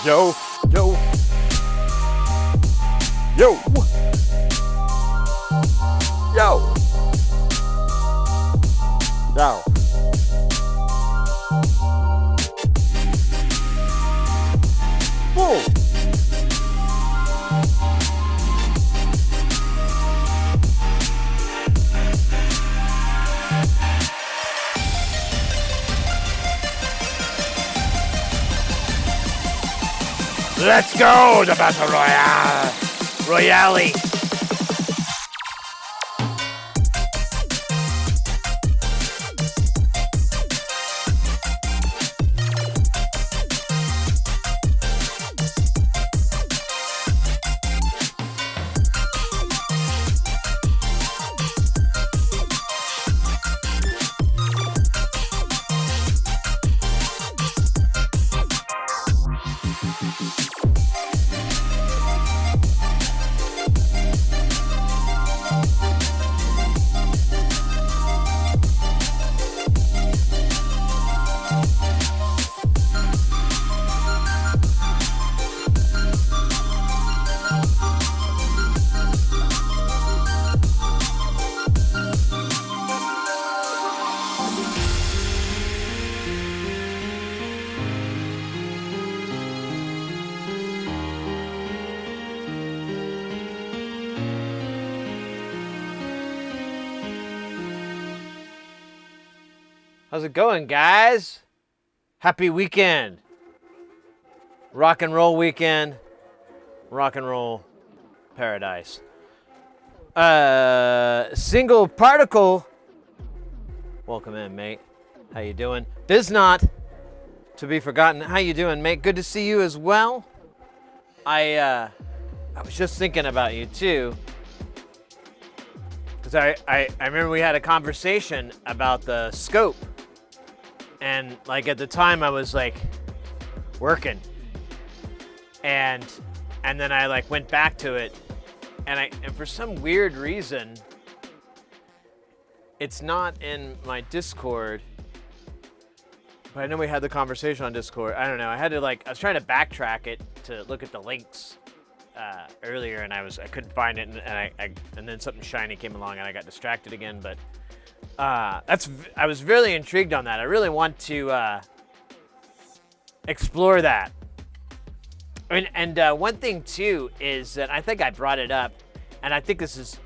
Yo, yo, yo, yo, yo. Whoa. Let's go, the Battle Royale. How's it going, guys? Happy weekend. Rock and roll weekend. Rock and roll paradise. Single particle. Welcome in, mate. How you doing? Biznot, to be forgotten. How you doing, mate? Good to see you as well. I was just thinking about you too. Because I remember we had a conversation about the scope. And like at the time I was like working and then I like went back to it and for some weird reason it's not in my Discord, but I know we had the conversation on Discord. I don't know. I was trying to backtrack it to look at the links earlier and I couldn't find it and then something shiny came along and I got distracted again, but I was really intrigued on that. I really want to explore that. I mean, and one thing too is that I think I brought it up, and I think this is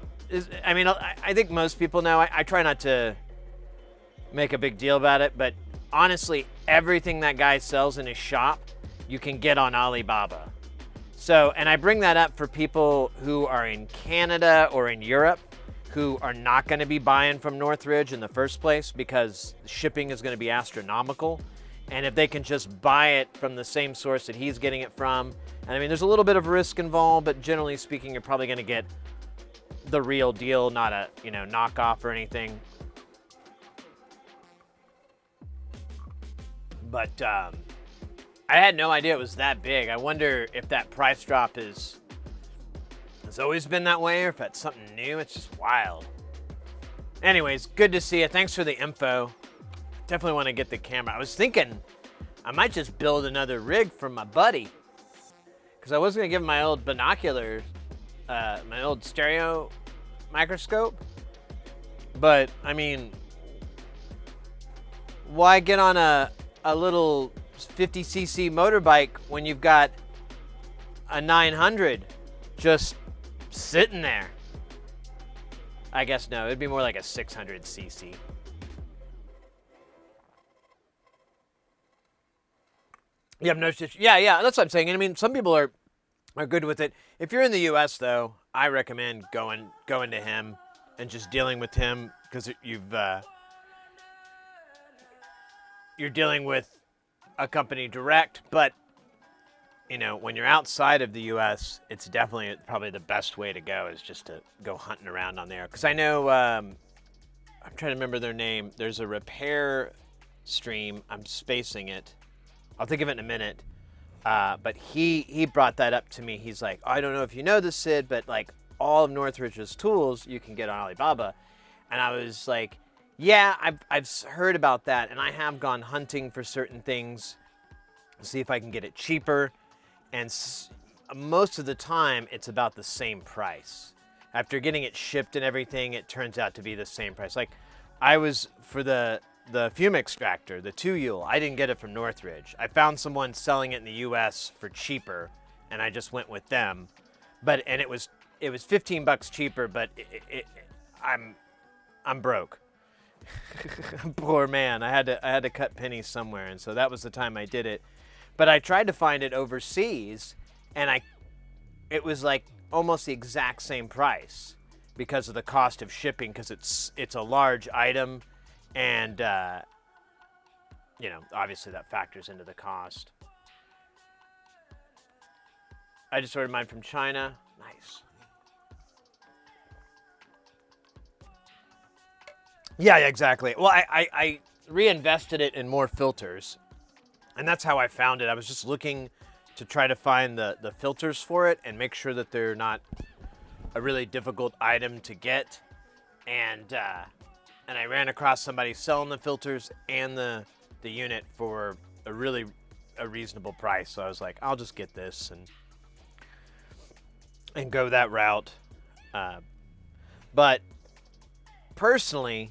I mean, I think most people know. I try not to make a big deal about it, but honestly, everything that guy sells in his shop, you can get on Alibaba. So, and I bring that up for people who are in Canada or in Europe, who are not going to be buying from Northridge in the first place because shipping is going to be astronomical. And if they can just buy it from the same source that he's getting it from, and I mean, there's a little bit of risk involved, but generally speaking, you're probably going to get the real deal, not a, knockoff or anything. But I had no idea it was that big. I wonder if that price drop has always been that way or if that's something new. It's just wild. Anyways, good to see you. Thanks for the info. Definitely want to get the camera. I was thinking I might just build another rig for my buddy because I was going to give him my old binoculars, my old stereo microscope. But, I mean, why get on a little 50cc motorbike when you've got a 900 just sitting there? I guess no, it'd be more like a 600cc. You have no shit. Yeah, that's what I'm saying. And I mean, some people are good with it. If you're in the U.S., though, I recommend going to him and just dealing with him because you're dealing with a company direct. But when you're outside of the U.S., it's definitely probably the best way to go is just to go hunting around on there. Because I know I'm trying to remember their name. There's a repair stream. I'm spacing it. I'll think of it in a minute. But he brought that up to me. He's like, I don't know if you know this, Sid, but like all of Northridge's tools you can get on Alibaba. And I was like, yeah, I've heard about that. And I have gone hunting for certain things to see if I can get it cheaper. and most of the time it's about the same price. After getting it shipped and everything, it turns out to be the same price. Like, I was for the fume extractor, the 2-Yule. I didn't get it from Northridge. I found someone selling it in the U.S. for cheaper, and I just went with them. And it was $15 cheaper, but I'm broke. Poor man. I had to cut pennies somewhere, and so that was the time I did it. But I tried to find it overseas, and it was like almost the exact same price because of the cost of shipping, because it's a large item, and obviously that factors into the cost. I just ordered mine from China. Nice. Yeah, exactly. Well, I reinvested it in more filters, and that's how I found it. I was just looking to try to find the filters for it and make sure that they're not a really difficult item to get. And I ran across somebody selling the filters and the unit for a reasonable price. So I was like, I'll just get this and go that route. But personally,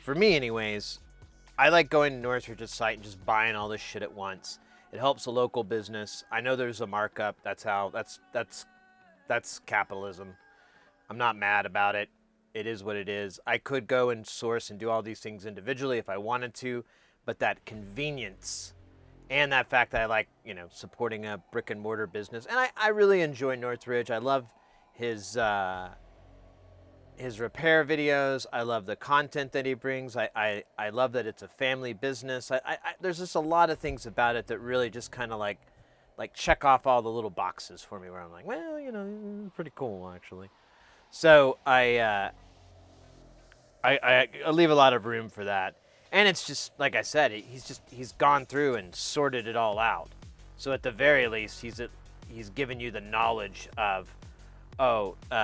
for me anyways, I like going to Northridge's site and just buying all this shit at once. It helps a local business. I know there's a markup. That's capitalism. I'm not mad about it. It is what it is. I could go and source and do all these things individually if I wanted to, but that convenience and that fact that I like, supporting a brick and mortar business. And I really enjoy Northridge. I love his repair videos. I love the content that he brings. I love that it's a family business. There's just a lot of things about it that really just kind of like check off all the little boxes for me where I'm like, well, it's pretty cool actually. So I leave a lot of room for that. And it's just, like I said, he's gone through and sorted it all out. So at the very least, he's given you the knowledge of,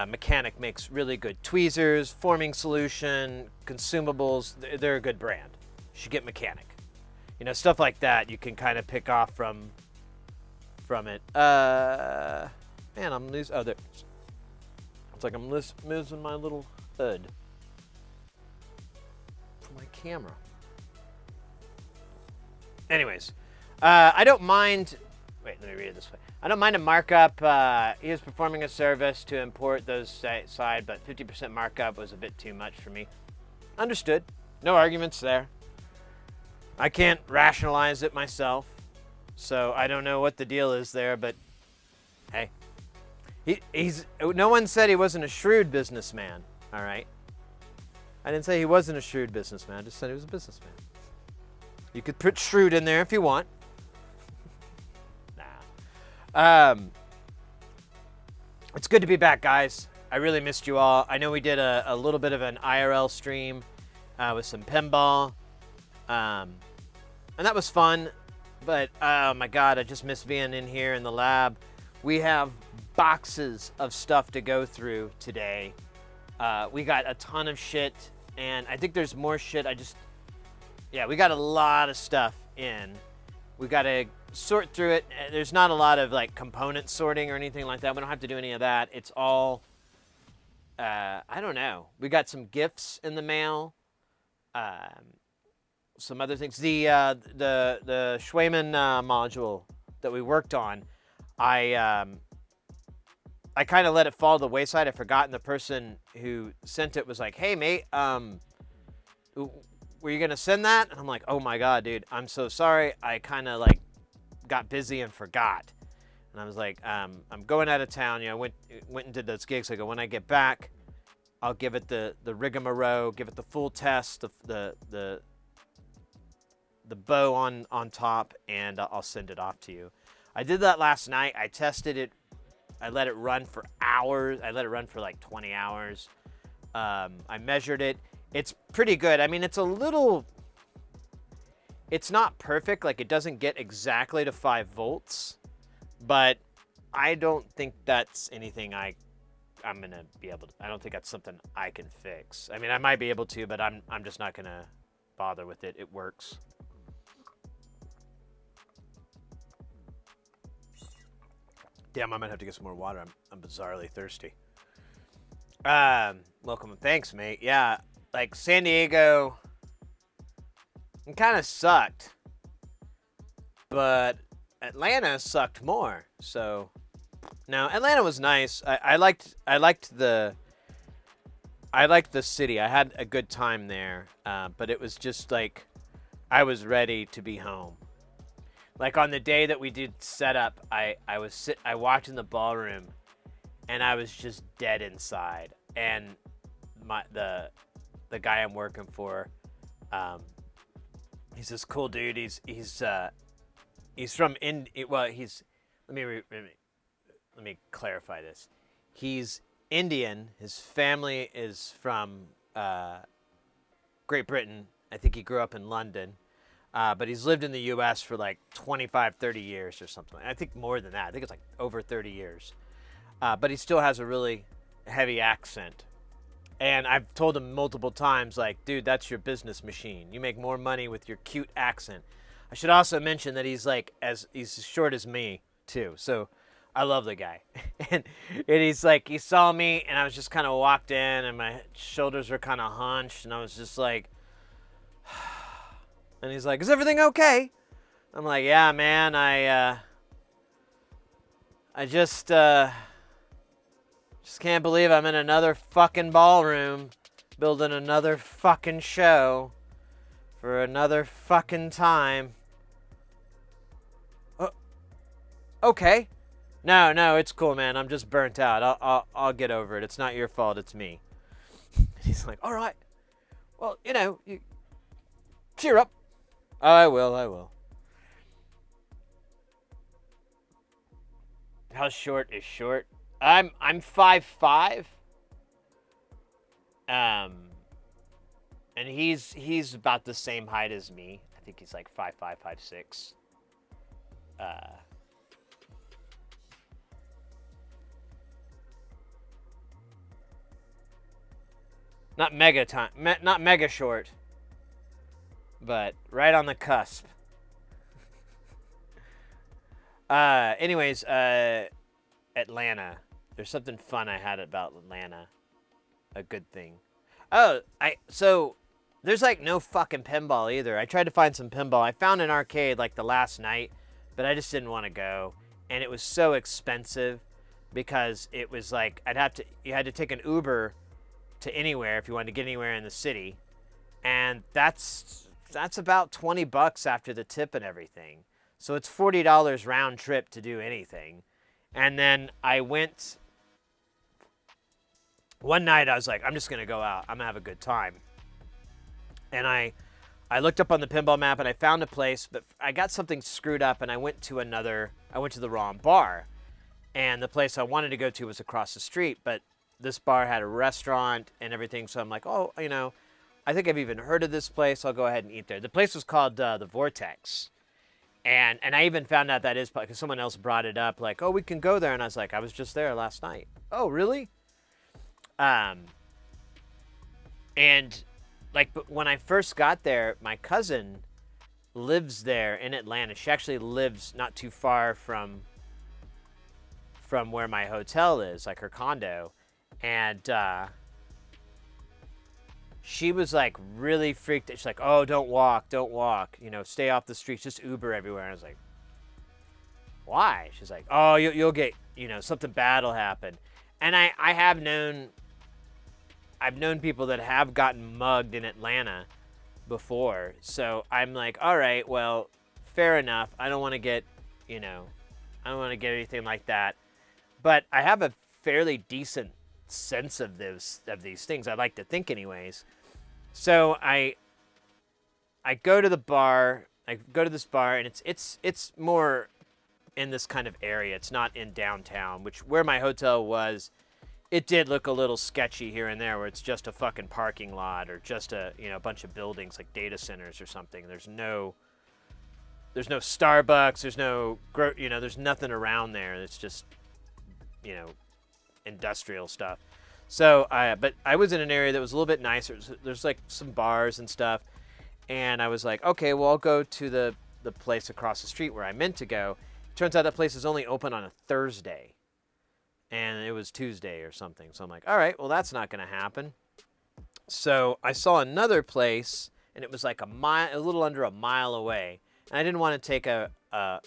Mechanic makes really good tweezers, forming solution, consumables. They're a good brand. You should get Mechanic. Stuff like that you can kind of pick off from it. Man, I'm losing. Oh, there. It's like I'm losing my little HUD for my camera. Anyways, I don't mind. Wait, let me read it this way. I don't mind a markup. He is performing a service to import those side, but 50% markup was a bit too much for me. Understood. No arguments there. I can't rationalize it myself, so I don't know what the deal is there, but hey. No one said he wasn't a shrewd businessman, all right? I didn't say he wasn't a shrewd businessman. I just said he was a businessman. You could put shrewd in there if you want. It's good to be back, guys. I really missed you all. I know we did a little bit of an IRL stream with some pinball, and that was fun. But oh my God, I just miss being in here in the lab. We have boxes of stuff to go through today. We got a ton of shit, and I think there's more shit. We got a lot of stuff in. We got to sort through it. There's not a lot of component sorting or anything like that. We don't have to do any of that. It's all, I don't know. We got some gifts in the mail. Some other things. The Schwayman module that we worked on, I kind of let it fall to the wayside. I forgot, and the person who sent it was like, "Hey, mate, were you gonna send that?" And I'm like, "Oh my God, dude, I'm so sorry. I kind of got busy and forgot." And I was like, "I'm going out of town. Went and did those gigs. I go, when I get back, I'll give it the rigmarole, give it the full test, the bow on top, and I'll send it off to you." I did that last night. I tested it. I let it run for hours. I let it run for 20 hours. I measured it. It's pretty good. I mean, it's not perfect. It doesn't get exactly to 5 volts, but I don't think that's anything I'm gonna be able to. I don't think that's something I can fix. I mean, I might be able to, but I'm just not gonna bother with it. It works. Damn, I might have to get some more water. I'm bizarrely thirsty. Welcome. Thanks, mate. Yeah, like San Diego, it kind of sucked, but Atlanta sucked more. So, no, Atlanta was nice. I liked the city. I had a good time there, but it was just like I was ready to be home. Like on the day that we did setup, I walked in the ballroom, and I was just dead inside. And the guy I'm working for, he's this cool dude. He's from let me clarify this. He's Indian. His family is from Great Britain. I think he grew up in London. But he's lived in the U.S. for like 25, 30 years or something. I think more than that. I think it's like over 30 years. But he still has a really heavy accent. And I've told him multiple times, like, dude, that's your business machine. You make more money with your cute accent. I should also mention that he's as short as me, too. So I love the guy. and he's like, he saw me, and I was just kind of walked in, and my shoulders were kind of hunched, and I was just like... And he's like, is everything okay? I'm like, yeah, man, I just can't believe I'm in another fucking ballroom building another fucking show for another fucking time. Okay. No, it's cool, man. I'm just burnt out. I'll get over it. It's not your fault. It's me. He's like, all right. Well, you cheer up. Oh, I will. How short is short? I'm 5'5". And he's about the same height as me. I think he's like 5'5", 5'6". Not mega short. But right on the cusp. Anyways, Atlanta. There's something fun I had about Atlanta. A good thing. So there's like no fucking pinball either. I tried to find some pinball. I found an arcade like the last night, but I just didn't want to go. And it was so expensive because it was like you had to take an Uber to anywhere if you wanted to get anywhere in the city. And that's about $20 after the tip and everything. So it's $40 round trip to do anything. And then I went one night. I was like, I'm just gonna go out. I'm gonna have a good time. And I looked up on the pinball map and I found a place, but I got something screwed up and I went to the wrong bar. And the place I wanted to go to was across the street, but this bar had a restaurant and everything. So I'm like, oh, I think I've even heard of this place. I'll go ahead and eat there. The place was called the Vortex. And I even found out that is because someone else brought it up, like, oh, we can go there. And I was like, I was just there last night. Oh, really? And like, but when I first got there, my cousin lives there in Atlanta. She actually lives not too far from where my hotel is, like her condo. And she was like really freaked. She's like, oh, don't walk. Stay off the streets, just Uber everywhere. And I was like, why? She's like, oh, you'll get, something bad will happen. And I've known people that have gotten mugged in Atlanta before. So I'm like, all right, well, fair enough. I don't want to get anything like that. But I have a fairly decent sense of these things. I like to think anyways. So I go to the bar. I go to this bar, and it's more in this kind of area. It's not in downtown, where my hotel was. It did look a little sketchy here and there, where it's just a fucking parking lot or just a bunch of buildings like data centers or something. There's no Starbucks. There's nothing around there. It's just industrial stuff. So but I was in an area that was a little bit nicer. There's like some bars and stuff, and I was like, okay, well, I'll go to the place across the street where I meant to go. Turns out that place is only open on a Thursday. And it was Tuesday or something. So I'm like, all right, well, that's not going to happen. So I saw another place, and it was like a little under a mile away. And I didn't want to take a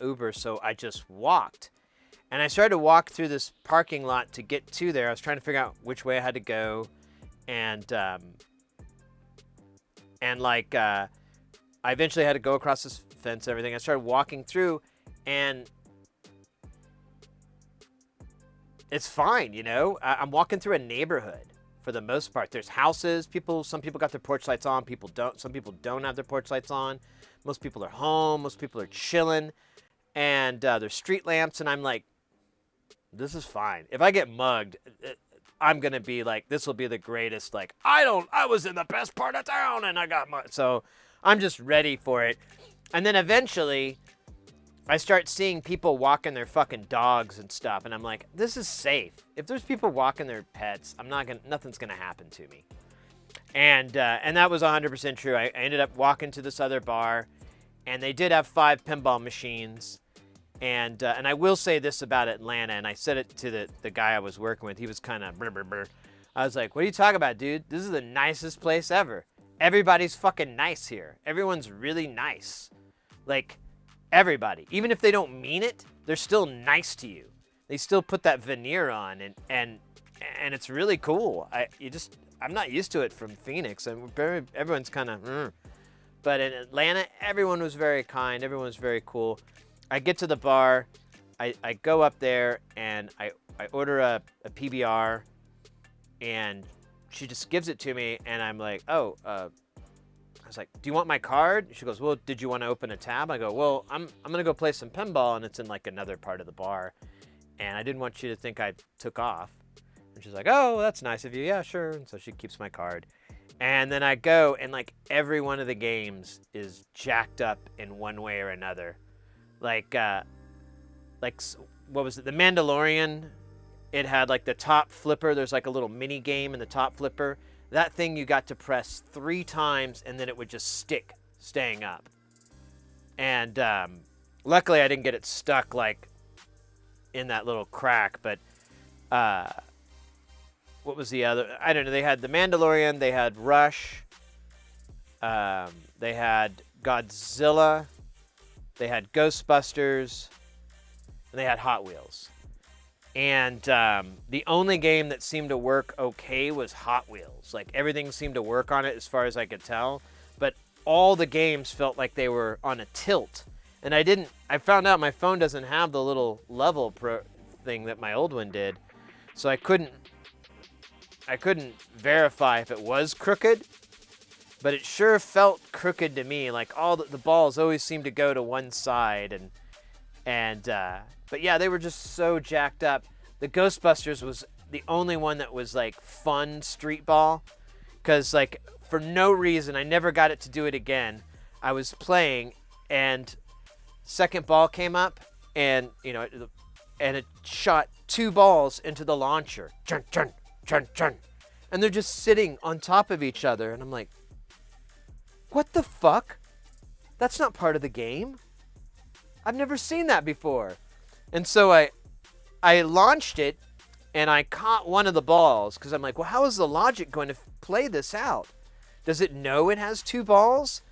Uber, so I just walked. And I started to walk through this parking lot to get to there. I was trying to figure out which way I had to go. And I eventually had to go across this fence and everything. I started walking through, and it's fine, you know? I'm walking through a neighborhood for the most part. There's houses. Some people got their porch lights on. People don't. Some people don't have their porch lights on. Most people are home. Most people are chilling. And there's street lamps, and I'm like, this is fine. If I get mugged, I'm going to be like, this will be the greatest. Like, I was in the best part of town, and I got mugged. So I'm just ready for it. And then eventually I start seeing people walking their fucking dogs and stuff, and I'm like, this is safe. If there's people walking their pets, nothing's gonna happen to me. And that was 100% true. I ended up walking to this other bar, and they did have 5 pinball machines. And I will say this about Atlanta, and I said it to the guy I was working with. He was kind of brr. I was like, what are you talking about, dude? This is the nicest place ever. Everybody's fucking nice here. Everyone's really nice. Like, everybody. Even if they don't mean it, they're still nice to you. They still put that veneer on, and it's really cool. I'm not used to it from Phoenix, and everyone's kind of, But in Atlanta, everyone was very kind. Everyone was very cool. I get to the bar. I go up there, and I order a PBR, and she just gives it to me, and I'm like, I was like, do you want my card? She goes, well, did you want to open a tab? I go, well, I'm going to go play some pinball, and it's in like another part of the bar, and I didn't want you to think I took off. And she's like, oh, that's nice of you. Yeah, sure. And so she keeps my card. And then I go, and like every one of the games is jacked up in one way or another. Like what was it? The Mandalorian. It had like the top flipper. There's like a little mini game in the top flipper. That thing you got to press 3 times, and then it would just staying up. And luckily I didn't get it stuck like in that little crack. But what was the other? I don't know. They had the Mandalorian. They had Rush. They had Godzilla. They had Ghostbusters. And they had Hot Wheels. And the only game that seemed to work okay was Hot Wheels. Like, everything seemed to work on it as far as I could tell. But all the games felt like they were on a tilt. And I found out my phone doesn't have the little level thing that my old one did. So I couldn't verify if it was crooked. But it sure felt crooked to me. Like, all the balls always seemed to go to one side. But yeah, they were just so jacked up. The Ghostbusters was the only one that was like fun street ball. Because like for no reason, I never got it to do it again. I was playing and second ball came up and, and it shot 2 balls into the launcher. Chun, chun, chun, chun. And they're just sitting on top of each other. And I'm like, what the fuck? That's not part of the game. I've never seen that before. And so I launched it, and I caught one of the balls, because I'm like, well, how is the logic going to play this out? Does it know it has 2 balls?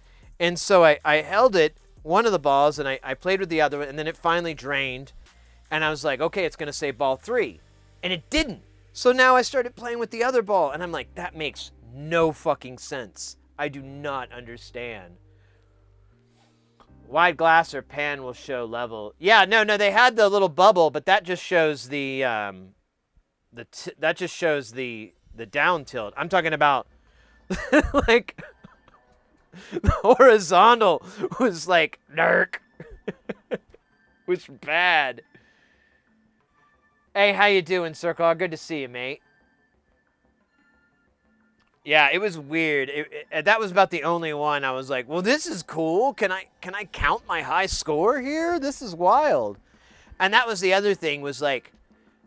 And so I held it, one of the balls, and I played with the other one, and then it finally drained. And I was like, okay, it's going to say ball 3. And it didn't. So now I started playing with the other ball, and I'm like, that makes no fucking sense. I do not understand. Wide glass or pan will show level. Yeah, no, they had the little bubble, but that just shows the down tilt. I'm talking about like the horizontal was like nerk. Was bad. Hey, how you doing, Circle? Good to see you, mate. Yeah, it was weird. That was about the only one I was like, well, this is cool. Can I count my high score here? This is wild. And that was the other thing was like,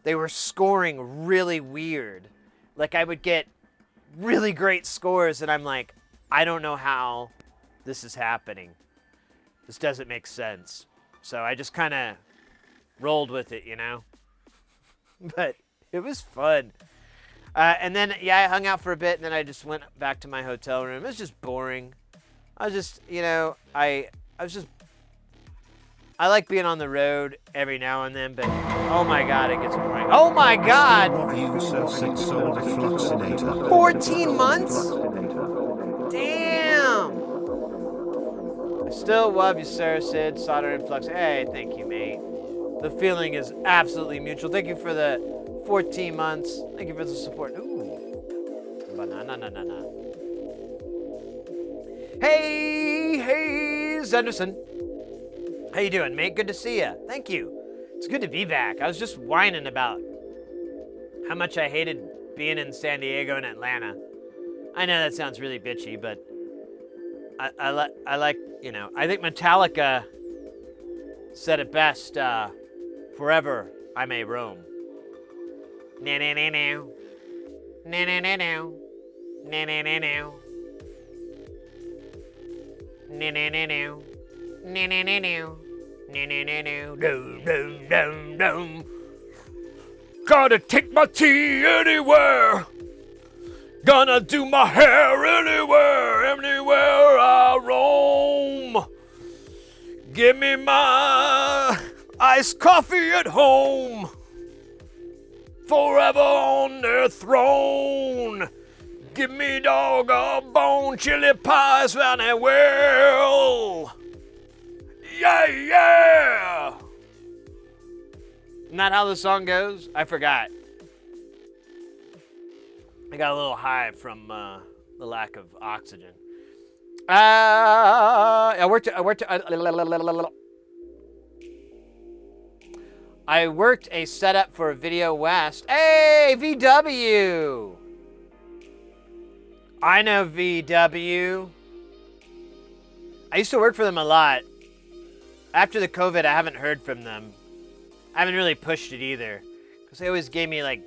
they were scoring really weird. Like I would get really great scores and I'm like, I don't know how this is happening. This doesn't make sense. So I just kind of rolled with it, you know. But it was fun. And then, yeah, I hung out for a bit, and then I just went back to my hotel room. It was just boring. I was just, you know, I like being on the road every now and then, but oh my God, it gets boring. Oh my God! 14 months? Damn! I still love you, Sarah Sid, Soldering Flux. Hey, thank you, mate. The feeling is absolutely mutual. Thank you for the 14 months. Thank you for the support. Ooh. Banana. Hey, Zenderson. How you doing, mate? Good to see you. Thank you. It's good to be back. I was just whining about how much I hated being in San Diego and Atlanta. I know that sounds really bitchy, but I like, you know, I think Metallica said it best, forever I may roam. Na-na-na-na. Na-na-na-na. Na-na-na-na. Na-na-na-na. Na-na-na-na. Na-na-na-na. Dum. Gotta take my tea anywhere. Gonna do my hair anywhere I roam. Give me my iced coffee at home. Forever on their throne. Give me doggone chili pies round that well. Yeah. Isn't that how the song goes? I forgot. I got a little high from the lack of oxygen. I worked a setup for Video West. Hey, VW! I know VW. I used to work for them a lot. After the COVID, I haven't heard from them. I haven't really pushed it either. Because they always gave me like...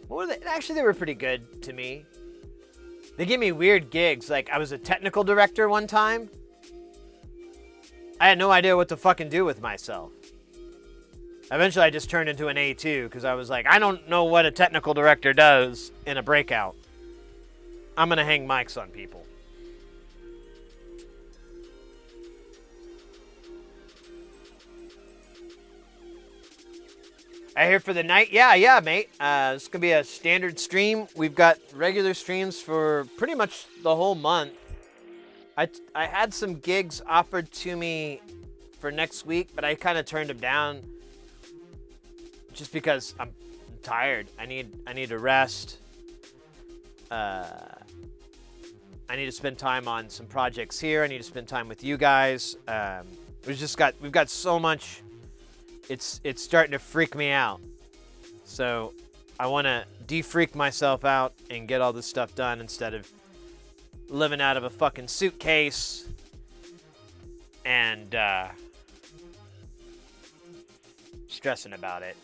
What were they? Actually, they were pretty good to me. They gave me weird gigs. Like, I was a technical director one time. I had no idea what to fucking do with myself. Eventually, I just turned into an A2 because I was like, I don't know what a technical director does in a breakout. I'm going to hang mics on people. I here for the night? Yeah, mate. This is going to be a standard stream. We've got regular streams for pretty much the whole month. I had some gigs offered to me for next week, but I kind of turned them down just because I'm tired. I need to rest. I need to spend time on some projects here. I need to spend time with you guys. We've got so much. It's starting to freak me out. So I want to de-freak myself out and get all this stuff done instead of living out of a fucking suitcase and stressing about it.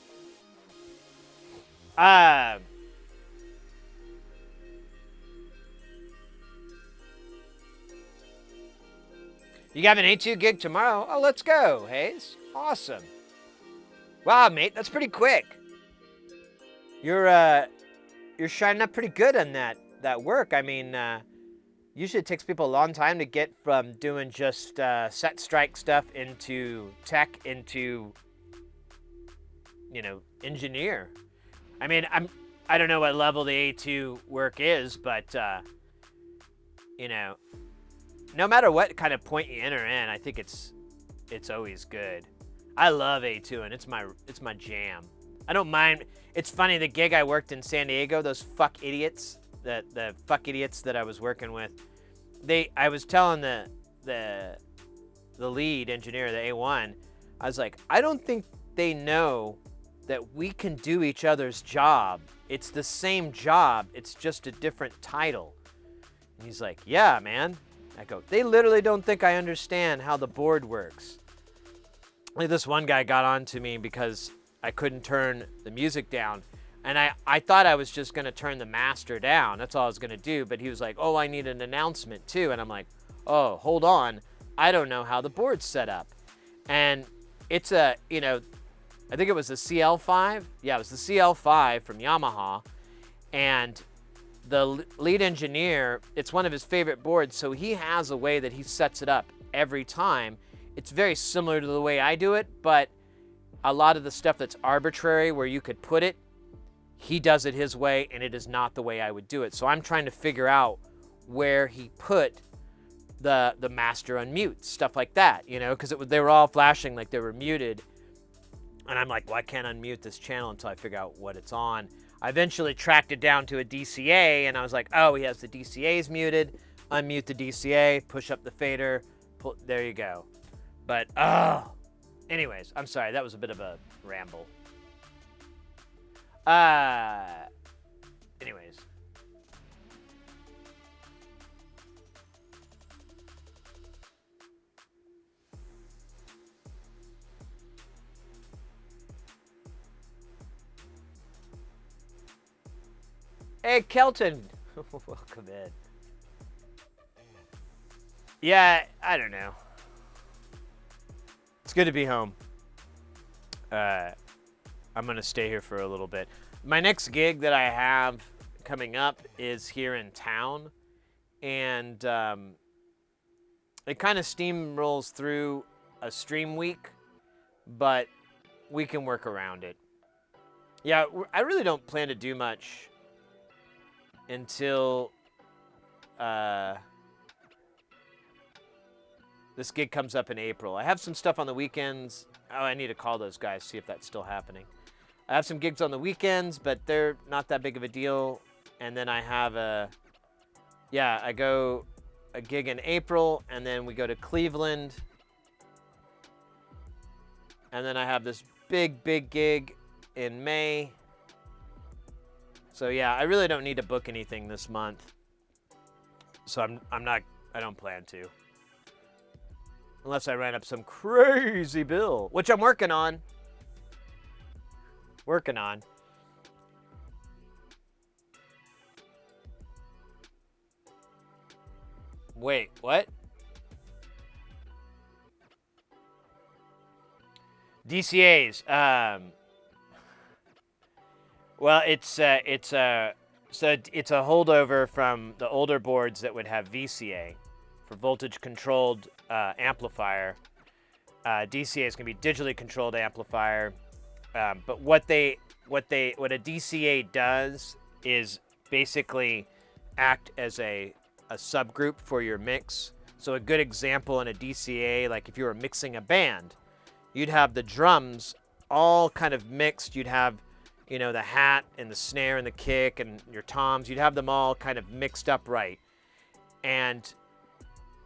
You got an A2 gig tomorrow? Oh, let's go, Hayes. Awesome. Wow, mate, that's pretty quick. You're shining up pretty good on that work. I mean, usually it takes people a long time to get from doing just set strike stuff into tech into, you know, engineer. I mean, I don't know what level the A2 work is, but you know, no matter what kind of point you enter in, I think it's always good. I love A2 and it's my jam. I don't mind. It's funny, the gig I worked in San Diego, those fuck idiots, the fuck idiots that I was working with, I was telling the lead engineer, the A1, I was like, I don't think they know that we can do each other's job. It's the same job, it's just a different title. And he's like, yeah, man. I go, they literally don't think I understand how the board works. Like, this one guy got on to me because I couldn't turn the music down. And I thought I was just going to turn the master down. That's all I was going to do. But he was like, oh, I need an announcement too. And I'm like, oh, hold on. I don't know how the board's set up. And it's a, you know, I think it was the CL5. Yeah, it was the CL5 from Yamaha. And the lead engineer, it's one of his favorite boards, so he has a way that he sets it up every time. It's very similar to the way I do it, but a lot of the stuff that's arbitrary where you could put it, he does it his way, and it is not the way I would do it. So I'm trying to figure out where he put the master unmute, stuff like that, you know, because they were all flashing like they were muted. And I'm like, well, I can't unmute this channel until I figure out what it's on. I eventually tracked it down to a DCA, and I was like, oh, he has the DCAs muted. Unmute the DCA, push up the fader, pull, there you go. But, oh. Anyways, I'm sorry, that was a bit of a ramble. Anyways. Hey, Kelton. Welcome in. Yeah, I don't know. It's good to be home. I'm going to stay here for a little bit. My next gig that I have coming up is here in town. And it kind of steamrolls through a stream week, but we can work around it. Yeah, I really don't plan to do much until this gig comes up in April. I have some stuff on the weekends. Oh, I need to call those guys, see if that's still happening. I have some gigs on the weekends, but they're not that big of a deal. And then I have I go a gig in April, and then we go to Cleveland. And then I have this big gig in May. So yeah, I really don't need to book anything this month. So I don't plan to. Unless I ran up some crazy bill, which I'm working on. Wait, what? DCAs. Well, it's a holdover from the older boards that would have VCA for voltage controlled amplifier. DCA is going to be digitally controlled amplifier. But what a DCA does is basically act as a subgroup for your mix. So a good example in a DCA, like if you were mixing a band, you'd have the drums all kind of mixed. You'd have, you know, the hat and the snare and the kick and your toms. You'd have them all kind of mixed up right. And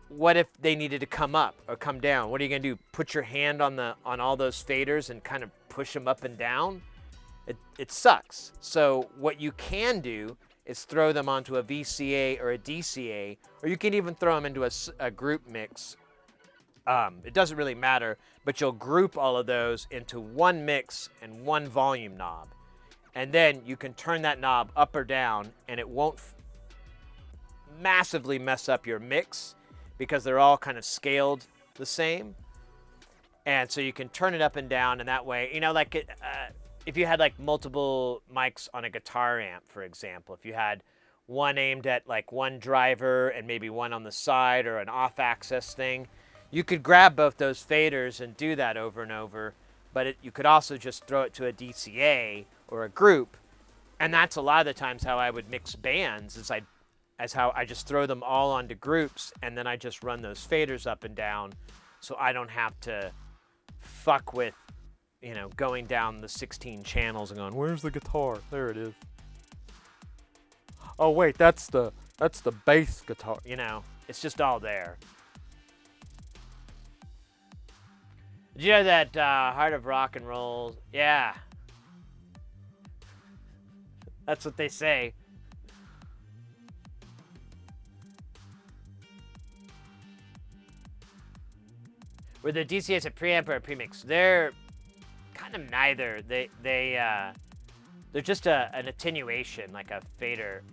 what if they needed to come up or come down? What are you going to do? Put your hand on all those faders and kind of push them up and down? It sucks. So what you can do is throw them onto a VCA or a DCA, or you can even throw them into a group mix. It doesn't really matter, but you'll group all of those into one mix and one volume knob. And then you can turn that knob up or down, and it won't massively mess up your mix because they're all kind of scaled the same. And so you can turn it up and down, and that way, you know, like if you had like multiple mics on a guitar amp, for example, if you had one aimed at like one driver and maybe one on the side or an off-axis thing, you could grab both those faders and do that over and over. But you could also just throw it to a DCA or a group, and that's a lot of the times how I would mix bands. As how I just throw them all onto groups, and then I just run those faders up and down, so I don't have to fuck with, you know, going down the 16 channels and going, where's the guitar? There it is. Oh wait, that's the bass guitar. You know, it's just all there. Did you know that Heart of Rock and Roll? Yeah. That's what they say. Were the DCAs a preamp or a premix? They're kind of neither. They're just an attenuation, like a fader.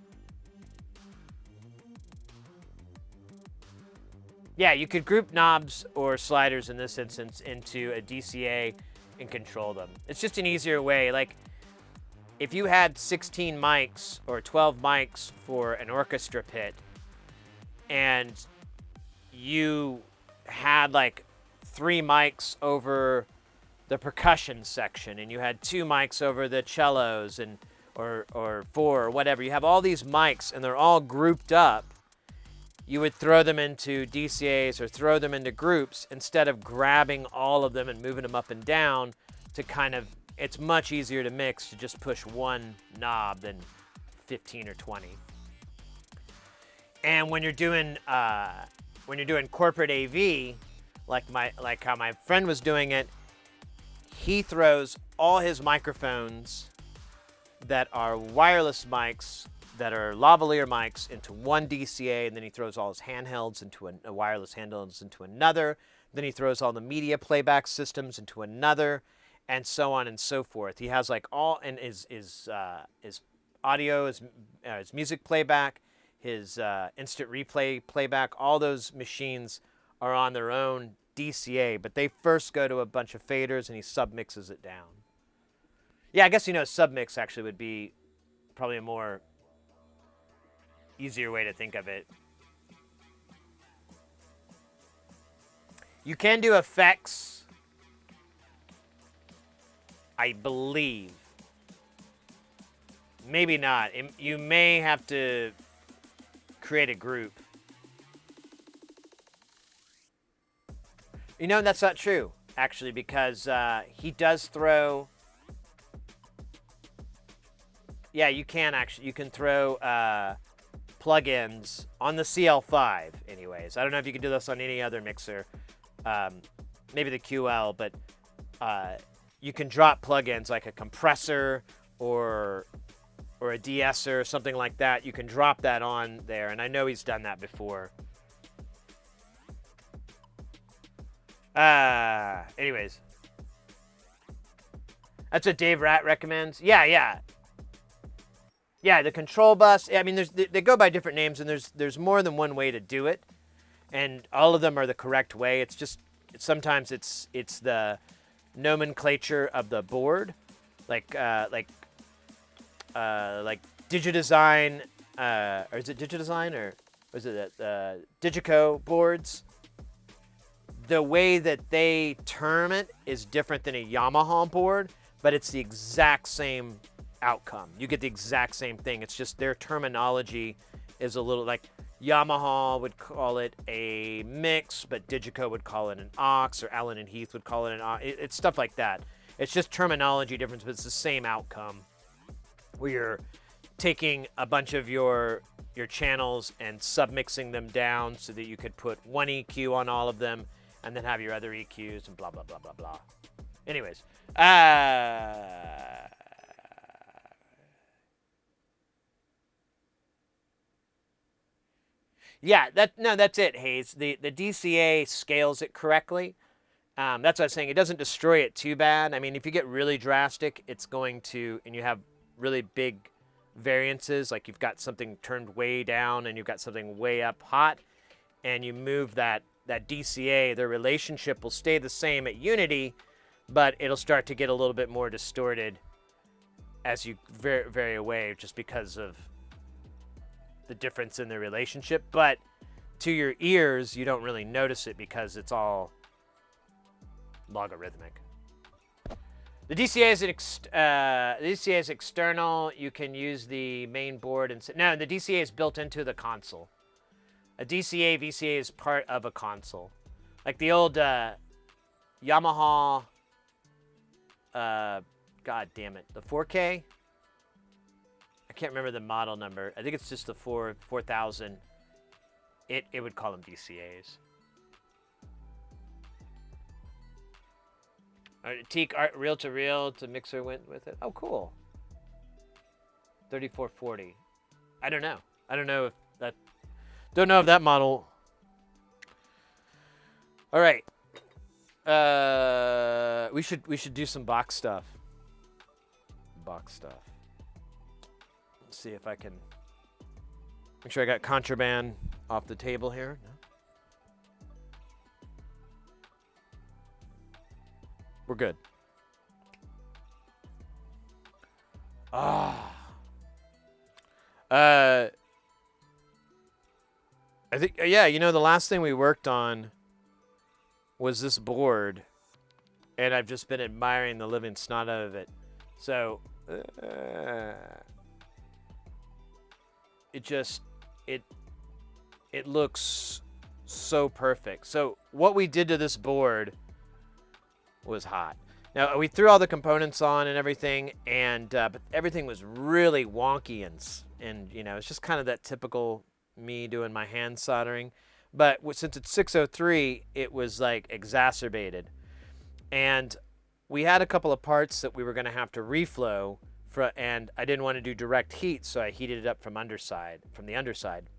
Yeah, you could group knobs or sliders in this instance into a DCA and control them. It's just an easier way. Like, if you had 16 mics or 12 mics for an orchestra pit, and you had like 3 mics over the percussion section, and you had 2 mics over the cellos, and or 4 or whatever, you have all these mics and they're all grouped up. You would throw them into DCAs or throw them into groups instead of grabbing all of them and moving them up and down to kind of, it's much easier to mix to just push one knob than 15 or 20. And when you're doing corporate AV, like how my friend was doing it, he throws all his microphones that are wireless mics that are lavalier mics into one DCA, and then he throws all his handhelds into a wireless handhelds into another. Then he throws all the media playback systems into another, and so on and so forth. He has like all, and his audio, his music playback, his instant replay playback. All those machines are on their own DCA, but they first go to a bunch of faders, and he submixes it down. Yeah, I guess submix actually would be probably a more easier way to think of it. You can do effects, I believe. Maybe not. You may have to create a group. That's not true, actually, because he does throw... Yeah, you can throw plugins on the CL5 anyways. I don't know if you can do this on any other mixer. Maybe the QL, but you can drop plugins like a compressor or a de-esser or something like that. You can drop that on there, and I know he's done that before. Anyways. That's what Dave Rat recommends. Yeah, the control bus. I mean, they go by different names, and there's more than one way to do it, and all of them are the correct way. It's just sometimes it's the nomenclature of the board, like Digidesign, or is it Digidesign, or is it Digico boards? The way that they term it is different than a Yamaha board, but it's the exact same outcome. You get the exact same thing. It's just their terminology is a little like Yamaha would call it a mix, but Digico would call it an aux, or Allen and Heath would call it an aux. It's stuff like that. It's just terminology difference, but it's the same outcome, where you're taking a bunch of your channels and submixing them down so that you could put one EQ on all of them and then have your other EQs and blah, blah, blah, blah, blah. Anyways, yeah, that's it, Hayes. The DCA scales it correctly. That's what I was saying. It doesn't destroy it too bad. I mean, if you get really drastic, it's going to, and you have really big variances, like you've got something turned way down and you've got something way up hot, and you move that DCA, the relationship will stay the same at unity, but it'll start to get a little bit more distorted as you vary away, just because of the difference in the relationship. But to your ears, you don't really notice it because it's all logarithmic. The DCA is external. You can use the main board, and no, the DCA is built into the console. A DCA VCA is part of a console, like the old Yamaha. God damn it, the 4K. I can't remember the model number. I think it's just the 4000. It would call them DCAs. Teak art reel to mixer went with it. Oh, cool. 3440. I don't know. I don't know if that. Don't know if that model. All right. We should do some box stuff. Box stuff. Let's see if I can make sure I got contraband off the table here. No? We're good. Ah. I think, yeah, you know, the last thing we worked on was this board, and I've just been admiring the living snot out of it. So, it just, it looks so perfect. So what we did to this board was hot. Now, we threw all the components on and everything, and but everything was really wonky, and you know, it's just kind of that typical me doing my hand soldering. But since it's 603, it was like exacerbated. And we had a couple of parts that we were going to have to reflow for, and I didn't want to do direct heat, so I heated it up from the underside.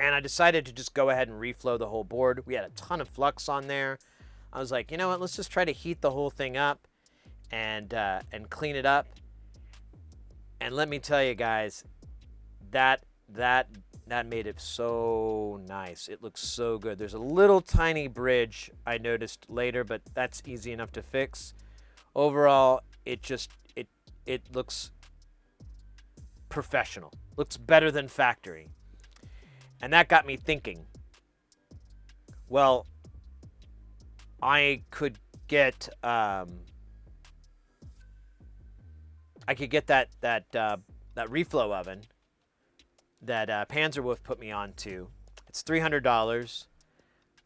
And I decided to just go ahead and reflow the whole board. We had a ton of flux on there. I was like, you know what? Let's just try to heat the whole thing up and clean it up. And let me tell you guys, that made it so nice. It looks so good. There's a little tiny bridge I noticed later, but that's easy enough to fix. Overall, it looks professional. Looks better than factory. And that got me thinking, well, I could get that reflow oven that Panzerwolf put me on to. It's $300.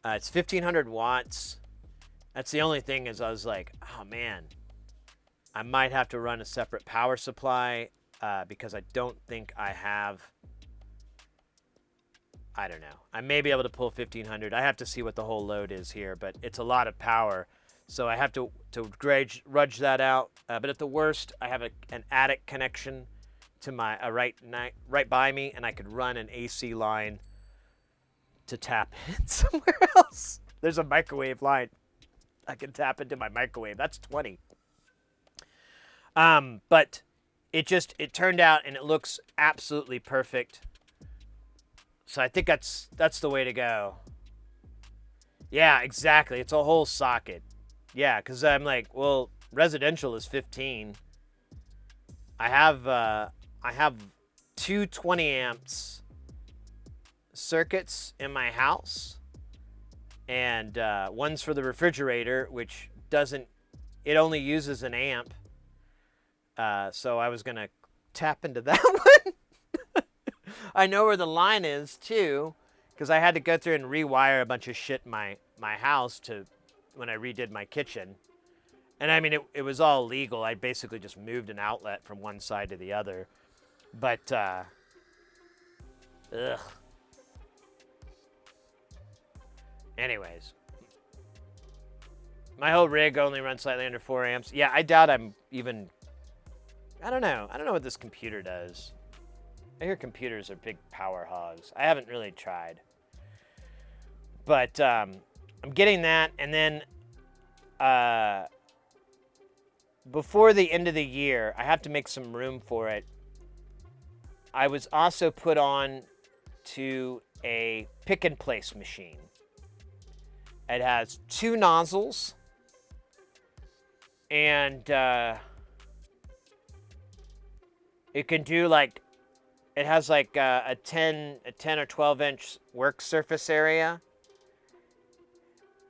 It's 1,500 watts. That's the only thing is I was like, oh man, I might have to run a separate power supply because I don't think I have. I don't know. I may be able to pull 1,500. I have to see what the whole load is here, but it's a lot of power. So I have to grudge that out. But at the worst, I have an attic connection to my right by me, and I could run an AC line to tap in somewhere else. There's a microwave line. I can tap into my microwave. That's 20. But it turned out, and it looks absolutely perfect. So I think that's the way to go. Yeah, exactly. It's a whole socket. Yeah, because I'm like, well, residential is 15. I have two 20 amps circuits in my house, and one's for the refrigerator, which it only uses an amp. So I was gonna tap into that one. I know where the line is too, because I had to go through and rewire a bunch of shit in my house when I redid my kitchen. And I mean, it was all legal. I basically just moved an outlet from one side to the other. But, ugh. Anyways. My whole rig only runs slightly under 4 amps. Yeah, I doubt I'm even... I don't know. I don't know what this computer does. I hear computers are big power hogs. I haven't really tried. But I'm getting that, and then before the end of the year, I have to make some room for it. I was also put on to a pick and place machine. It has 2 nozzles, and it can do it has a 10 or 12 inch work surface area,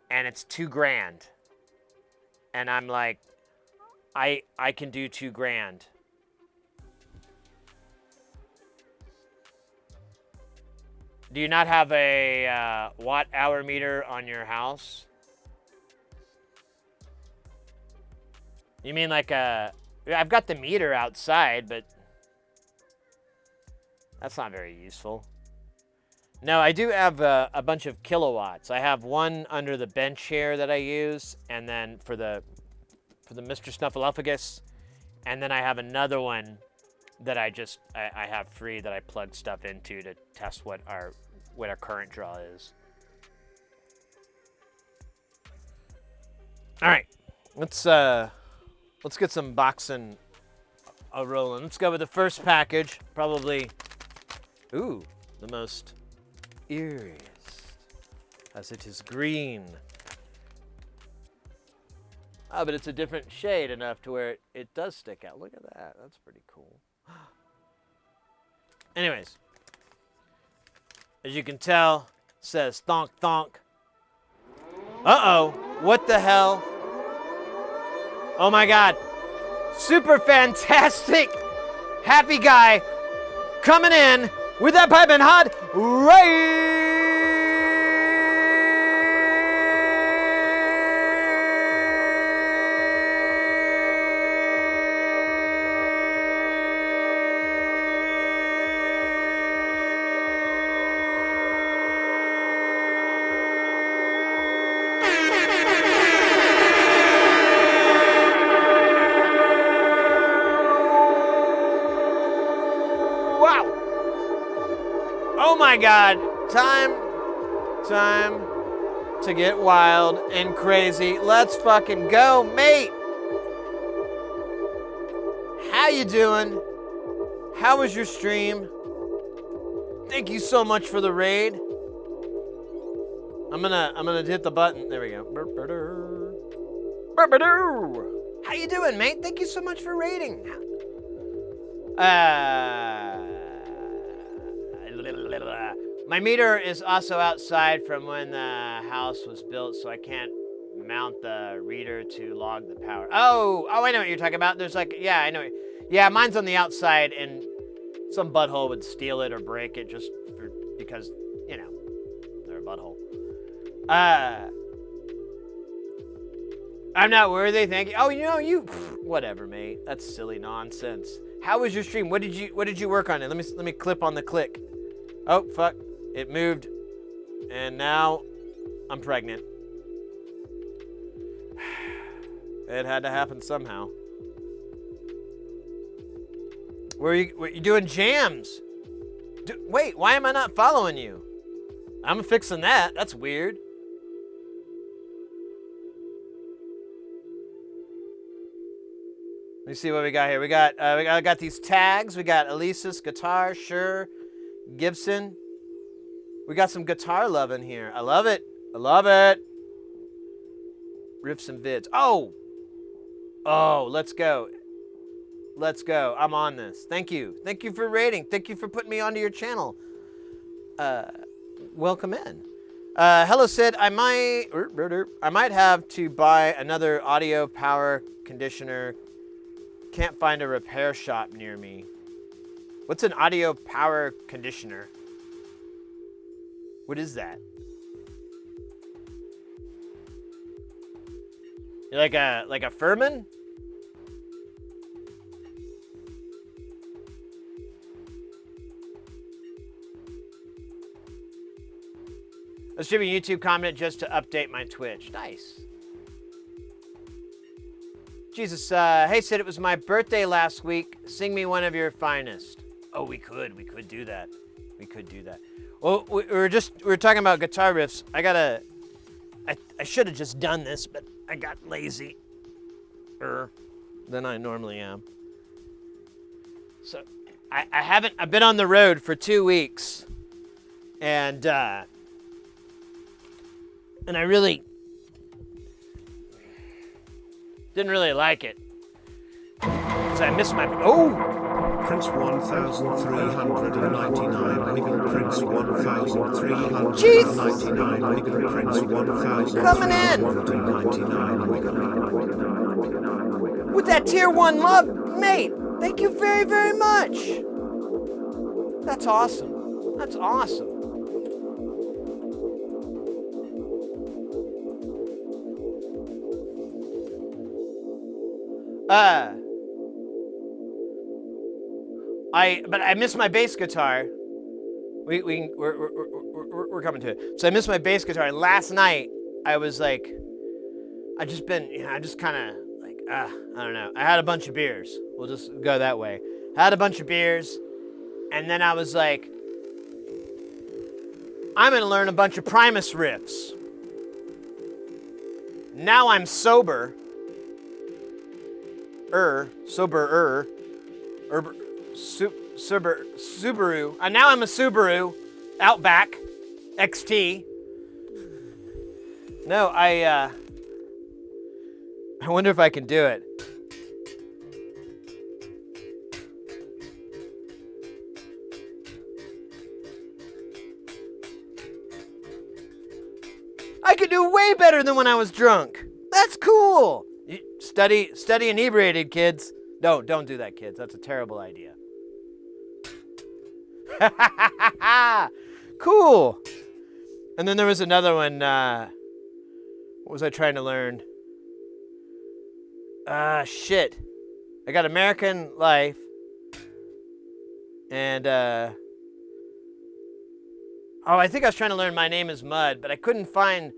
and it's $2,000. And I'm like, I can do $2,000. Do you not have a watt hour meter on your house? You mean I've got the meter outside, but that's not very useful. No, I do have a bunch of kilowatts. I have one under the bench here that I use, and then for the Mr. Snuffleupagus, and then I have another one that I have free that I plug stuff into to test what our current draw is. All right, let's get some boxing rolling. Let's go with the first package, probably. Ooh, the most eeriest, as it is green. Oh, but it's a different shade enough to where it does stick out. Look at that. That's pretty cool. Anyways, as you can tell, it says thonk thonk. Uh-oh. What the hell? Oh my God. Super fantastic. Happy guy coming in with that piping hot raid. Oh my God, time to get wild and crazy. Let's fucking go, mate. How you doing? How was your stream? Thank you so much for the raid. I'm gonna hit the button. There we go. How you doing, mate? Thank you so much for raiding. My meter is also outside from when the house was built, so I can't mount the reader to log the power. Oh, I know what you're talking about. There's like, yeah, I know. Yeah, mine's on the outside, and some butthole would steal it or break it just because, you know, they're a butthole. I'm not worthy, thank you. Oh, you know, whatever, mate. That's silly nonsense. How was your stream? What did you work on it? Let me clip on the click. Oh, fuck. It moved. And now I'm pregnant. It had to happen somehow. Were you doing jams? Wait, why am I not following you? I'm fixing that. That's weird. Let me see what we got here. We got these tags. We got Elisa's guitar, sure. Gibson. We got some guitar love in here. I love it. I love it. Riffs and vids. Oh, let's go. Let's go. I'm on this. Thank you. Thank you for rating. Thank you for putting me onto your channel. Welcome in. Hello, Sid. I might have to buy another audio power conditioner. Can't find a repair shop near me. What's an audio power conditioner? What is that? You're like a Furman? I was streaming YouTube comment just to update my Twitch. Nice. Jesus, hey Sid, it was my birthday last week. Sing me one of your finest. Oh, we could do that. We could do that. Well, we were talking about guitar riffs. I should have just done this, but I got lazy than I normally am. So I've been on the road for 2 weeks, and I really didn't really like it. Because I missed my... Prince 1399 Wigan Prince 1399 Wigan Prince 1399 Coming in! With that tier 1 love, mate! Thank you very, very much! That's awesome. That's awesome. But I missed my bass guitar. We're coming to it. So I missed my bass guitar. And last night I was like, I just kind of like, I don't know. I had a bunch of beers. We'll just go that way. Had a bunch of beers, and then I was like, I'm gonna learn a bunch of Primus riffs. Now I'm sober. Subaru. And now I'm a Subaru Outback XT. No, I I wonder if I can do it. I could do way better than when I was drunk. That's cool. Study inebriated, kids. No, don't do that, kids. That's a terrible idea. Cool. And then there was another one. What was I trying to learn? Shit. I got American Life. And, I think I was trying to learn My Name is Mud, but I couldn't find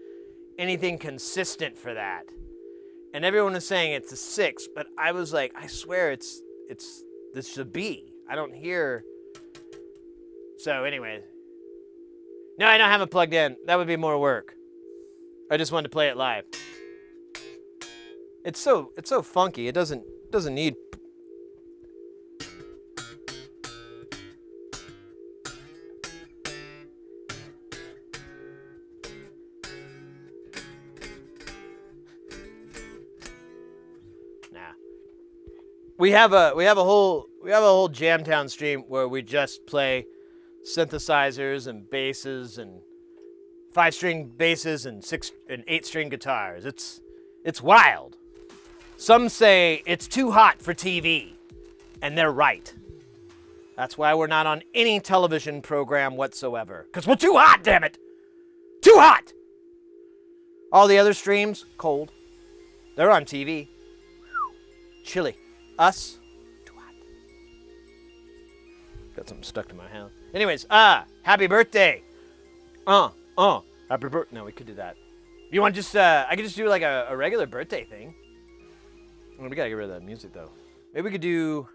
anything consistent for that. And everyone was saying it's a 6, but I was like, I swear this is a B. I don't hear. So anyway. No, I don't have it plugged in. That would be more work. I just wanted to play it live. It's so funky. It doesn't need. We have a whole Jamtown stream where we just play synthesizers and basses and 5-string basses and 6 and 8-string guitars. It's wild. Some say it's too hot for TV, and they're right. That's why we're not on any television program whatsoever, because we're too hot, damn it. Too hot. All the other streams, cold. They're on TV. Chilly. Us, too hot. Got something stuck to my hand. Anyways, happy birthday. Happy birthday. No, we could do that. You want just, I could just do like a regular birthday thing. We gotta get rid of that music though. Maybe we could do,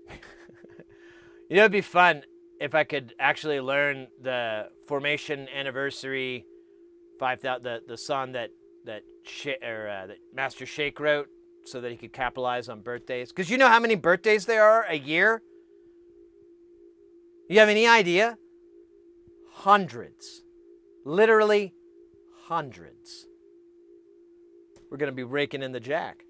you know, it'd be fun if I could actually learn the Formation Anniversary 5000, the song that Master Shake wrote, so that he could capitalize on birthdays. Because you know how many birthdays there are a year? You have any idea? Hundreds. Literally hundreds. We're going to be raking in the jack.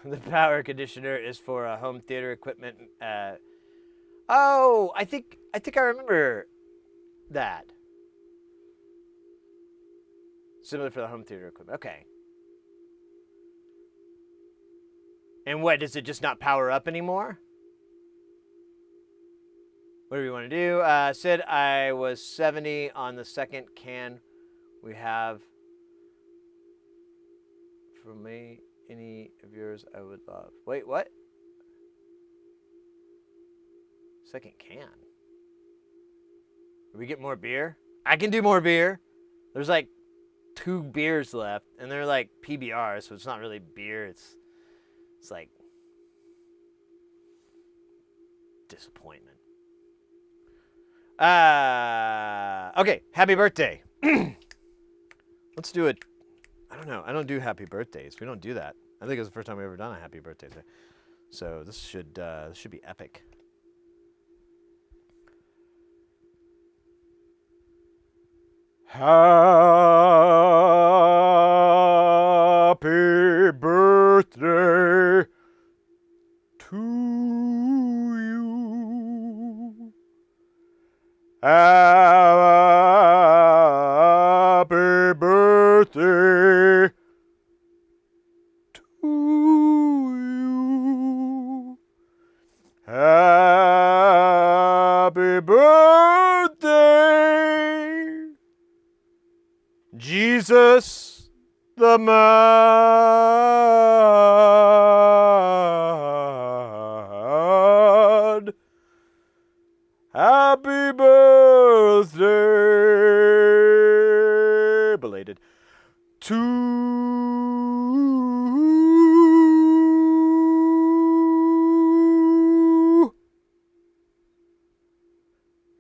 The power conditioner is for home theater equipment. I think I remember that. Similar for the home theater equipment. Okay. And what, does it just not power up anymore? What do we want to do? Sid, I was 70 on the second can. We have, for me, any of yours I would love. Wait, what? Second can. We get more beer? I can do more beer. There's like 2 beers left, and they're like PBR, so it's not really beer. It's like disappointment. Okay, happy birthday. Let's do it. I don't know. I don't do happy birthdays. We don't do that. I think it's the first time we've ever done a happy birthday thing. So this should be epic. Happy birthday to you. Happy birthday to you. Happy birthday, Jesus the man. Happy birthday, belated, to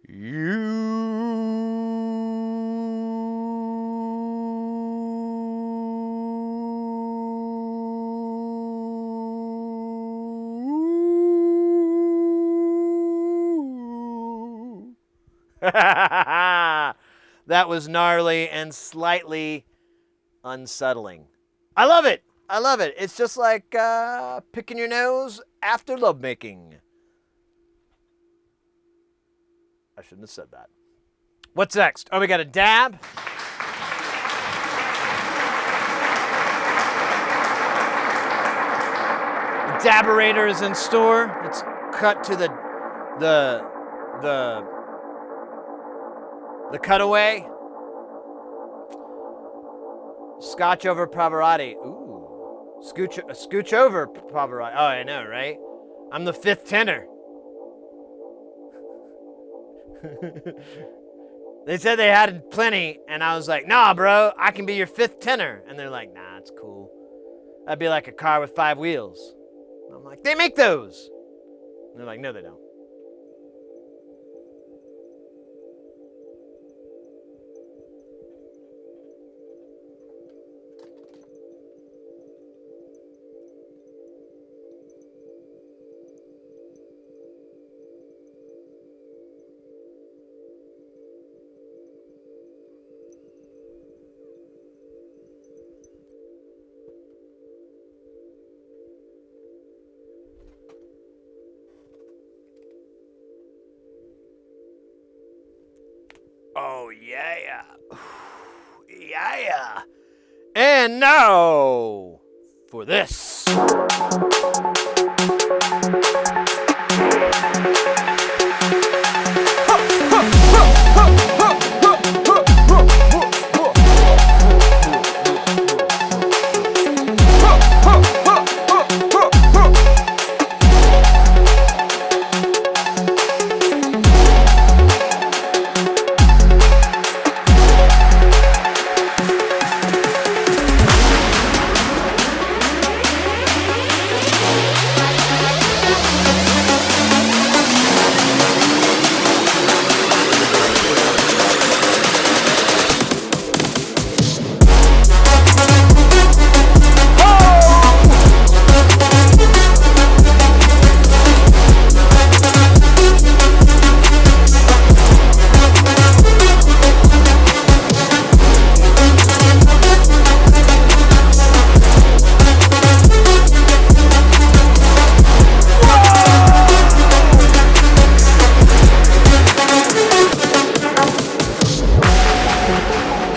you. That was gnarly and slightly unsettling. I love it. I love it. It's just like picking your nose after lovemaking. I shouldn't have said that. What's next? Oh, we got a dab. The daberator is in store. Let's cut to the cutaway. Scotch over Pavarotti. Ooh. Scooch over Pavarotti. Oh, I know, right? I'm the fifth tenor. They said they had plenty, and I was like, nah, bro, I can be your fifth tenor. And they're like, nah, it's cool. That'd be like a car with 5 wheels. And I'm like, they make those. And they're like, no, they don't. Oh, yeah. Yeah. And now for this.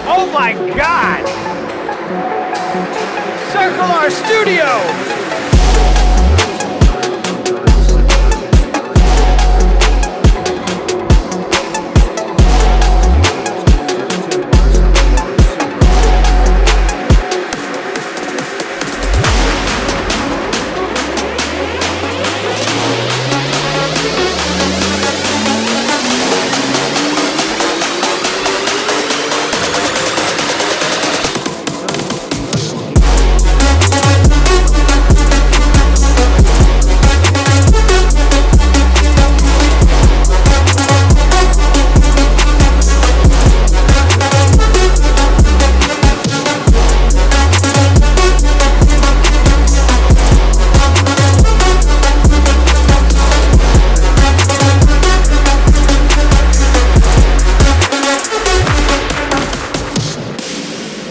Oh my God! Circle our studio!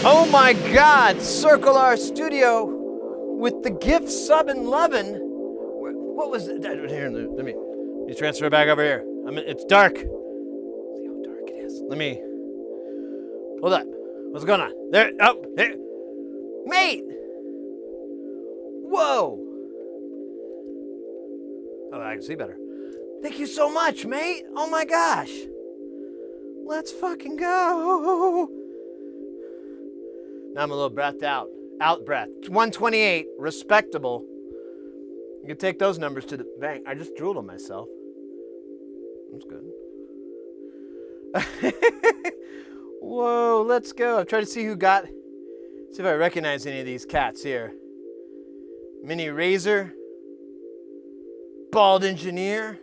Oh my God! Circle our studio with the gift sub and lovin'. What was it? Here, let me transfer it back over here. It's dark. See how dark it is. Let me. Hold up. What's going on? There. Oh, there. Mate. Whoa. Oh, I can see better. Thank you so much, mate. Oh my gosh. Let's fucking go. Now I'm a little breathed out. Out breath. 128, respectable. You can take those numbers to the bank. I just drooled on myself. That's good. Whoa, let's go. I'm trying to see who got. See if I recognize any of these cats here. Mini Razor. Bald Engineer.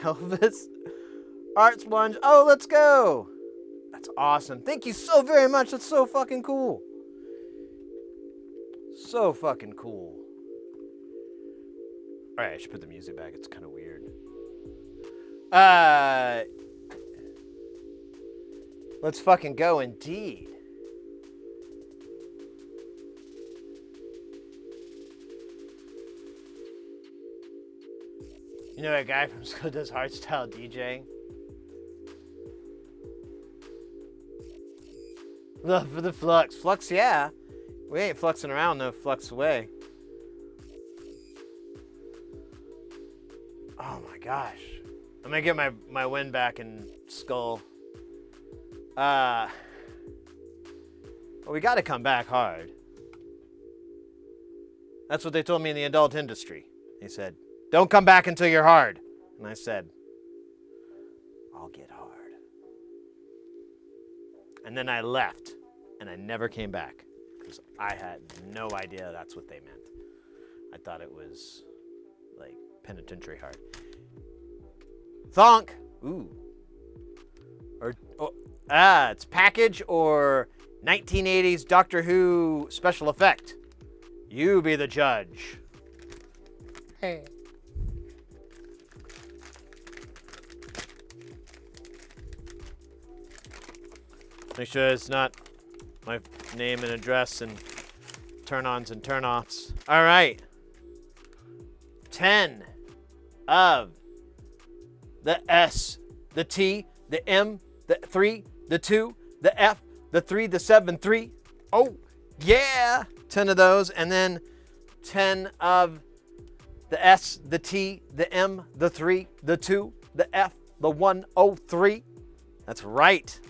Elvis. Art Sponge. Oh, let's go. That's awesome. Thank you so very much. That's so fucking cool. So fucking cool. All right, I should put the music back. It's kind of weird. Uh, let's fucking go, indeed. You know a guy from school does hardstyle DJing? Love for the flux. Flux, yeah. We ain't fluxing around, no flux away. Oh my gosh. I'm gonna get my win back in Skull. Well, we gotta come back hard. That's what they told me in the adult industry. They said, don't come back until you're hard. And I said, I'll get hard. And then I left, and I never came back, because I had no idea that's what they meant. I thought it was, like, penitentiary hard. Thonk! Ooh. It's package or 1980s Doctor Who special effect. You be the judge. Hey. Make sure it's not my name and address and turn-ons and turn-offs. All right. 10 of the S, the T, the M, the 3, the 2, the F, the 3, the 7, 3. Oh, yeah. 10 of those. And then 10 of the S, the T, the M, the 3, the 2, the F, the 103. That's right.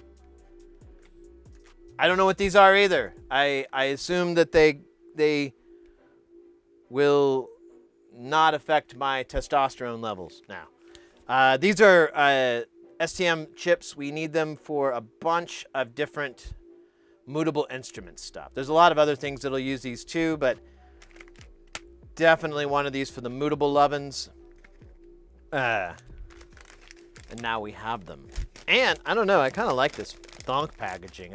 I don't know what these are either. I assume that they will not affect my testosterone levels now. These are STM chips. We need them for a bunch of different mutable instrument stuff. There's a lot of other things that'll use these too, but definitely one of these for the mutable lovin's. And now we have them. And I don't know, I kind of like this Thonk packaging.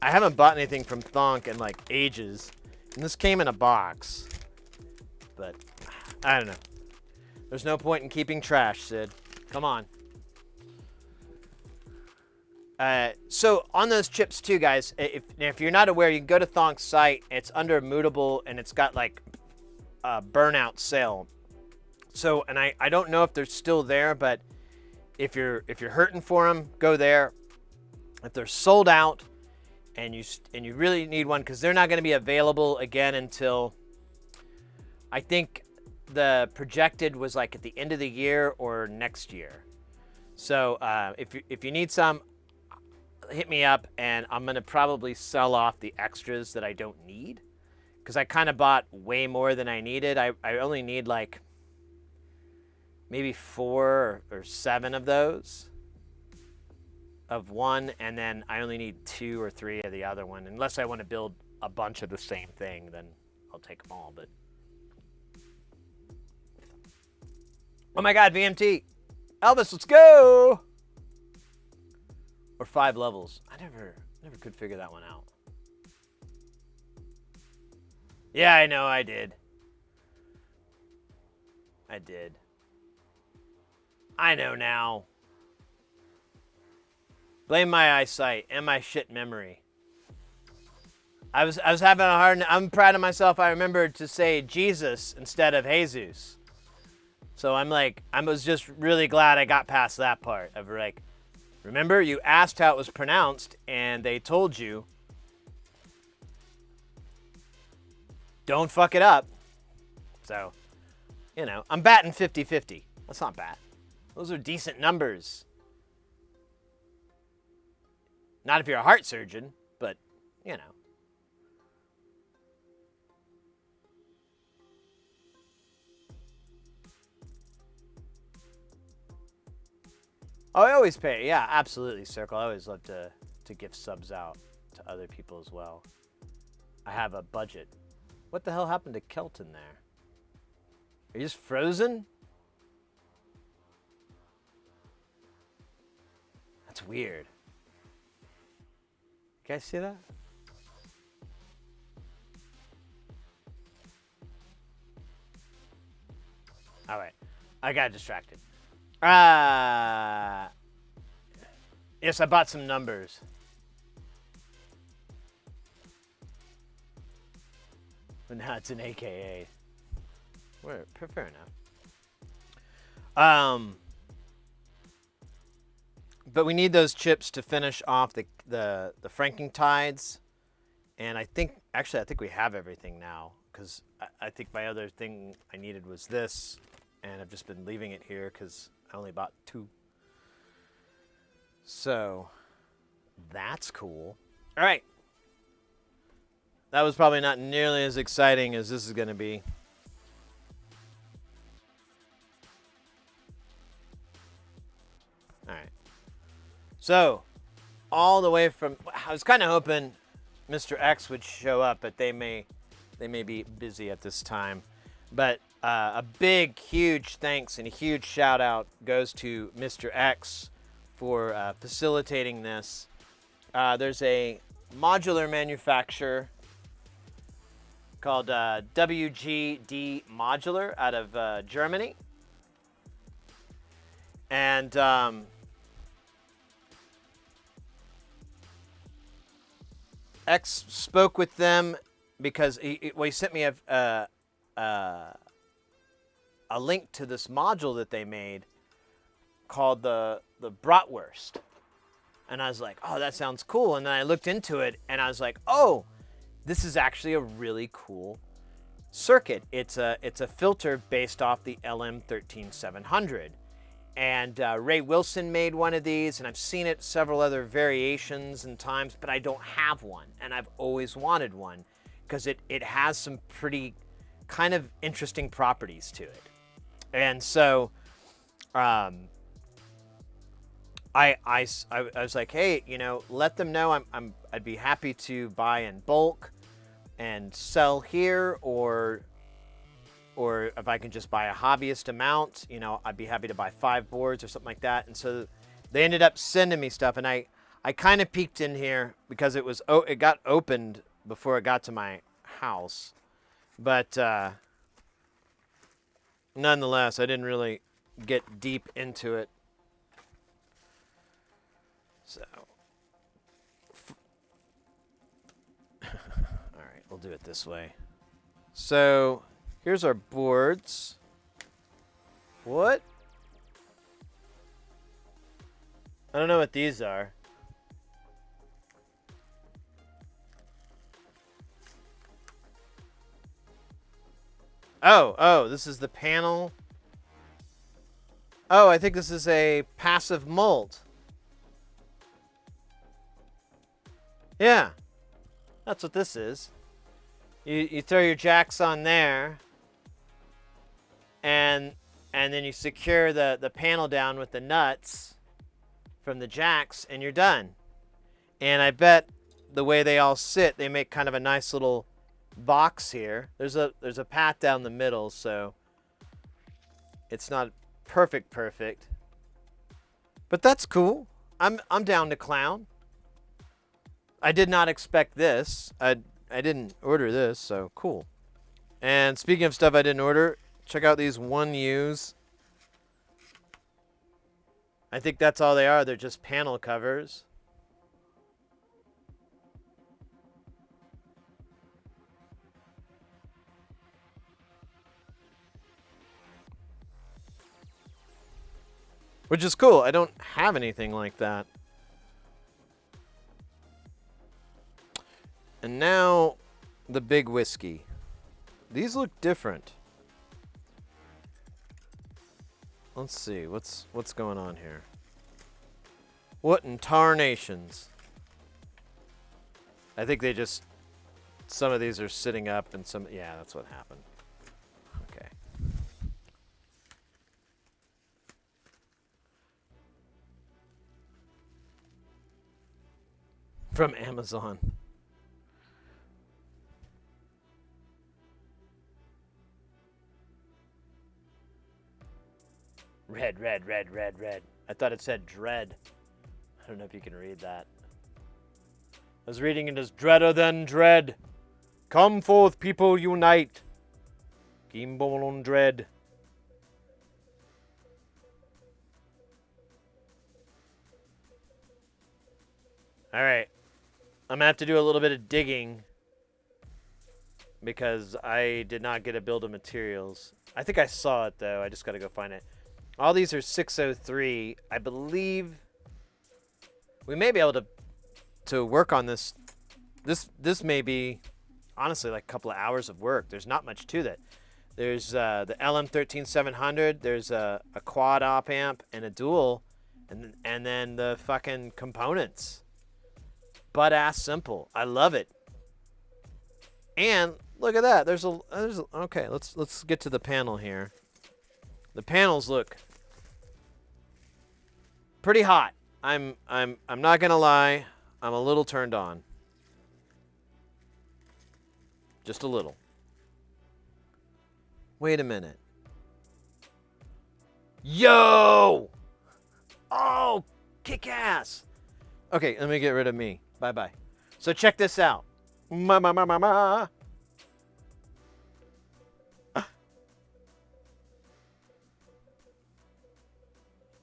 I haven't bought anything from Thonk in like ages. And this came in a box. But I don't know. There's no point in keeping trash, Sid. Come on. So on those chips too, guys, if you're not aware, you can go to Thonk's site. It's under Mutable, and it's got like a burnout sale. So, and I don't know if they're still there, but if you're hurting for them, go there. If they're sold out, and you really need one, because they're not going to be available again until, I think the projected was like at the end of the year or next year. So if you need some, hit me up, and I'm going to probably sell off the extras that I don't need, because I kind of bought way more than I needed. I only need like maybe 4 or 7 of those. Of one, and then I only need 2 or 3 of the other one. Unless I want to build a bunch of the same thing, then I'll take them all. But oh my God, VMT, Elvis, let's go! Or 5 levels. I never could figure that one out. Yeah, I know, I did. I know now. Blame my eyesight and my shit memory. I was having a hard. I'm proud of myself. I remembered to say Jesus instead of Jesus. So I was just really glad I got past that part of like, remember you asked how it was pronounced and they told you, don't fuck it up. So, you know, I'm batting 50-50. That's not bad. Those are decent numbers. Not if you're a heart surgeon, but, you know. Oh, I always pay. Yeah, absolutely, Circle. I always love to gift subs out to other people as well. I have a budget. What the hell happened to Kelton there? Are you just frozen? That's weird. You guys see that? All right. I got distracted. Yes, I bought some numbers. But now it's an AKA. Fair enough. But we need those chips to finish off the franking tides. And I think we have everything now, because I think my other thing I needed was this, and I've just been leaving it here because I only bought 2. So that's cool. All right. That was probably not nearly as exciting as this is going to be. All right. So, all the way from, I was kind of hoping Mr. X would show up, but they may be busy at this time. But a big, huge thanks and a huge shout out goes to Mr. X for facilitating this. There's a modular manufacturer called WGD Modular out of Germany. And X spoke with them because he sent me a link to this module that they made called the Bratwurst. And I was like, oh, that sounds cool. And then I looked into it and I was like, oh, this is actually a really cool circuit. It's a filter based off the LM13700. And Ray Wilson made one of these, and I've seen it several other variations and times, but I don't have one, and I've always wanted one because it has some pretty kind of interesting properties to it. And so I was like, hey, let them know I'd be happy to buy in bulk and sell here, or if I can just buy a hobbyist amount, I'd be happy to buy 5 boards or something like that. And so they ended up sending me stuff, and I kind of peeked in here because it got opened before it got to my house. But nonetheless, I didn't really get deep into it. So, all right, we'll do it this way. So, here's our boards. What? I don't know what these are. Oh, this is the panel. Oh, I think this is a passive molt. Yeah, that's what this is. You throw your jacks on there, and then you secure the panel down with the nuts from the jacks, and you're done. And I bet the way they all sit, they make kind of a nice little box here. There's a path down the middle, so it's not perfect, but that's cool. I'm down to clown. I did not expect this. I didn't order this, so cool. And speaking of stuff I didn't order, check out these 1Us. I think that's all they are. They're just panel covers. Which is cool. I don't have anything like that. And now, the big whiskey. These look different. Let's see, what's going on here? What in tarnations? I think they just, some of these are sitting up and some, yeah, that's what happened. Okay. From Amazon. Red. I thought it said dread. I don't know if you can read that. I was reading it as dreader than dread. Come forth, people, unite. Gimbal on dread. gonna have to do a little bit of digging because I did not get a bill of materials. I think I saw it though. I just gotta go find it. All these are 603. I believe we may be able to work on this. This may be honestly like a couple of hours of work. There's not much to that. There's the LM13700. There's a quad op amp and a dual, and then the fucking components. Butt ass simple. I love it. And look at that. Okay. Let's get to the panel here. The panels look pretty hot. I'm not gonna lie. I'm a little turned on. Just a little. Wait a minute. Yo! Oh, kick ass. Okay, let me get rid of me. Bye-bye. So check this out.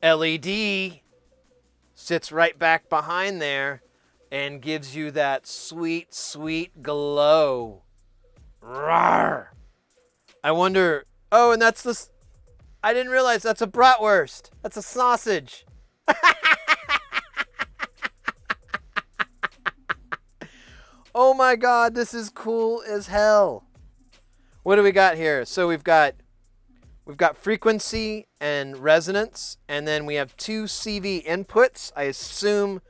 LED sits right back behind there and gives you that sweet, sweet glow. Rawr. I wonder. Oh, and that's this. I didn't realize that's a bratwurst. That's a sausage. Oh my God, this is cool as hell. What do we got here? So we've got frequency and resonance, and then we have two CV inputs. I assume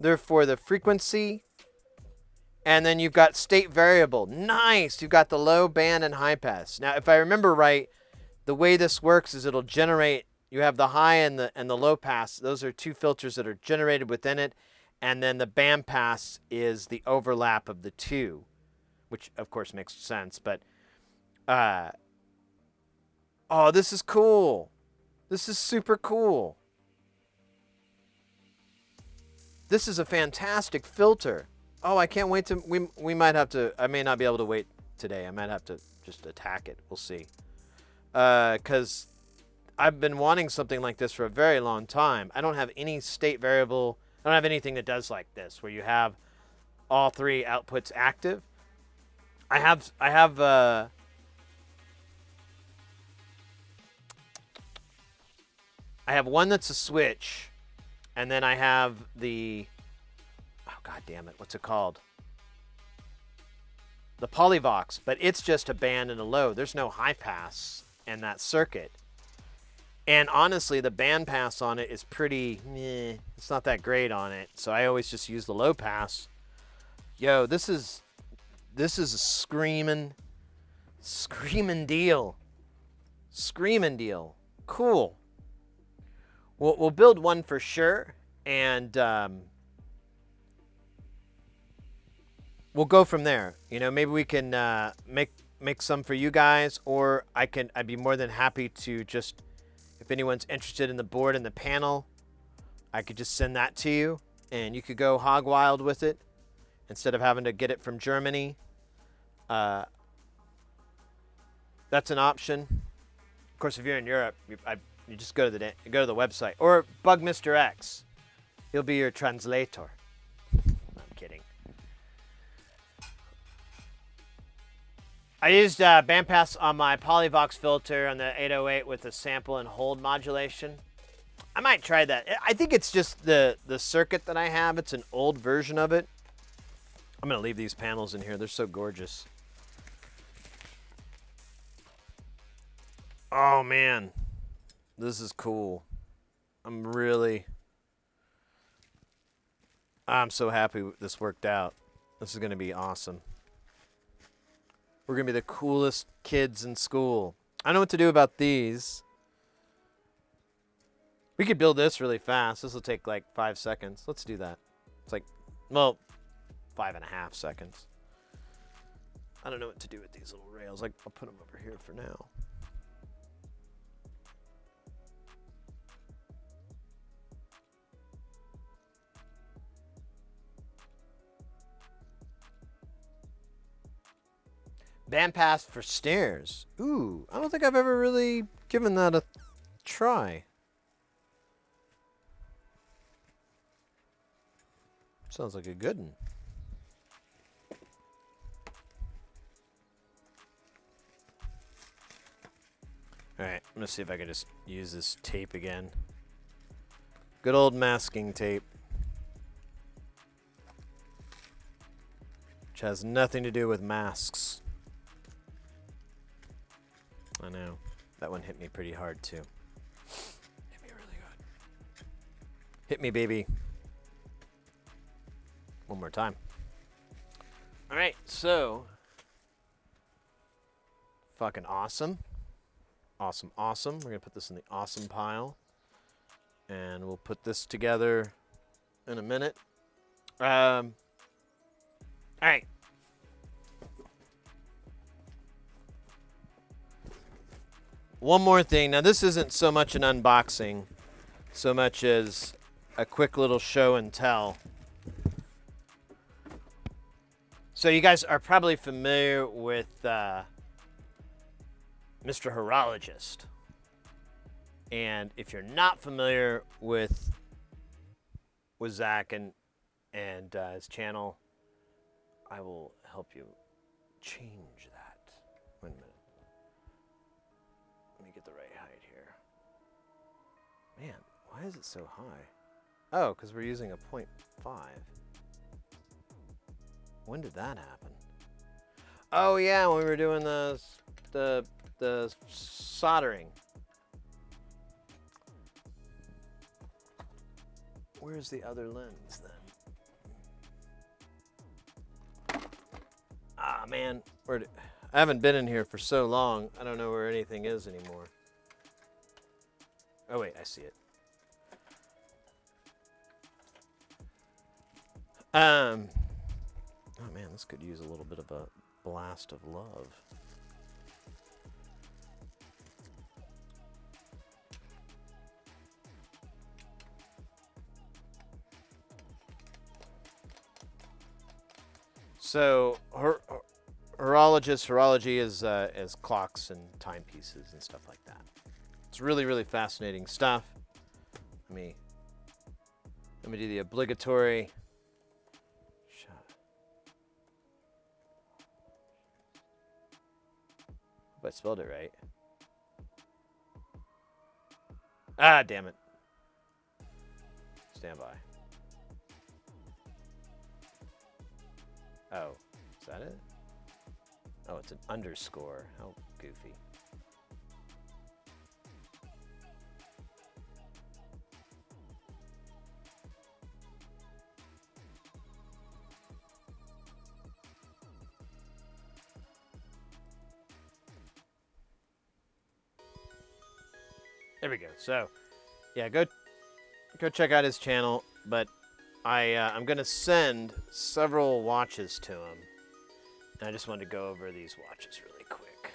they're for the frequency. And then you've got state variable. Nice. You've got the low band and high pass. Now, if I remember right, the way this works is it'll generate, you have the high and the low pass. Those are two filters that are generated within it. And then the band pass is the overlap of the two, which of course makes sense. But, oh, this is cool. This is super cool. This is a fantastic filter. Oh, I can't wait to, we might have to, I may not be able to wait today. I might have to just attack it. We'll see. Because I've been wanting something like this for a very long time. I don't have any state variable. I don't have anything that does like this, where you have all three outputs active. I have one that's a switch, and then I have the, oh God damn it, what's it called? The Polyvox, but it's just a band and a low. There's no high pass in that circuit. And honestly, the band pass on it is pretty, it's not that great on it. So I always just use the low pass. Yo, this is a screaming deal. Screaming deal. Cool. We'll build one for sure, and we'll go from there. You know, maybe we can make some for you guys, or I'd be more than happy to just, if anyone's interested in the board and the panel, I could just send that to you, and you could go hog wild with it instead of having to get it from Germany. That's an option. Of course, if you're in Europe, you just go to the website, or bug Mr. X. He'll be your translator. I'm kidding. I used bandpass on my Polyvox filter on the 808 with a sample and hold modulation. I might try that. I think it's just the circuit that I have. It's an old version of it. I'm going to leave these panels in here. They're so gorgeous. Oh, man. This is cool. I'm so happy this worked out. This is going to be awesome. We're going to be the coolest kids in school. I know what to do about these. We could build this really fast. This will take like 5 seconds. Let's do that. It's like, well, 5.5 seconds. I don't know what to do with these little rails. I'll put them over here for now. Bandpass for stairs. Ooh, I don't think I've ever really given that a try. Sounds like a good one. All right, I'm gonna see if I can just use this tape again. Good old masking tape. Which has nothing to do with masks. I know. That one hit me pretty hard too. Hit me really good. Hit me, baby. One more time. All right, so fucking awesome. Awesome, awesome. We're going to put this in the awesome pile. And we'll put this together in a minute. All right. One more thing. Now, this isn't so much an unboxing, so much as a quick little show and tell. So you guys are probably familiar with Mr. Horologist. And if you're not familiar with Zach and his channel, I will help you change that. Wait a minute. Let me get the right height here. Man, why is it so high? Oh, because we're using a 0.5. When did that happen? Oh yeah, when we were doing the soldering. Where's the other lens then? Ah man, I haven't been in here for so long. I don't know where anything is anymore. Oh wait, I see it. Oh man, this could use a little bit of a blast of love. So, horology is clocks and timepieces and stuff like that. It's really, really fascinating stuff. Let me do the obligatory shot. Hope I spelled it right. Ah, damn it. Stand by. Oh, is that it? Oh, it's an underscore. How goofy. There we go. So, yeah, go check out his channel, but I'm going to send several watches to him. And I just wanted to go over these watches really quick.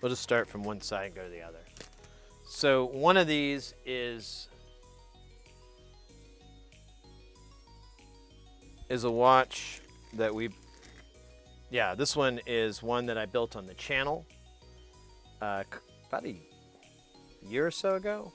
We'll just start from one side and go to the other. So one of these is a watch that this one is one that I built on the channel about a year or so ago.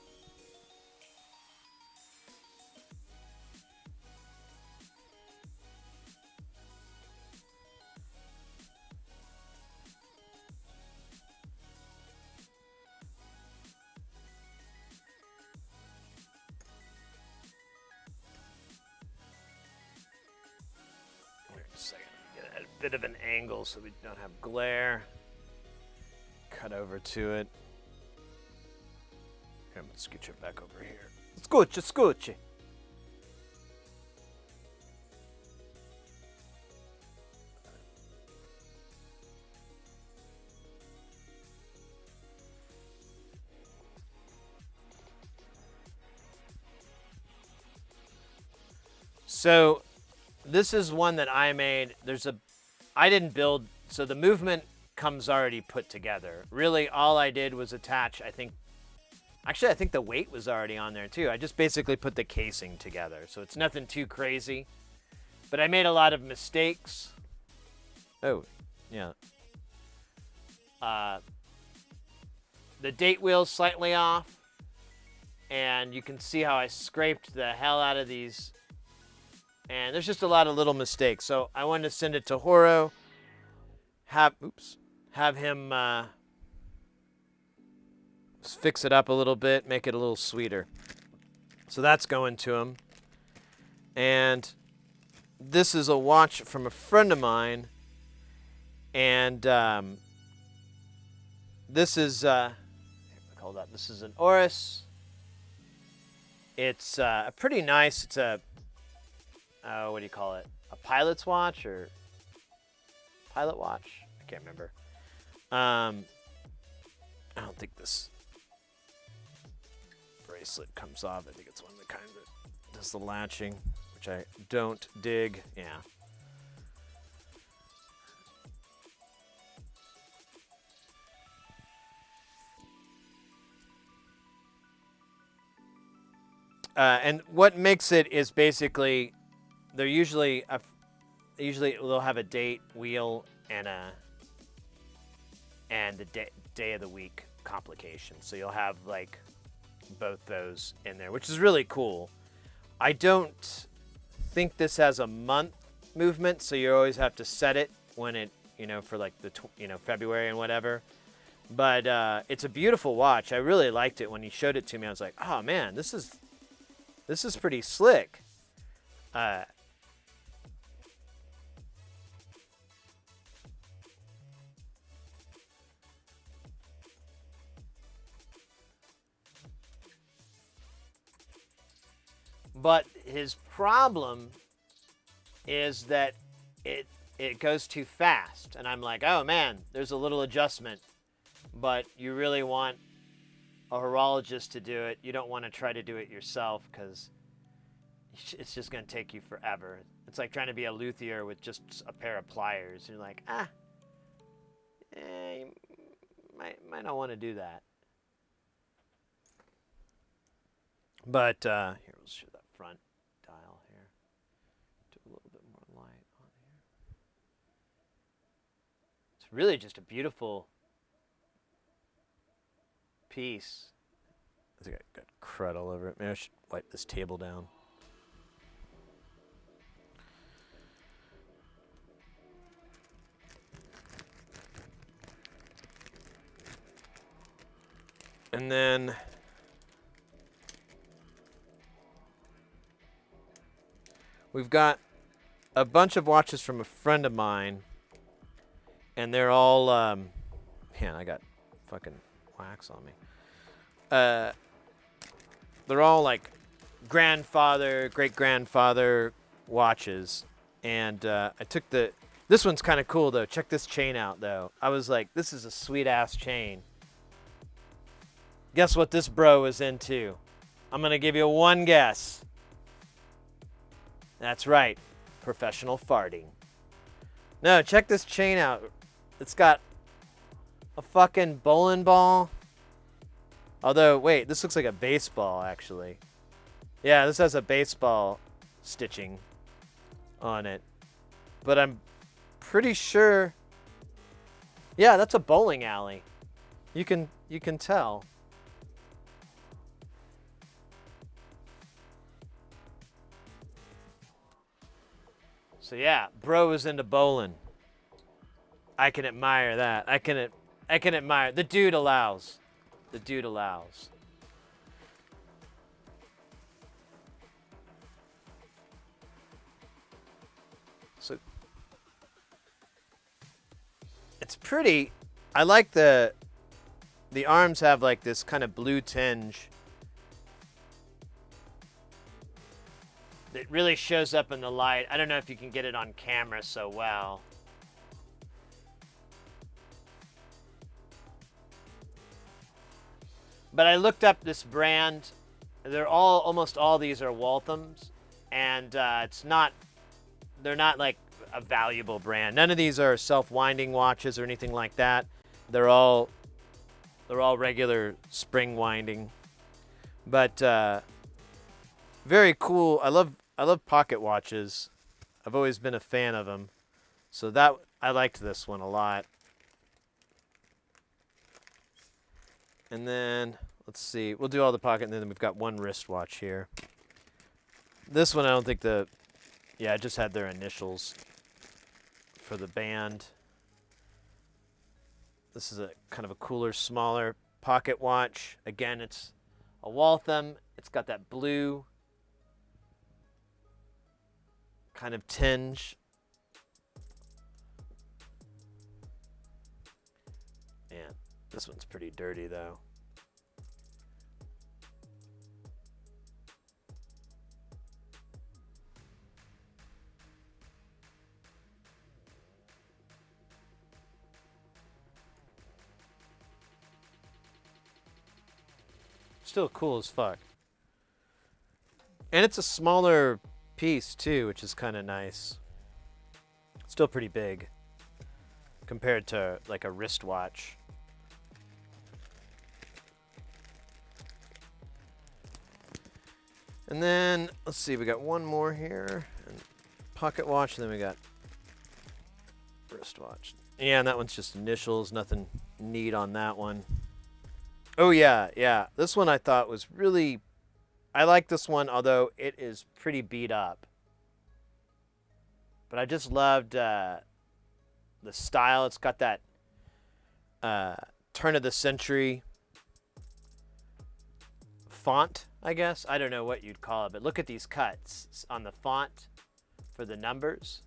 Wait a second, get a bit of an angle so we don't have glare. Cut over to it. I'm gonna scooch it back over here. Scooch. So this is one that I made. I didn't build, so the movement comes already put together. Really, all I did was attach, I think the weight was already on there too. I just basically put the casing together. So it's nothing too crazy. But I made a lot of mistakes. Oh, yeah. The date wheel's slightly off. And you can see how I scraped the hell out of these And there's just a lot of little mistakes. So I wanted to send it to Horo, have him fix it up a little bit, make it a little sweeter. So that's going to him. And this is a watch from a friend of mine. And this is, hold up, this is an Oris. It's pretty nice. It's a, what do you call it? A pilot's watch or pilot watch? I can't remember. I don't think this bracelet comes off. I think it's one of the kinds that does the latching, which I don't dig. Yeah. And what makes it is basically they're usually they'll have a date, wheel, and the day of the week complication. So you'll have like both those in there, which is really cool. I don't think this has a month movement, so you always have to set it when it, for like the February and whatever. But it's a beautiful watch. I really liked it when he showed it to me. I was like, oh man, this is pretty slick. But his problem is that it goes too fast. And I'm like, oh man, there's a little adjustment. But you really want a horologist to do it. You don't want to try to do it yourself because it's just going to take you forever. It's like trying to be a luthier with just a pair of pliers. You're like, you might not want to do that. But here, we'll show that front dial here. Do a little bit more light on here. It's really just a beautiful piece. I think I got crud all over it. Maybe I should wipe this table down. And then we've got a bunch of watches from a friend of mine, and they're all, man, I got fucking wax on me. They're all like grandfather, great-grandfather watches, and I took this one's kind of cool though. Check this chain out though. I was like, this is a sweet-ass chain. Guess what this bro is into? I'm gonna give you one guess. That's right, professional farting. No, check this chain out. It's got a fucking bowling ball. Although, wait, this looks like a baseball, actually. Yeah, this has a baseball stitching on it. But I'm pretty sure... Yeah, that's a bowling alley. You can tell. So yeah, bro is into bowling. I can admire that. I can admire. The dude allows. The dude allows. So it's pretty. I like the arms have like this kind of blue tinge. It really shows up in the light. I don't know if you can get it on camera so well. But I looked up this brand. Almost all these are Walthams, and they're not like a valuable brand. None of these are self-winding watches or anything like that. They're all regular spring winding. But very cool. I love pocket watches. I've always been a fan of them. So I liked this one a lot. And then let's see. We'll do all the pocket, and then we've got one wristwatch here. This one I don't think the Yeah, I just had their initials for the band. This is a kind of a cooler, smaller pocket watch. Again, it's a Waltham. It's got that blue kind of tinge. And this one's pretty dirty, though. Still cool as fuck. And it's a smaller piece too, which is kind of nice. Still pretty big compared to like a wristwatch. And then let's see, we got one more here, and pocket watch, and then we got wristwatch. Yeah, and that one's just initials, nothing neat on that one. Oh yeah, yeah. This one I thought was really, I like this one, although it is pretty beat up. But I just loved the style. It's got that turn of the century font, I guess. I don't know what you'd call it, but look at these cuts on the font for the numbers.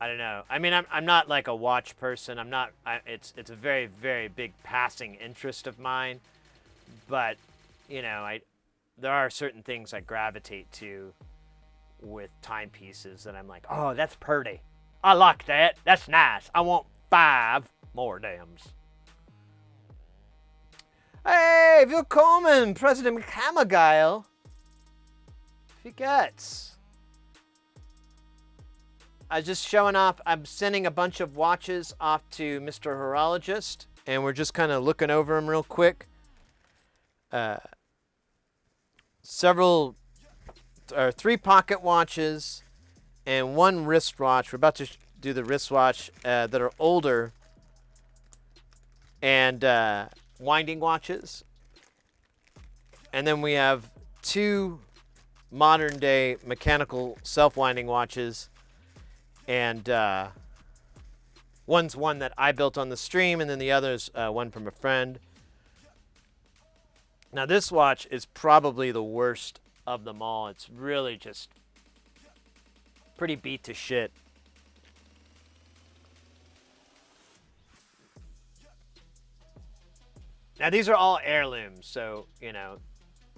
I don't know. I mean, I'm not like a watch person. I'm not. It's a very, very big passing interest of mine. But you know, there are certain things I gravitate to with timepieces that I'm like, oh, that's pretty. I like that. That's nice. I want 5 more dams. Hey, willkommen, President McHammergeil. Wie geht's? I was just showing off. I'm sending a bunch of watches off to Mr. Horologist, and we're just kind of looking over them real quick. Several, or 3 pocket watches, and 1 wristwatch. We're about to do the wristwatch that are older, and winding watches. And then we have 2 modern day mechanical self-winding watches. And one's one that I built on the stream, and then the other's one from a friend. Now this watch is probably the worst of them all. It's really just pretty beat to shit. Now these are all heirlooms, so you know,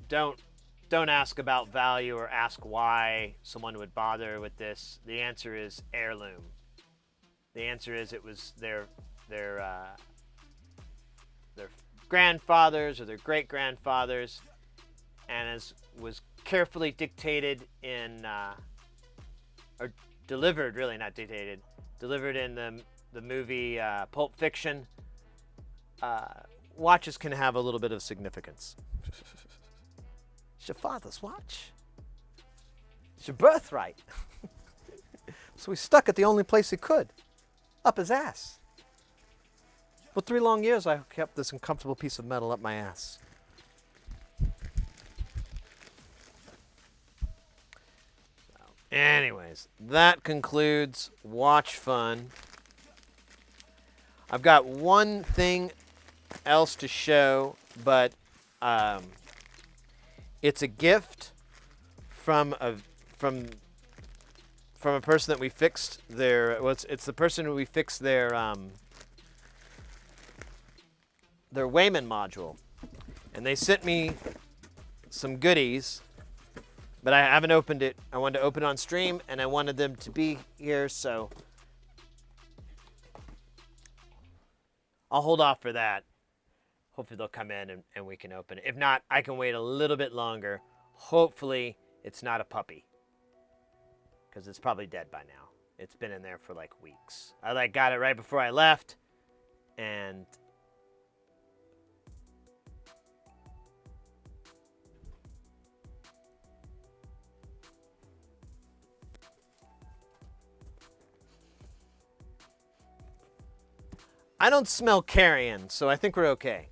don't ask about value or ask why someone would bother with this. The answer is heirloom. The answer is it was their grandfathers or their great grandfathers, and as was carefully dictated in or delivered, really not dictated, delivered in the movie Pulp Fiction. Watches can have a little bit of significance. It's your father's watch. It's your birthright. So he stuck it the only place he could. Up his ass. For 3 long years, I kept this uncomfortable piece of metal up my ass. Anyways, that concludes watch fun. I've got one thing else to show, but it's a gift from a person that we fixed their. Well, it's the person who we fixed their Wayman module, and they sent me some goodies, but I haven't opened it. I wanted to open it on stream, and I wanted them to be here, so I'll hold off for that. Hopefully they'll come in and we can open it. If not, I can wait a little bit longer. Hopefully it's not a puppy, because it's probably dead by now. It's been in there for like weeks. I got it right before I left, and I don't smell carrion, so I think we're okay.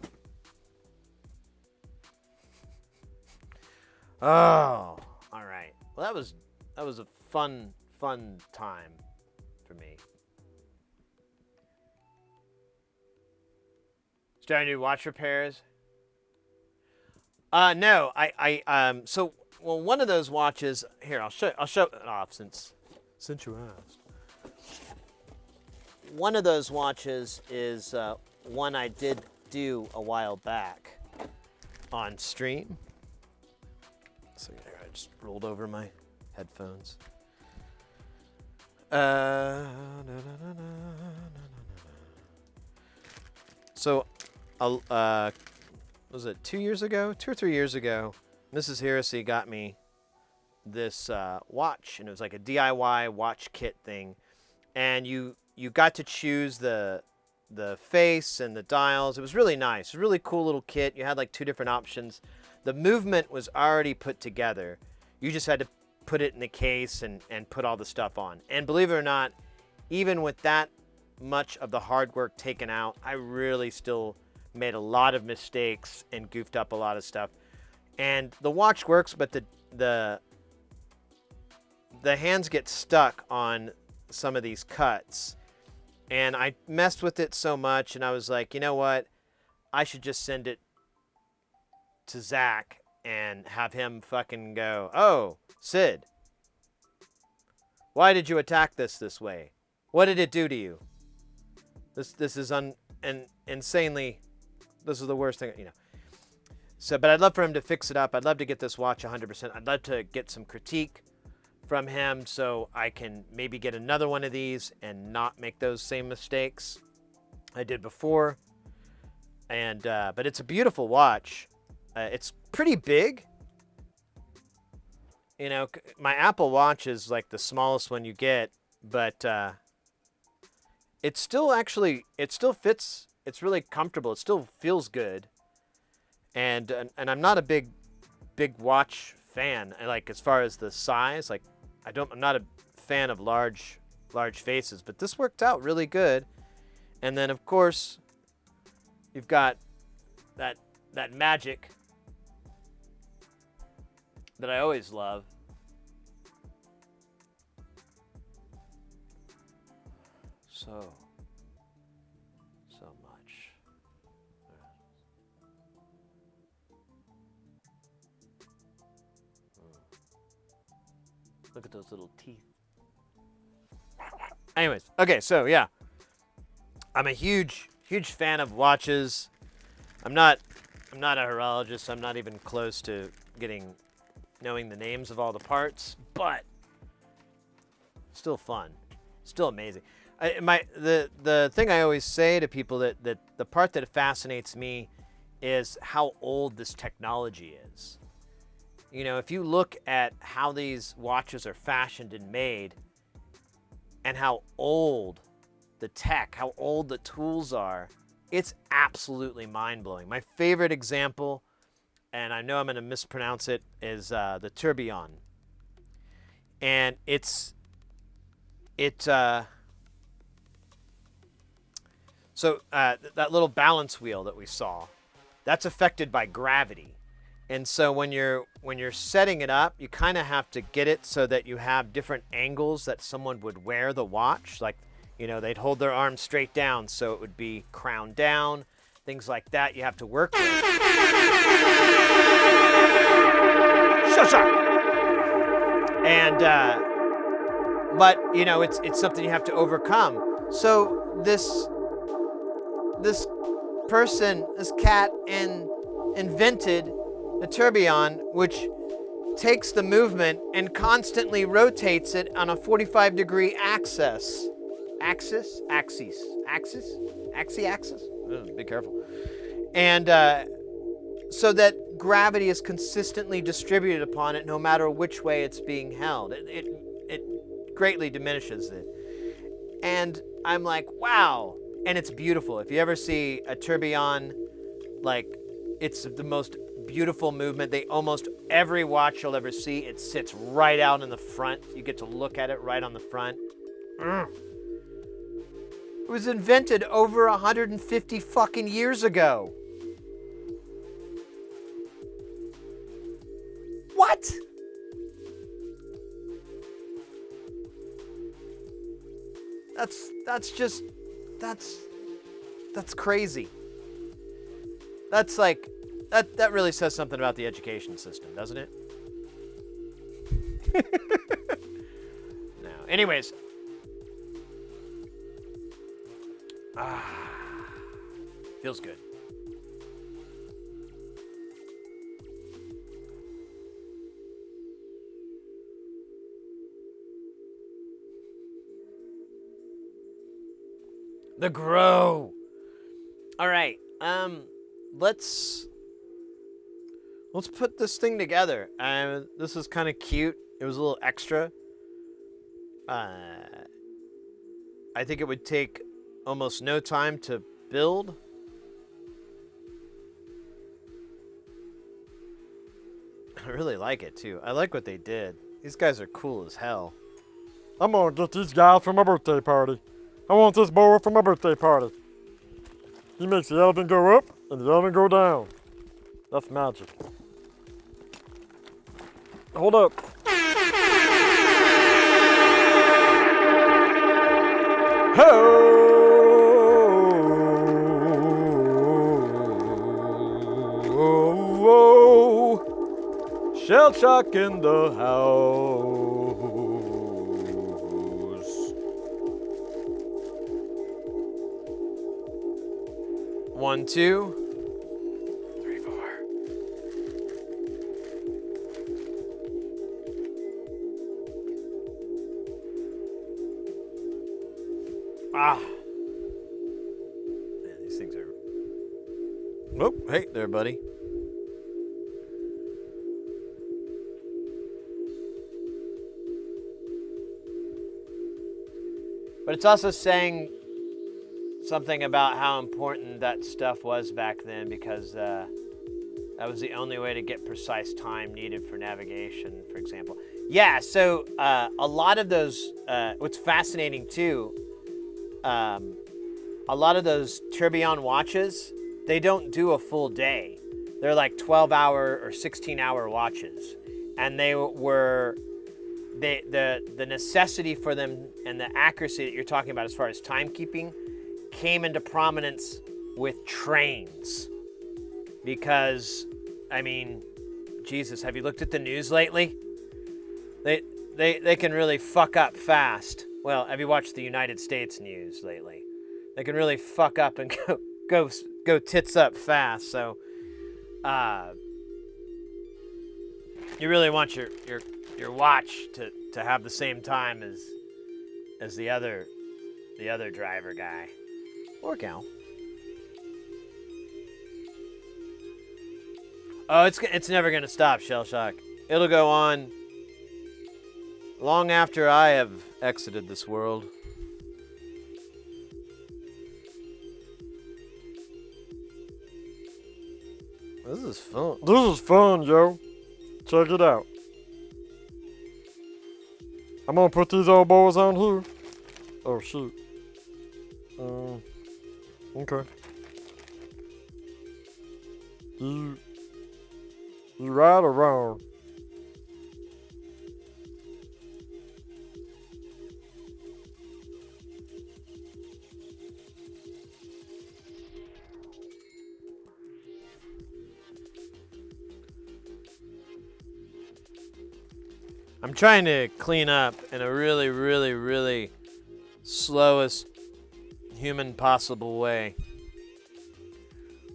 Oh, all right. Well, that was a fun time for me. Starting to do watch repairs. No, so well, one of those watches here. I'll show it off since you asked. One of those watches is one I did do a while back on stream. So yeah, I just rolled over my headphones. So, was it 2 years ago? 2 or 3 years ago, Mrs. Heresy got me this watch, and it was like a DIY watch kit thing. And you got to choose the face and the dials. It was really nice. It was a really cool little kit. You had like 2 different options. The movement was already put together. You just had to put it in the case and put all the stuff on. And believe it or not, even with that much of the hard work taken out, I really still made a lot of mistakes and goofed up a lot of stuff. And the watch works, but the hands get stuck on some of these cuts. And I messed with it so much, and I was like, you know what? I should just send it to Zach and have him fucking go, oh, Sid, why did you attack this way? What did it do to you? This is insanely, this is the worst thing, you know. So, but I'd love for him to fix it up. I'd love to get this watch 100%. I'd love to get some critique from him so I can maybe get another one of these and not make those same mistakes I did before. And but it's a beautiful watch. It's pretty big. You know, my Apple Watch is like the smallest one you get, but it still fits. It's really comfortable. It still feels good. And I'm not a big watch fan. Like as far as the size, like I'm not a fan of large faces, but this worked out really good. And then of course, you've got that magic that I always love. So much. Look at those little teeth. Anyways, okay, so yeah. I'm a huge fan of watches. I'm not a horologist. I'm not even close to knowing the names of all the parts, but still fun, still amazing. The thing I always say to people that the part that fascinates me is how old this technology is. You know, if you look at how these watches are fashioned and made, and how old the tech, how old the tools are, it's absolutely mind-blowing. My favorite example, and I know I'm going to mispronounce it, is the tourbillon. And that little balance wheel that we saw, that's affected by gravity. And so when you're setting it up, you kind of have to get it so that you have different angles that someone would wear the watch. Like, you know, they'd hold their arm straight down, so it would be crowned down, things like that you have to work with. Shut up! And, but, you know, it's something you have to overcome. So this cat invented the tourbillon, which takes the movement and constantly rotates it on a 45-degree axis. Axis? Be careful. And so that gravity is consistently distributed upon it no matter which way it's being held. It greatly diminishes it. And I'm like, wow. And it's beautiful. If you ever see a tourbillon, like, it's the most beautiful movement. Almost every watch you'll ever see, it sits right out in the front. You get to look at it right on the front. It was invented over 150 fucking years ago. What? What? That's crazy. That's like, that really says something about the education system, doesn't it? No. Anyways. Feels good. The grow. All right. Let's put this thing together. This is kind of cute. It was a little extra. I think it would take almost no time to build. I really like it too. I like what they did. These guys are cool as hell. I'm gonna get these guys for my birthday party. I want this boy for my birthday party. He makes the elephant go up and the elephant go down. That's magic. Hold up. Ho! Shell shock in the house. 1, 2, 3, 4. Ah. Man, these things are. Oh, hey there, buddy. But it's also saying something about how important that stuff was back then, because that was the only way to get precise time needed for navigation, for example. Yeah, so a lot of those, what's fascinating too, a lot of those tourbillon watches, they don't do a full day. They're like 12-hour or 16-hour watches. And they were, the necessity for them and the accuracy that you're talking about as far as timekeeping came into prominence with trains. Because, I mean, Jesus, have you looked at the news lately? They can really fuck up fast. Well, have you watched the United States news lately? They can really fuck up and go tits up fast. So, you really want your watch to have the same time as the other driver guy or gal. Oh, it's never gonna stop, Shell Shock. It'll go on long after I have exited this world. This is fun. This is fun, yo. Check it out. I'm gonna put these old boys on here. Oh, shoot. Okay. You right or wrong? I'm trying to clean up in a really, really, really slowest human possible way.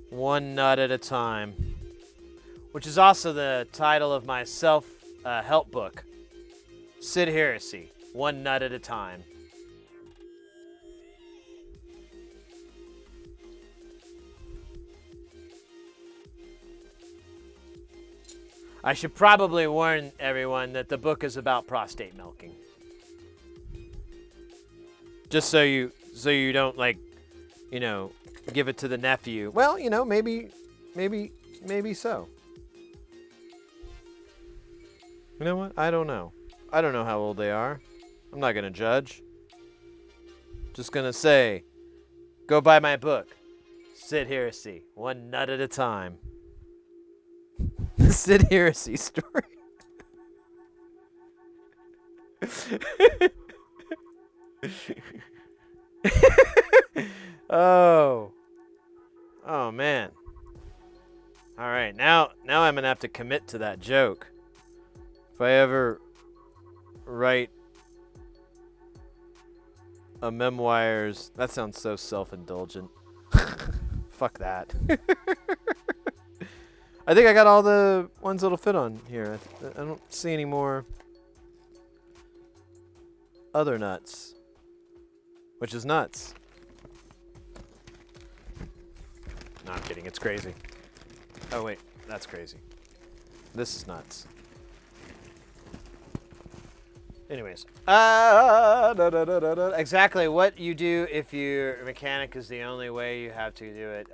One nut at a time. Which is also the title of my self-help book. Sid Heresy, One Nut at a Time. I should probably warn everyone that the book is about prostate milking. Just so you don't, like, you know, give it to the nephew. Well, you know, maybe so. You know what? I don't know. I don't know how old they are. I'm not gonna judge. Just gonna say, go buy my book, Sid Heresy, One Nut at a Time. The Sid Heresy story. Oh. Oh man. All right, now I'm gonna have to commit to that joke. If I ever write a memoirs, that sounds so self-indulgent. Fuck that. I think I got all the ones that'll fit on here. I don't see any more other nuts, which is nuts. No, I'm kidding. It's crazy. Oh wait, that's crazy. This is nuts. Anyways, exactly what you do if your mechanic is the only way you have to do it.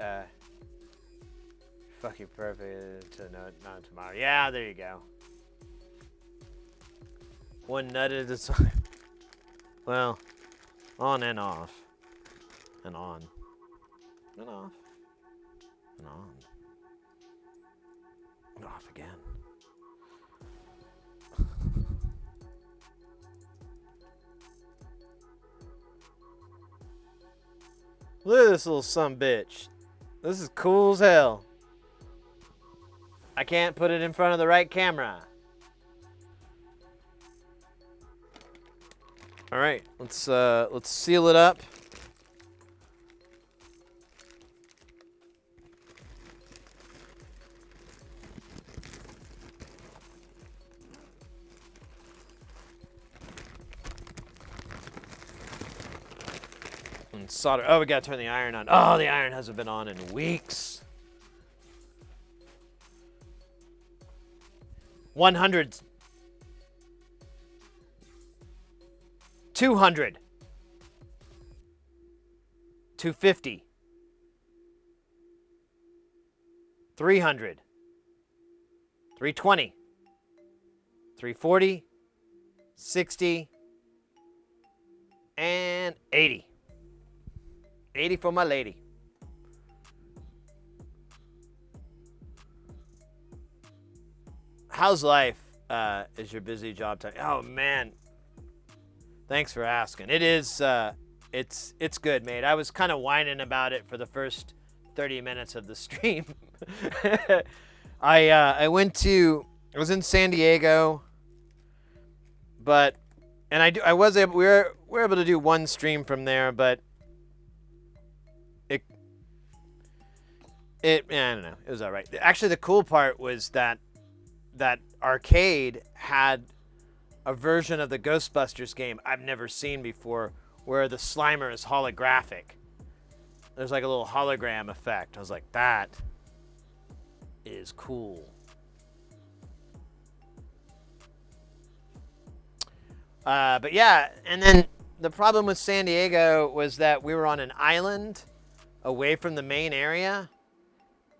Fuck you perfect to not tomorrow. Yeah, there you go. One nut at a time. Well, on and off. And on. And off. And on. And off again. Look at this little sumbitch. This is cool as hell. I can't put it in front of the right camera. All right, let's seal it up. And solder. Oh, we gotta turn the iron on. Oh, the iron hasn't been on in weeks. 100. 200. 250. 300. 320. 340. 60. And 80. 80 for my lady. How's life? Is your busy job time? Oh man, thanks for asking. It is. It's good, mate. I was kind of whining about it for the first 30 minutes of the stream. I was in San Diego, but we were able to do one stream from there, but I don't know. It was all right. Actually, the cool part was that arcade had a version of the Ghostbusters game I've never seen before, where the Slimer is holographic. There's like a little hologram effect. I was like, that is cool. But yeah, and then the problem with San Diego was that we were on an island away from the main area,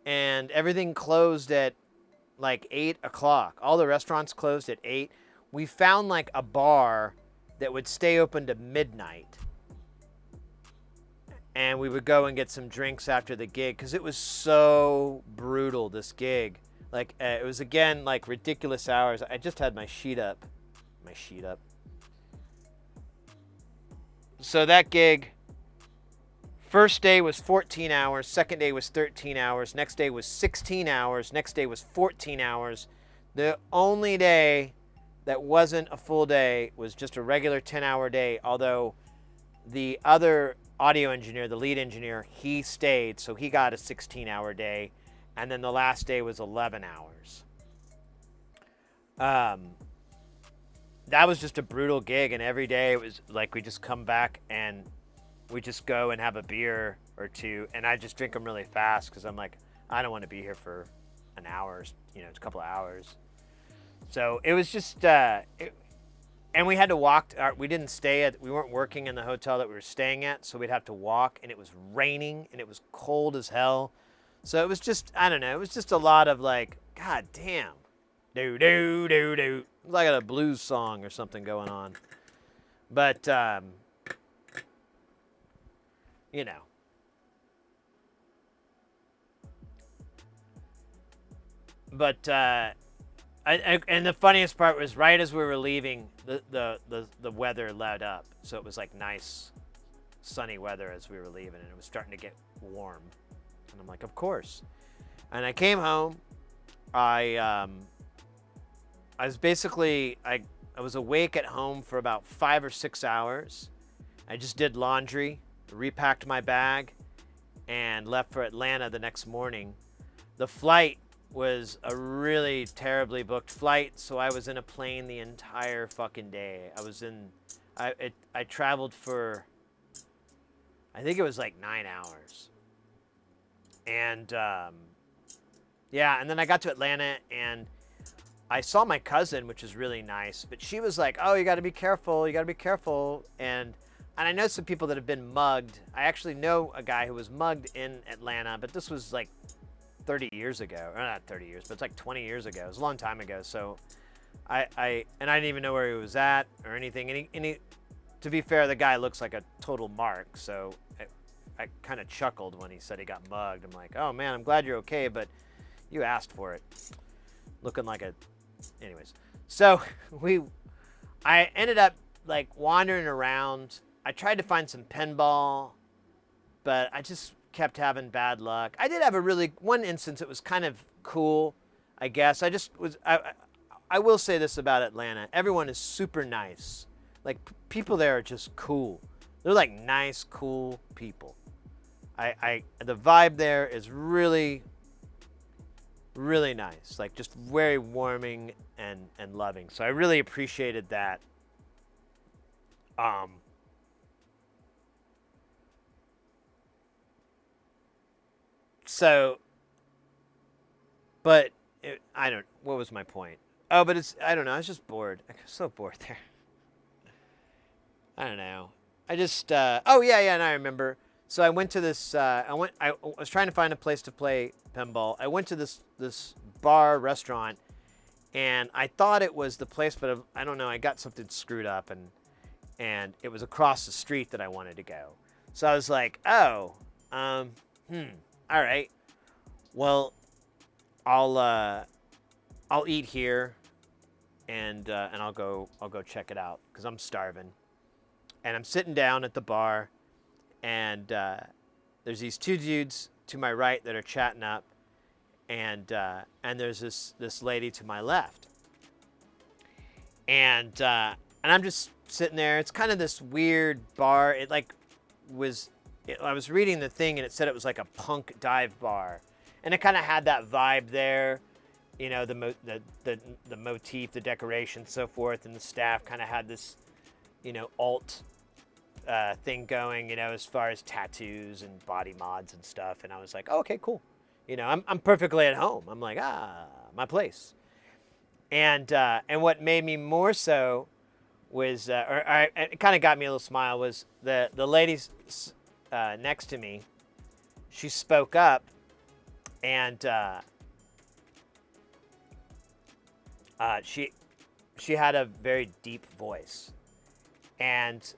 and everything closed at like 8 o'clock. All the restaurants closed at 8. We found like a bar that would stay open to midnight. And we would go and get some drinks after the gig because it was so brutal, this gig. Like, it was, again, like ridiculous hours. I just had my sheet up. So that gig, first day was 14 hours, second day was 13 hours, next day was 16 hours, next day was 14 hours. The only day that wasn't a full day was just a regular 10-hour day, although the other audio engineer, the lead engineer, he stayed, so he got a 16-hour day, and then the last day was 11 hours. That was just a brutal gig, and every day it was like we just come back and we just go and have a beer or two, and I just drink them really fast because I'm like, I don't want to be here for an hour, a couple of hours. So it was just, and we had to walk. We weren't working in the hotel that we were staying at, so we'd have to walk, and it was raining, and it was cold as hell. So it was just, I don't know, it was just a lot of like, God damn. Do, do, do, do. Like a blues song or something going on. But, you know. But And the funniest part was right as we were leaving, the weather let up, so it was like nice, sunny weather as we were leaving, and it was starting to get warm. And I'm like, of course. And I came home. I was basically I was awake at home for about 5 or 6 hours. I just did laundry, repacked my bag, and left for Atlanta the next morning. The flight was a really terribly booked flight, so I was in a plane the entire fucking day. I traveled for, I think it was like 9 hours. And yeah, and then I got to Atlanta and I saw my cousin, which was really nice, but she was like, "Oh, you got to be careful. You got to be careful." And I know some people that have been mugged. I actually know a guy who was mugged in Atlanta, but this was like 30 years ago, or not 30 years, but it's like 20 years ago. It was a long time ago. So I didn't even know where he was at or anything. And he, to be fair, the guy looks like a total mark. So I kind of chuckled when he said he got mugged. I'm like, "Oh man, I'm glad you're okay, but you asked for it." Looking like a, anyways. So I ended up like wandering around. I tried to find some pinball, but I just kept having bad luck. I did have one instance. It was kind of cool, I guess. I will say this about Atlanta. Everyone is super nice. Like people there are just cool. They're like nice, cool people. The vibe there is really, really nice. Like just very warming and loving. So I really appreciated that. So, but what was my point? Oh, but I don't know. I was just bored. I was so bored there. I don't know. Oh yeah, and I remember. So I went to this, I was trying to find a place to play pinball. I went to this bar restaurant and I thought it was the place, but I don't know. I got something screwed up and it was across the street that I wanted to go. So I was like, oh, all right. Well, I'll eat here and I'll go check it out because I'm starving. And I'm sitting down at the bar, and there's these two dudes to my right that are chatting up, and there's this lady to my left. And I'm just sitting there. It's kind of this weird bar. It like I was reading the thing and it said it was like a punk dive bar, and it kind of had that vibe there, you know, the motif, the decoration, so forth, and the staff kind of had this, you know, alt thing going, you know, as far as tattoos and body mods and stuff. And I was like, oh, okay, cool. You know, I'm perfectly at home. I'm like, my place. And what made me more so was, it kind of got me a little smile, was the ladies next to me. She spoke up, and she had a very deep voice, and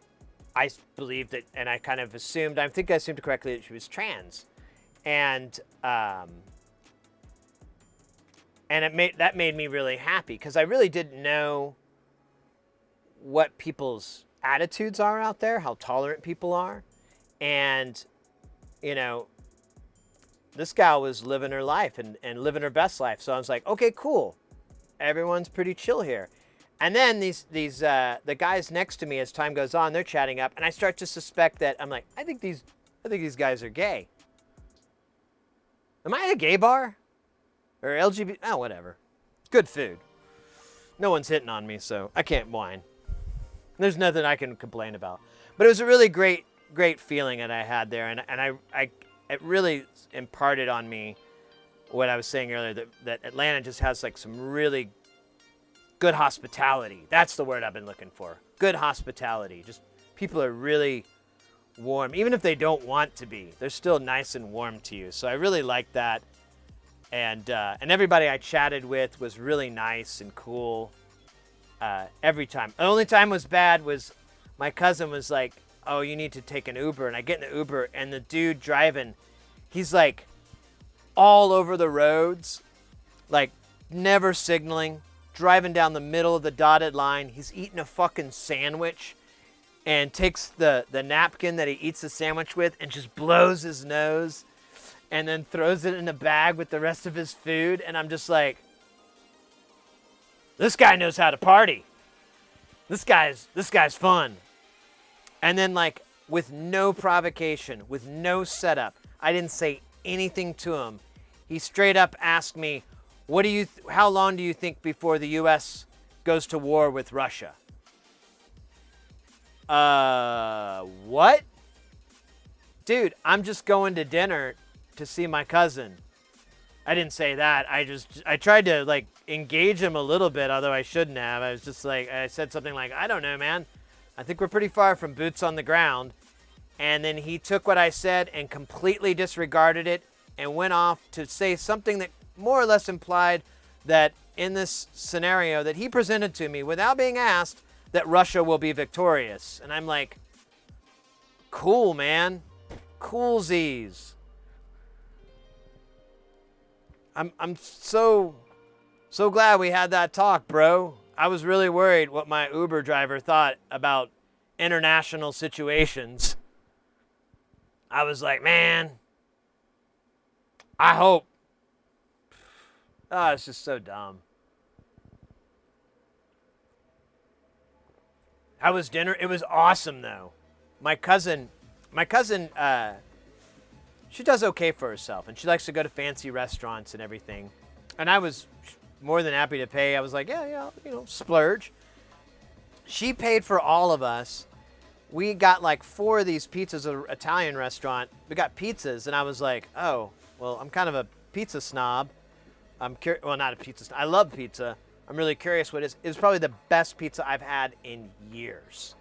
I believed that, and I kind of assumed, I think I assumed correctly, that she was trans, and that made me really happy because I really didn't know what people's attitudes are out there, how tolerant people are. And, you know, this gal was living her life and living her best life. So I was like, okay, cool. Everyone's pretty chill here. And then the guys next to me, as time goes on, they're chatting up, and I start to suspect that I'm like, I think these guys are gay. Am I at a gay bar? Or LGBT? Oh, whatever. Good food. No one's hitting on me, so I can't whine. There's nothing I can complain about. But it was a really great feeling that I had there, and it really imparted on me what I was saying earlier, that Atlanta just has like some really good hospitality. That's the word I've been looking for. Good hospitality. Just people are really warm. Even if they don't want to be, they're still nice and warm to you. So I really liked that. And everybody I chatted with was really nice and cool every time. The only time was bad was my cousin was like, oh, you need to take an Uber. And I get in the Uber, and the dude driving, he's like all over the roads, like never signaling. driving down the middle of the dotted line. He's eating a fucking sandwich and takes the napkin that he eats the sandwich with and just blows his nose and then throws it in a bag with the rest of his food. And I'm just like, this guy knows how to party. This guy's fun. And then, like, with no provocation, with no setup, I didn't say anything to him. He straight up asked me, how long do you think before the U.S. goes to war with Russia? What? Dude, I'm just going to dinner to see my cousin. I didn't say that. I tried to, like, engage him a little bit, although I shouldn't have. I was just like, I said something like, I don't know, man. I think we're pretty far from boots on the ground. And then he took what I said and completely disregarded it and went off to say something that more or less implied that in this scenario that he presented to me without being asked, that Russia will be victorious. And I'm like, cool, man. Coolsies. I'm so glad we had that talk, bro. I was really worried what my Uber driver thought about international situations. I was like, man, I hope. Oh, it's just so dumb. How was dinner? It was awesome, though. My cousin, she does okay for herself, and she likes to go to fancy restaurants and everything. And I was more than happy to pay. I was like, yeah, splurge. She paid for all of us. We got like 4 of these pizzas at an Italian restaurant. We got pizzas, and I was like, oh, well, I'm kind of a pizza snob. Well, not a pizza snob. I love pizza. I'm really curious what it is. It was probably the best pizza I've had in years.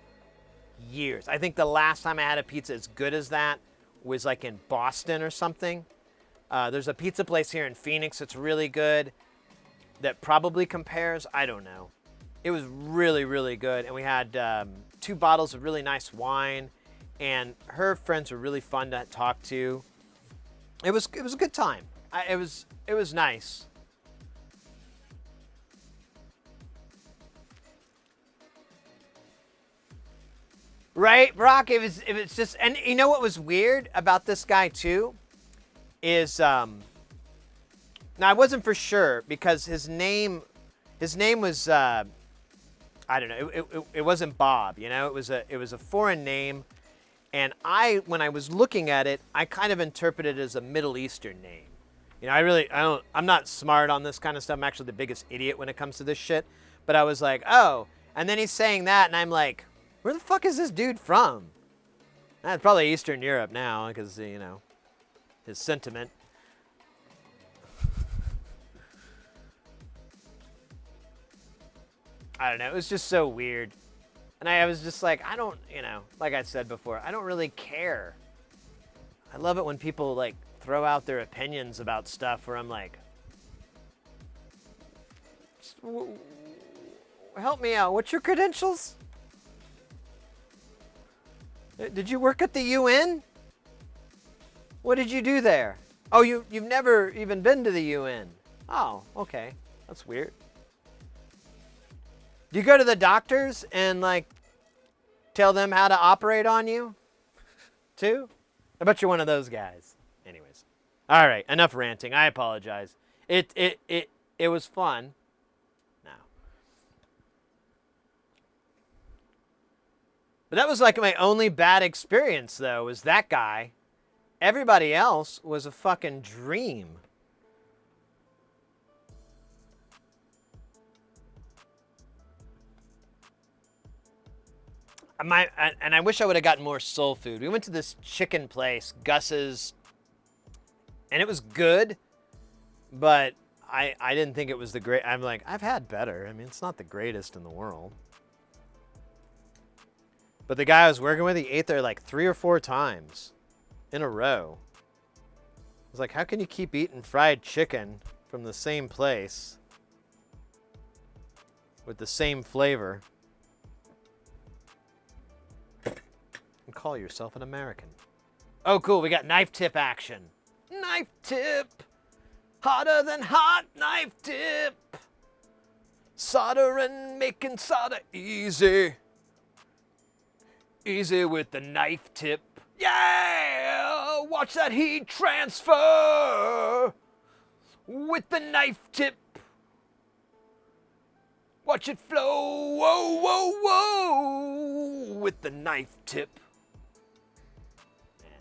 Years. I think the last time I had a pizza as good as that was like in Boston or something. There's a pizza place here in Phoenix that's really good that probably compares. I don't know. It was really, really good. And we had 2 bottles of really nice wine. And her friends were really fun to talk to. It was a good time. It was nice. Right, Brock? It was just, and you know what was weird about this guy too? Is, now I wasn't for sure because his name was, I don't know, it wasn't Bob, you know? It was a foreign name, and when I was looking at it, I kind of interpreted it as a Middle Eastern name. You know, I'm not smart on this kind of stuff. I'm actually the biggest idiot when it comes to this shit. But I was like, oh, and then he's saying that, and I'm like, where the fuck is this dude from? It's probably Eastern Europe now, because, you know, his sentiment. I don't know. It was just so weird. And I was just like, I don't, you know, like I said before, I don't really care. I love it when people, like, throw out their opinions about stuff where I'm like, help me out. What's your credentials? Did you work at the UN? What did you do there? Oh, you've never even been to the UN. Oh, okay. That's weird. Do you go to the doctors and, like, tell them how to operate on you? Too? I bet you're one of those guys. Anyways. All right, enough ranting. I apologize. It was fun. But that was like my only bad experience, though, was that guy. Everybody else was a fucking dream. And I wish I would have gotten more soul food. We went to this chicken place, Gus's, and it was good, but I didn't think it was the great. I'm like, I've had better. I mean, it's not the greatest in the world. But the guy I was working with, he ate there like 3 or 4 times in a row. I was like, how can you keep eating fried chicken from the same place with the same flavor and call yourself an American? Oh, cool. We got knife tip action. Knife tip. Hotter than hot knife tip. Soldering, making solder easy. Easy with the knife tip. Yeah! Watch that heat transfer with the knife tip. Watch it flow. Whoa, whoa, whoa. With the knife tip. Man.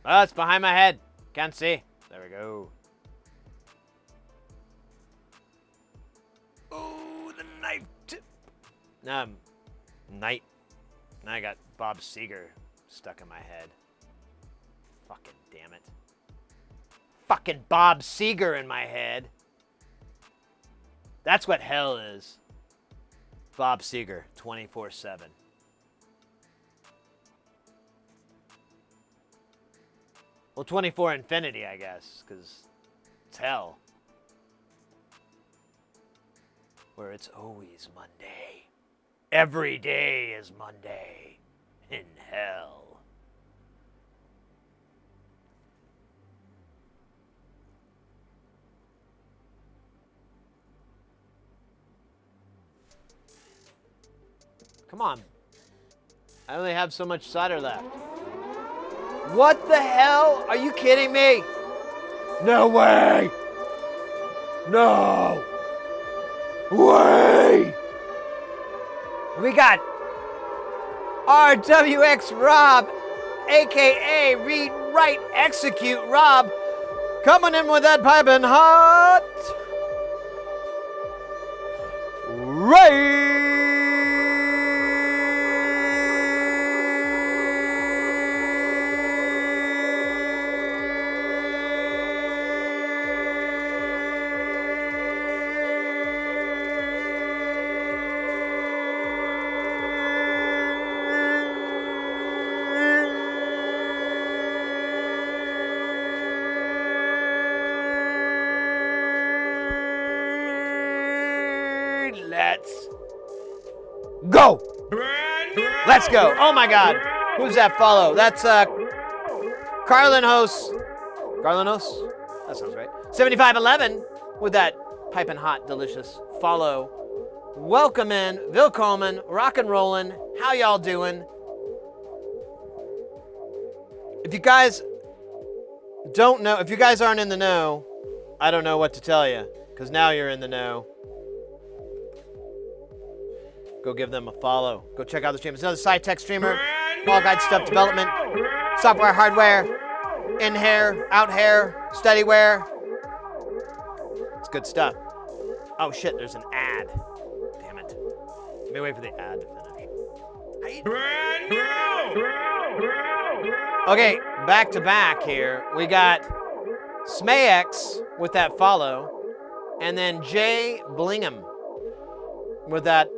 Oh, it's behind my head. Can't see. There we go. Oh, the knife tip. Night. Now I got Bob Seger stuck in my head. Fucking damn it. Fucking Bob Seger in my head. That's what hell is. Bob Seger, 24/7. Well, 24 infinity, I guess, because it's hell. Where it's always Monday. Every day is Monday in hell. Come on. I only have so much solder left. What the hell? Are you kidding me? No way! No! Way! We got RWX Rob, aka Read, Write, Execute Rob, coming in with that piping hot. Let's go. Let's go. Oh my God. Who's that follow? That's Carlinhos. Carlinhos? That sounds right. 7511 with that piping hot, delicious follow. Welcome in. Willkommen. Rock and rollin'. How y'all doing? If you guys don't know, if you guys aren't in the know, I don't know what to tell you, because now you're in the know. Go give them a follow. Go check out the stream. It's another sci-tech streamer. All guide stuff development, software, hardware, in hair, out hair, study wear. It's good stuff. Oh shit, there's an ad. Damn it. Let me wait for the ad to finish. Okay, back to back here. We got Smayex with that follow, and then Jay Blingham with that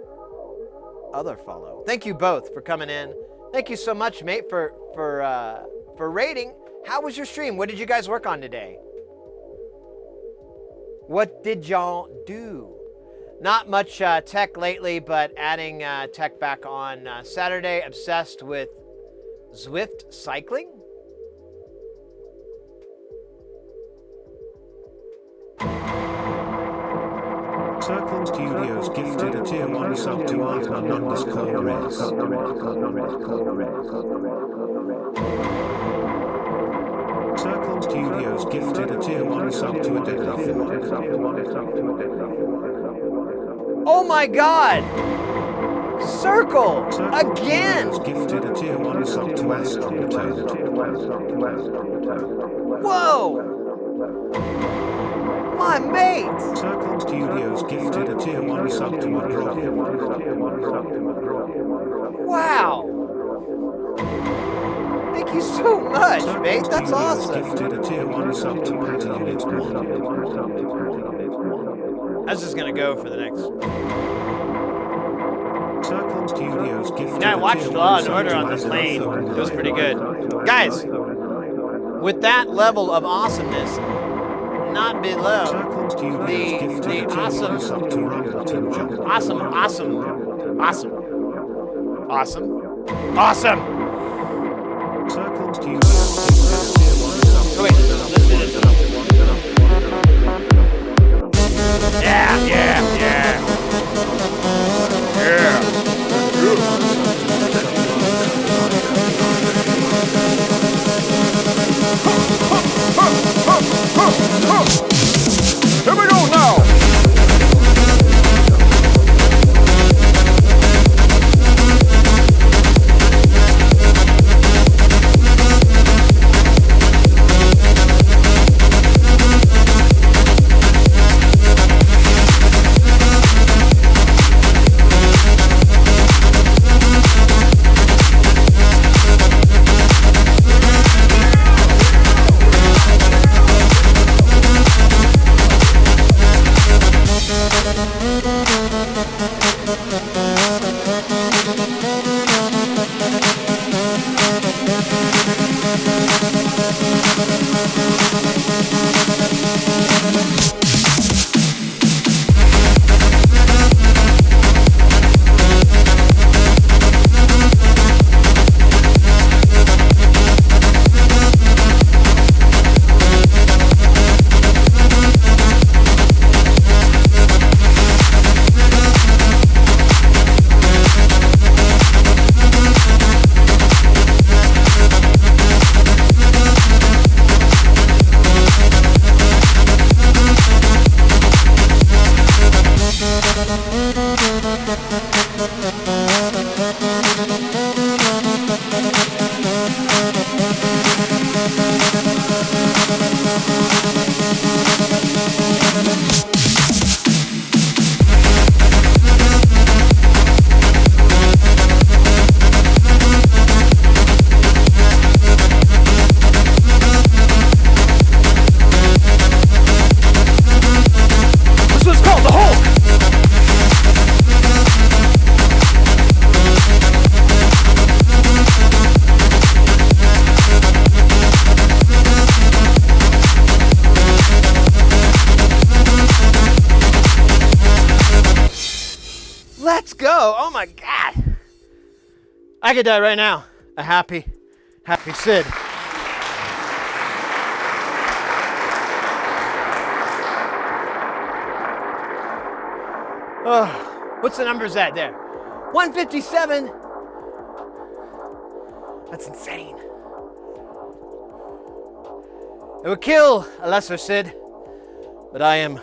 other follow. Thank you both for coming in. Thank you so much, mate, for rating. How was your stream? What did you guys work on today? What did y'all do? Not much tech lately, but adding tech back on Saturday. Obsessed with Zwift cycling. Circle Studios gifted a tier 1 sub to Artman_Rez. Circle Studios gifted a tier 1 sub to a Deadly Oh my God! Circle! Again! Studios gifted a tier 1 sub to Aston Whoa! My mate! Circle Studios gifted a tier 1 sub to Madrogian. Wow! Thank you so much, mate. That's awesome. Gifted a tier 1 sub to Patty Unit 1. I was just gonna go for the next. Circle Studios gifted Yeah, I a watched tier Law 1 and sub Order to on the Aston plane. Thorn. It was pretty good. Guys, with that level of awesomeness, not below Circle Studios gifted a tier 1 awesome, sub to Rumbleton Jump. awesome, Awesome. Awesome. Circle Studios gifted a tier 1 sub to Oh, wait, let's do this. Yeah, yeah, yeah. Yeah. Here we go now. Let's go. Oh my God. I could die right now. A happy Sid. Oh, what's the numbers at there? 157. That's insane. It would kill a lesser Sid, but I am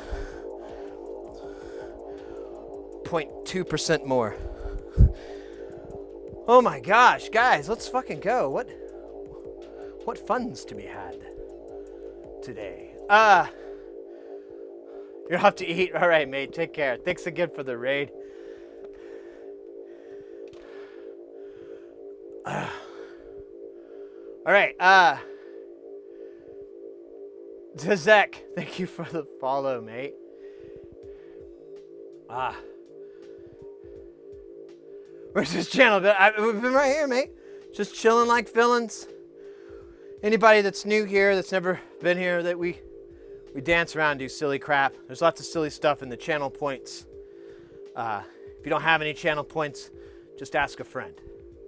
0.2% more. Oh my gosh, guys, let's fucking go. What fun's to be had today? You're off to eat. All right, mate. Take care. Thanks again for the raid. All right. Zizek, thank you for the follow, mate. Where's this channel? We've been right here, mate. Just chilling like villains. Anybody that's new here, that's never been here, that we dance around, do silly crap. There's lots of silly stuff in the channel points. If you don't have any channel points, just ask a friend.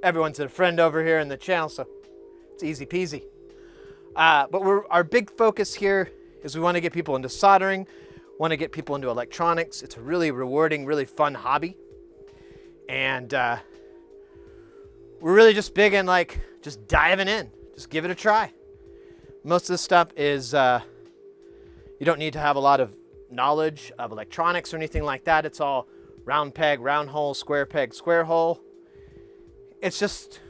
Everyone's a friend over here in the channel, so it's easy peasy. But our big focus here is we want to get people into soldering, want to get people into electronics. It's a really rewarding, really fun hobby. And we're really just big in just diving in. Just give it a try. Most of this stuff is, you don't need to have a lot of knowledge of electronics or anything like that. It's all round peg, round hole, square peg, square hole. It's just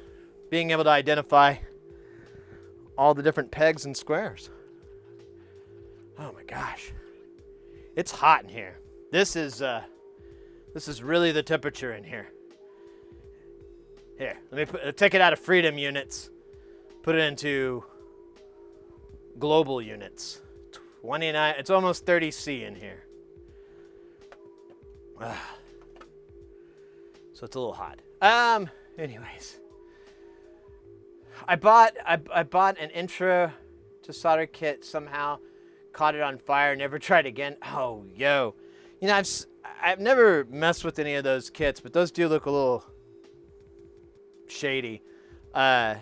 being able to identify all the different pegs and squares. Oh my gosh. It's hot in here. This is really the temperature in here. Here, let me take it out of freedom units, put it into global units. 29, it's almost 30 C in here. So it's a little hot. Anyways. I bought an intro to solder kit somehow, caught it on fire, never tried again. Oh, yo. You know, I've never messed with any of those kits, but those do look a little shady. When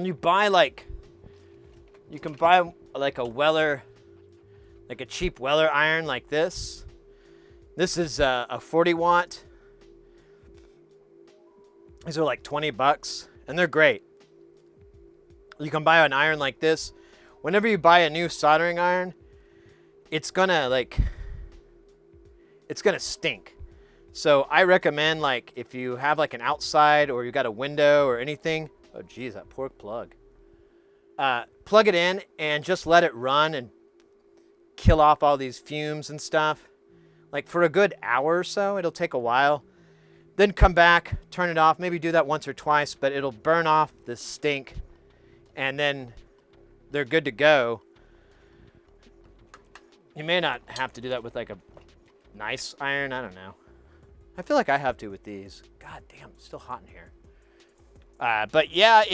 you buy like, you can buy like a Weller, like a cheap Weller iron like this. This is a 40 watt. These are like $20 and they're great. You can buy an iron like this. Whenever you buy a new soldering iron, it's gonna stink. So I recommend, like, if you have like an outside or you got a window or anything, oh geez, that poor plug. Plug it in and just let it run and kill off all these fumes and stuff. Like for a good hour or so, it'll take a while. Then come back, turn it off, maybe do that once or twice, but it'll burn off the stink and then they're good to go. You may not have to do that with like a nice iron, I don't know. I feel like I have to with these. God damn, it's still hot in here. But yeah,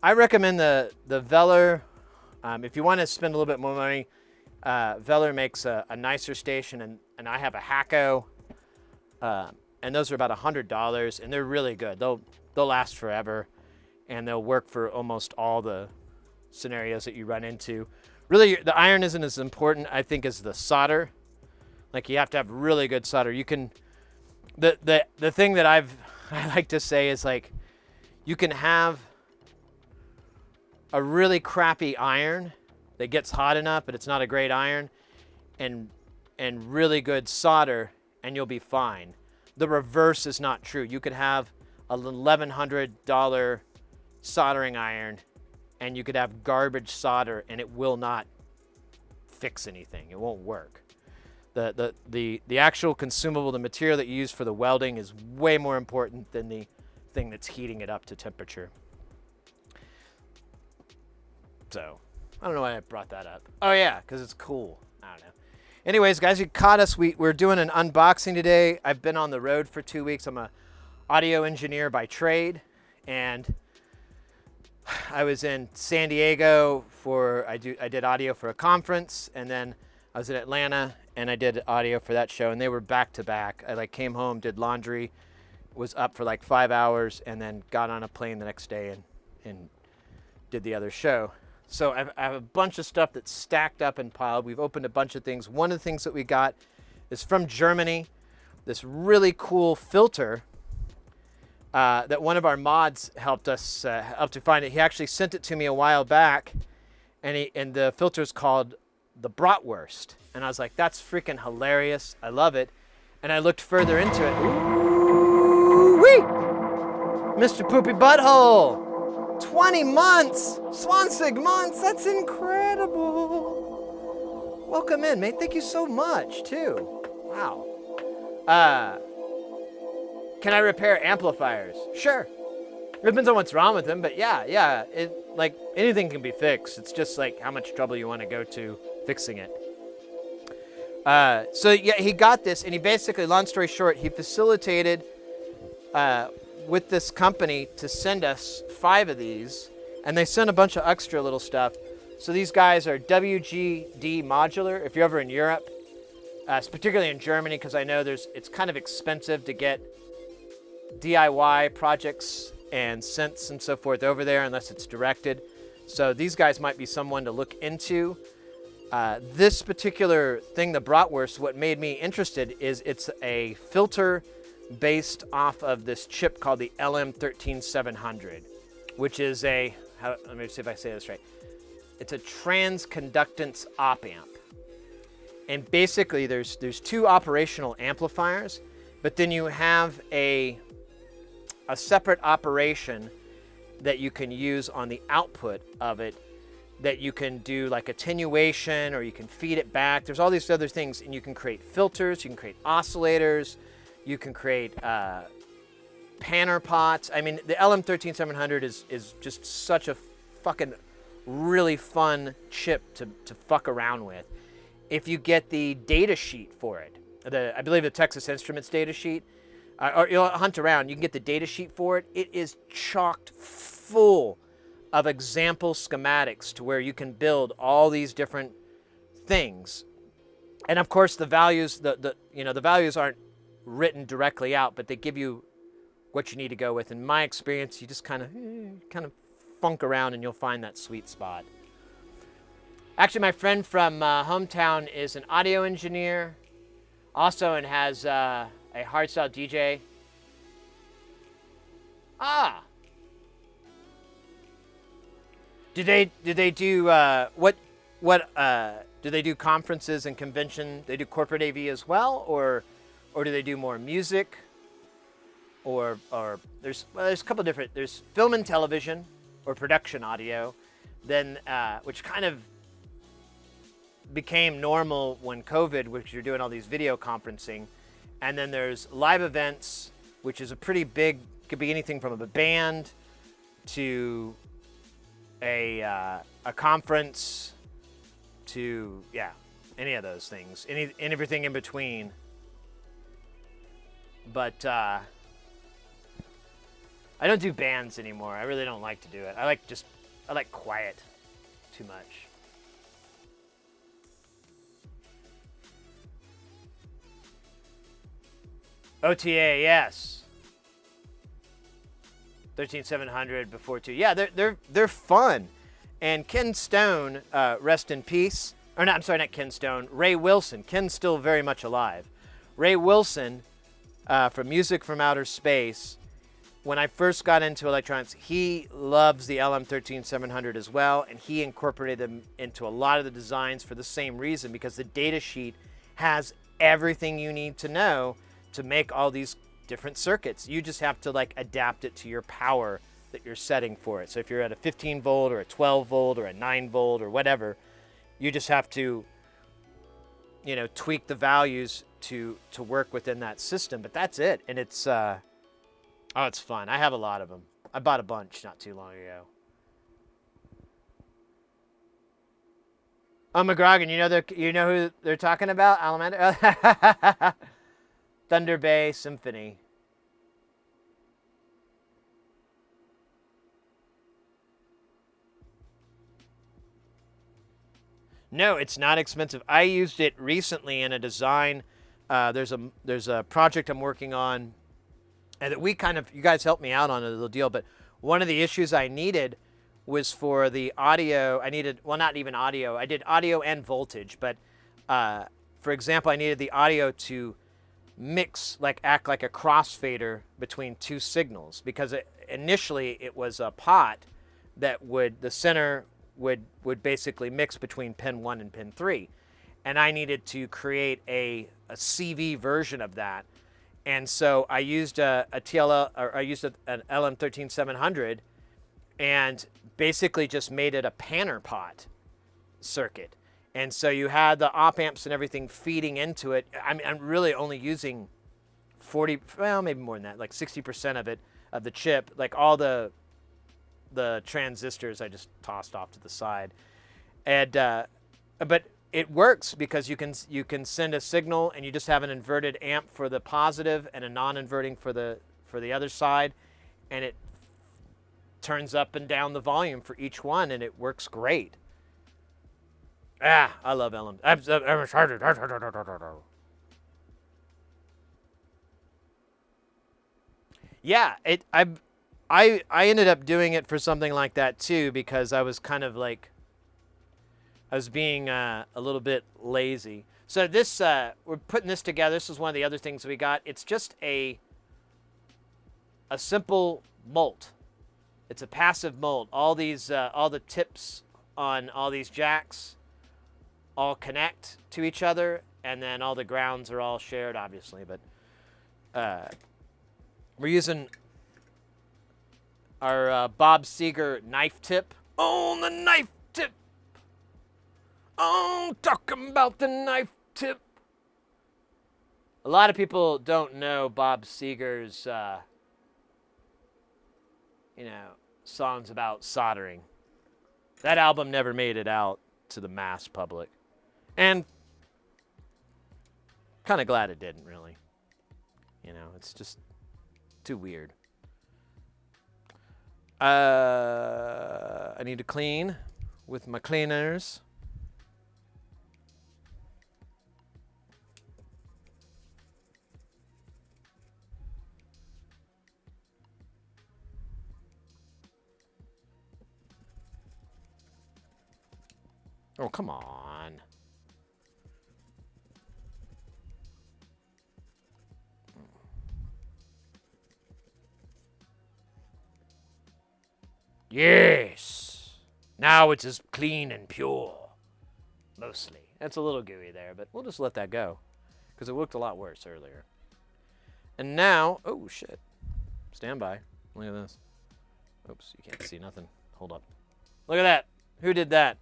I recommend the Veller. If you want to spend a little bit more money, Veller makes a nicer station, and I have a Hacko, and those are about $100, and they're really good. They'll last forever, and they'll work for almost all the scenarios that you run into. Really, the iron isn't as important, I think, as the solder. Like, you have to have really good solder. You can, the thing that I like to say is, like, you can have a really crappy iron that gets hot enough, but it's not a great iron, and really good solder, and you'll be fine. The reverse is not true. You could have a $1,100 soldering iron, and you could have garbage solder, and it will not fix anything. It won't work. The actual consumable, the material that you use for the welding, is way more important than the thing that's heating it up to temperature. So, I don't know why I brought that up. Oh yeah, because it's cool. I don't know. Anyways, guys, you caught us. We're doing an unboxing today. I've been on the road for 2 weeks. I'm a audio engineer by trade, and I was in San Diego I did audio for a conference, and then I was in Atlanta and I did audio for that show, and they were back to back. I like came home, did laundry, was up for like 5 hours, and then got on a plane the next day and did the other show. So I have a bunch of stuff that's stacked up and piled. We've opened a bunch of things. One of the things that we got is from Germany, this really cool filter that one of our mods helped us to find it. He actually sent it to me a while back, and the filter is called the Bratwurst. And I was like, that's freaking hilarious. I love it. And I looked further into it. Ooh-wee! Mr. Poopy Butthole! 20 months! Swansig months! That's incredible! Welcome in, mate. Thank you so much, too. Wow. Can I repair amplifiers? Sure. It depends on what's wrong with them, but yeah. Like, anything can be fixed. It's just like how much trouble you want to go to fixing it. So yeah, he got this, and he basically, long story short, he facilitated with this company to send us 5 of these, and they sent a bunch of extra little stuff. So these guys are WGD Modular. If you're ever in Europe, particularly in Germany, because I know it's kind of expensive to get DIY projects and synths and so forth over there unless it's directed. So these guys might be someone to look into. This particular thing, the Bratwurst, what made me interested is it's a filter based off of this chip called the LM13700, which is let me see if I say this right. It's a transconductance op amp. And basically there's 2 operational amplifiers, but then you have a separate operation that you can use on the output of it, that you can do like attenuation, or you can feed it back. There's all these other things, and you can create filters, you can create oscillators, you can create panner pots. I mean, the LM13700 is just such a fucking really fun chip to fuck around with. If you get the data sheet for it, I believe the Texas Instruments data sheet, or you'll hunt around, you can get the data sheet for it. It is chocked full of example schematics to where you can build all these different things. And of course the values, the values aren't written directly out, but they give you what you need to go with. In my experience, you just kind of funk around and you'll find that sweet spot. Actually, my friend from hometown is an audio engineer, also, and has a hardstyle DJ. Ah. Do they do what do they do conferences and convention? They do corporate AV as well, or do they do more music? Or there's a couple of different. There's film and television, or production audio, then which kind of became normal when COVID, which you're doing all these video conferencing, and then there's live events, which is a pretty big. Could be anything from a band to a conference to any of those things, and everything in between. But I don't do bands anymore. I really don't like to do it. I like quiet too much. OTA, yes. 13700 before 2. Yeah, they're fun. And Ken Stone, rest in peace. Or not, I'm sorry, not Ken Stone. Ray Wilson. Ken's still very much alive. Ray Wilson, from Music from Outer Space, when I first got into electronics, he loves the LM13700 as well, and he incorporated them into a lot of the designs for the same reason, because the data sheet has everything you need to know to make all these different circuits. You just have to adapt it to your power that you're setting for it. So if you're at a 15 volt or a 12 volt or a 9 volt or whatever, you just have to, tweak the values to work within that system. But that's it. And it's, it's fun. I have a lot of them. I bought a bunch not too long ago. Oh, McGrogan, you know who they're talking about? Alamander? Thunder Bay Symphony. No, it's not expensive. I used it recently in a design. There's a project I'm working on, and that you guys helped me out on a little deal. But one of the issues I needed was for the audio. Not even audio. I did audio and voltage, but for example, I needed the audio to mix, act like a crossfader between two signals, because initially it was a pot that the center would basically mix between pin 1 and pin 3, and I needed to create a CV version of that, and so I used an LM13700 and basically just made it a panner pot circuit. And so you had the op amps and everything feeding into it. I'm really only using 40, well, maybe more than that, 60% of it, of the chip. All the transistors I just tossed off to the side. And but it works because you can send a signal and you just have an inverted amp for the positive and a non-inverting for the other side, and it turns up and down the volume for each one, and it works great. I love LM. I'm excited. Yeah, I ended up doing it for something like that too, because I was kind of I was being a little bit lazy. So this we're putting this together. This is one of the other things we got. It's just a simple mult. It's a passive mult. All the tips on all these jacks all connect to each other, and then all the grounds are all shared, obviously, but we're using our Bob Seger knife tip. On the knife tip! Oh, talking about the knife tip! A lot of people don't know Bob Seger's, songs about soldering. That album never made it out to the mass public. And kind of glad it didn't, really. It's just too weird. I need to clean with my cleaners. Oh, come on. Yes. Now it's as clean and pure. Mostly. That's a little gooey there, but we'll just let that go. Because it looked a lot worse earlier. And now, oh shit. Stand by. Look at this. Oops, you can't see nothing. Hold up. Look at that. Who did that?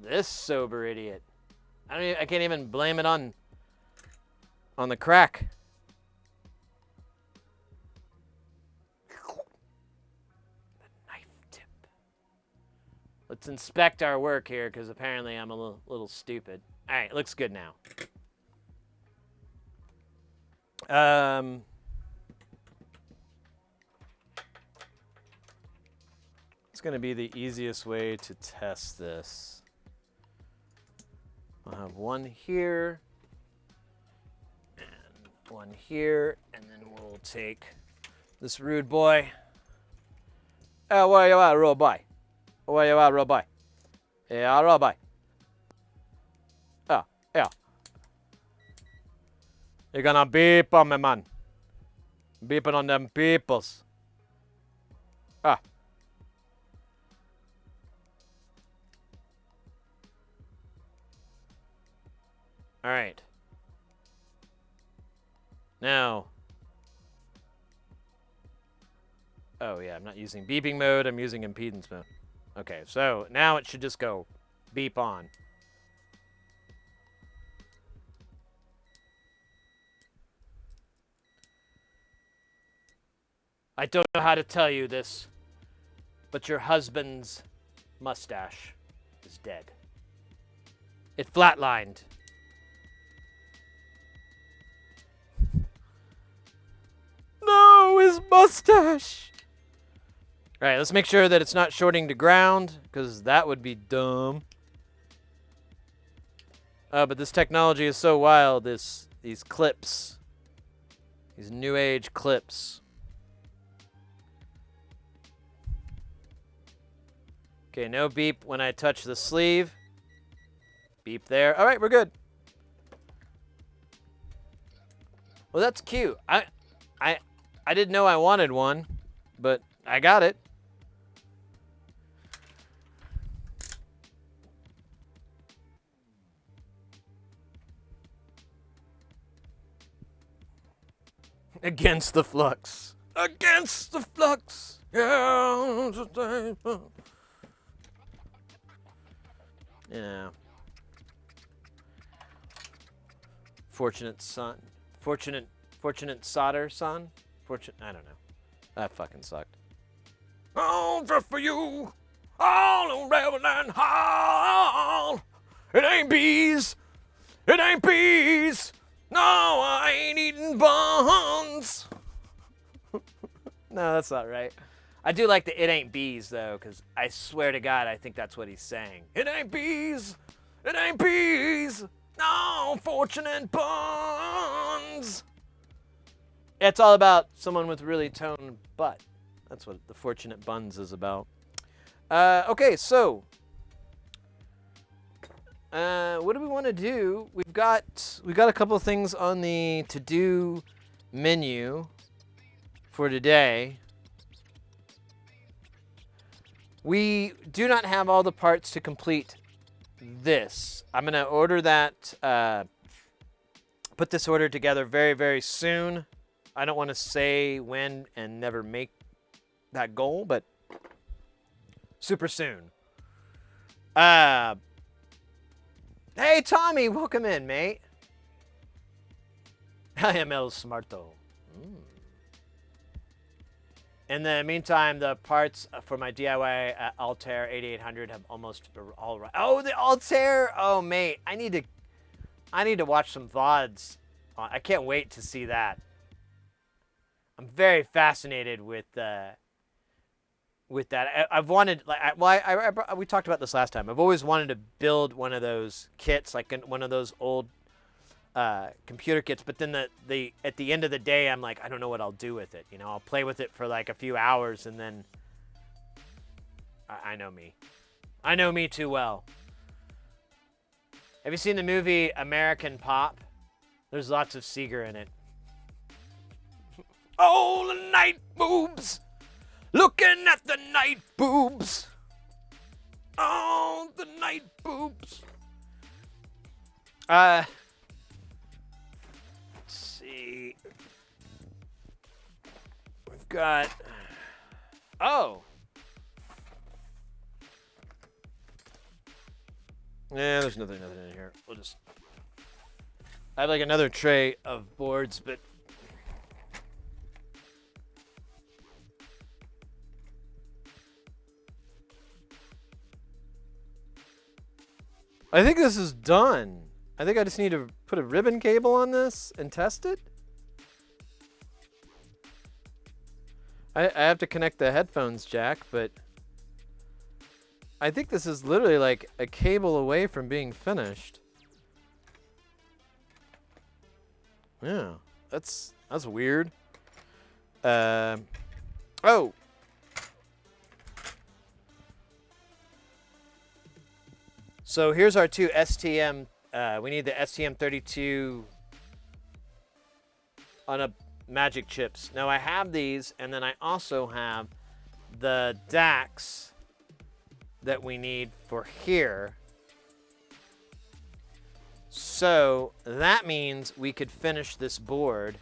This sober idiot. I can't even blame it on the crack. The knife tip. Let's inspect our work here, because apparently I'm a little stupid. All right, looks good now. It's going to be the easiest way to test this. I'll have one here, and one here, and then we'll take this rude boy. Oh, where you at, rude boy? Where you at, rude boy? Yeah, rude boy. Oh, yeah. You're gonna beep on me, man. Beeping on them peoples. Ah. All right. Now. Oh, yeah, I'm not using beeping mode. I'm using impedance mode. Okay, so now it should just go beep on. I don't know how to tell you this, but your husband's mustache is dead. It flatlined. No, his mustache! Alright, let's make sure that it's not shorting to ground, because that would be dumb. But this technology is so wild, these clips. These new age clips. Okay, no beep when I touch the sleeve. Beep there. All right, we're good. Well, that's cute. I didn't know I wanted one, but I got it. Against the flux. Against the flux. Yeah. Yeah. Fortunate son. Fortunate solder son. I don't know. That fucking sucked. Oh, just for you. All on Reverend Hall. It ain't bees. It ain't bees. No, I ain't eating buns. No, that's not right. I do like the "it ain't bees" though, because I swear to God, I think that's what he's saying. It ain't bees. It ain't bees. No, fortunate buns. It's all about someone with really toned butt. That's what the fortunate buns is about. Okay, so what do we want to do? We've got a couple of things on the to-do menu for today. We do not have all the parts to complete this. I'm gonna order that. Put this order together very, very soon. I don't want to say when and never make that goal, but super soon. Hey, Tommy, welcome in, mate. I am El Smarto. In the meantime, the parts for my DIY Altair 8800 have almost all right. Oh, the Altair! Oh, mate, I need to watch some VODs. I can't wait to see that. I'm very fascinated with that. I've wanted, like, we talked about this last time. I've always wanted to build one of those kits, like one of those old computer kits. But then at the end of the day, I'm like, I don't know what I'll do with it. You know, I'll play with it for like a few hours, and then I know me. I know me too well. Have you seen the movie American Pop? There's lots of Seeger in it. Oh, the night boobs! Looking at the night boobs! Oh, the night boobs! Let's see. We've got... Oh! Yeah, there's nothing in here. We'll just... I have like another tray of boards, but... I think this is done. I think I just need to put a ribbon cable on this and test it. I have to connect the headphones jack, but I think this is literally like a cable away from being finished. Yeah, that's weird. Oh. So here's our two STM. We need the STM32 on a magic chips. Now I have these, and then I also have the DACs that we need for here. So that means we could finish this board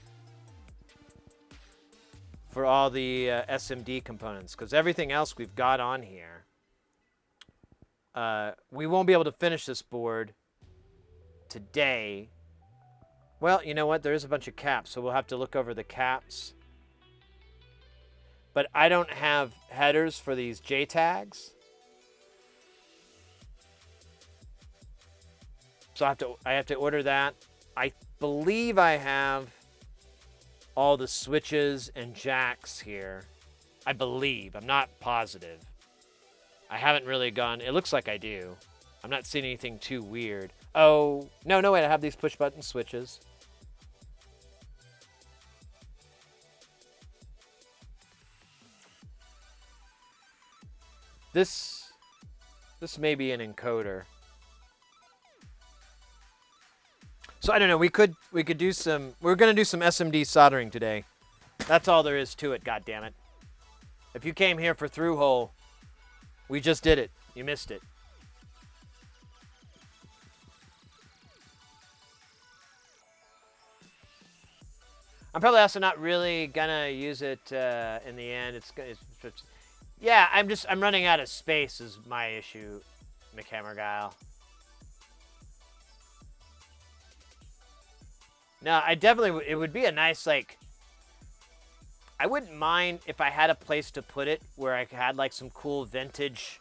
for all the SMD components, because everything else we've got on here. We won't be able to finish this board today. Well, you know what? There is a bunch of caps, so we'll have to look over the caps. But I don't have headers for these JTAGs. So I have to order that. I believe I have all the switches and jacks here. I believe. I'm not positive. I haven't really gone. It looks like I do. I'm not seeing anything too weird. Oh, no, wait. I have these push button switches. This may be an encoder. So I don't know. We could do some. We're gonna do some SMD soldering today. That's all there is to it. God damn it! If you came here for through hole, we just did it. You missed it. I'm probably also not really gonna use it in the end. It's yeah. I'm running out of space is my issue, McHammer Guile. No, I definitely, it would be a nice, like, I wouldn't mind if I had a place to put it where I had, like, some cool vintage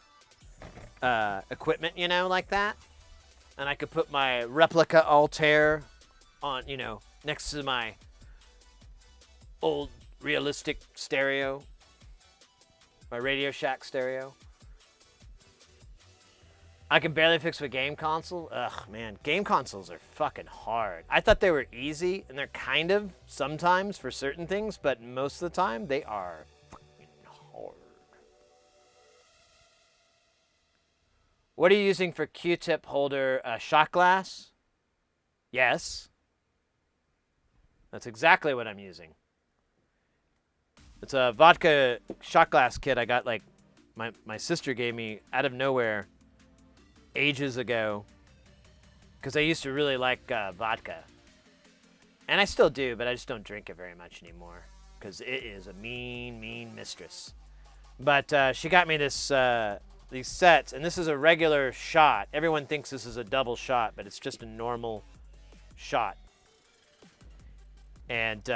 equipment, you know, like that. And I could put my replica Altair on, you know, next to my old realistic stereo, my Radio Shack stereo. I can barely fix a game console. Ugh, man, game consoles are fucking hard. I thought they were easy, and they're kind of sometimes for certain things, but most of the time they are fucking hard. What are you using for Q-tip holder? Shot glass? Yes. That's exactly what I'm using. It's a vodka shot glass kit I got, like, my sister gave me out of nowhere ages ago, because I used to really like vodka, and I still do, but I just don't drink it very much anymore because it is a mean mistress. But she got me this these sets, and this is a regular shot. Everyone thinks this is a double shot, but it's just a normal shot. And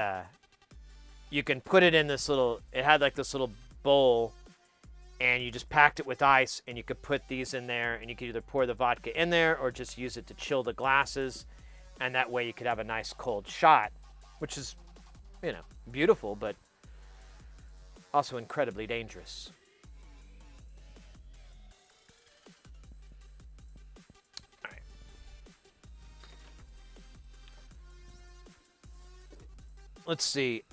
you can put it in this little, it had like this little bowl, and you just packed it with ice, and you could put these in there, and you could either pour the vodka in there or just use it to chill the glasses, and that way you could have a nice cold shot, which is, you know, beautiful, but also incredibly dangerous. All right. Let's see.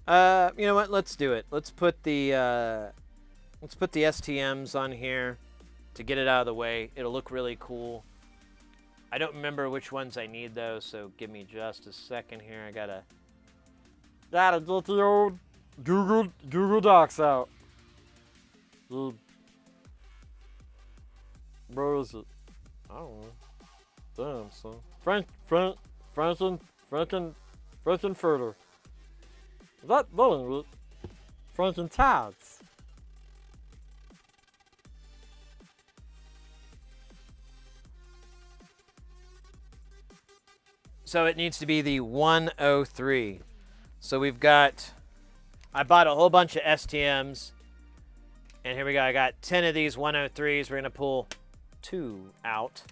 You know what? Let's do it. Let's put the STMs on here to get it out of the way. It'll look really cool. I don't remember which ones I need though, so give me just a second here. I gotta Gotta get the old Google Docs out. Where is it? I don't know. Damn, son. Frankenfurter. That ain't it. Frankentides. So it needs to be the 103. So we've got, I bought a whole bunch of STMs, and here we go. I got 10 of these 103s. We're gonna pull 2 out.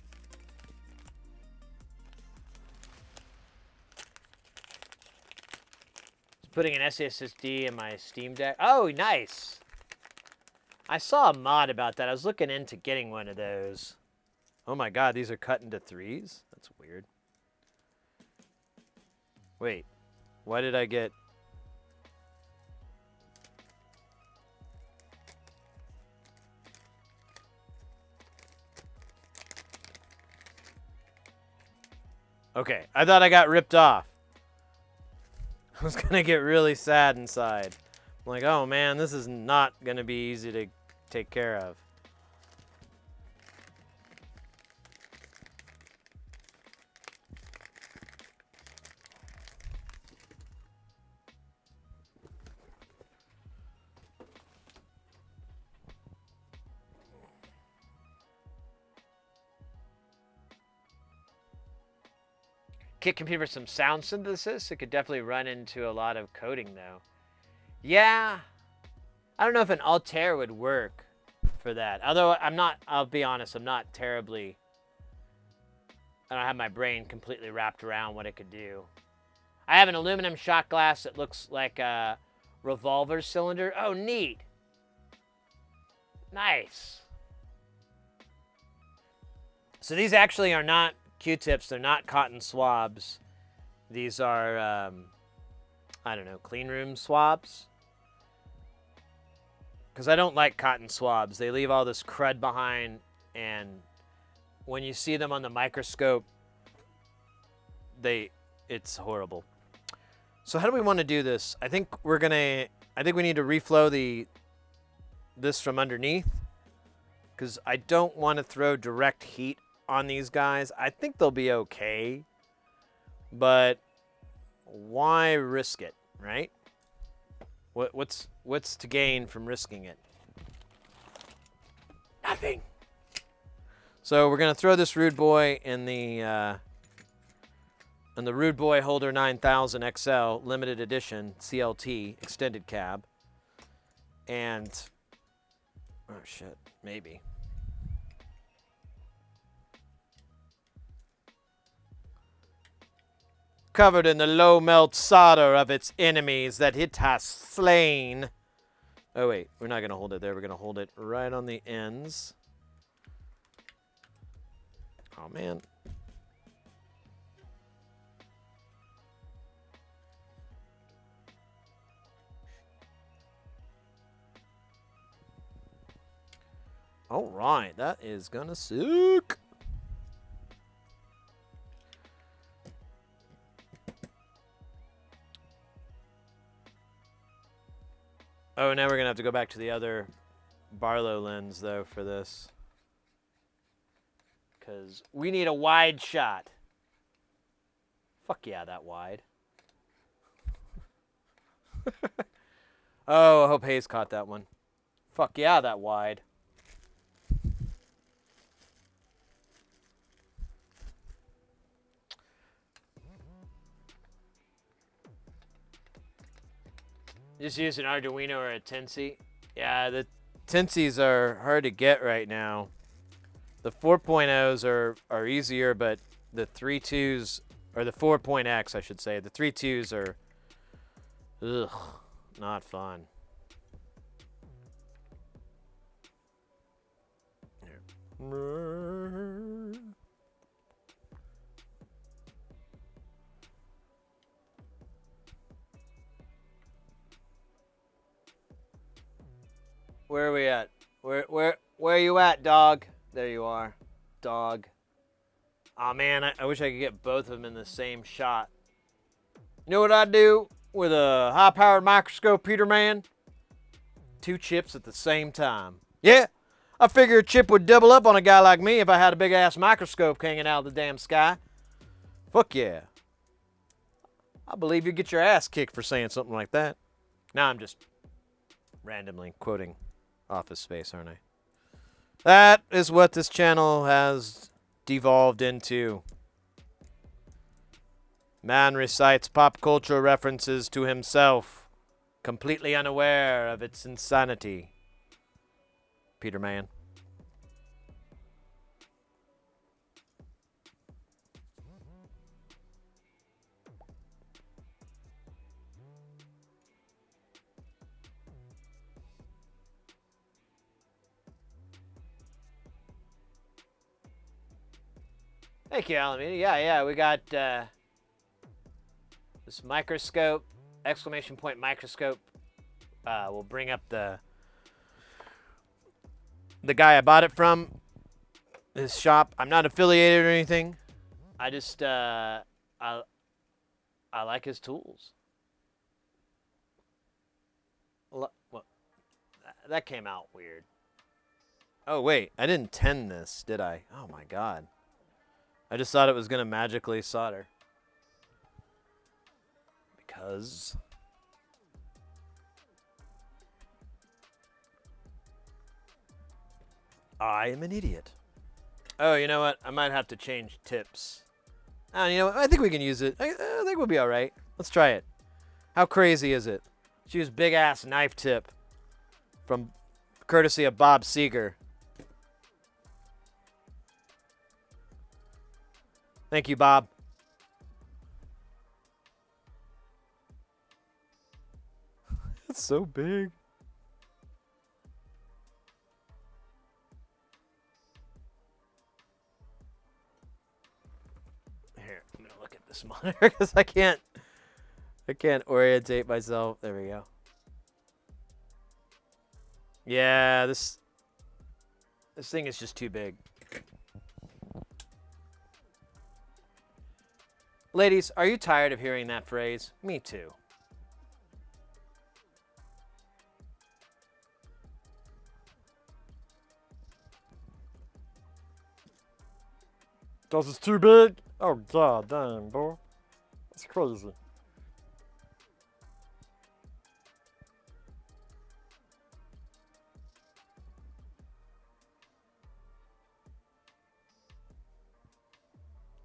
Putting an SSD in my Steam Deck. Oh, nice. I saw a mod about that. I was looking into getting one of those. Oh my God, these are cut into 3s? That's weird. Wait, why did I get... Okay, I thought I got ripped off. I was gonna get really sad inside. I'm like, oh man, this is not gonna be easy to take care of. Kit computer for some sound synthesis. It could definitely run into a lot of coding though. Yeah, I don't know if an Altair would work for that. Although I'm not, I'll be honest, I'm not terribly, I don't have my brain completely wrapped around what it could do. I have an aluminum shot glass that looks like a revolver cylinder. Oh, neat. Nice. So these actually are not Q-tips. They're not cotton swabs. These are, I don't know, clean room swabs. Because I don't like cotton swabs. They leave all this crud behind, and when you see them on the microscope, it's horrible. So how do we want to do this? I think we need to reflow this from underneath, because I don't want to throw direct heat on these guys. I think they'll be okay, but why risk it, right? What's to gain from risking it? Nothing. So we're gonna throw this Rude Boy in the Rude Boy Holder 9000 XL limited edition CLT extended cab, and oh shit, maybe. Covered in the low melt solder of its enemies that it has slain. Oh wait, we're not gonna hold it there. We're gonna hold it right on the ends. Oh man. All right, that is gonna suck. Oh, now we're gonna have to go back to the other Barlow lens though for this, because we need a wide shot. Fuck yeah, that wide. Oh, I hope Hayes caught that one. Fuck yeah, that wide. Just use an Arduino or a Tensy. Yeah, the Tensies are hard to get right now. The 4.0s are easier, but the 3.2s, or the 4.x, I should say, the 3.2s are, ugh, not fun. Where are we at? Where are you at, dog? There you are, dog. Aw, man, I wish I could get both of them in the same shot. You know what I do with a high-powered microscope, Peter Man? 2 chips at the same time. Yeah, I figure a chip would double up on a guy like me if I had a big-ass microscope hanging out of the damn sky. Fuck yeah. I believe you get your ass kicked for saying something like that. Now I'm just randomly quoting Office Space, aren't I? That is what this channel has devolved into. Man recites pop culture references to himself, completely unaware of its insanity. Peter Man. Thank you, Alameda. Yeah, we got this microscope, exclamation point microscope. We'll bring up the guy I bought it from, his shop. I'm not affiliated or anything. I just I like his tools. What? That came out weird. Oh wait, I didn't tend this, did I? Oh my god. I just thought it was gonna magically solder. Because I am an idiot. Oh, you know what? I might have to change tips. Oh, you know what? I think we can use it. I think we'll be all right. Let's try it. How crazy is it? Let's use big ass knife tip from courtesy of Bob Seeger. Thank you, Bob. It's so big. Here, I'm gonna look at this monitor because I can't orientate myself. There we go. Yeah, this thing is just too big. Ladies, are you tired of hearing that phrase? Me too. Because it's too big? Oh, god damn, boy. That's crazy.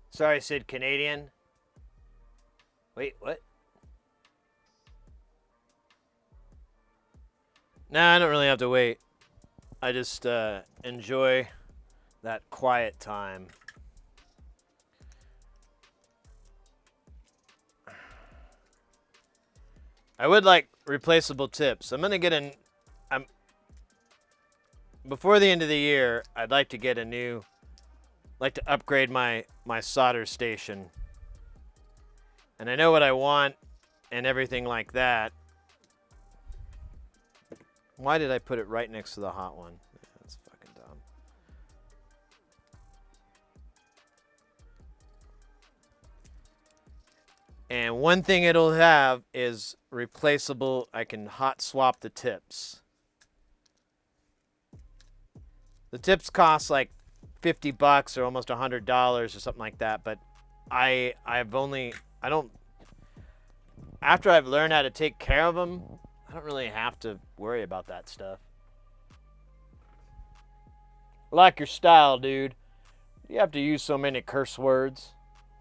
Sorry, Sid Canadian. Wait, what? Nah, I don't really have to wait. I just enjoy that quiet time. I would like replaceable tips. I'm gonna get before the end of the year, I'd like to get a new, like to upgrade my solder station. And I know what I want and everything like that. Why did I put it right next to the hot one? That's fucking dumb. And one thing it'll have is replaceable. I can hot swap the tips. The tips cost like $50 or almost $100 or something like that, but after I've learned how to take care of them, I don't really have to worry about that stuff. I like your style, dude. You have to use so many curse words.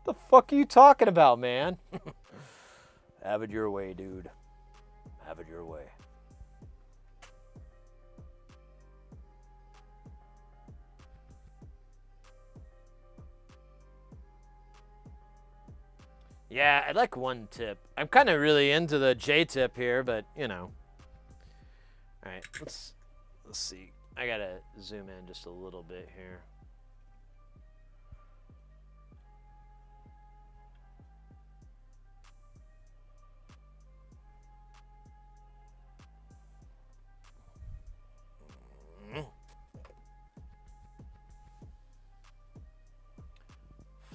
The fuck are you talking about, man? Have it your way, dude. Have it your way. Yeah, I'd like one tip. I'm kind of really into the J tip here, but you know. All right, let's see. I gotta zoom in just a little bit here.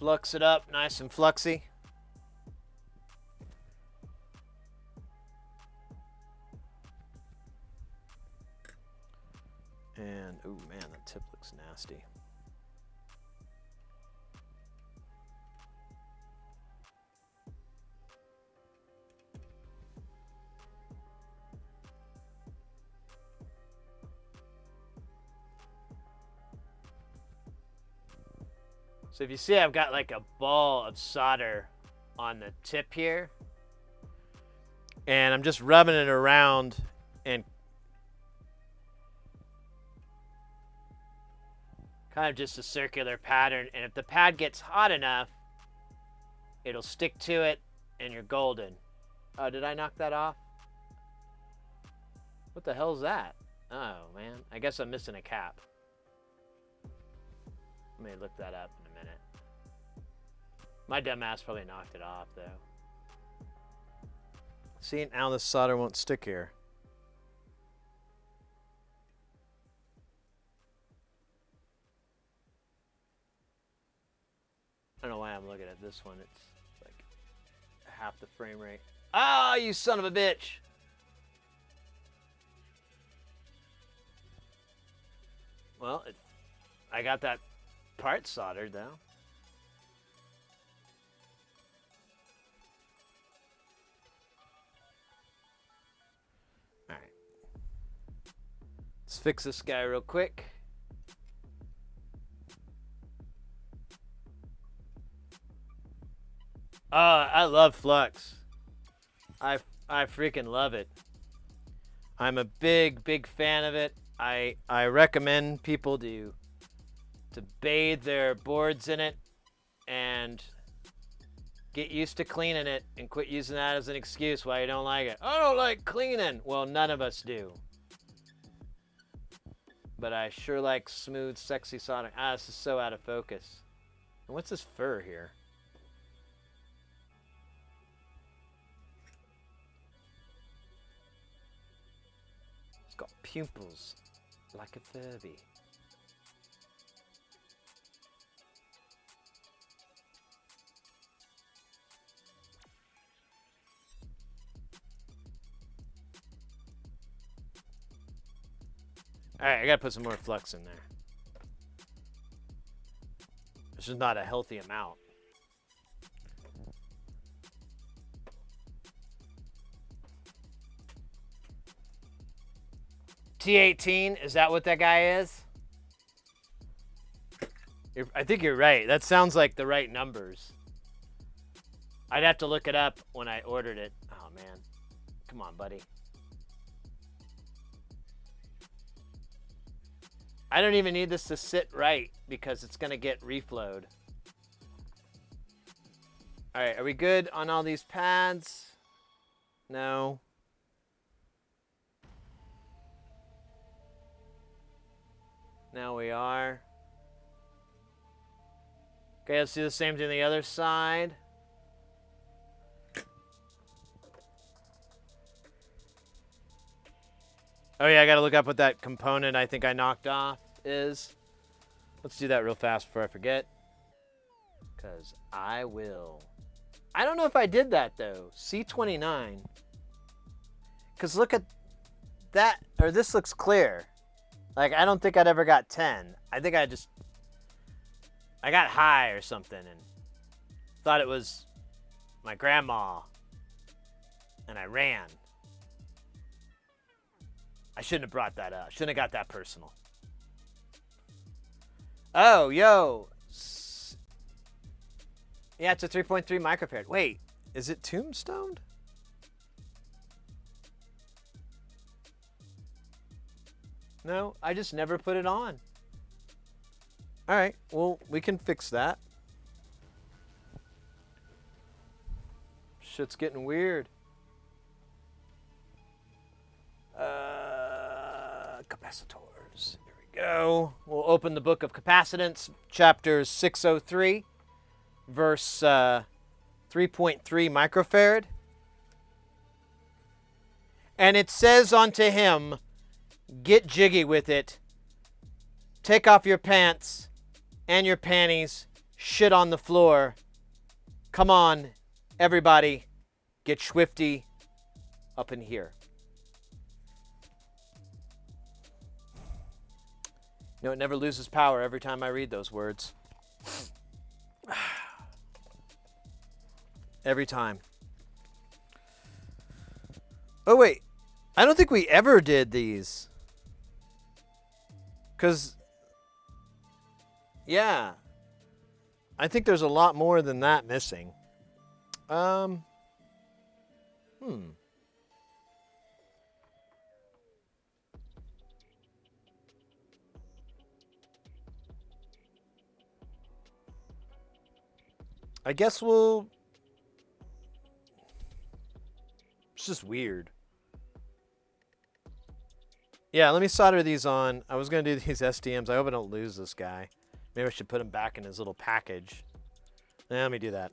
Flux it up, nice and fluxy. And, oh man, the tip looks nasty. So if you see, I've got like a ball of solder on the tip here. And I'm just rubbing it around and kind of just a circular pattern. And if the pad gets hot enough, it'll stick to it and you're golden. Oh, did I knock that off? What the hell is that? Oh, man. I guess I'm missing a cap. Let me look that up in a minute. My dumb ass probably knocked it off, though. See, now the solder won't stick here. I don't know why I'm looking at this one. It's like half the frame rate. Ah, you son of a bitch! Well, I got that part soldered, though. All right. Let's fix this guy real quick. Oh, I love flux. I freaking love it. I'm a big fan of it. I recommend people to bathe their boards in it and get used to cleaning it and quit using that as an excuse why you don't like it. I don't like cleaning. Well, none of us do. But I sure like smooth, sexy soldering. Ah, this is so out of focus. And what's this fur here? It's got pupils like a Furby. All right, I gotta put some more flux in there. This is not a healthy amount. T18, is that what that guy is? I think you're right. That sounds like the right numbers. I'd have to look it up when I ordered it. Oh, man. Come on, buddy. I don't even need this to sit right because it's going to get reflowed. All right, are we good on all these pads? No. Now we are. Okay, let's do the same thing on the other side. Oh yeah, I gotta look up what that component I think I knocked off is. Let's do that real fast before I forget. Because I will. I don't know if I did that though. C29. Because look at that, or this looks clear. Like, I don't think I'd ever got 10. I think I got high or something and thought it was my grandma. And I ran. I shouldn't have brought that up. Shouldn't have got that personal. Oh, yo. Yeah, it's a 3.3 microfarad. Wait, is it tombstoned? No, I just never put it on. All right, well, we can fix that. Shit's getting weird. Capacitors. Here we go. We'll open the book of capacitance, chapter 603, verse 3.3 microfarad. And it says unto him, get jiggy with it. Take off your pants and your panties. shit on the floor. Come on, everybody, get swifty up in here. You know, it never loses power every time I read those words. Every time. Oh, wait. I don't think we ever did these. Because, yeah. I think there's a lot more than that missing. I guess we'll... It's just weird. Yeah, let me solder these on. I was going to do these STMs. I hope I don't lose this guy. Maybe I should put him back in his little package. Let me do that.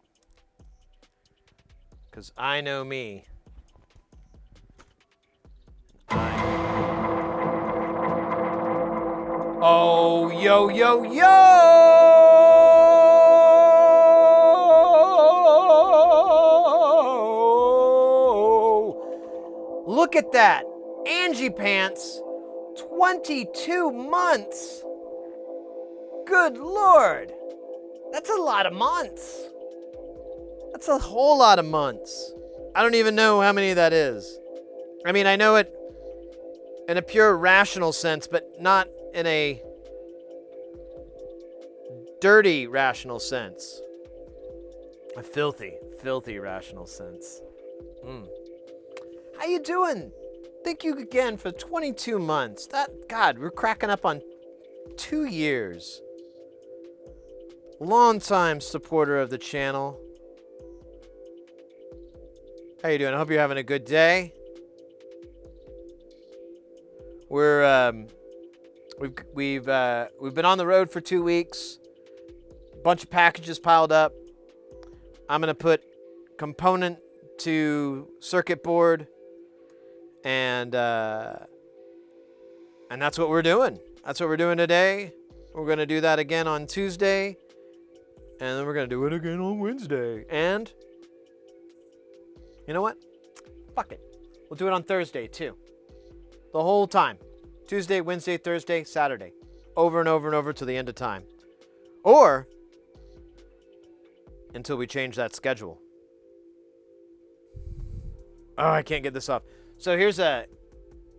Because I know me. Oh, yo, yo, yo! Look at that. Angie Pants, 22 months. Good Lord. That's a lot of months. That's a whole lot of months. I don't even know how many that is. I mean, I know it in a pure rational sense, but not in a dirty rational sense. A filthy, filthy rational sense. How you doing? Thank you again for 22 months. God, we're cracking up on 2 years. Long-time supporter of the channel. How you doing? I hope you're having a good day. We've been on the road for 2 weeks. Bunch of packages piled up. I'm gonna put component to circuit board, and that's what we're doing. That's what we're doing today. We're gonna do that again on Tuesday, and then we're gonna do it again on Wednesday. And you know what? Fuck it. We'll do it on Thursday too. The whole time. Tuesday, Wednesday, Thursday, Saturday. Over and over and over to the end of time. Or until we change that schedule. Oh, I can't get this off. So here's a...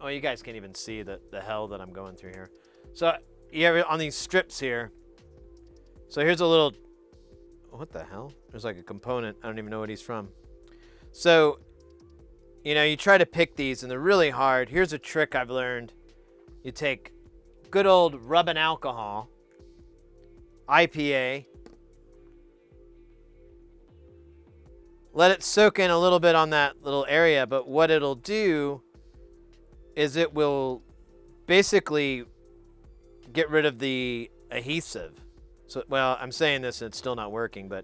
Oh, you guys can't even see the hell that I'm going through here. So, you have on these strips here. So here's a little... What the hell? There's like a component. I don't even know what he's from. So, you know, you try to pick these, and they're really hard. Here's a trick I've learned. You take good old rubbing alcohol, IPA, let it soak in a little bit on that little area, but what it'll do is it will basically get rid of the adhesive. So, well, I'm saying this and it's still not working, but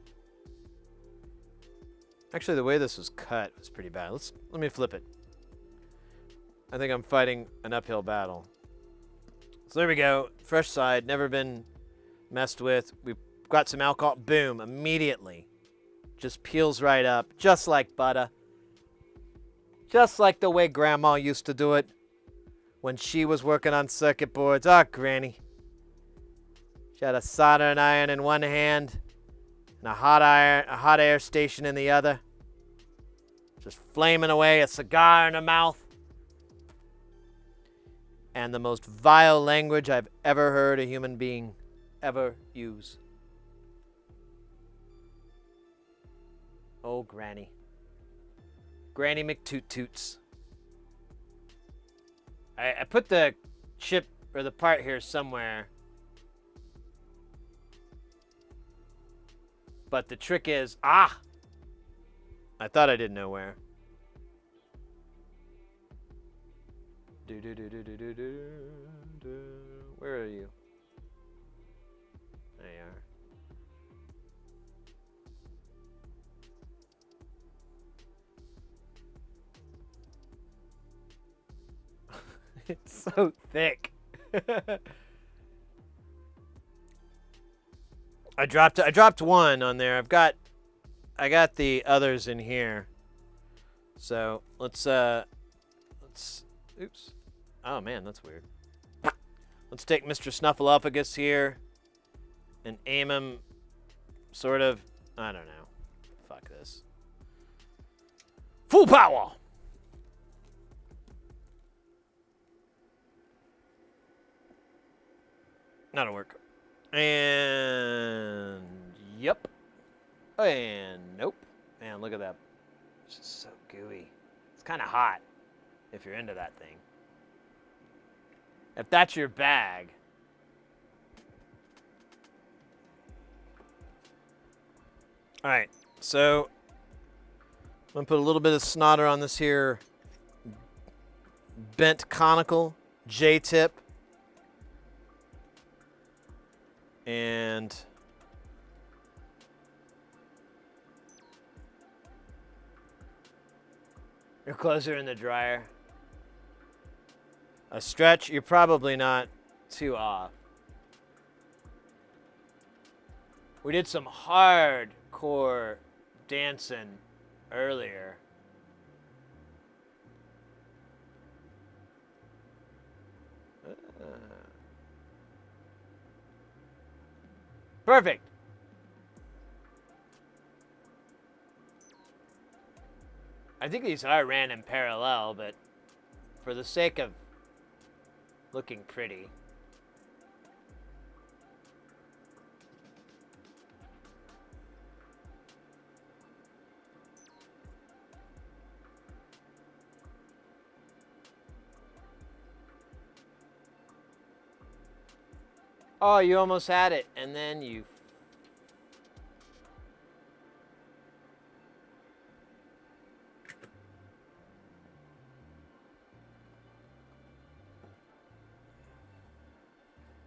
actually the way this was cut was pretty bad. Let me flip it. I think I'm fighting an uphill battle. So there we go. Fresh side, never been messed with. We've got some alcohol. Boom, immediately. Just peels right up, just like butter. Just like the way Grandma used to do it when she was working on circuit boards. Ah, Granny. She had a soldering iron in one hand and a hot air station in the other. Just flaming away, a cigar in her mouth. And the most vile language I've ever heard a human being ever use. Oh, Granny. Granny McToot-Toots. I put the chip or the part here somewhere. But the trick is, I thought I didn't know where. Where are you? There you are. It's so thick. I dropped one on there. I got the others in here. So let's oops. Oh man, that's weird. Let's take Mr. Snuffleupagus here and aim him sort of, I don't know. Fuck this. Full power. That'll work. And yep. And nope. Man, look at that. It's just so gooey. It's kind of hot if you're into that thing. If that's your bag. All right, so I'm gonna put a little bit of snodder on this here bent conical J-tip. And your clothes are in the dryer. A stretch, you're probably not too off. We did some hardcore dancing earlier. Perfect. I think these are ran in parallel, but for the sake of looking pretty. Oh, you almost had it, and then you...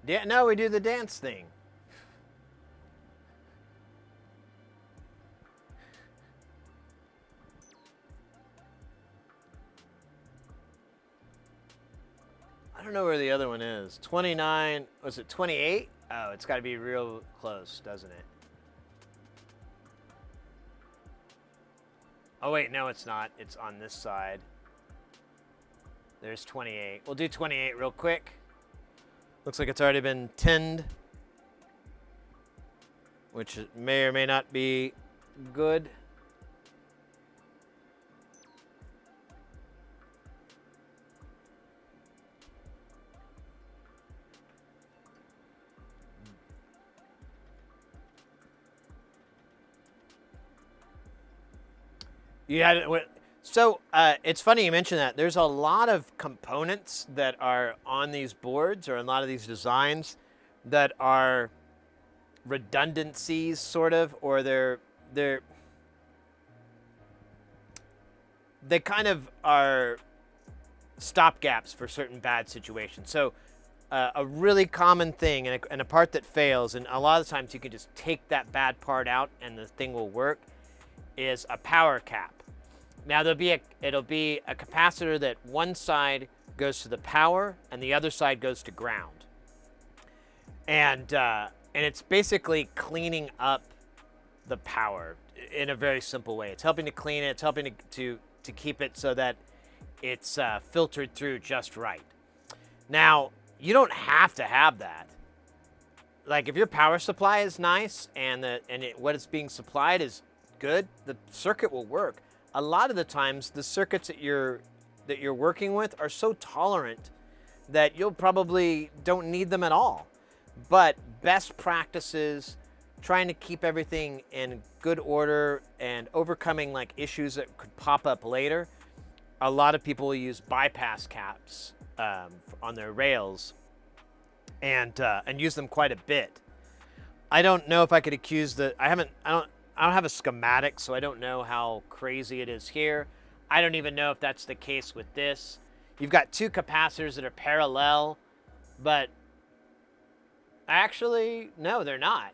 Yeah, no, we do the dance thing. I don't know where the other one is. 29, was it 28? Oh, it's got to be real close, doesn't it? Oh, wait, no, it's not. It's on this side. There's 28. We'll do 28 real quick. Looks like it's already been tinned, which may or may not be good. You had it. So it's funny you mention that. There's a lot of components that are on these boards or in a lot of these designs that are redundancies, sort of, or they kind of are stopgaps for certain bad situations. So a really common thing and a part that fails, and a lot of times you can just take that bad part out and the thing will work, is a power cap. Now it'll be a capacitor that one side goes to the power and the other side goes to ground, and it's basically cleaning up the power in a very simple way. It's helping to clean it. It's helping to keep it so that it's filtered through just right. Now you don't have to have that. Like if your power supply is nice and what it's being supplied is good, the circuit will work. A lot of the times, the circuits that you're working with are so tolerant that you'll probably don't need them at all. But best practices, trying to keep everything in good order and overcoming like issues that could pop up later. A lot of people will use bypass caps on their rails and use them quite a bit. I don't know if I could accuse I don't have a schematic, so I don't know how crazy it is here. I don't even know if that's the case with this. You've got two capacitors that are parallel, but actually, no, they're not.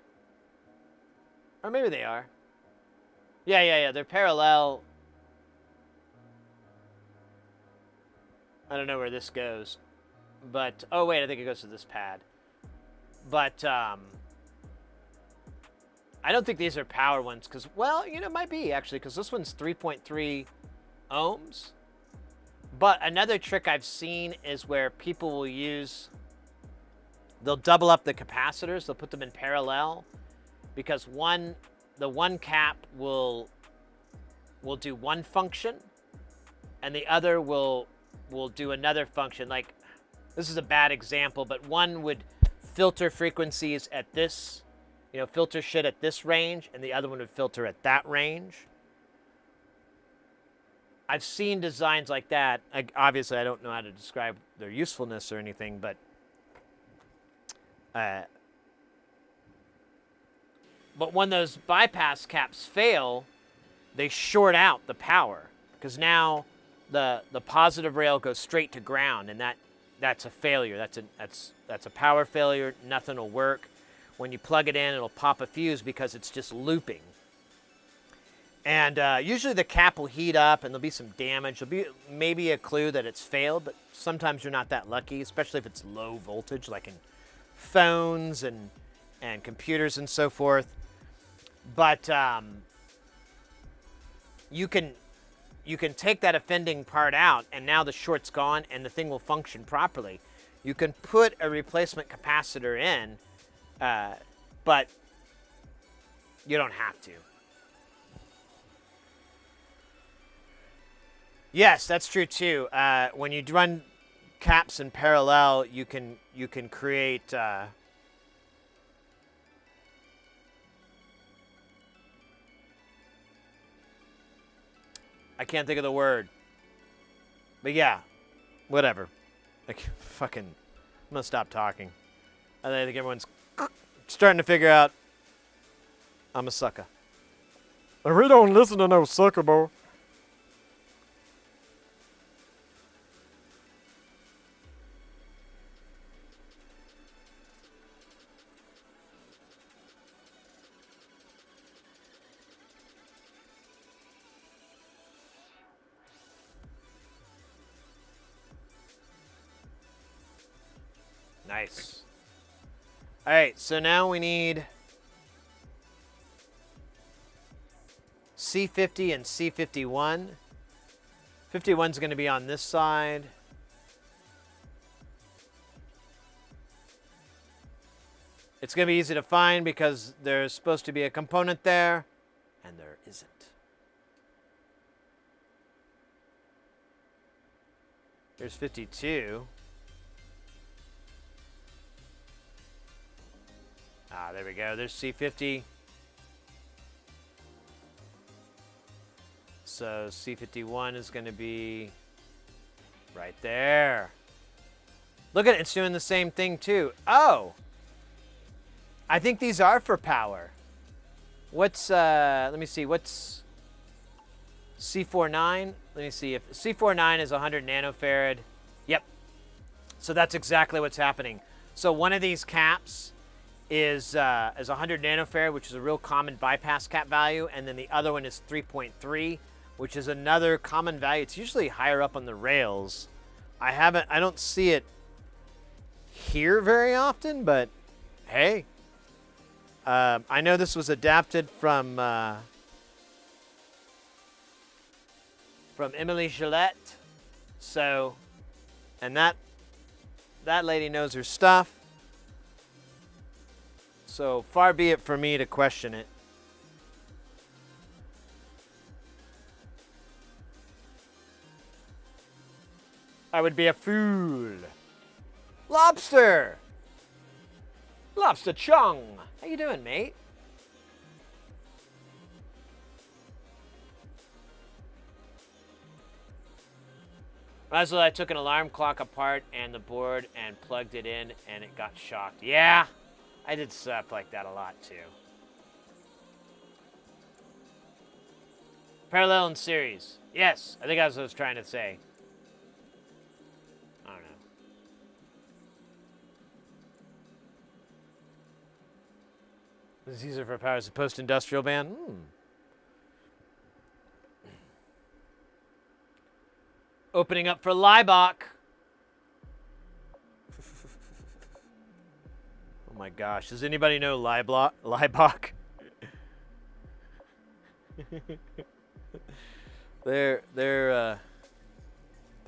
Or maybe they are. Yeah, they're parallel. I don't know where this goes. But, oh wait, I think it goes to this pad. But, I don't think these are power ones because, well, you know, it might be actually because this one's 3.3 ohms. But another trick I've seen is where people will use, they'll double up the capacitors. They'll put them in parallel because the one cap will do one function and the other will do another function. Like, this is a bad example, but one would filter frequencies at this, you know, filter shit at this range, and the other one would filter at that range. I've seen designs like that. Obviously, I don't know how to describe their usefulness or anything, but when those bypass caps fail, they short out the power because now the positive rail goes straight to ground, and that's a failure. That's a power failure. Nothing will work. When you plug it in, it'll pop a fuse because it's just looping. And usually the cap will heat up and there'll be some damage. There'll be maybe a clue that it's failed, but sometimes you're not that lucky, especially if it's low voltage, like in phones and computers and so forth. But you can take that offending part out, and now the short's gone, and the thing will function properly. You can put a replacement capacitor in, but you don't have to. Yes, that's true too. When you run caps in parallel, you can create. I can't think of the word. But yeah, whatever. Like, fucking, I'm gonna stop talking. I think everyone's starting to figure out I'm a sucker. And we don't listen to no sucker, boy. Nice. All right, so now we need C50 and C51. 51's going to be on this side. It's going to be easy to find because there's supposed to be a component there, and there isn't. Here's 52. Ah, there we go. There's C50. So C51 is going to be right there. Look at it. It's doing the same thing, too. Oh! I think these are for power. What's, let me see. What's C49? Let me see. If C49 is 100 nanofarad. Yep. So that's exactly what's happening. So one of these caps is 100 nanofarad, which is a real common bypass cap value, and then the other one is 3.3, which is another common value. It's usually higher up on the rails. I don't see it here very often, but hey, I know this was adapted from Emily Gillette, so, and that lady knows her stuff. So far be it for me to question it. I would be a fool. Lobster! Lobster Chung! How you doing, mate? Well, I took an alarm clock apart and the board and plugged it in and it got shocked. Yeah! I did stuff like that a lot, too. Parallel and series. Yes, I think that's what I was trying to say. I don't know. This is easier for power as a post-industrial band. Opening up for Leibach. Oh my gosh, does anybody know Leibach? They're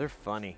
funny.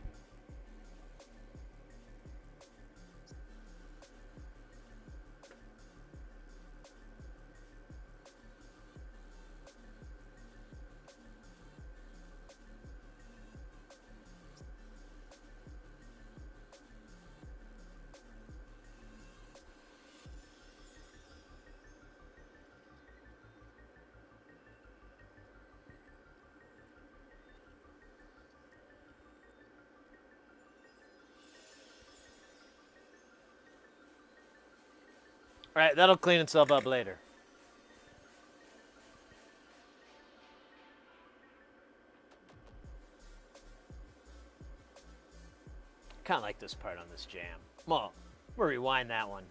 All right, that'll clean itself up later. Kind of like this part on this jam. Well, we'll rewind that one.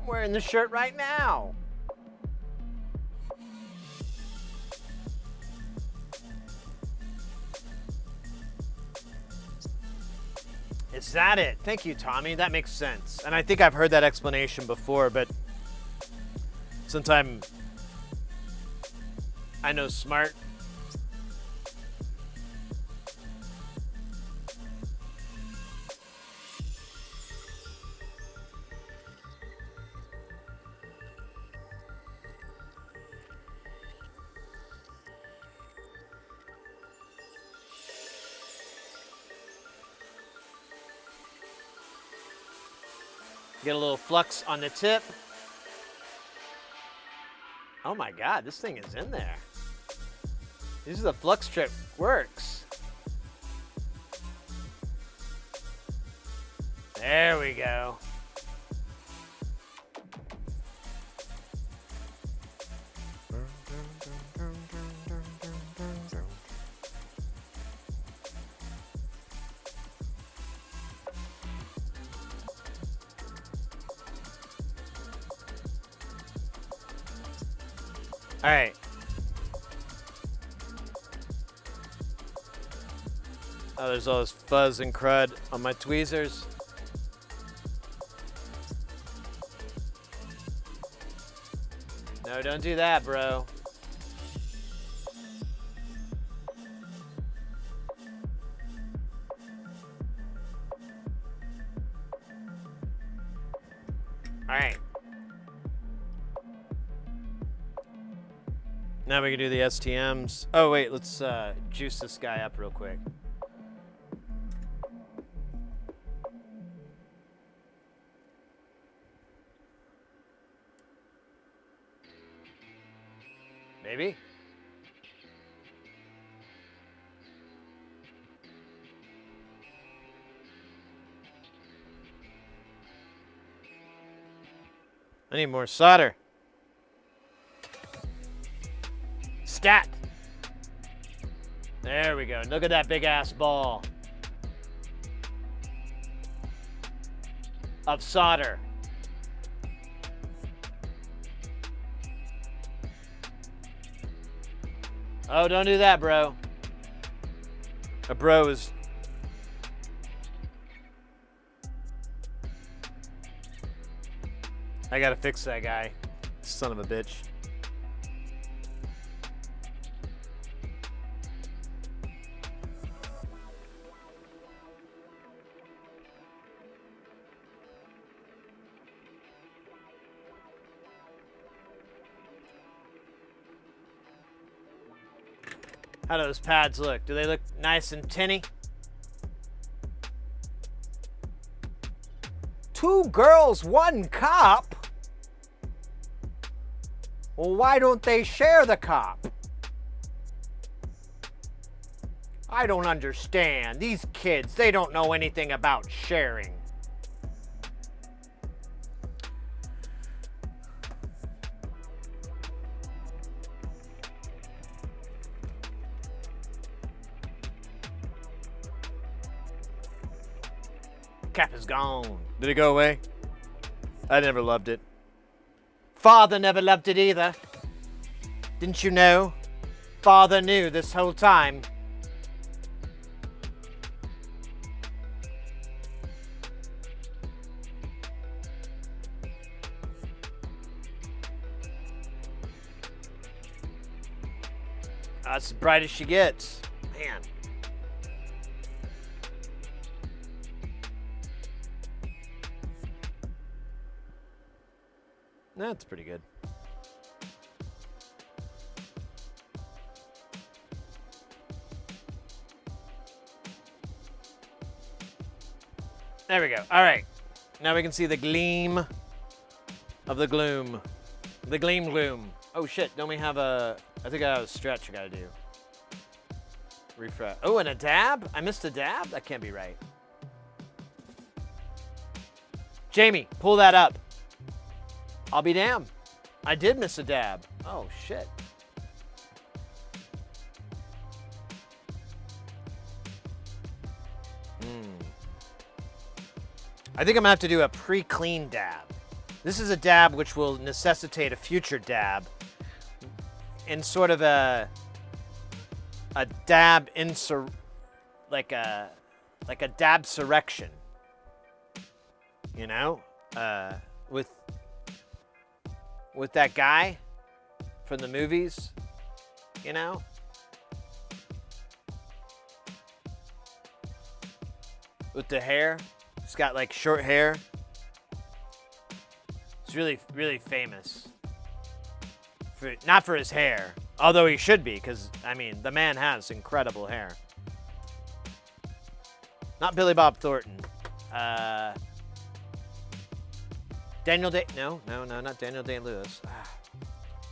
I'm wearing this shirt right now. Is that it? Thank you, Tommy. That makes sense. And I think I've heard that explanation before, but since I know smart. Get a little flux on the tip. Oh my God, this thing is in there. This is the flux strip works. There we go. All right. Oh, there's all this fuzz and crud on my tweezers. No, don't do that, bro. All right. Now we can do the STMs. Oh, wait, let's juice this guy up real quick. Maybe? I need more solder. Stat. There we go. Look at that big ass ball of solder. Oh, don't do that, bro. A bro is... I gotta fix that guy. Son of a bitch. How do those pads look? Do they look nice and tinny? 2 girls, 1 cop? Well, why don't they share the cop? I don't understand. These kids, they don't know anything about sharing. Cap is gone. Did it go away? I never loved it. Father never loved it either. Didn't you know? Father knew this whole time. That's as bright as she gets. Man. That's pretty good. There we go. All right. Now we can see the gleam of the gloom. The gleam gloom. Oh shit, don't we have a... I think I have a stretch I gotta do. Refresh. Oh, and a dab? I missed a dab? That can't be right. Jamie, pull that up. I'll be damned. I did miss a dab. Oh shit. I think I'm gonna have to do a pre-clean dab. This is a dab which will necessitate a future dab in sort of a dab like a dab surrection. You know? With that guy from the movies, you know? With the hair. He's got like short hair. He's really, really famous. Not for his hair, although he should be, because, I mean, the man has incredible hair. Not Billy Bob Thornton. Daniel Day... No, not Daniel Day-Lewis.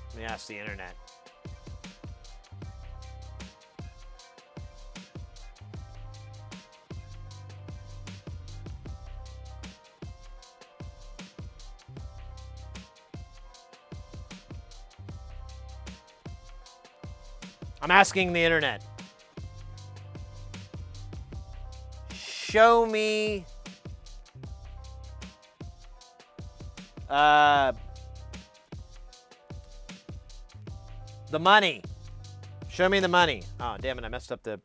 Let me ask the internet. I'm asking the internet. Show me the money. Show me the money. Oh, damn it, I messed up the...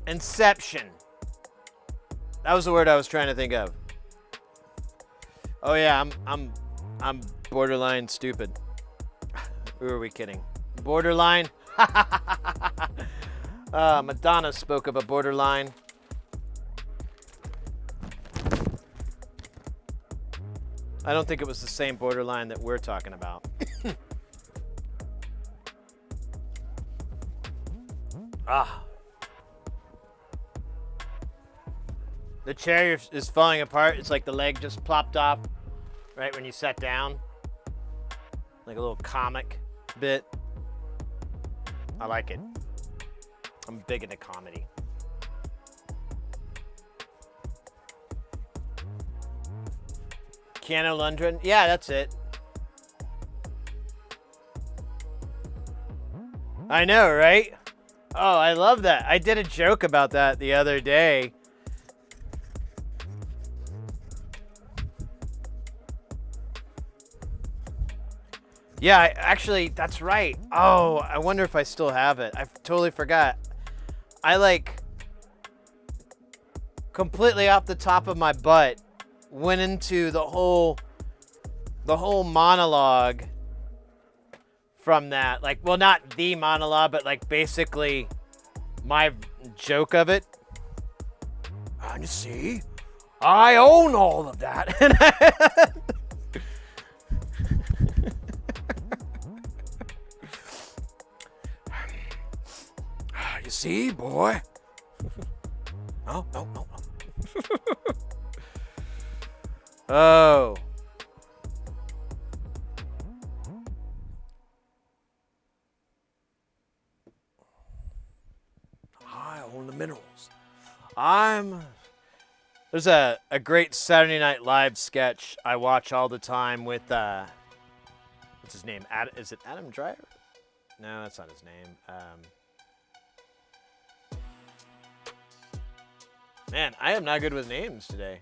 Inception. That was the word I was trying to think of. Oh yeah, I'm borderline stupid. Who are we kidding? Borderline? Madonna spoke of a borderline. I don't think it was the same borderline that we're talking about. Ah. The chair is falling apart. It's like the leg just plopped off right when you sat down. Like a little comic bit. I like it. I'm big into comedy. Keanu Lundgren? Yeah, that's it. I know, right? Oh, I love that. I did a joke about that the other day. Yeah, actually, that's right. Oh, I wonder if I still have it. I totally forgot. I like completely off the top of my butt went into the whole monologue from that. Like, well, not the monologue, but like basically my joke of it. And you see, I own all of that. You see, boy? No. Oh. I own the minerals. There's a great Saturday Night Live sketch I watch all the time with, what's his name? Is it Adam Driver? No, that's not his name. Man, I am not good with names today.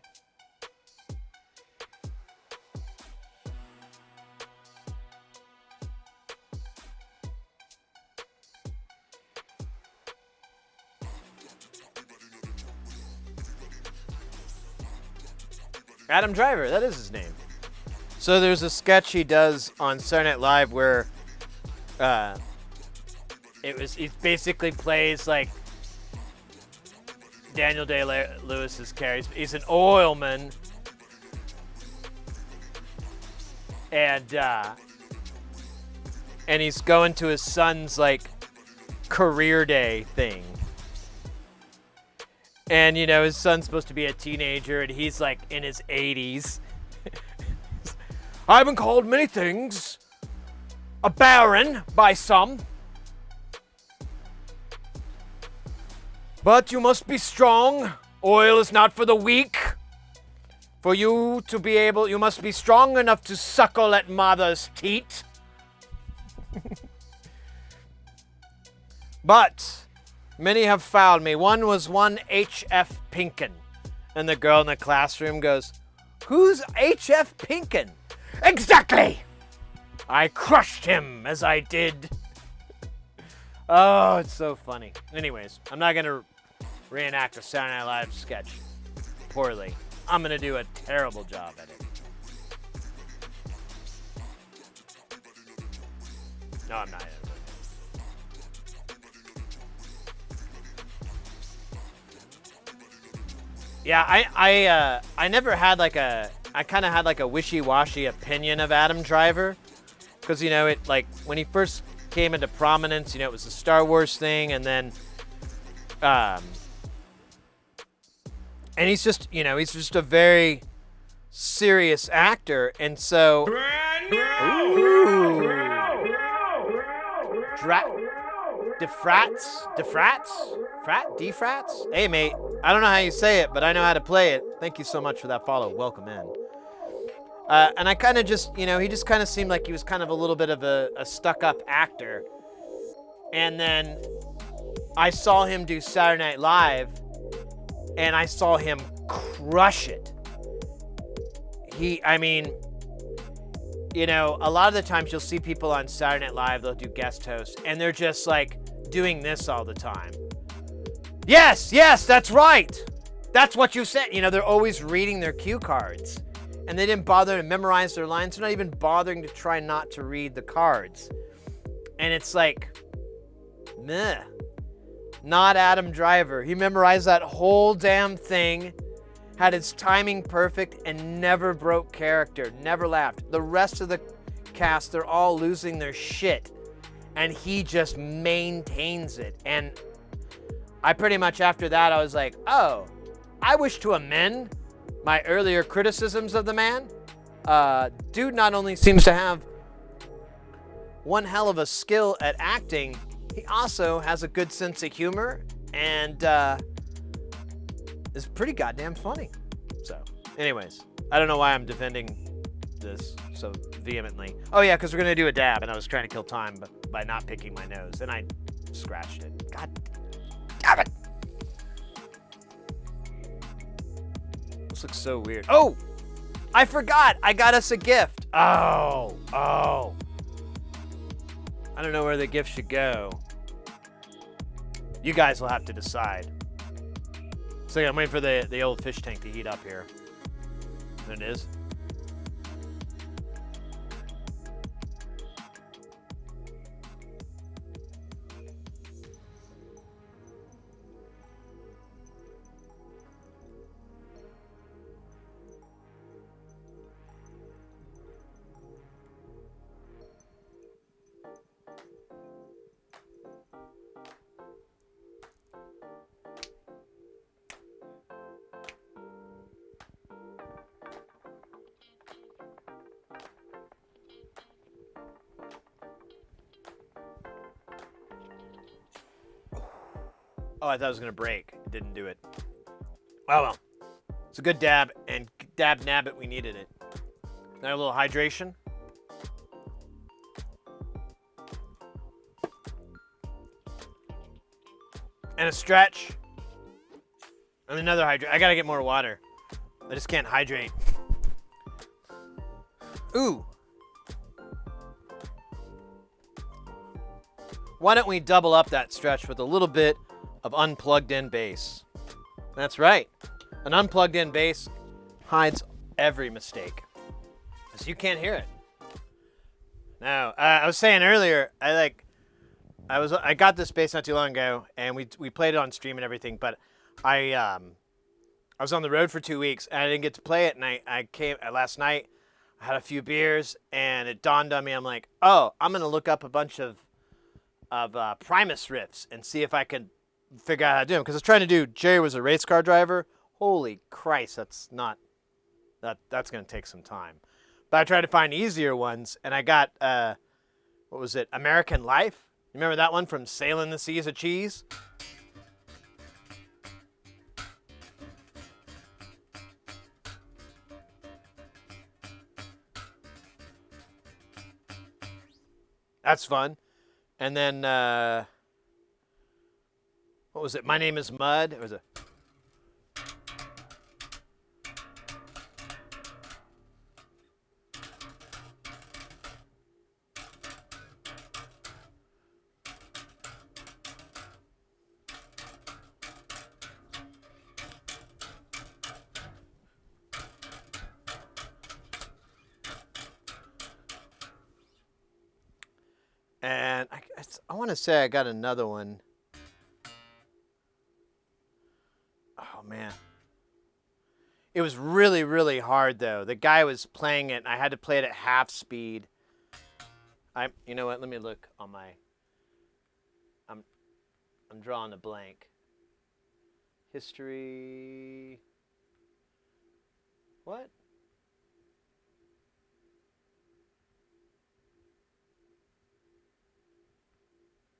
Adam Driver, that is his name. So there's a sketch he does on Saturday Night Live where he basically plays like Daniel Day-Lewis's character. He's an oilman, and he's going to his son's like career day thing. And, you know, his son's supposed to be a teenager, and he's, like, in his 80s. I've been called many things. A baron by some. But you must be strong. Oil is not for the weak. For you to be able, you must be strong enough to suckle at mother's teat. But many have fouled me. One was one H.F. Pinkin. And the girl in the classroom goes, who's H.F. Pinkin? Exactly! I crushed him as I did. Oh, it's so funny. Anyways, I'm not going to reenact a Saturday Night Live sketch poorly. I'm going to do a terrible job at it. No, I'm not. Yeah, I never had like I kind of had like a wishy-washy opinion of Adam Driver, because, you know, it, like, when he first came into prominence, you know, it was the Star Wars thing, and then and he's just, you know, he's just a very serious actor, and so Defrats? Hey, mate. I don't know how you say it, but I know how to play it. Thank you so much for that follow. Welcome in. And I kind of just, you know, he just kind of seemed like he was kind of a little bit of a stuck-up actor. And then I saw him do Saturday Night Live, and I saw him crush it. I mean, you know, a lot of the times you'll see people on Saturday Night Live, they'll do guest hosts, and they're just like doing this all the time. Yes, that's right. That's what you said. You know, they're always reading their cue cards, and they didn't bother to memorize their lines. They're not even bothering to try not to read the cards. And it's like, meh. Not Adam Driver. He memorized that whole damn thing, had his timing perfect, and never broke character, never laughed. The rest of the cast, they're all losing their shit, and he just maintains it. And I pretty much, after that, I was like, oh, I wish to amend my earlier criticisms of the man. Dude not only seems to have one hell of a skill at acting, he also has a good sense of humor and is pretty goddamn funny. So, anyways, I don't know why I'm defending this so vehemently. Oh yeah, because we're gonna do a dab, and I was trying to kill time by not picking my nose, and I scratched it. God damn it! This looks so weird. Oh, I forgot. I got us a gift. Oh. I don't know where the gift should go. You guys will have to decide. So I'm waiting for the old fish tank to heat up here. There it is. Oh, I thought it was gonna break. It didn't do it. Oh well. It's a good dab, and dab nabbit, we needed it. Now a little hydration. And a stretch. And another hydrate. I gotta get more water. I just can't hydrate. Ooh. Why don't we double up that stretch with a little bit of unplugged in bass? That's right. An unplugged in bass hides every mistake. Because you can't hear it. Now, I was saying earlier, I got this bass not too long ago, and we played it on stream and everything, but I was on the road for 2 weeks, and I didn't get to play it, and I came last night, I had a few beers, and it dawned on me, I'm like, oh, I'm going to look up a bunch of Primus riffs and see if I can figure out how to do them. Because I was trying to do Jerry Was a Race Car Driver. Holy Christ, that's going to take some time. But I tried to find easier ones, and I got, what was it, American Life? You remember that one from Sailing the Seas of Cheese? That's fun. And then, what was it? My Name is Mud. It was a... And I want to say I got another one. Oh, man. It was really, really hard, though. The guy was playing it, and I had to play it at half speed. You know what? Let me look on my... I'm drawing a blank. History... What?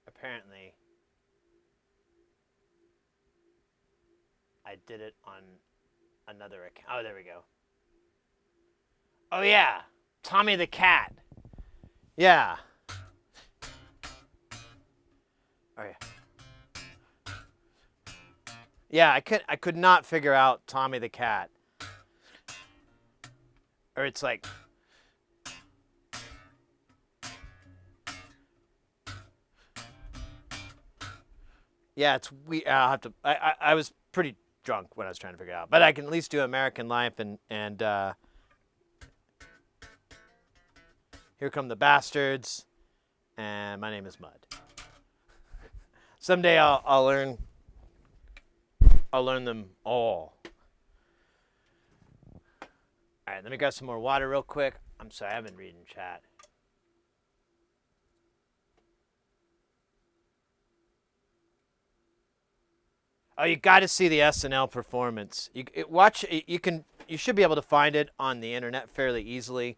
Apparently, I did it on another account. Oh, there we go. Oh, yeah. Tommy the Cat. Yeah. Oh, yeah. Yeah, I could not figure out Tommy the Cat. Or it's like... Yeah, I'll have to. I was pretty drunk when I was trying to figure it out, but I can at least do American Life and Here Come the Bastards, and My Name is Mud. Someday I'll learn them all. All right, let me grab some more water real quick. I'm sorry, I've been reading chat. Oh, you got to see the SNL performance. You should be able to find it on the internet fairly easily.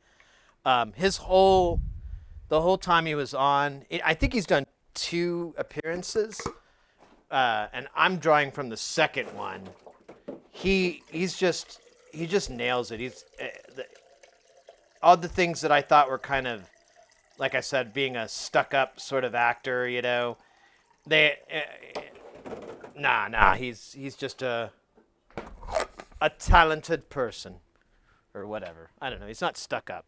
The whole time he was on, I think he's done 2 appearances, and I'm drawing from the second one. He just nails it. All the things that I thought were kind of, like I said, being a stuck-up sort of actor, you know, Nah, he's just a talented person, or whatever. I don't know. He's not stuck up.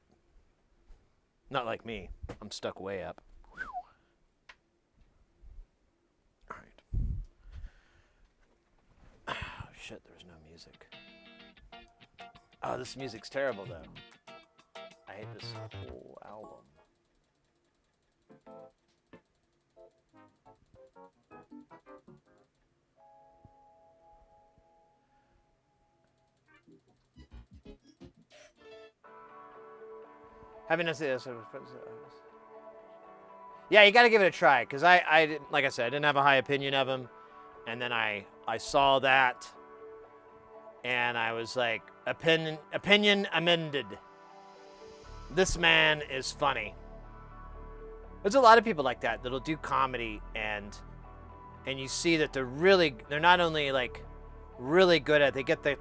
Not like me. I'm stuck way up. All right. Oh, shit, there's no music. Oh, this music's terrible, though. I hate this whole album. Having to say this. Yeah, you got to give it a try, because I didn't, like I said, I didn't have a high opinion of him, and then I saw that, and I was like, opinion amended. This man is funny. There's a lot of people like that that'll do comedy, and you see that they're not only like really good at it, they get the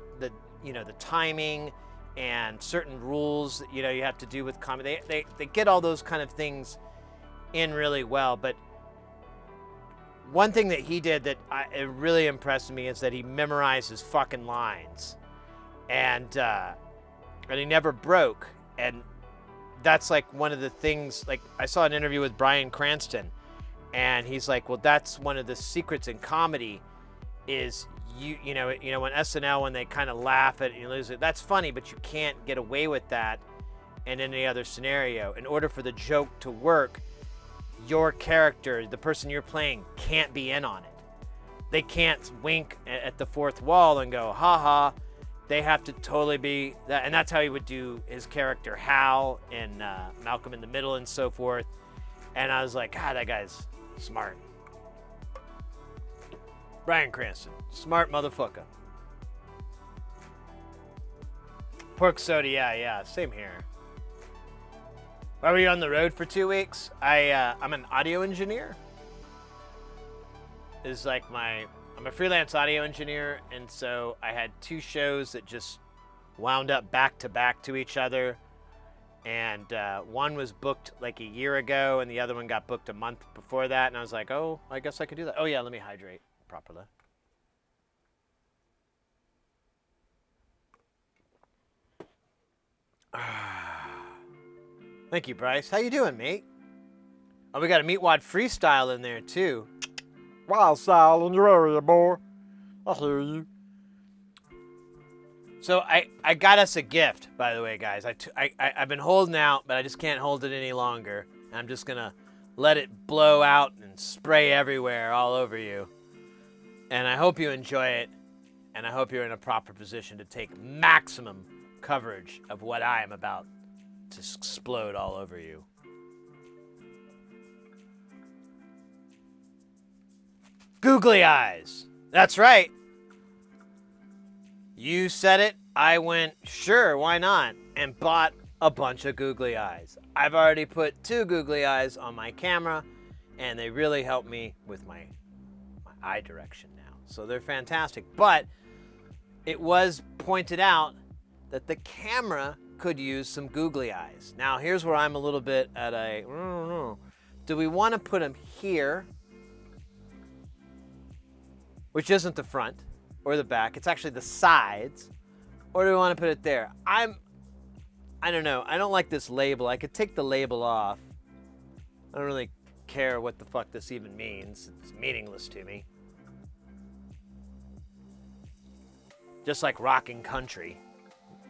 timing and certain rules that, you have to do with comedy. They get all those kind of things in really well, but one thing that he did that it really impressed me is that he memorized his fucking lines, and he never broke. And that's like one of the things. Like I saw an interview with Bryan Cranston, and he's like, well, that's one of the secrets in comedy, is you know when SNL, when they kind of laugh at it and you lose it, that's funny, but you can't get away with that in any other scenario. In order for the joke to work, your character, the person you're playing, can't be in on it. They can't wink at the fourth wall and go, ha ha. They have to totally be that. And that's how he would do his character Hal in Malcolm in the Middle and so forth. And I was like, God, that guy's smart. Bryan Cranston, smart motherfucker. Pork soda, yeah, same here. Why were you on the road for 2 weeks? I'm an audio engineer. Is like I'm a freelance audio engineer, and so I had 2 shows that just wound up back to back to each other. And one was booked like a year ago, and the other one got booked a month before that. And I was like, oh, I guess I could do that. Oh yeah, let me hydrate properly. Thank you, Bryce. How you doing, mate? Oh, we got a Meatwad freestyle in there too. Wild style in your area, boy. I hear you. So I got us a gift, by the way, guys. I've been holding out, but I just can't hold it any longer. I'm just gonna let it blow out and spray everywhere, all over you. And I hope you enjoy it, and I hope you're in a proper position to take maximum coverage of what I am about to explode all over you. Googly eyes. That's right. You said it. I went, sure, why not? And bought a bunch of googly eyes. I've already put 2 googly eyes on my camera, and they really help me with my eye direction now. So they're fantastic. But it was pointed out that the camera could use some googly eyes. Now, here's where I'm a little bit at a, I don't know. Do we want to put them here? Which isn't the front or the back. It's actually the sides. Or do we want to put it there? I don't know. I don't like this label. I could take the label off. I don't really care what the fuck this even means. It's meaningless to me. Just like rocking country.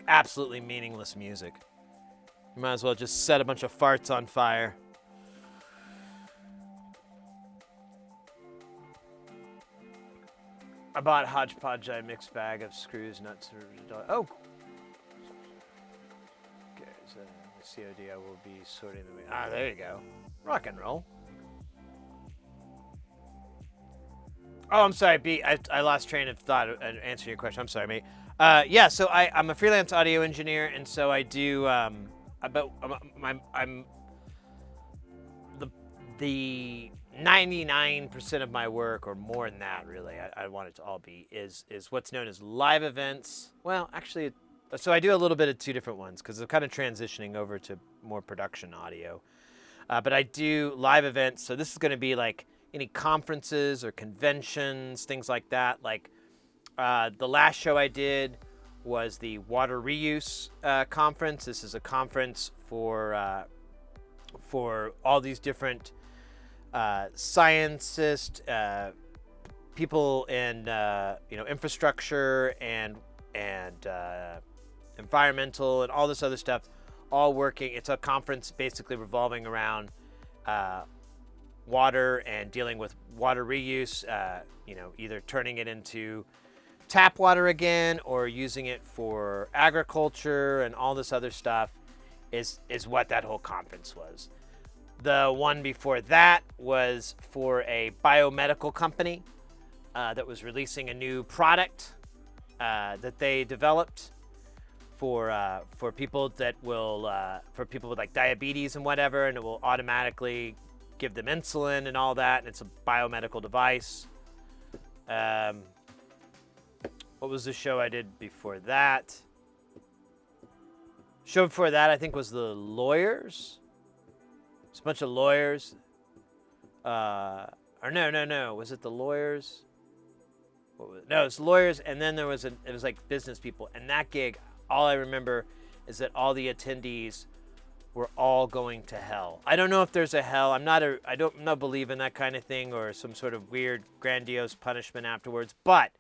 Absolutely meaningless music. You might as well just set a bunch of farts on fire. I bought Hodgepodge a mixed bag of screws, nuts, oh. Okay, so the COD I will be sorting them. Ah, there you go. Rock and roll. Oh, I'm sorry, B. I lost train of thought answering your question. I'm sorry, mate. Yeah, so I'm a freelance audio engineer, and so I do. I'm the 99% of my work, or more than that, really, I want it to all be, is what's known as live events. Well, actually, so I do a little bit of 2 different ones because I'm kind of transitioning over to more production audio. But I do live events. So this is going to be like any conferences or conventions, things like that. Like the last show I did was the water reuse conference. This is a conference for all these different scientists, people in infrastructure and environmental and all this other stuff, all working. It's a conference basically revolving around water and dealing with water reuse. Either turning it into tap water again or using it for agriculture and all this other stuff is what that whole conference was. The one before that was for a biomedical company that was releasing a new product that they developed for people that will for people with like diabetes and whatever, and it will automatically give them insulin and all that, and it's a biomedical device. What was the show I did before that? Show before that I think was the lawyers. It's a bunch of lawyers. Or no. Was it the lawyers? No, it's lawyers, and then it was like business people. And that gig, all I remember is that all the attendees were all going to hell. I don't know if there's a hell. I don't believe in that kind of thing or some sort of weird, grandiose punishment afterwards. But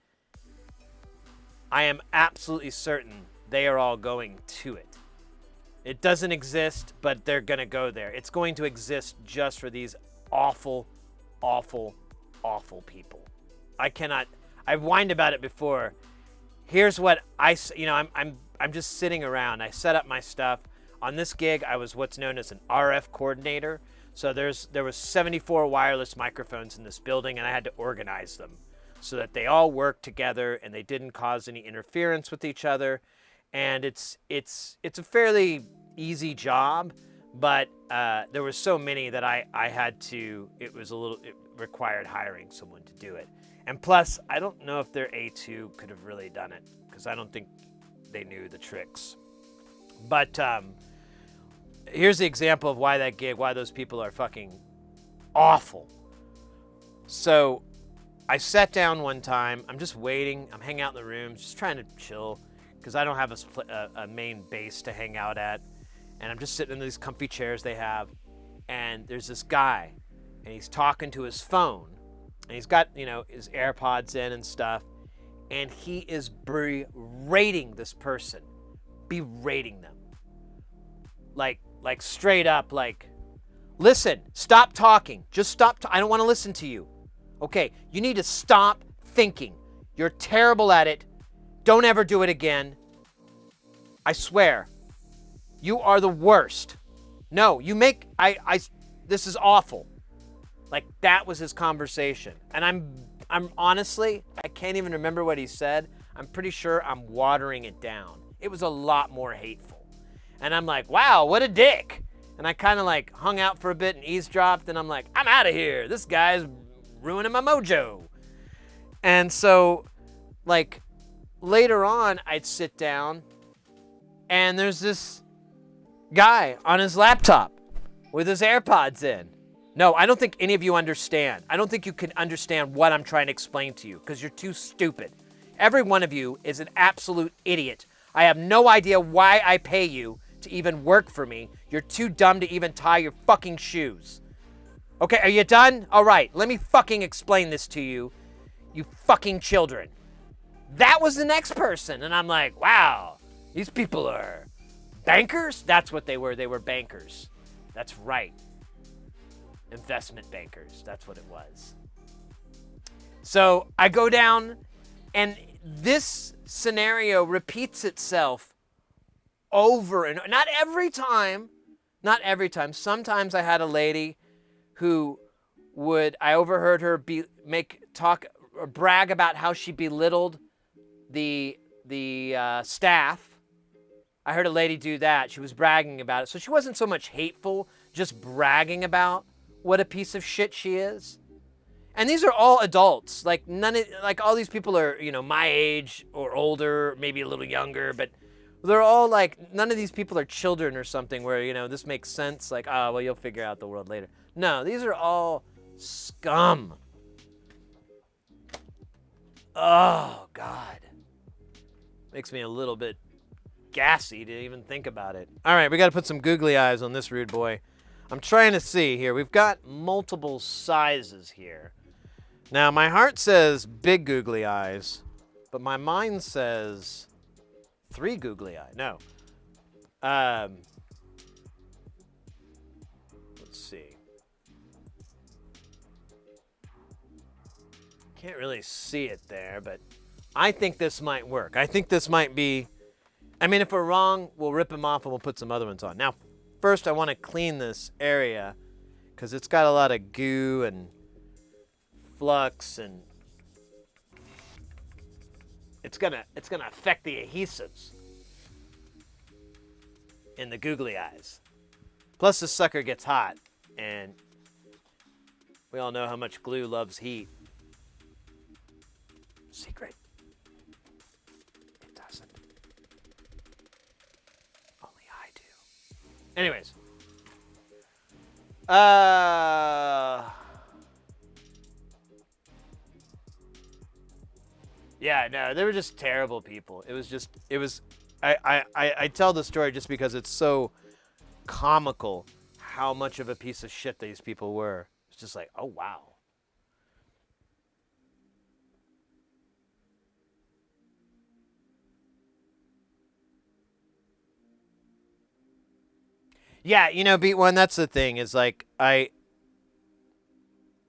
I am absolutely certain they are all going to it. It doesn't exist, but they're going to go there. It's going to exist just for these awful, awful, awful people. I've whined about it before. Here's what I'm just sitting around. I set up my stuff. On this gig, I was what's known as an RF coordinator. So there was 74 wireless microphones in this building, and I had to organize them so that they all worked together and they didn't cause any interference with each other. And it's a fairly easy job, but there were so many that I had to. It required hiring someone to do it. And plus, I don't know if their A2 could have really done it because I don't think they knew the tricks. But here's the example of why those people are fucking awful. So I sat down one time. I'm just waiting. I'm hanging out in the room, just trying to chill because I don't have a main base to hang out at. And I'm just sitting in these comfy chairs they have. And there's this guy, and he's talking to his phone. And he's got, his AirPods in and stuff. And he is berating this person. Berating them. Like straight up, listen, stop talking. Just stop. I don't want to listen to you. Okay, you need to stop thinking. You're terrible at it. Don't ever do it again. I swear. You are the worst. No, this is awful. That was his conversation. And I'm honestly, I can't even remember what he said. I'm pretty sure I'm watering it down. It was a lot more hateful. And I'm like, wow, what a dick. And I kind of hung out for a bit and eavesdropped. And I'm like, I'm out of here. This guy's ruining my mojo. And so, later on, I'd sit down and there's this guy on his laptop with his AirPods in. No, I don't think any of you understand. I don't think you can understand what I'm trying to explain to you because you're too stupid. Every one of you is an absolute idiot. I have no idea why I pay you to even work for me. You're too dumb to even tie your fucking shoes. Okay, are you done? All right, let me fucking explain this to you, you fucking children. That was the next person, and I'm like, wow, these people are bankers? That's what they were. They were bankers. That's right. Investment bankers. That's what it was. So I go down, and this scenario repeats itself over and not every time. Sometimes I had a lady who I overheard her brag about how she belittled the staff. I heard a lady do that. She was bragging about it. So she wasn't so much hateful, just bragging about what a piece of shit she is. And these are all adults. All these people are, my age or older, maybe a little younger, but they're all none of these people are children or something where, this makes sense. You'll figure out the world later. No, these are all scum. Oh, God. Makes me a little bit gassy to even think about it. All right, we got to put some googly eyes on this rude boy. I'm trying to see here. We've got multiple sizes here. Now, my heart says big googly eyes, but my mind says 3 googly eyes. No. Let's see. Can't really see it there, but I think this might work. I think this might be... if we're wrong, we'll rip them off and we'll put some other ones on. Now, first, I want to clean this area because it's got a lot of goo and flux, and it's gonna affect the adhesives in the googly eyes. Plus, the sucker gets hot, and we all know how much glue loves heat. Secret. It doesn't. Only I do. Anyways. Yeah, no, they were just terrible people. I tell the story just because it's so comical how much of a piece of shit these people were. It's just like, oh, wow. Yeah, Beat One, that's the thing, is like, yeah,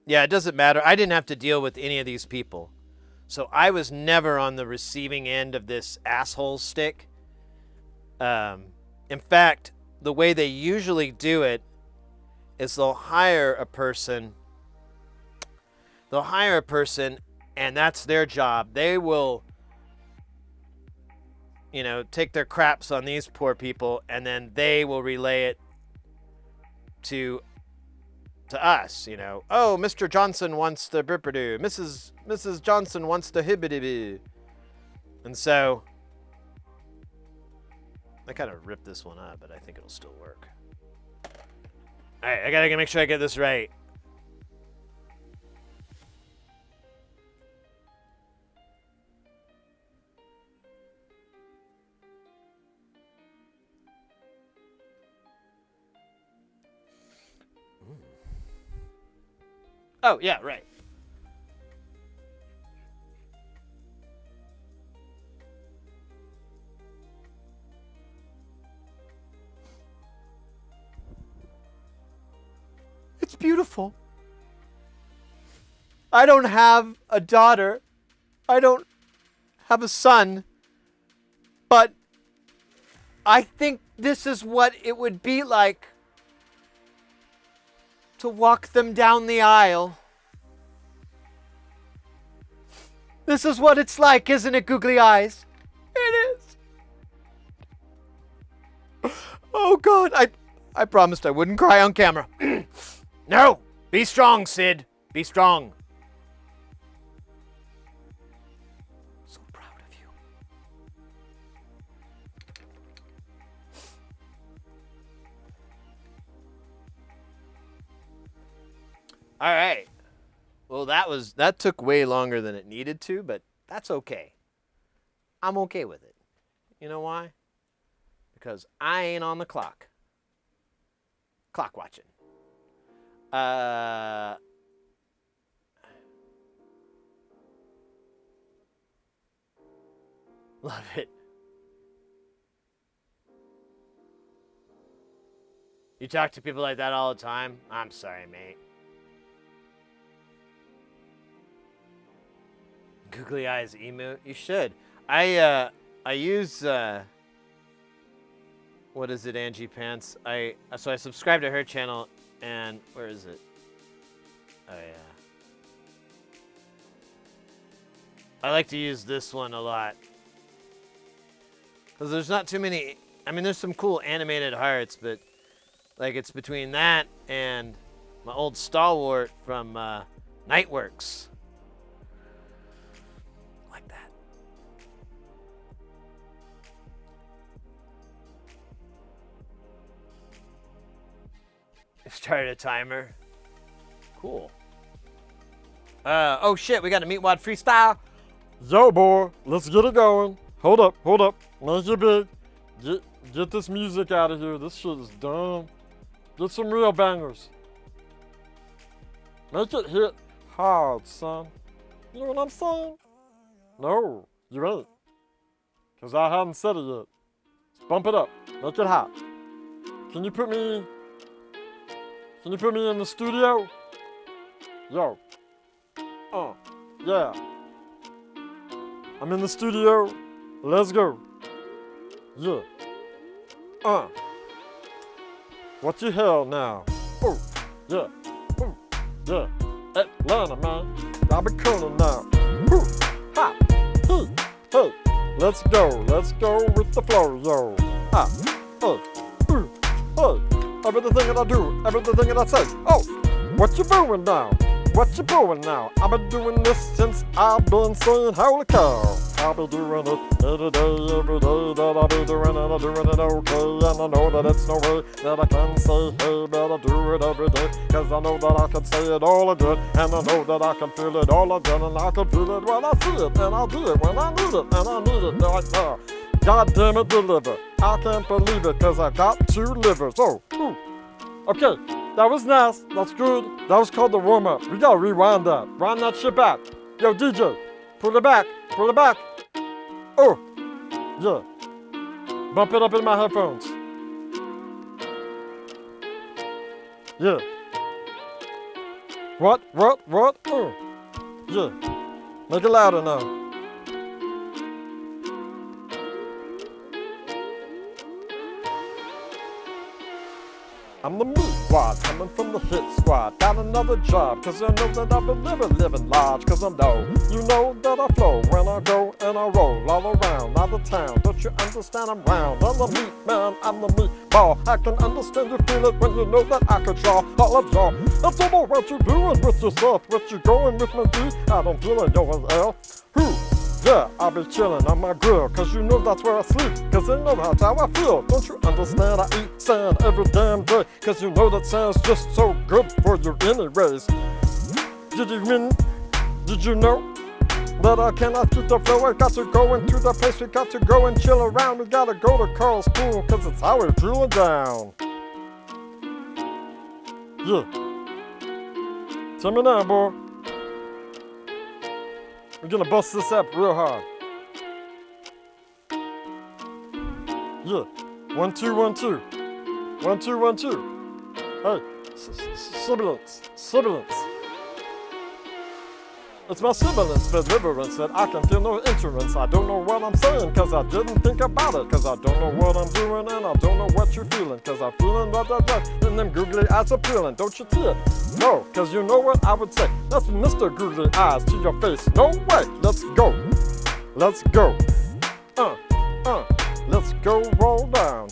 it doesn't matter. I didn't have to deal with any of these people. So I was never on the receiving end of this asshole stick. In fact, the way they usually do it is they'll hire a person, and that's their job. They will, take their craps on these poor people, and then they will relay it to us, Oh, Mr. Johnson wants the burperdoo. Mrs. Johnson wants the hibbity. And so I kind of ripped this one up, but I think it'll still work. All right, I gotta make sure I get this right. Oh, yeah, right. It's beautiful. I don't have a daughter. I don't have a son. But I think this is what it would be like to walk them down the aisle. This is what it's like, isn't it, Googly Eyes? It is. Oh, God. I promised I wouldn't cry on camera. No! Be strong, Sid. Be strong. So proud of you. All right. Well, that took way longer than it needed to, but that's okay. I'm okay with it. You know why? Because I ain't on the clock. Clock watching. Love it. You talk to people like that all the time? I'm sorry, mate. Googly Eyes emu? You should. I use what is it, Angie Pants? So I subscribe to her channel, and where is it? Oh yeah. I like to use this one a lot. Because there's not too many, there's some cool animated hearts, but like it's between that and my old stalwart from Nightworks. Like that. Started a timer. Cool. Oh shit, we got a Meatwad freestyle. Yo, boy, let's get it going. Hold up. Make it big. Get this music out of here. This shit is dumb. Get some real bangers. Make it hit hard, son. You know what I'm saying? No, you ain't. Because I haven't said it yet. Just bump it up. Make it hot. Can you put me in the studio? Yo. Yeah. I'm in the studio. Let's go. Yeah. What the hell now? Oh, yeah. Oh, yeah. Atlanta, man. I'll be calling now. Ooh, ha. Hey. Let's go with the flow, yo. Hey. Everything that I do, everything that I say. Oh, what you doing now? what you doing now? I've been doing this since I've been saying holy cow. I'll be doing it every day that I'll be doing it, I'm doing it okay. And I know that it's no way that I can say, hey, better do it every day. Cause I know that I can say it all again. And I know that I can feel it all again. And I can feel it when I see it. And I do it when I need it. And I need it right now. God damn it, deliver. I can't believe it cause I got 2 livers. Oh, ooh. Okay, that was nice. That's good. That was called the warm-up. We gotta rewind that. Wind that shit back. Yo, DJ, pull it back. Pull it back. Oh, yeah. Bump it up in my headphones. Yeah. What? Yeah. Make it louder now. I'm the meat wad, coming from the hit squad. Got another job, cause I know that I've been living large. Cause I know, you know that I flow when I go and I roll all around, out of town. Don't you understand I'm round? I'm the meat man, I'm the meat ball. I can understand you feel it when you know that I can draw all of y'all. I don't know what you doing with yourself, what you going with me, D? I don't feel it, no one else. Who? Yeah, I'll be chillin' on my grill, cause you know that's where I sleep, cause you know that's how I feel. Don't you understand? I eat sand every damn day, cause you know that sand's just so good for you anyways. Did you know that I cannot keep the flow? I got to go into the place, we got to go and chill around. We gotta go to Carl's pool, cause it's how we're drilling down. Yeah. Tell me now, boy. We're gonna bust this up real hard. Yeah. 1, 2, 1, 2. 1, 2, 1, 2. Hey, sibilance. It's my sibilance, deliverance, that I can feel no insurance. I don't know what I'm saying, cause I didn't think about it. Cause I don't know what I'm doing, and I don't know what you're feeling. Cause I'm feeling that, and them googly eyes are peeling. Don't you see it? No, cause you know what I would say. That's Mr. Googly Eyes to your face. No way, let's go. Let's go. Let's go roll down.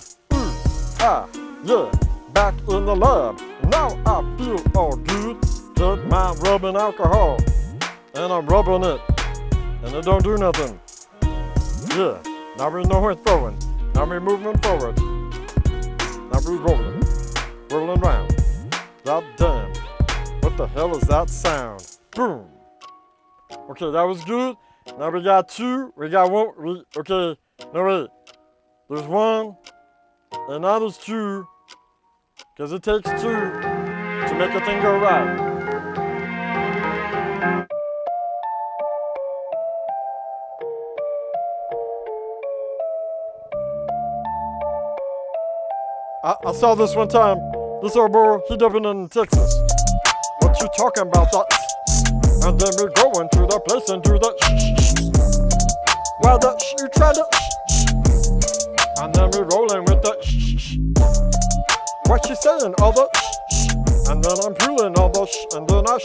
Yeah, back in the lab. Now I feel all good. Did my rubbing alcohol. And I'm rubbing it, and it don't do nothing. Yeah, now we know it's throwing. Now we moving forward. Now we rolling round. God damn, what the hell is that sound? Boom. Okay, that was good. Now we got 2, we got 1, okay, no wait. There's 1, and now there's 2, because it takes 2 to make a thing go right. I saw this one time. This old boy, he living in Texas. What you talking about that? And then we going to the place and do that. Well, that you try to. And then we rolling with that. What you saying? All the. And then I'm feeling all the. And then I.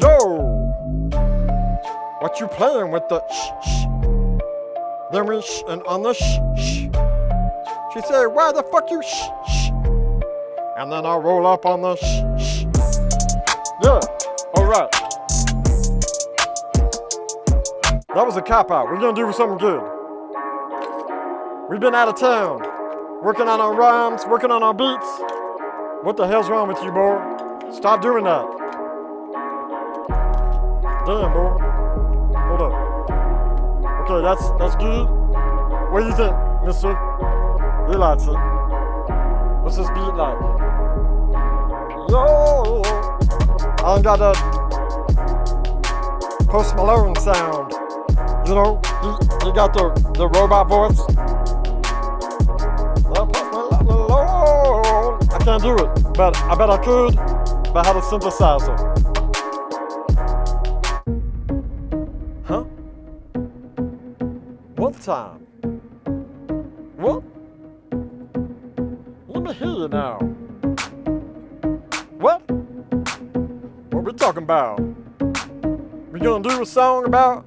Yo. What you playing with the. Then we and on the she said, why the fuck you and then I roll up on the yeah, alright. That was a cop-out. We're gonna do something good. We've been out of town, working on our rhymes, working on our beats. What the hell's wrong with you, boy? Stop doing that. Damn, boy. Hold up. Okay, that's good. What do you think, mister? He likes it. What's this beat like? Yo! I ain't got that Post Malone sound. You know, he got the robot voice. I can't do it, but I bet I could if I had a synthesizer. Huh? One time. What? Let me hear you now. What? What we talking about? We gonna do a song about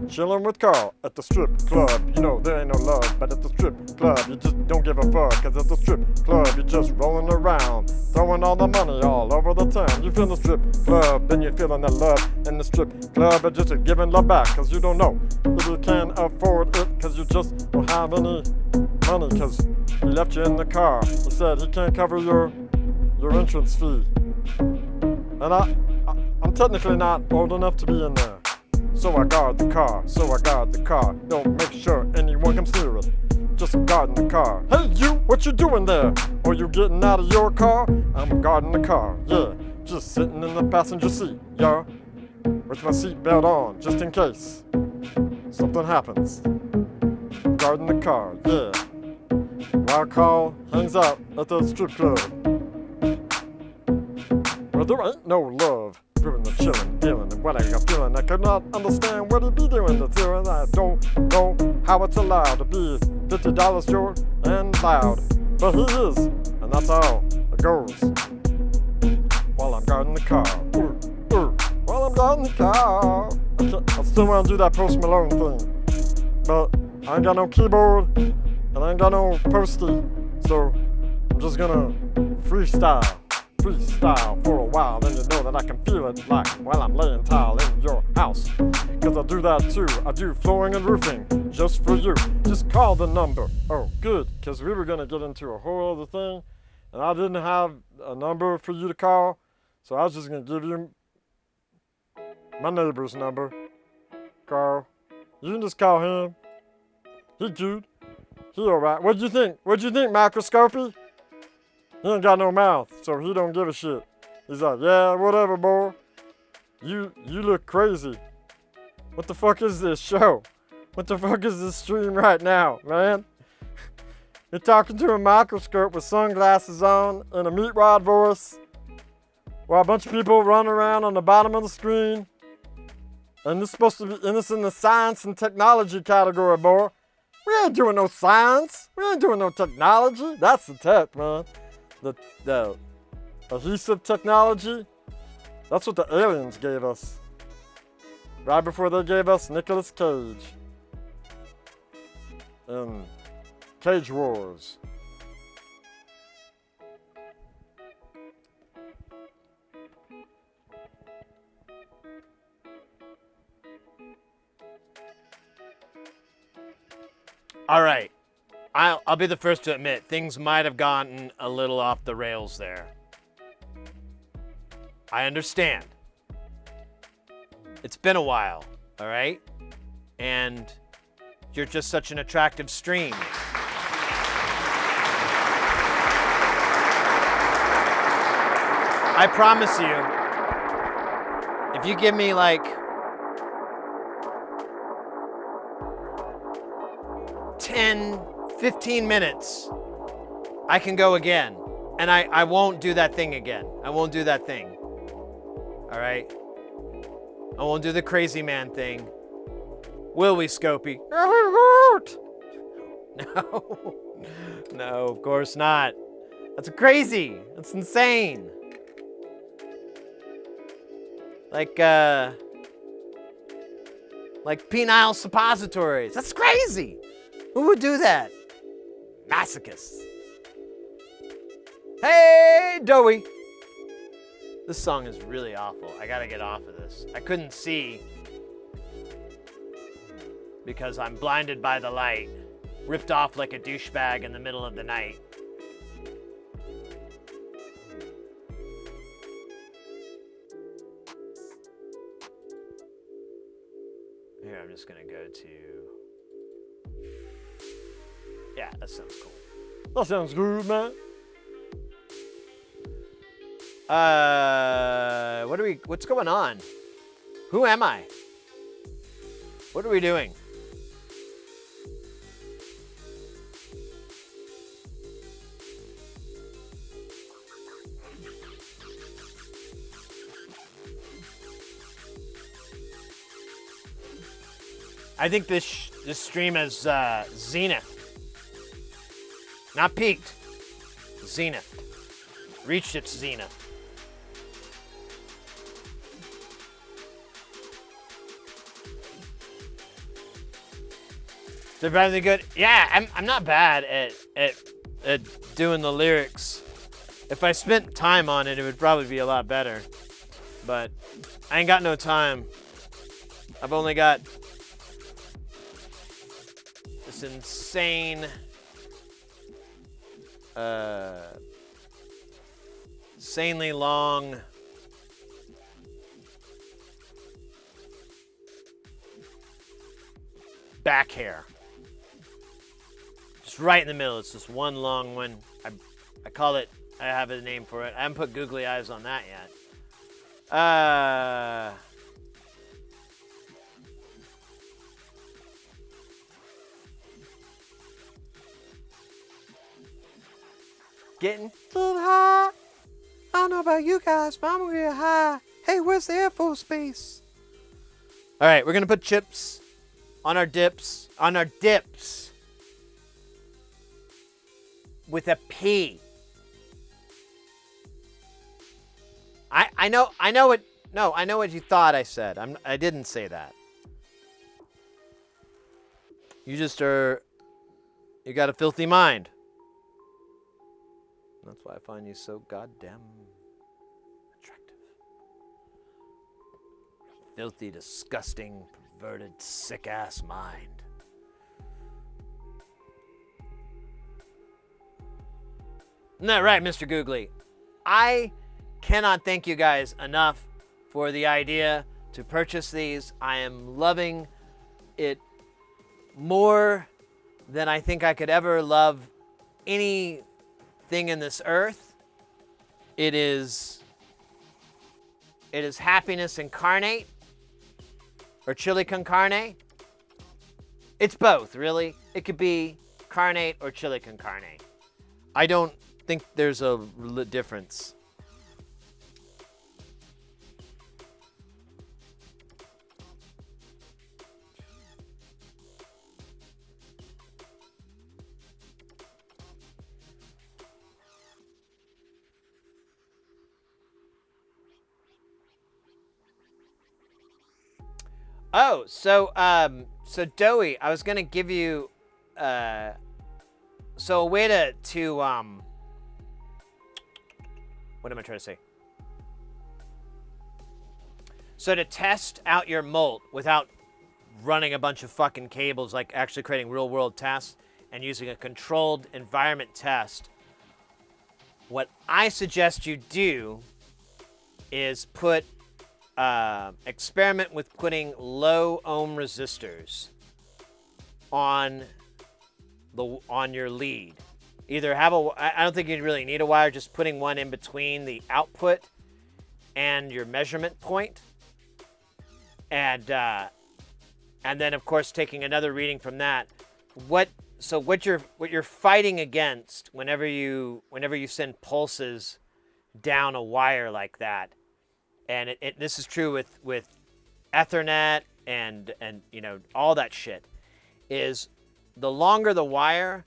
chilling with Carl at the strip club. You know there ain't no love, but at the strip club you just don't give a fuck. Cause at the strip club you're just rolling around, throwing all the money all over the town. You feel the strip club, then you're feeling the love in the strip club, and just giving love back. Cause you don't know if you can afford it, cause you just don't have any money. Cause he left you in the car. He said he can't cover your entrance fee. And I'm technically not old enough to be in there. So I guard the car, Don't make sure anyone comes near it. Just guarding the car. Hey you, what you doing there? Are you getting out of your car? I'm guarding the car, yeah. Just sitting in the passenger seat, yeah. With my seatbelt on, just in case something happens. Guarding the car, yeah. While Carl hangs out at the strip club. Well, there ain't no love during the chillin', dealin', and what I got feeling. I could not understand what he'd be doing this year, and I don't know how it's allowed to be $50 short and loud. But he is, and that's how it goes. While I'm guarding the car, while I'm guarding the car. I still want to do that Post Malone thing, but I ain't got no keyboard, and I ain't got no postie, so I'm just gonna freestyle for a while. Then you know that I can feel it like while I'm laying tile in your house. Cause I do that too, I do flooring and roofing just for you. Just call the number. Oh good, cause we were gonna get into a whole other thing and I didn't have a number for you to call, so I was just gonna give you my neighbor's number. Carl, you can just call him. He cute, he alright. What'd you think, Microscopy? He ain't got no mouth, so he don't give a shit. He's like, yeah, whatever, boy. You look crazy. What the fuck is this show? What the fuck is this stream right now, man? You're talking to a microscope with sunglasses on and a meat wad voice while a bunch of people run around on the bottom of the screen. And it's supposed to be in the science and technology category, boy. We ain't doing no science. We ain't doing no technology. That's the tech, man. The adhesive technology, that's what the aliens gave us. Right before they gave us Nicolas Cage in Cage Wars. All right. I'll be the first to admit, things might have gotten a little off the rails there. I understand. It's been a while, all right? And you're just such an attractive stream. I promise you, if you give me like 10, 15 minutes, I can go again. And I won't do that thing again. I won't do that thing. All right? I won't do the crazy man thing. Will we, Scopy? No. No, of course not. That's crazy. That's insane. Like penile suppositories. That's crazy. Who would do that? Masochists. Hey, Doey. This song is really awful. I gotta get off of this. I couldn't see because I'm blinded by the light, ripped off like a douchebag in the middle of the night. Here, I'm just gonna go to... Yeah, that sounds cool. That sounds good, man. What's going on? Who am I? What are we doing? I think this stream is zenith. Not peaked. Zenith. Reached its zenith. Surprisingly good. Yeah, I'm not bad at doing the lyrics. If I spent time on it, it would probably be a lot better. But I ain't got no time. I've only got this insane insanely long back hair. Just right in the middle. It's just one long one. I call it, I have a name for it. I haven't put googly eyes on that yet. Getting so high. I don't know about you guys, but I'm real high. Hey, where's the Air Force Base? All right, we're gonna put chips on our dips. On our dips. With a P. I know what. No, I know what you thought I said. I didn't say that. You just are. You got a filthy mind. That's why I find you so goddamn attractive. Filthy, disgusting, perverted, sick-ass mind. Isn't that right, Mr. Googly? I cannot thank you guys enough for the idea to purchase these. I am loving it more than I think I could ever love anything in this earth. It is happiness incarnate, or chili con carne. It's both, really. It could be carnate or chili con carne. I don't think there's a difference. Oh, so Doey, I was gonna give you, so a way to what am I trying to say? So to test out your molt without running a bunch of fucking cables, like actually creating real world tests and using a controlled environment test, what I suggest you do is experiment with putting low ohm resistors on your lead. Either have I don't think you really need a wire, just putting one in between the output and your measurement point. And then of course taking another reading from that. What you're fighting against whenever you send pulses down a wire like that, and this is true with Ethernet and you know all that shit, is the longer the wire,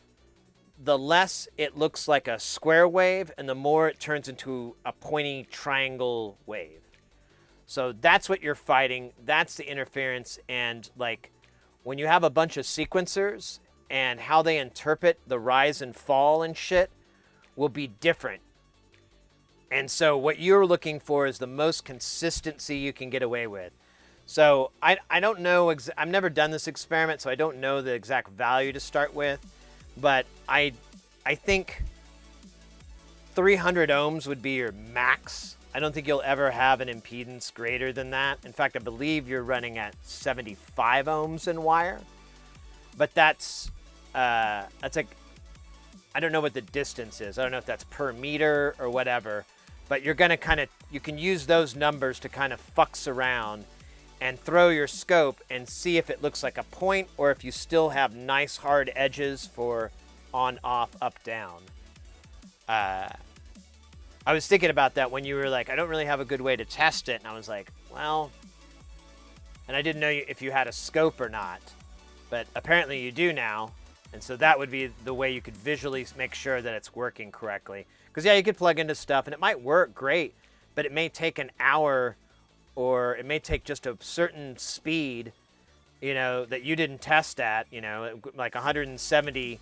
the less it looks like a square wave, and the more it turns into a pointy triangle wave. So that's what you're fighting. That's the interference. And like when you have a bunch of sequencers and how they interpret the rise and fall and shit will be different. And so what you're looking for is the most consistency you can get away with. So I don't know, I've never done this experiment, so I don't know the exact value to start with, but I think 300 ohms would be your max. I don't think you'll ever have an impedance greater than that. In fact, I believe you're running at 75 ohms in wire, but that's like, I don't know what the distance is. I don't know if that's per meter or whatever, but you're gonna you can use those numbers to kind of fucks around and throw your scope and see if it looks like a point or if you still have nice hard edges for on, off, up, down. I was thinking about that when you were like, I don't really have a good way to test it. And I was like, well, and I didn't know if you had a scope or not, but apparently you do now. And so that would be the way you could visually make sure that it's working correctly. Because yeah, you could plug into stuff and it might work great, but it may take an hour or it may take just a certain speed you know, that you didn't test at, you know, like 170,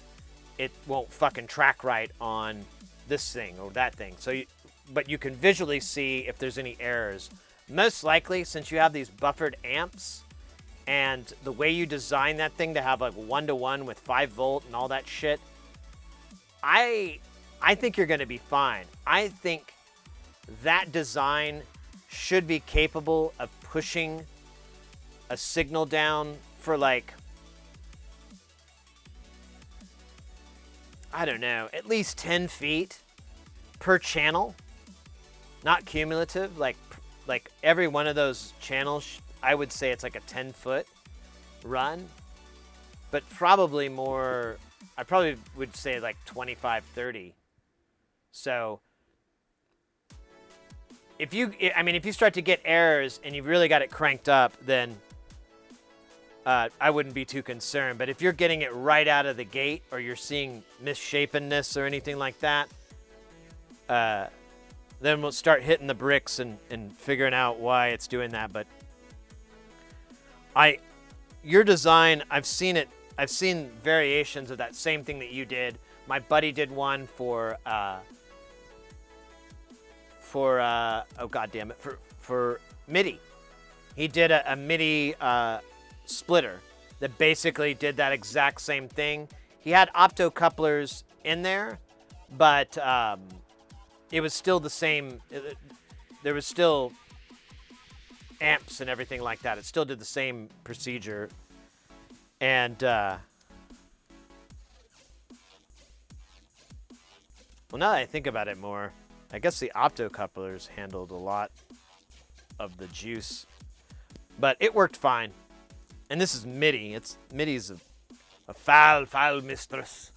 it won't fucking track right on this thing or that thing. So, but you can visually see if there's any errors. Most likely, since you have these buffered amps and the way you design that thing to have like 1-to-1 with 5-volt and all that shit, I think you're going to be fine. I think that design should be capable of pushing a signal down for like, I don't know, at least 10 feet per channel. Not cumulative, like every one of those channels, I would say it's like a 10-foot run, but probably more, I probably would say like 25, 30. So if you start to get errors and you've really got it cranked up, then I wouldn't be too concerned. But if you're getting it right out of the gate, or you're seeing misshapenness or anything like that, then we'll start hitting the bricks and figuring out why it's doing that. But your design, I've seen variations of that same thing that you did. My buddy did one for MIDI. He did a MIDI splitter that basically did that exact same thing. He had optocouplers in there, but it was still the same. There was still amps and everything like that. It still did the same procedure. And well, now that I think about it more, I guess the optocouplers handled a lot of the juice, but it worked fine. And this is MIDI. MIDI's a foul mistress.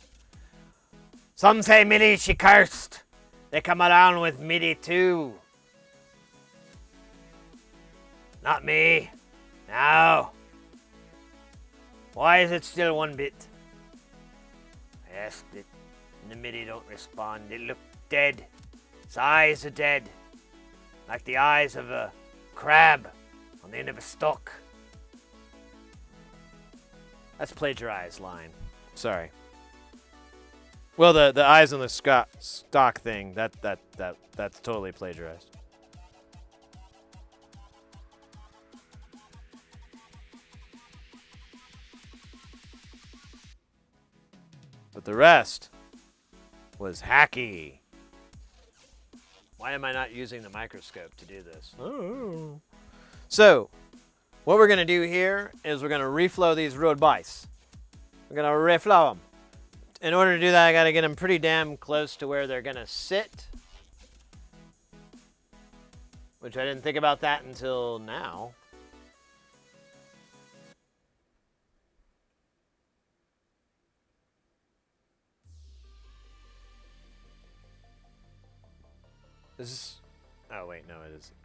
Some say MIDI she cursed. They come around with MIDI too. Not me. No. Why is it still 1 bit? I asked it, and the MIDI don't respond. It looked dead. Its eyes are dead, like the eyes of a crab on the end of a stalk. That's plagiarized line. Sorry. Well, the eyes on the stock thing, that's totally plagiarized. But the rest was hacky. Why am I not using the microscope to do this? Oh. So, what we're going to do here is we're going to reflow these road bikes. We're going to reflow them. In order to do that, I got to get them pretty damn close to where they're going to sit. Which I didn't think about that until now. Is this... Oh, wait, no, it isn't.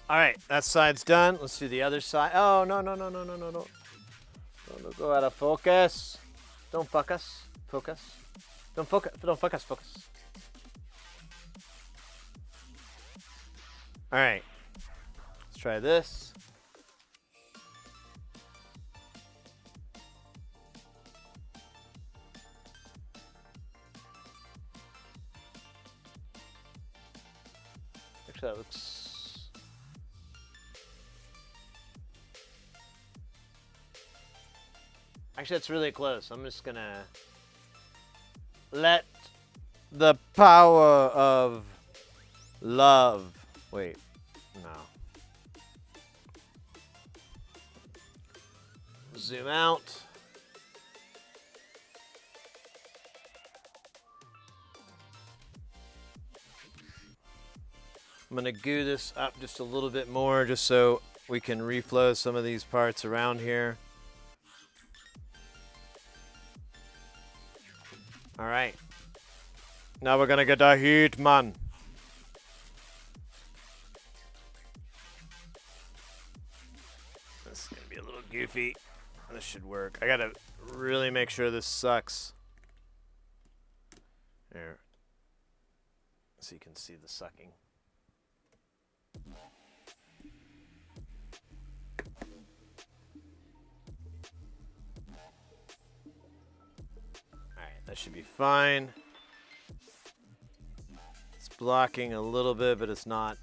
All right, that side's done. Let's do the other side. Oh, no. Don't go out of focus. Don't fuck us. Focus. Don't fuck us. Focus. All right. Let's try this. Actually, that looks... Actually, that's really close. I'm just gonna let the power of love. Wait, no. Zoom out. I'm gonna goo this up just a little bit more just so we can reflow some of these parts around here. All right. Now we're gonna get the heat, man. This is gonna be a little goofy. This should work. I gotta really make sure this sucks. There. So you can see the sucking. Alright, that should be fine. It's blocking a little bit, but it's not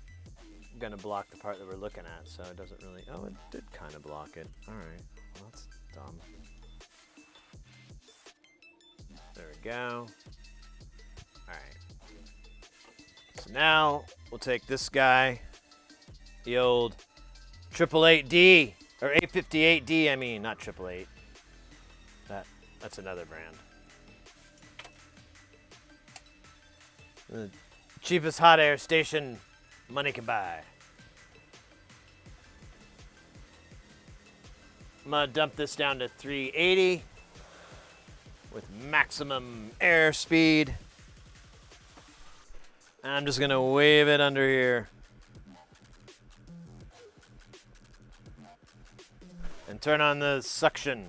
gonna block the part that we're looking at, so it doesn't really. Oh, it did kind of block it. Alright, well, that's dumb. There we go. Alright. So now we'll take this guy, the old 888D, or 858D, I mean, not 888. That's another brand. The cheapest hot air station money can buy. I'm gonna dump this down to 380 with maximum air speed. And I'm just gonna wave it under here. And turn on the suction.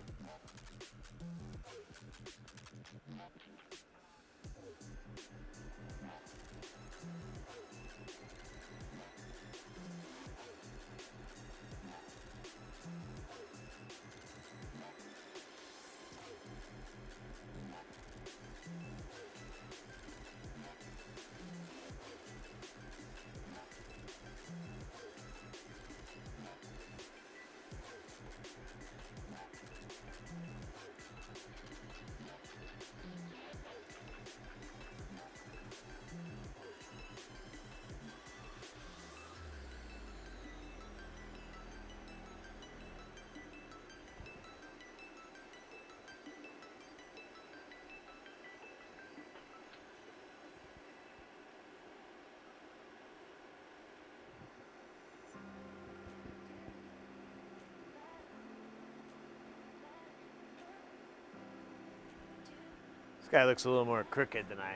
This guy looks a little more crooked than I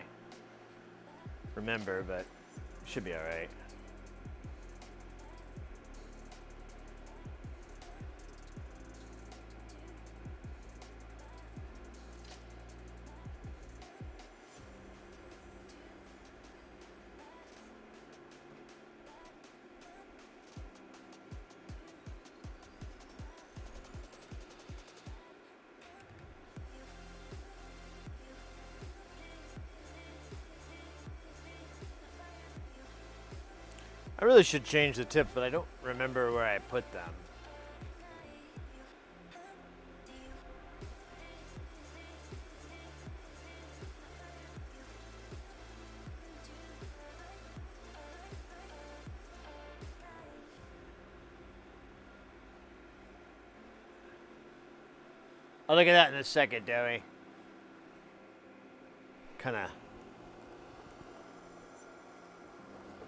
remember, but should be all right. I really should change the tip, but I don't remember where I put them. I'll look at that in a second, Dowie. Kinda.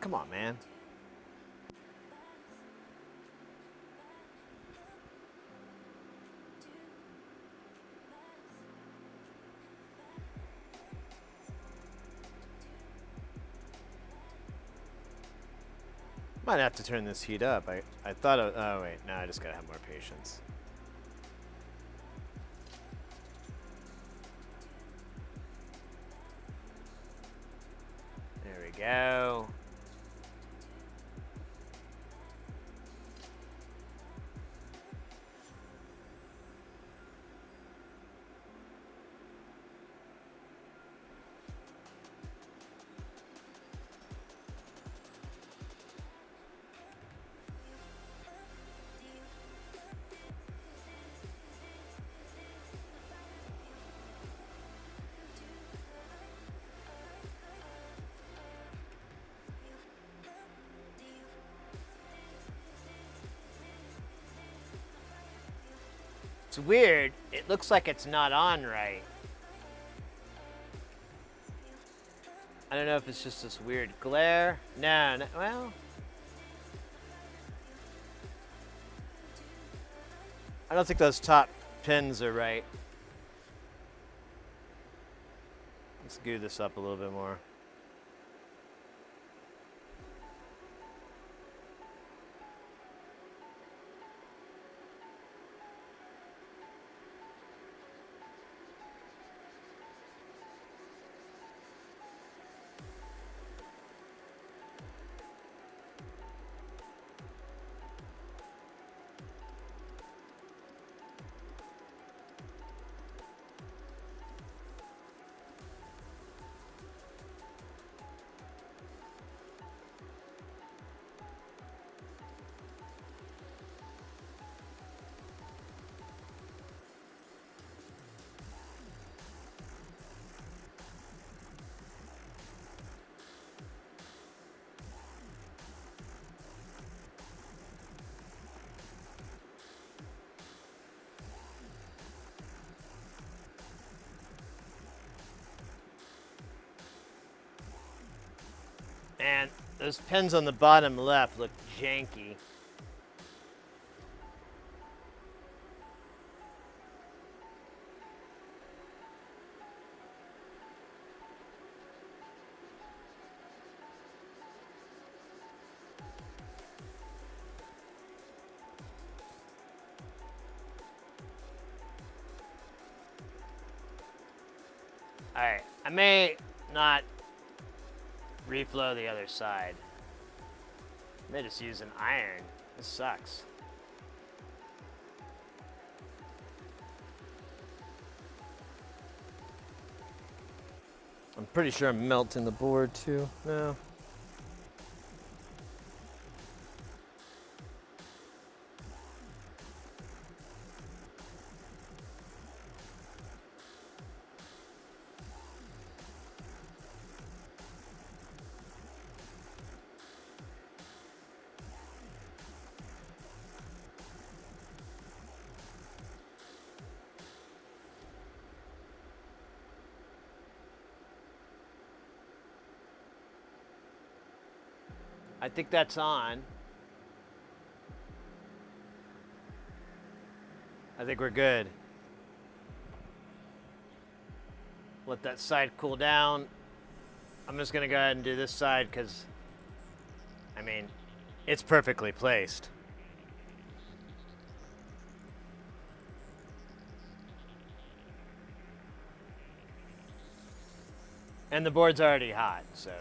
Come on, man. Might have to turn this heat up. I thought, oh wait, no, I just gotta have more patience. There we go. It's weird. It looks like it's not on right. I don't know if it's just this weird glare. No, well, don't think those top pins are right. Let's goo this up a little bit more. And those pins on the bottom left look janky. Alright, I may not reflow the other side. I may just use an iron. This sucks. I'm pretty sure I'm melting the board too. No. I think that's on. I think we're good. Let that side cool down. I'm just gonna go ahead and do this side because, I mean, it's perfectly placed. And the board's already hot, so.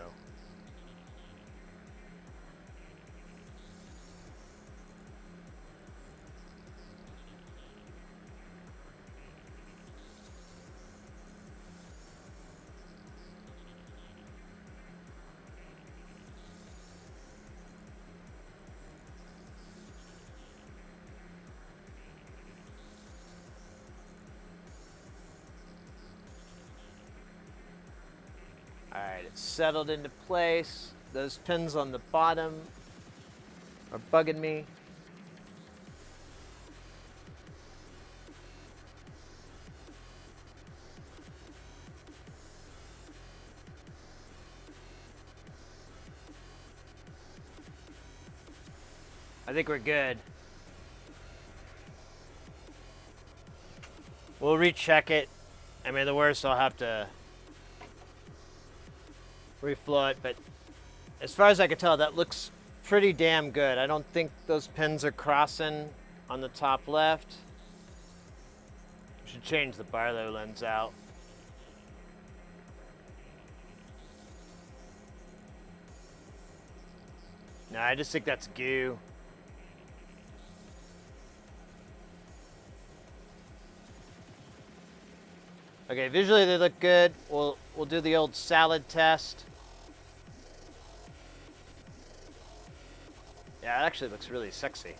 All right, it's settled into place. Those pins on the bottom are bugging me. I think we're good. We'll recheck it. I mean, the worst, I'll have to reflow it, but as far as I can tell, that looks pretty damn good. I don't think those pins are crossing on the top left. Should change the Barlow lens out. No, I just think that's goo. Okay, visually they look good. We'll do the old salad test. Yeah, it actually looks really sexy.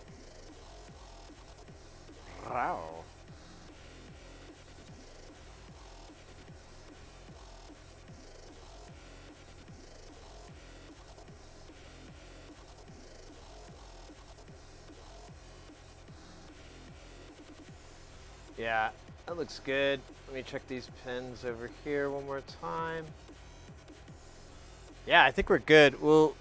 Wow. Yeah, that looks good. Let me check these pins over here one more time. Yeah, I think we're good. We'll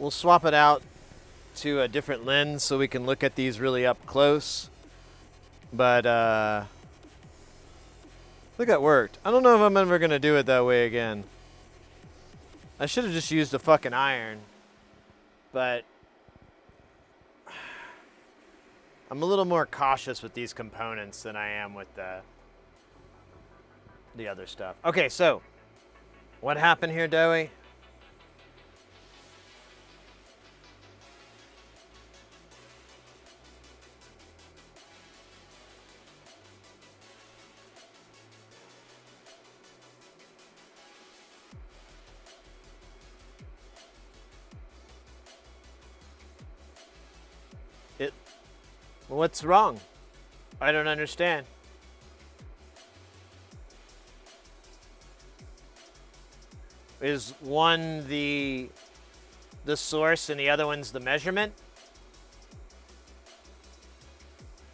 swap it out to a different lens so we can look at these really up close. But I think that worked. I don't know if I'm ever gonna do it that way again. I should have just used a fucking iron, but I'm a little more cautious with these components than I am with the other stuff. Okay, so what happened here, Doey? What's wrong? I don't understand. Is one the source and the other one's the measurement?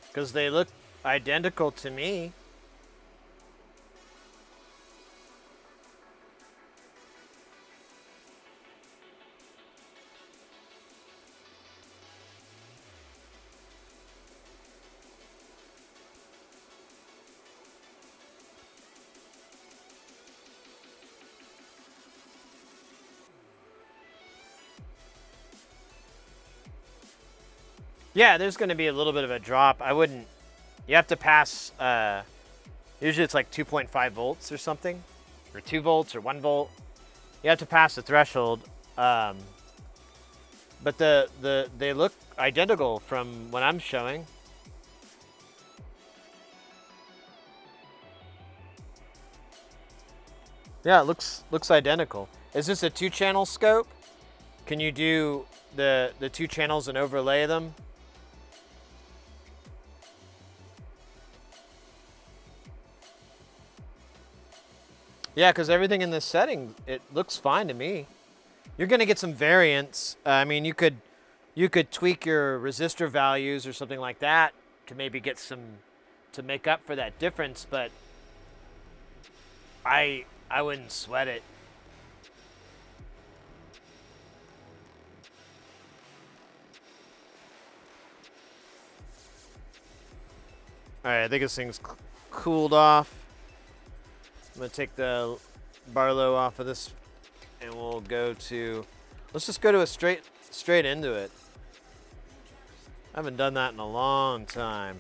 Because they look identical to me. Yeah, there's going to be a little bit of a drop. I wouldn't. You have to pass. Usually it's like 2.5 volts or something, or 2 volts or 1 volt. You have to pass the threshold. But they look identical from what I'm showing. Yeah, it looks identical. Is this a 2-channel scope? Can you do the 2 channels and overlay them? Yeah, because everything in this setting, it looks fine to me. You're going to get some variance. I mean, you could tweak your resistor values or something like that to maybe get some, to make up for that difference, but I wouldn't sweat it. All right, I think this thing's cooled off. I'm gonna take the Barlow off of this, and we'll go to. Let's just go to a straight into it. I haven't done that in a long time.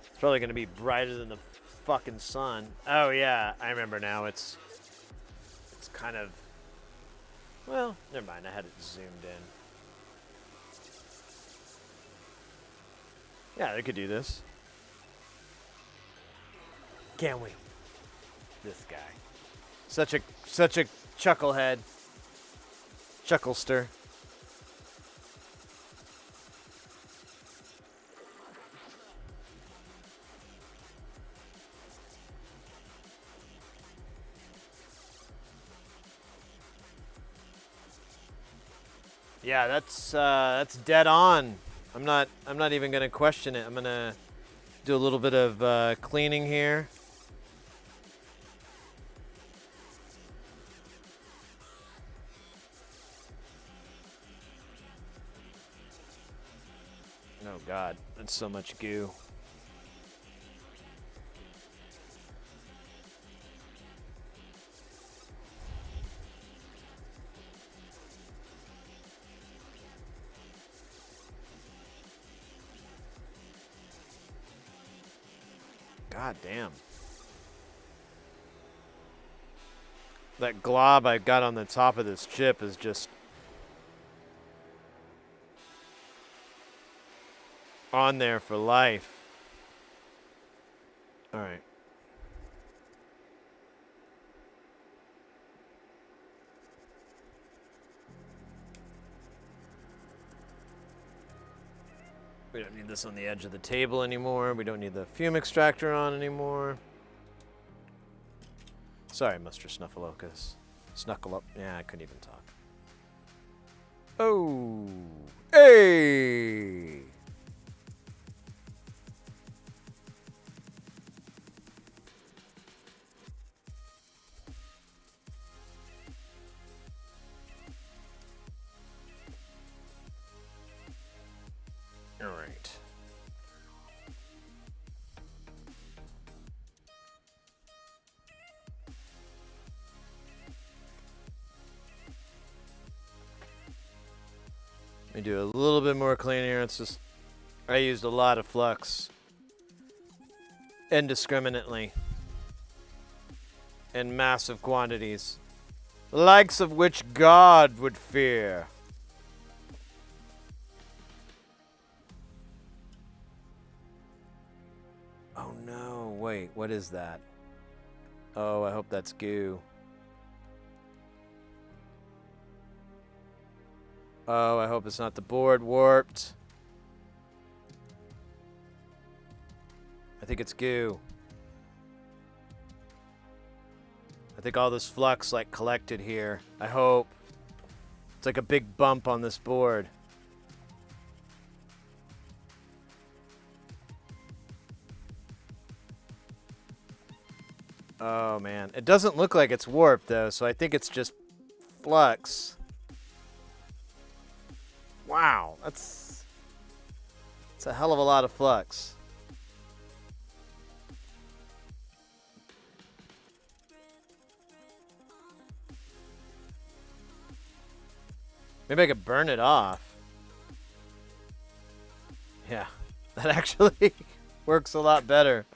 It's probably gonna be brighter than the fucking sun. Oh yeah, I remember now. It's kind of. Well, never mind. I had it zoomed in. Yeah, they could do this. Can't wait. This guy. Such a chucklehead. Chucklester. Yeah, that's dead on. I'm not even gonna question it. I'm gonna do a little bit of cleaning here. Oh God, that's so much goo. God damn. That glob I got on the top of this chip is just on there for life. All right. We don't need this on the edge of the table anymore. We don't need the fume extractor on anymore. Sorry, Mr. Snuffleupagus. Snuckle up. Yeah, I couldn't even talk. Oh. Hey! me do a little bit more clean here. It's just, I used a lot of flux indiscriminately in massive quantities, the likes of which God would fear. Oh no, wait, what is that? Oh, I hope that's goo. Oh, I hope it's not the board warped. I think it's goo. I think all this flux like collected here. I hope. It's like a big bump on this board. Oh man, it doesn't look like it's warped though, so I think it's just flux. Wow, that's a hell of a lot of flux. Maybe I could burn it off. Yeah, that actually works a lot better.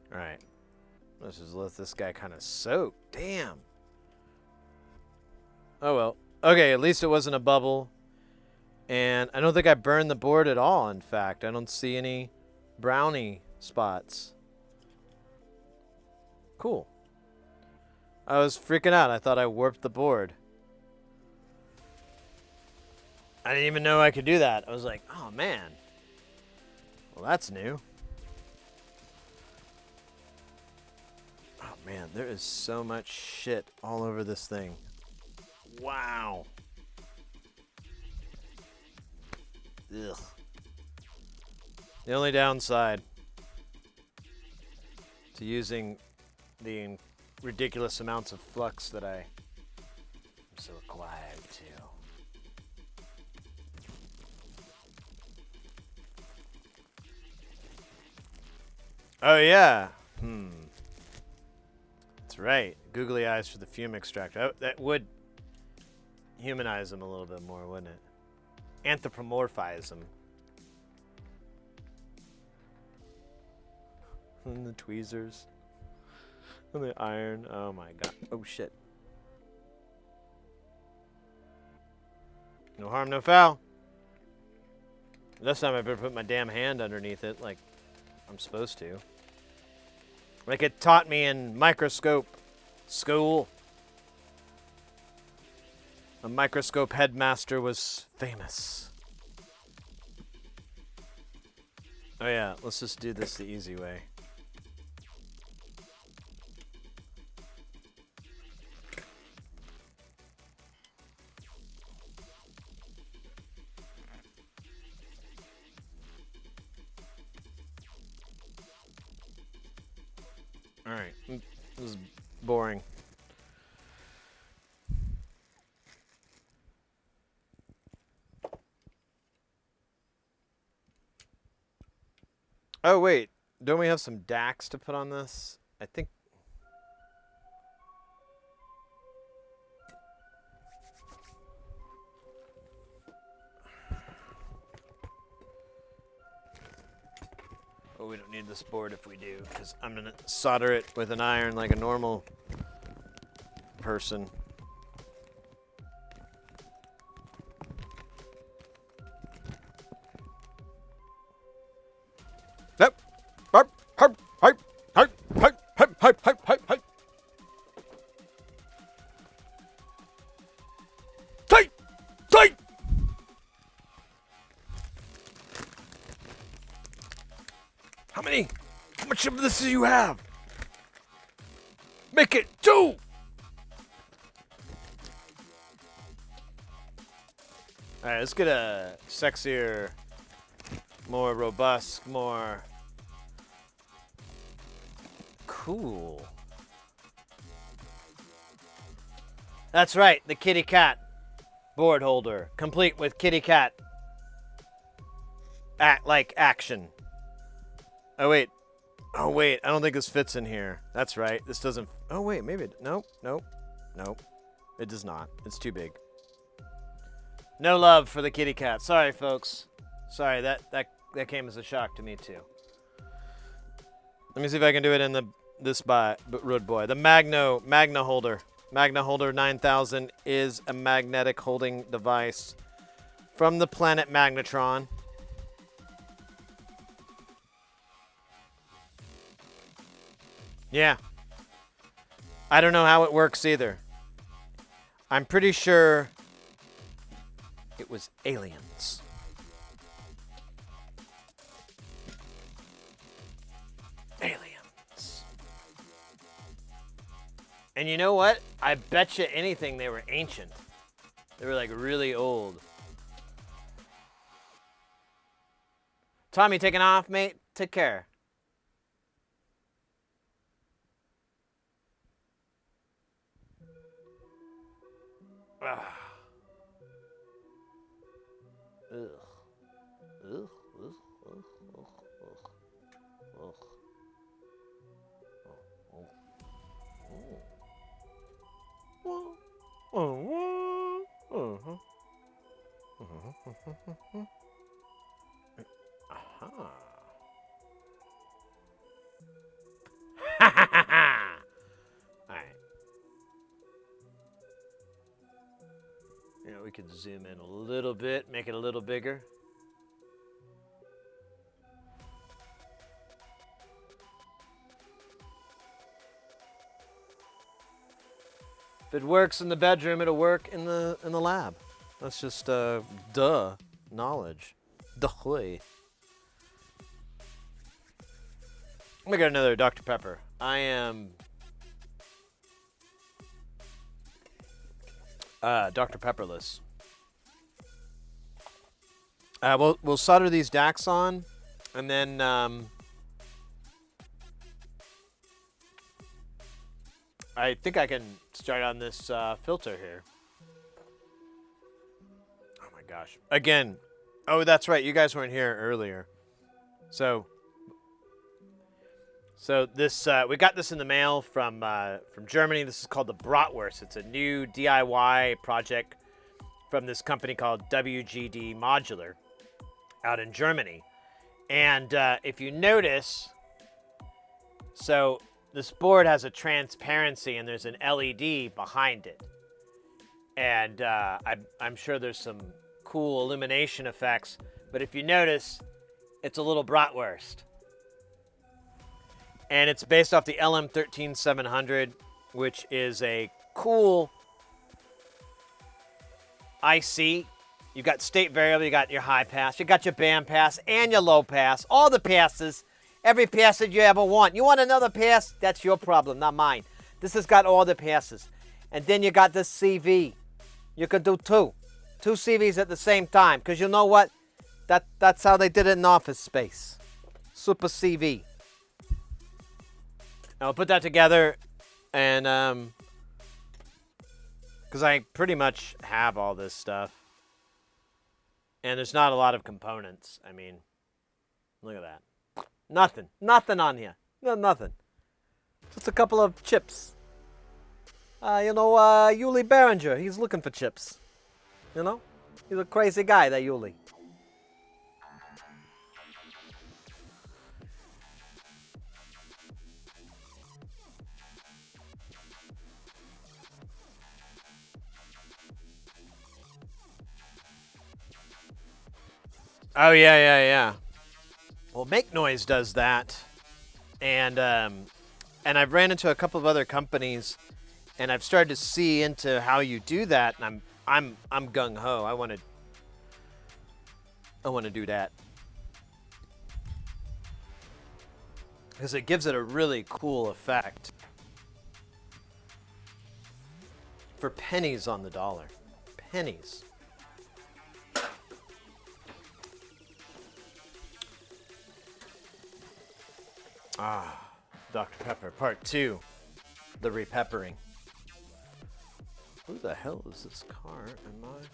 All right. Let's just let this guy kind of soak. Damn. Oh well. Okay, at least it wasn't a bubble. And I don't think I burned the board at all, in fact. I don't see any brownie spots. Cool. I was freaking out. I thought I warped the board. I didn't even know I could do that. I was like, oh man. Well, that's new. Oh man, there is so much shit all over this thing. Wow. Ugh. The only downside to using the ridiculous amounts of flux that I'm so required to. Oh yeah. That's right. Googly eyes for the fume extractor. That would humanize him a little bit more, wouldn't it? Anthropomorphize him. And the tweezers. And the iron. Oh my god. Oh shit. No harm, no foul. This time I better put my damn hand underneath it like I'm supposed to. Like it taught me in microscope school. A microscope headmaster was famous. Oh yeah, let's just do this the easy way. Alright, this is boring. Oh wait, don't we have some DAX to put on this? I think. Oh, we don't need this board if we do, because I'm gonna solder it with an iron like a normal person. Nope. Harp, harp, harp, harp, harp, harp, harp, harp, harp, harp. Tight! Tight! How many? How much of this do you have? Make it 2! Alright, let's get a sexier, more robust, more cool That's right, the kitty cat board holder, complete with kitty cat action. Oh wait, I don't think this fits in here. That's right, this doesn't. Oh wait, maybe nope. It does not. It's too big. No love for the kitty cat. Sorry, folks. Sorry, that came as a shock to me too. Let me see if I can do it in this Road Boy. The Magna holder. Magna holder 9000 is a magnetic holding device from the planet Magnetron. Yeah. I don't know how it works either. I'm pretty sure it was aliens. Aliens. And you know what? I bet you anything they were ancient. They were like really old. Tommy, taking off, mate? Take care. Ugh. Ugh. Ugh. Ugh. Ugh. Ugh. Alright. You know, we could zoom in a little bit, make it a little bigger. If it works in the bedroom, it'll work in the lab. That's just duh knowledge. Duh. Let me get another Dr. Pepper. I am Dr. Pepperless. We'll solder these DACs on, and then I think I can start on this filter here. Oh my gosh! Again, oh that's right. You guys weren't here earlier, so this we got this in the mail from Germany. This is called the Bratwurst. It's a new DIY project from this company called WGD Modular out in Germany. And if you notice, so this board has a transparency and there's an LED behind it. And I'm sure there's some cool illumination effects. But if you notice, it's a little bratwurst. And it's based off the LM13700, which is a cool IC. You got state variable, you got your high pass, you got your band pass, and your low pass. All the passes, every pass that you ever want. You want another pass? That's your problem, not mine. This has got all the passes. And then you got this CV. You could do two CVs at the same time, because you know what? That's how they did it in Office Space. Super CV. I'll put that together, and because I pretty much have all this stuff, and there's not a lot of components. I mean, look at that. Nothing on here. No, nothing. Just a couple of chips. Yuli Behringer, he's looking for chips. You know, he's a crazy guy, that Yuli. Oh yeah. Well, Make Noise does that, and I've ran into a couple of other companies, and I've started to see into how you do that, and I'm gung ho. I want to do that because it gives it a really cool effect for pennies on the dollar. Pennies. Dr. Pepper, Part 2, the repeppering. Who the hell is this car in my house?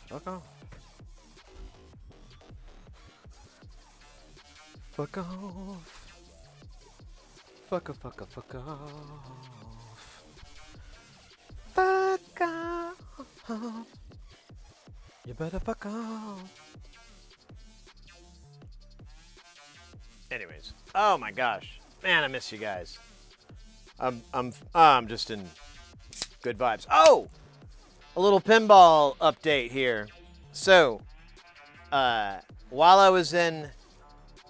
Fuck off. Fuck off. Fuck off, fuck off, fuck off. Fuck off. You better fuck off. Anyways, oh my gosh, man, I miss you guys. I'm just in good vibes. Oh, a little pinball update here. So, while I was in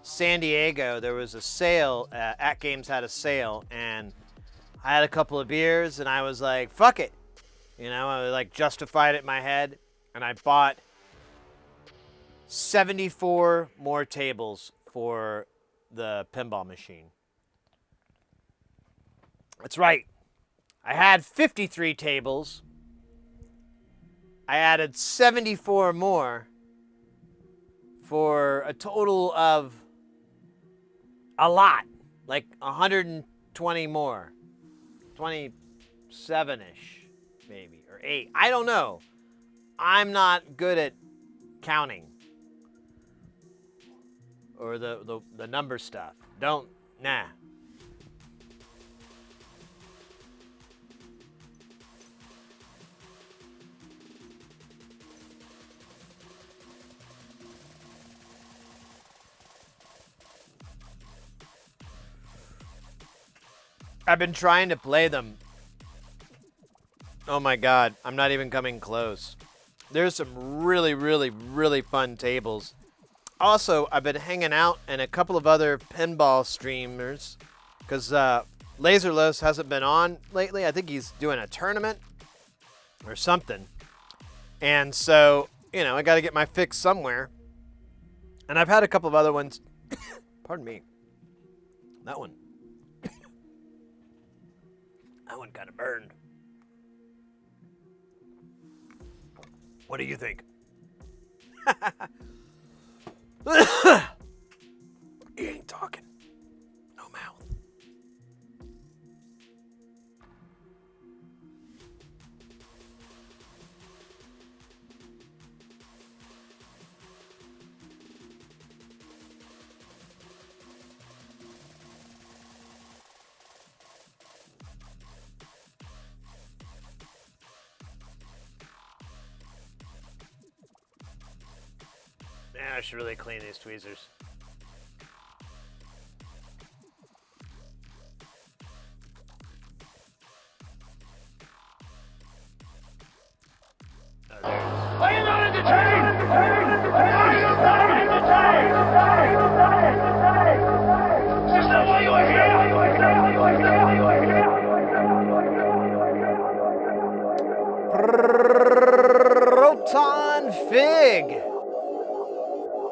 San Diego, there was a sale. At Games had a sale, and I had a couple of beers, and I was like, "Fuck it," you know. I like justified it in my head, and I bought 74 more tables for the pinball machine. That's right. I had 53 tables. I added 74 more for a total of a lot, like 120 more. 27-ish, maybe, or 8. I don't know. I'm not good at counting. Or the number stuff. Nah. I've been trying to play them. Oh my god, I'm not even coming close. There's some really, really, really fun tables. Also, I've been hanging out and a couple of other pinball streamers because Laserless hasn't been on lately. I think he's doing a tournament or something. And so, you know, I got to get my fix somewhere. And I've had a couple of other ones. Pardon me. That one. That one kind of burned. What do you think? He ain't talking. No mouth. Man, I should really clean these tweezers. Are you not entertained? Are you not entertained? Is that why you are here? Proton Fig.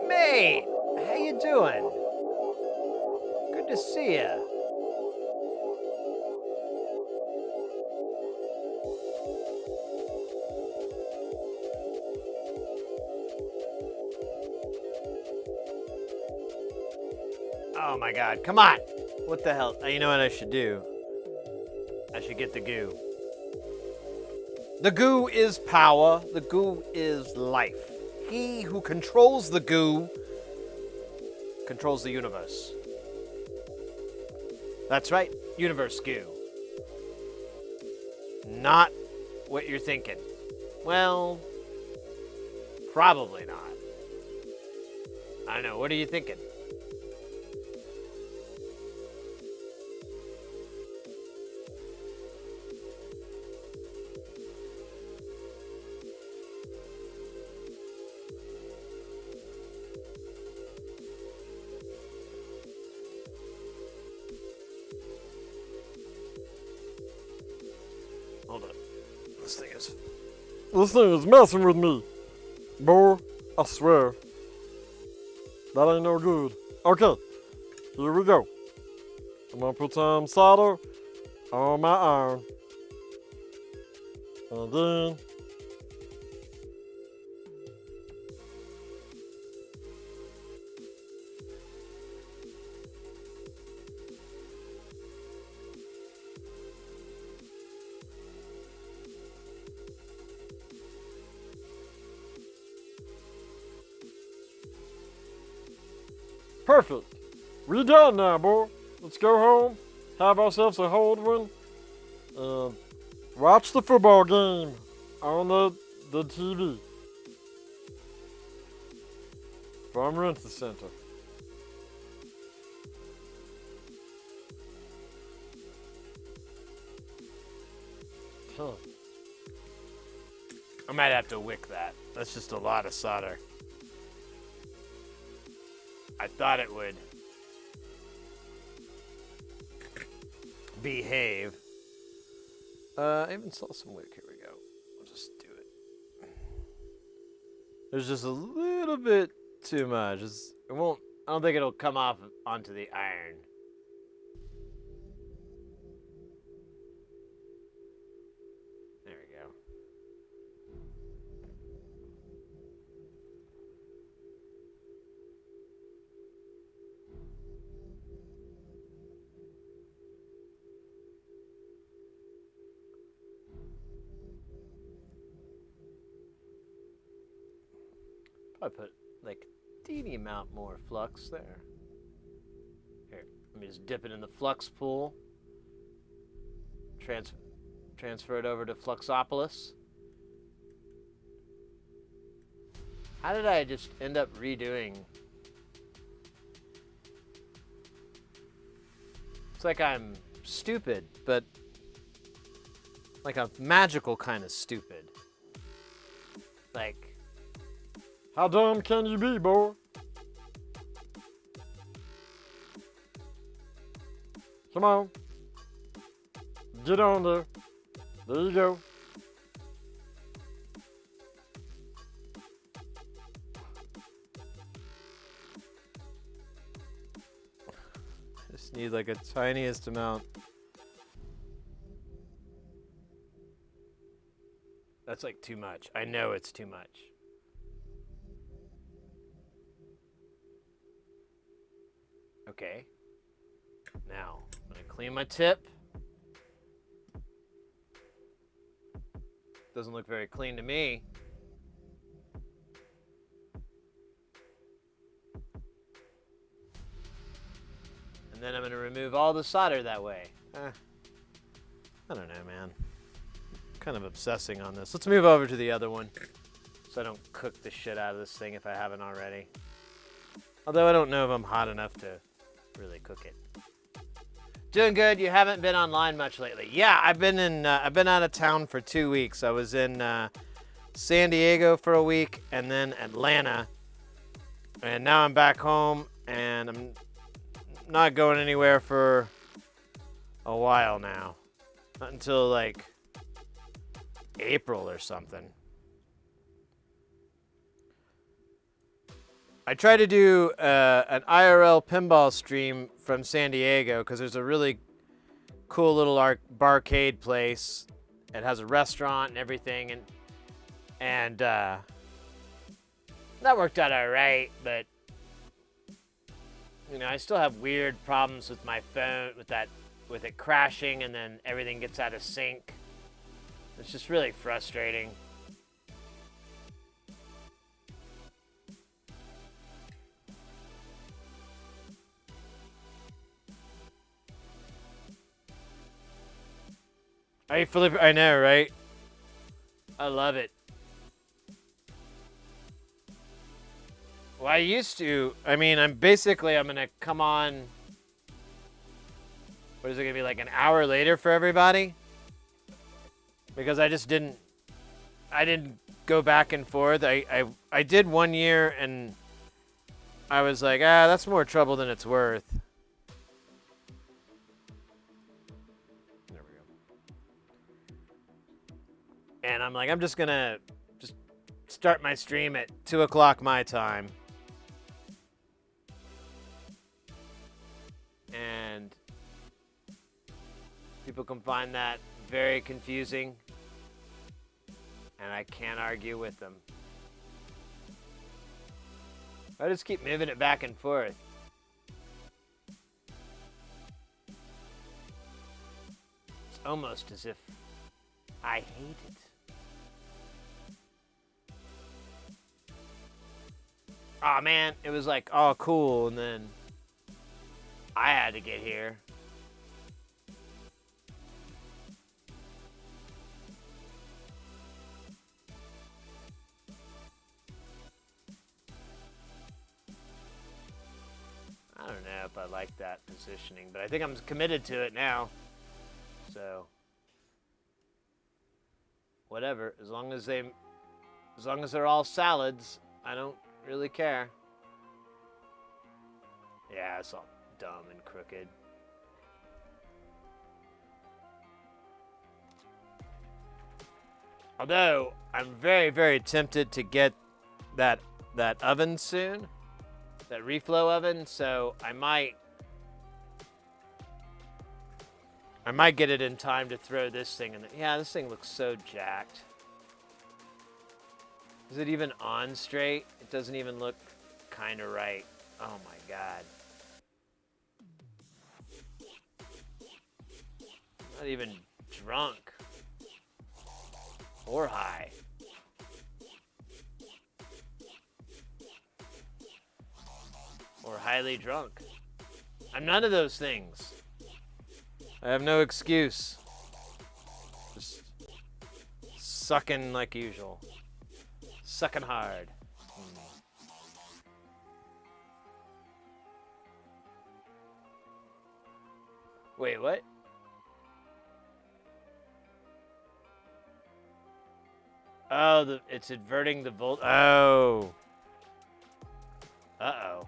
Mate, how you doing? Good to see ya. Oh my god, come on! What the hell? You know what I should do? I should get the goo. The goo is power. The goo is life. He who controls the goo controls the universe. That's right, universe goo. Not what you're thinking. Well, probably not. I don't know, what are you thinking? Hold on. This thing is messing with me. Boy, I swear. That ain't no good. Okay, here we go. I'm gonna put some solder on my iron. And then Perfect. We done now, boy. Let's go home, have ourselves a hold one, and watch the football game on the TV from Rent the Center. Huh. I might have to wick that. That's just a lot of solder. I thought it would behave. I even saw some wick. Here we go. We'll just do it. There's just a little bit too much. It won't. I don't think it'll come off onto the iron. There we go. Probably put like a teeny amount more flux there. Here, let me just dip it in the flux pool. Transfer it over to Fluxopolis. How did I just end up redoing? It's like I'm stupid, but like a magical kind of stupid. Like, How dumb can you be, boy? Come on. Get on there. There you go. I just need like a tiniest amount. That's like too much. I know it's too much. Okay. Now, I'm gonna clean my tip. Doesn't look very clean to me. And then I'm gonna remove all the solder that way. I don't know, man. I'm kind of obsessing on this. Let's move over to the other one so I don't cook the shit out of this thing if I haven't already. Although I don't know if I'm hot enough to really cook it. Doing good. You haven't been online much lately. Yeah, I've been out of town for 2 weeks. I was in San Diego for a week and then Atlanta. And now I'm back home and I'm not going anywhere for a while now. Not until like April or something. I try to do an IRL pinball stream from San Diego because there's a really cool little barcade place. It has a restaurant and everything, and that worked out all right. But you know, I still have weird problems with my phone with it crashing, and then everything gets out of sync. It's just really frustrating. Hey, Philip, I know, right? I love it. Well, I used to. I mean, I'm gonna come on. What is it gonna be, like an hour later for everybody? Because I didn't go back and forth. I did 1 year and I was like, that's more trouble than it's worth. There we go. And I'm like, I'm just gonna start my stream at 2 o'clock my time. And people can find that very confusing. And I can't argue with them. I just keep moving it back and forth. It's almost as if I hate it. Oh man, it was like, oh cool, and then I had to get here. I don't know if I like that positioning, but I think I'm committed to it now. So whatever, as long as they're all salads, I don't really care. Yeah, it's all dumb and crooked. Although I'm very, very tempted to get that oven soon, that reflow oven. So I might get it in time to throw this thing in. Yeah, this thing looks so jacked. Is it even on straight? It doesn't even look kind of right. Oh my god. Not even drunk. Or high. Or highly drunk. I'm none of those things. I have no excuse. Just sucking like usual. Sucking hard. Wait, what? Oh, it's inverting the volt. Oh. Uh-oh.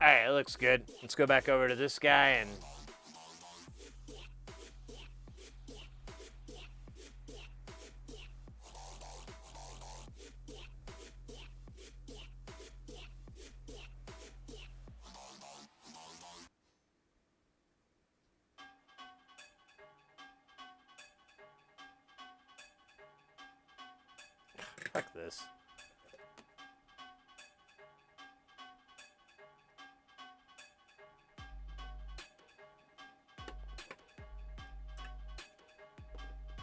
All right, it looks good. Let's go back over to this guy and... Fuck this.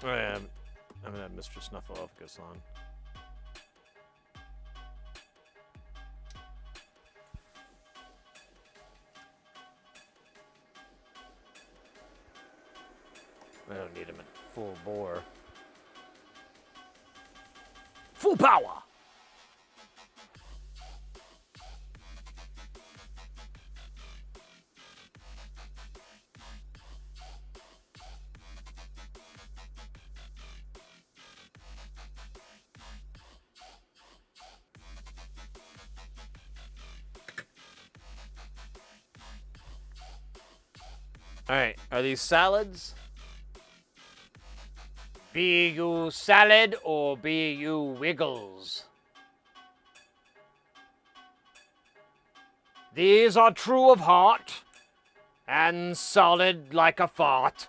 Oh yeah, I'm gonna have Mr. Snuffleupagus on. I don't need him at full bore. Full power! Alright, are these salads? Be you salad or be you wiggles? These are true of heart and solid like a fart.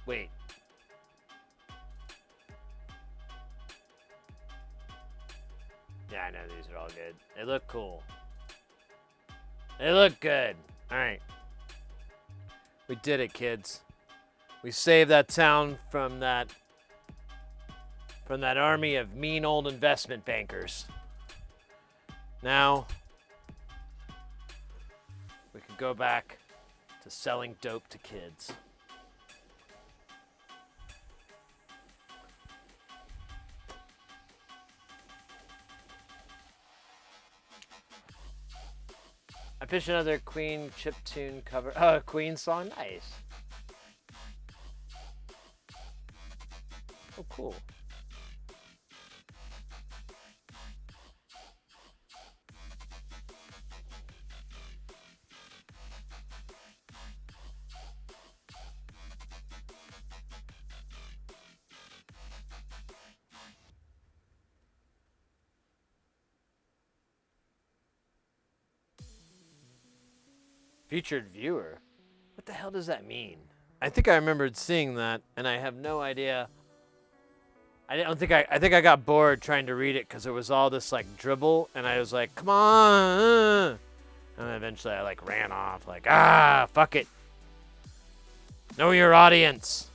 Wait. Yeah, I know these are all good. They look cool. They look good. Alright. We did it, kids. We saved that town from that army of mean old investment bankers. Now we can go back to selling dope to kids. I pitched another Queen chiptune cover. Oh, Queen song? Nice. Oh, cool. Featured viewer? What the hell does that mean? I think I remembered seeing that, and I have no idea. I think I got bored trying to read it because it was all this like dribble, and I was like, come on. And then eventually I like ran off, like, fuck it. Know your audience.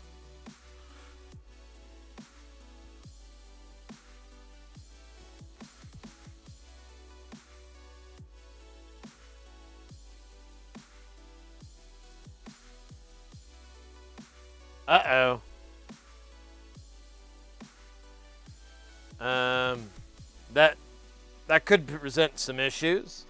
Uh-oh. That could present some issues.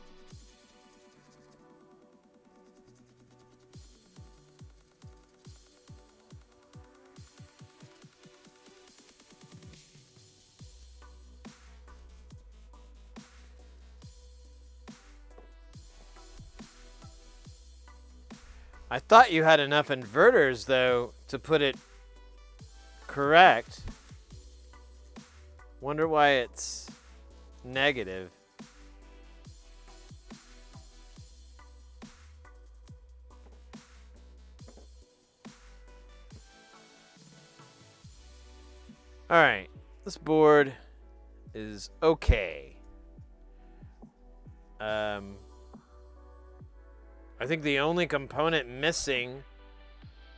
I thought you had enough inverters, though, to put it correct. Wonder why it's negative. All right, this board is okay. I think the only component missing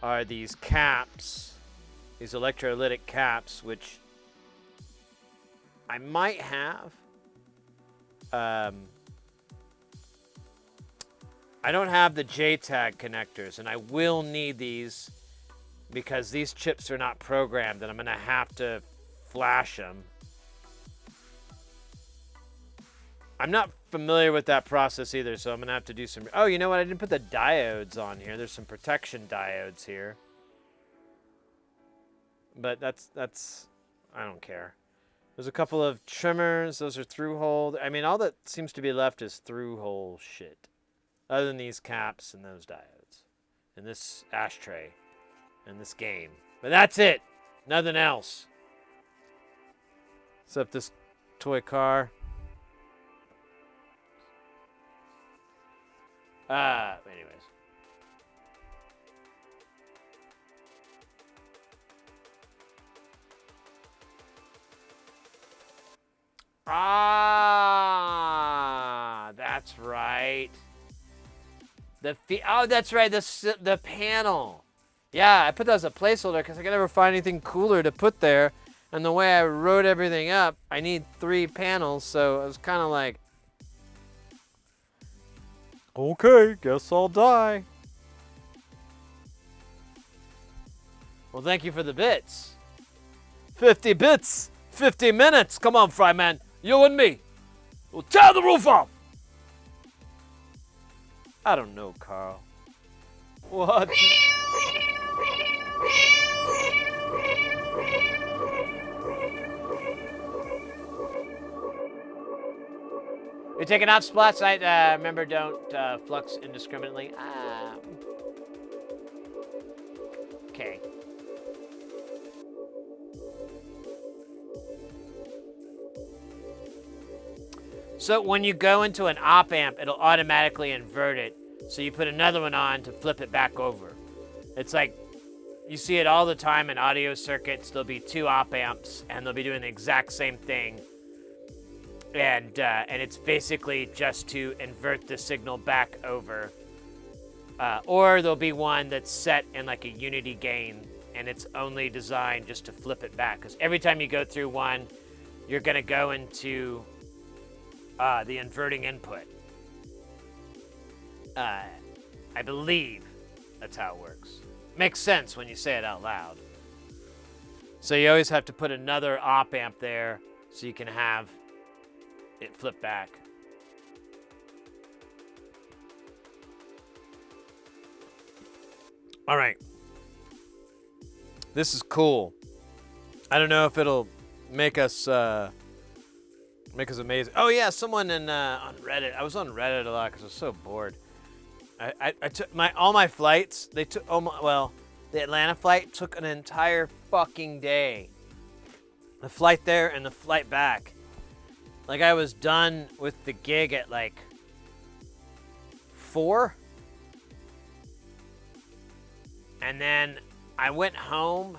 are these caps, these electrolytic caps, which I might have. I don't have the JTAG connectors, and I will need these because these chips are not programmed, and I'm going to have to flash them. I'm not familiar with that process either, so I'm going to have to do some... Oh, you know what? I didn't put the diodes on here. There's some protection diodes here. But that's... I don't care. There's a couple of trimmers. Those are through-hole. I mean, all that seems to be left is through-hole shit. Other than these caps and those diodes. And this ashtray. And this game. But that's it. Nothing else. Except this toy car. Anyways. That's right. That's right. The panel. Yeah, I put that as a placeholder because I could never find anything cooler to put there. And the way I wrote everything up, I need 3 panels, so I was kind of like, Okay, guess I'll die. well, thank you for the bits. 50 bits, 50 minutes. Come on, Fryman. You and me. We'll tear the roof off. I don't know, Carl. What? You're taking off splats. Remember, don't flux indiscriminately. Okay. So when you go into an op amp, it'll automatically invert it. So you put another one on to flip it back over. It's like, you see it all the time in audio circuits. There'll be 2 op amps, and they'll be doing the exact same thing. And it's basically just to invert the signal back over. Or there'll be one that's set in like a unity gain, and it's only designed just to flip it back. Because every time you go through one, you're going to go into the inverting input. I believe that's how it works. Makes sense when you say it out loud. So you always have to put another op amp there so you can have it flip back. All right. This is cool. I don't know if it'll make us amazing. Oh yeah, someone on Reddit. I was on Reddit a lot because I was so bored. I took all my flights. They took the Atlanta flight took an entire fucking day. The flight there and the flight back. Like I was done with the gig at like 4, And then I went home,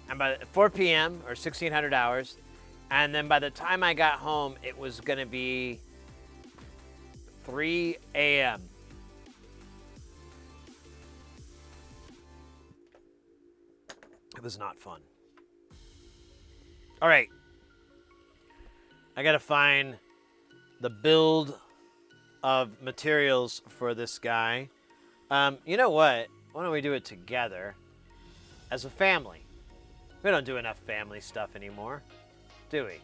and by 4 p.m. or 1600 hours, and then by the time I got home, it was gonna be 3 a.m. It was not fun. All right. I gotta find the build of materials for this guy. You know what? Why don't we do it together as a family? We don't do enough family stuff anymore, do we?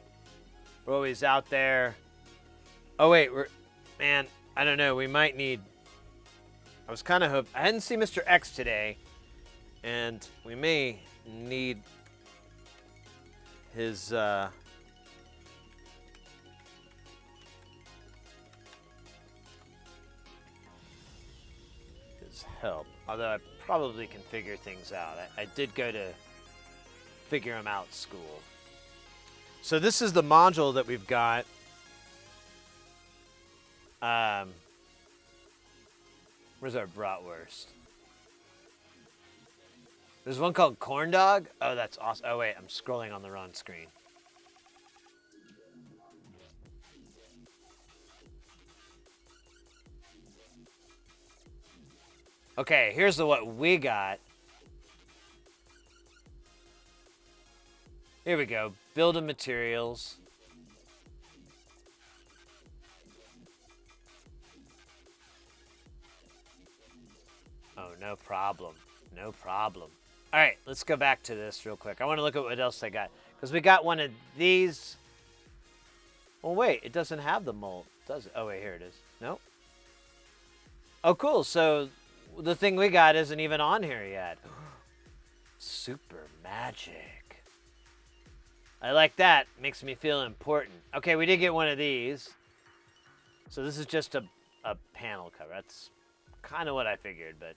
We're always out there. Oh wait, man, I don't know. We might need. I was kind of hoping I hadn't seen Mr. X today, and we may need his help. Although I probably can figure things out. I did go to figure them out school. So this is the module that we've got. Where's our bratwurst? There's one called corn dog. Oh, that's awesome. Oh wait, I'm scrolling on the wrong screen. Okay, here's what we got. Here we go. Build of materials. Oh, no problem. No problem. All right, let's go back to this real quick. I want to look at what else I got. Because we got one of these. Oh, wait. It doesn't have the mold, does it? Oh, wait. Here it is. Nope. Oh, cool. So the thing we got isn't even on here yet. Super magic. I like that. Makes me feel important. Okay, we did get one of these. So this is just a panel cover. That's kind of what I figured, but,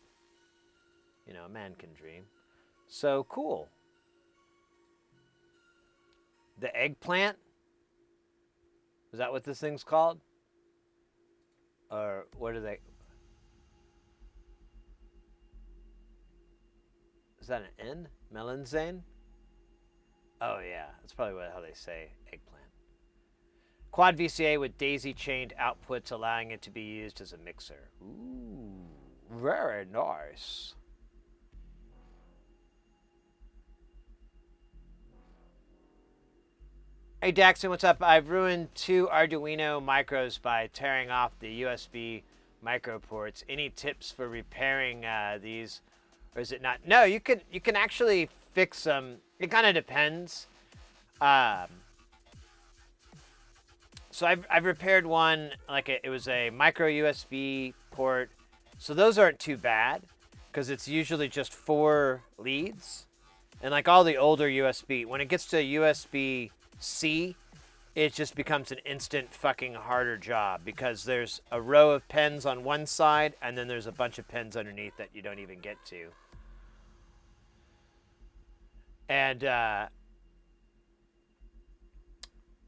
you know, a man can dream. So cool. The eggplant? Is that what this thing's called? Or what are they? Is that an N? Melanzane? Oh yeah, that's probably how they say eggplant. Quad VCA with daisy-chained outputs, allowing it to be used as a mixer. Ooh, very nice. Hey Daxton, what's up? I've ruined 2 Arduino micros by tearing off the USB micro ports. Any tips for repairing these, or is it not? No, you can actually fix them. It kind of depends. So I've repaired one, like it was a micro USB port. So those aren't too bad because it's usually just 4 leads. And like all the older USB, when it gets to USB-C, it just becomes an instant fucking harder job because there's a row of pins on one side and then there's a bunch of pins underneath that you don't even get to. And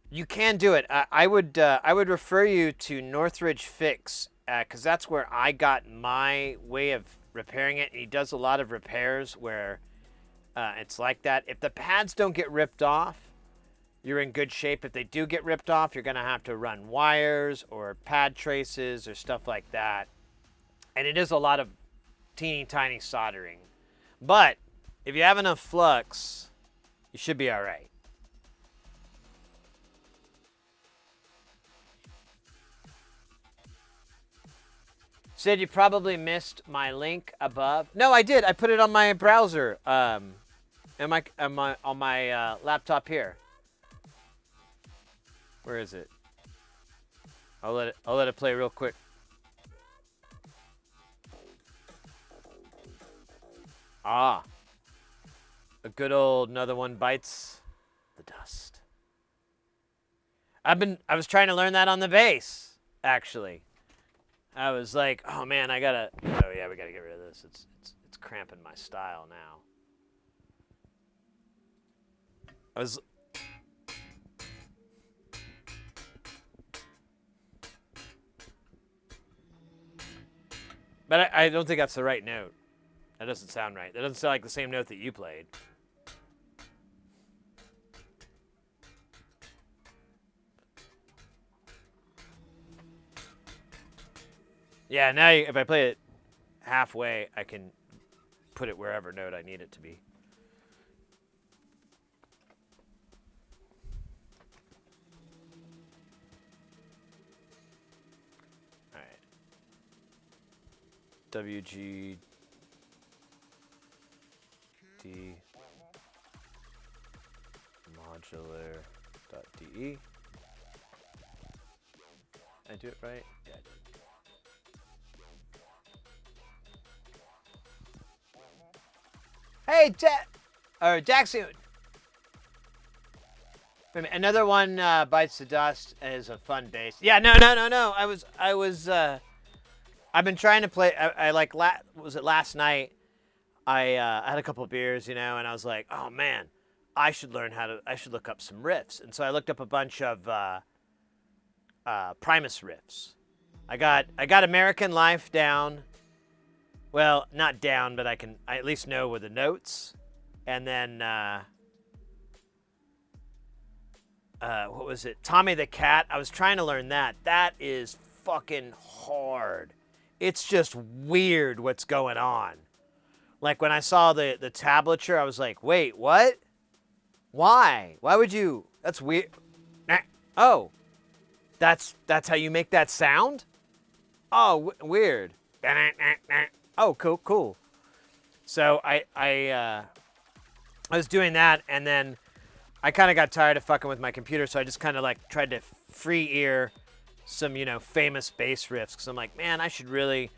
you can do it. I would refer you to Northridge Fix because that's where I got my way of repairing it. And he does a lot of repairs where it's like that. If the pads don't get ripped off, you're in good shape. If they do get ripped off, you're going to have to run wires or pad traces or stuff like that. And it is a lot of teeny tiny soldering. But if you have enough flux, you should be all right. Sid, you probably missed my link above. No, I did. I put it on my browser. On my laptop here. Where is it? I'll let it play real quick. Ah. A good old another one bites the dust. I was trying to learn that on the bass, actually. I was like, oh man, oh yeah, we gotta get rid of this. It's cramping my style now. But I don't think that's the right note. That doesn't sound right. That doesn't sound like the same note that you played. Yeah, now if I play it halfway, I can put it wherever note I need it to be. All right. WG D modular.de. I do it right? Yeah, I did. Hey, Jackson. Another one bites the dust is a fun bass. Yeah, no. I've been trying to play. Was it last night? I had a couple of beers, and I was like, oh man, I should look up some riffs. And so I looked up a bunch of Primus riffs. I got American Life down. Well, not down, but I at least know where the notes. And then, what was it? Tommy the Cat. I was trying to learn that. That is fucking hard. It's just weird what's going on. Like when I saw the tablature, I was like, wait, what? Why? Why would you? That's weird. Oh, that's how you make that sound? Oh, weird. Oh, cool. So I was doing that, and then I kind of got tired of fucking with my computer, so I just kind of like tried to free ear some, famous bass riffs, because I'm like, man, I should really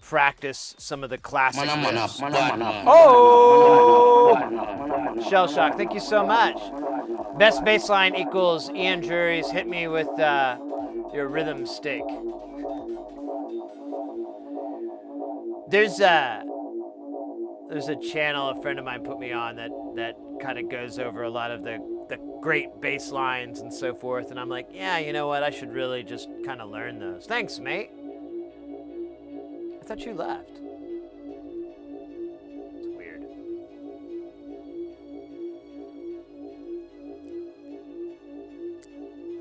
practice some of the classic riffs. Oh! Shell Shock, thank you so much. Best bass line equals Ian Jury's Hit Me With Your Rhythm Stick. There's a channel a friend of mine put me on that kind of goes over a lot of the great bass lines and so forth, and I'm like, yeah, you know what? I should really just kind of learn those. Thanks, mate. I thought you left. It's weird.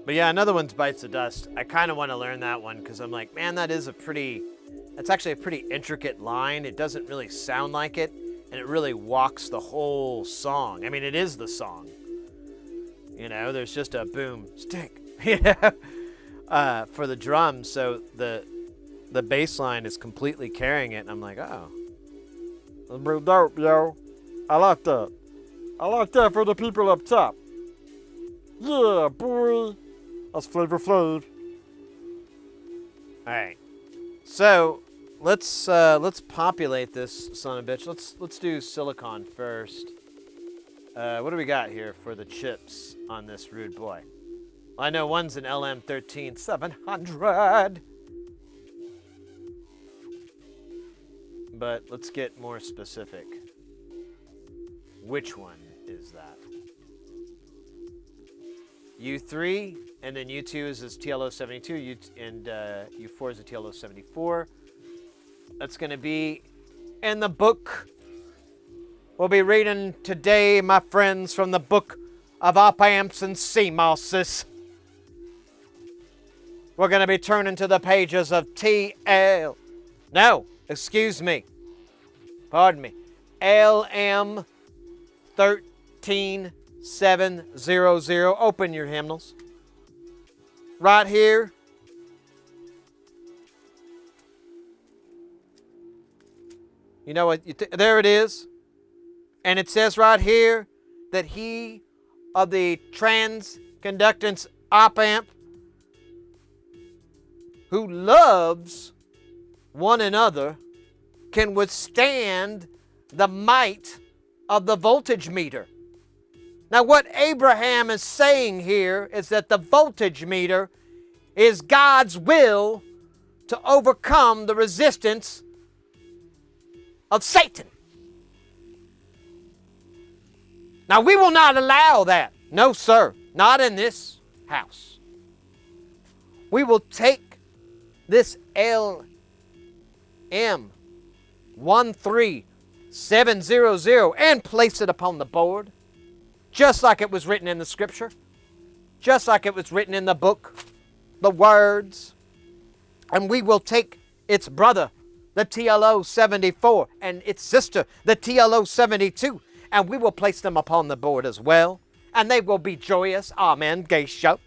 But yeah, another one's Bites the Dust. I kind of want to learn that one because I'm like, man, that's actually a pretty intricate line. It doesn't really sound like it, and it really walks the whole song. I mean, it is the song. There's just a boom, stick, for the drums. So the bass line is completely carrying it, and I'm like, oh. That's real dope, yo. I like that. I like that for the people up top. Yeah, boy. That's Flavor Flav. All right. So let's populate this son of a bitch. Let's do silicon first. What do we got here for the chips on this rude boy? Well, I know one's an LM13700, but let's get more specific. Which one is that? U3, and then U2 is this TLO72, and U4 is a TLO74. That's going to be in the book. We'll be reading today, my friends, from the book of op amps and CMOSes. We're going to be turning to the pages of TL. No, excuse me. Pardon me. LM13700. Open your hymnals. Right here. You know what? There it is. And it says right here that he of the transconductance op amp who loves one another can withstand the might of the voltage meter. Now what Abraham is saying here is that the voltage meter is God's will to overcome the resistance of Satan. Now, we will not allow that. No, sir. Not in this house. We will take this LM13700 700 and place it upon the board, just like it was written in the scripture, just like it was written in the book, the words. And we will take its brother, the TLO 74, and its sister, the TLO 72, and we will place them upon the board as well, and they will be joyous. Amen. Gay show.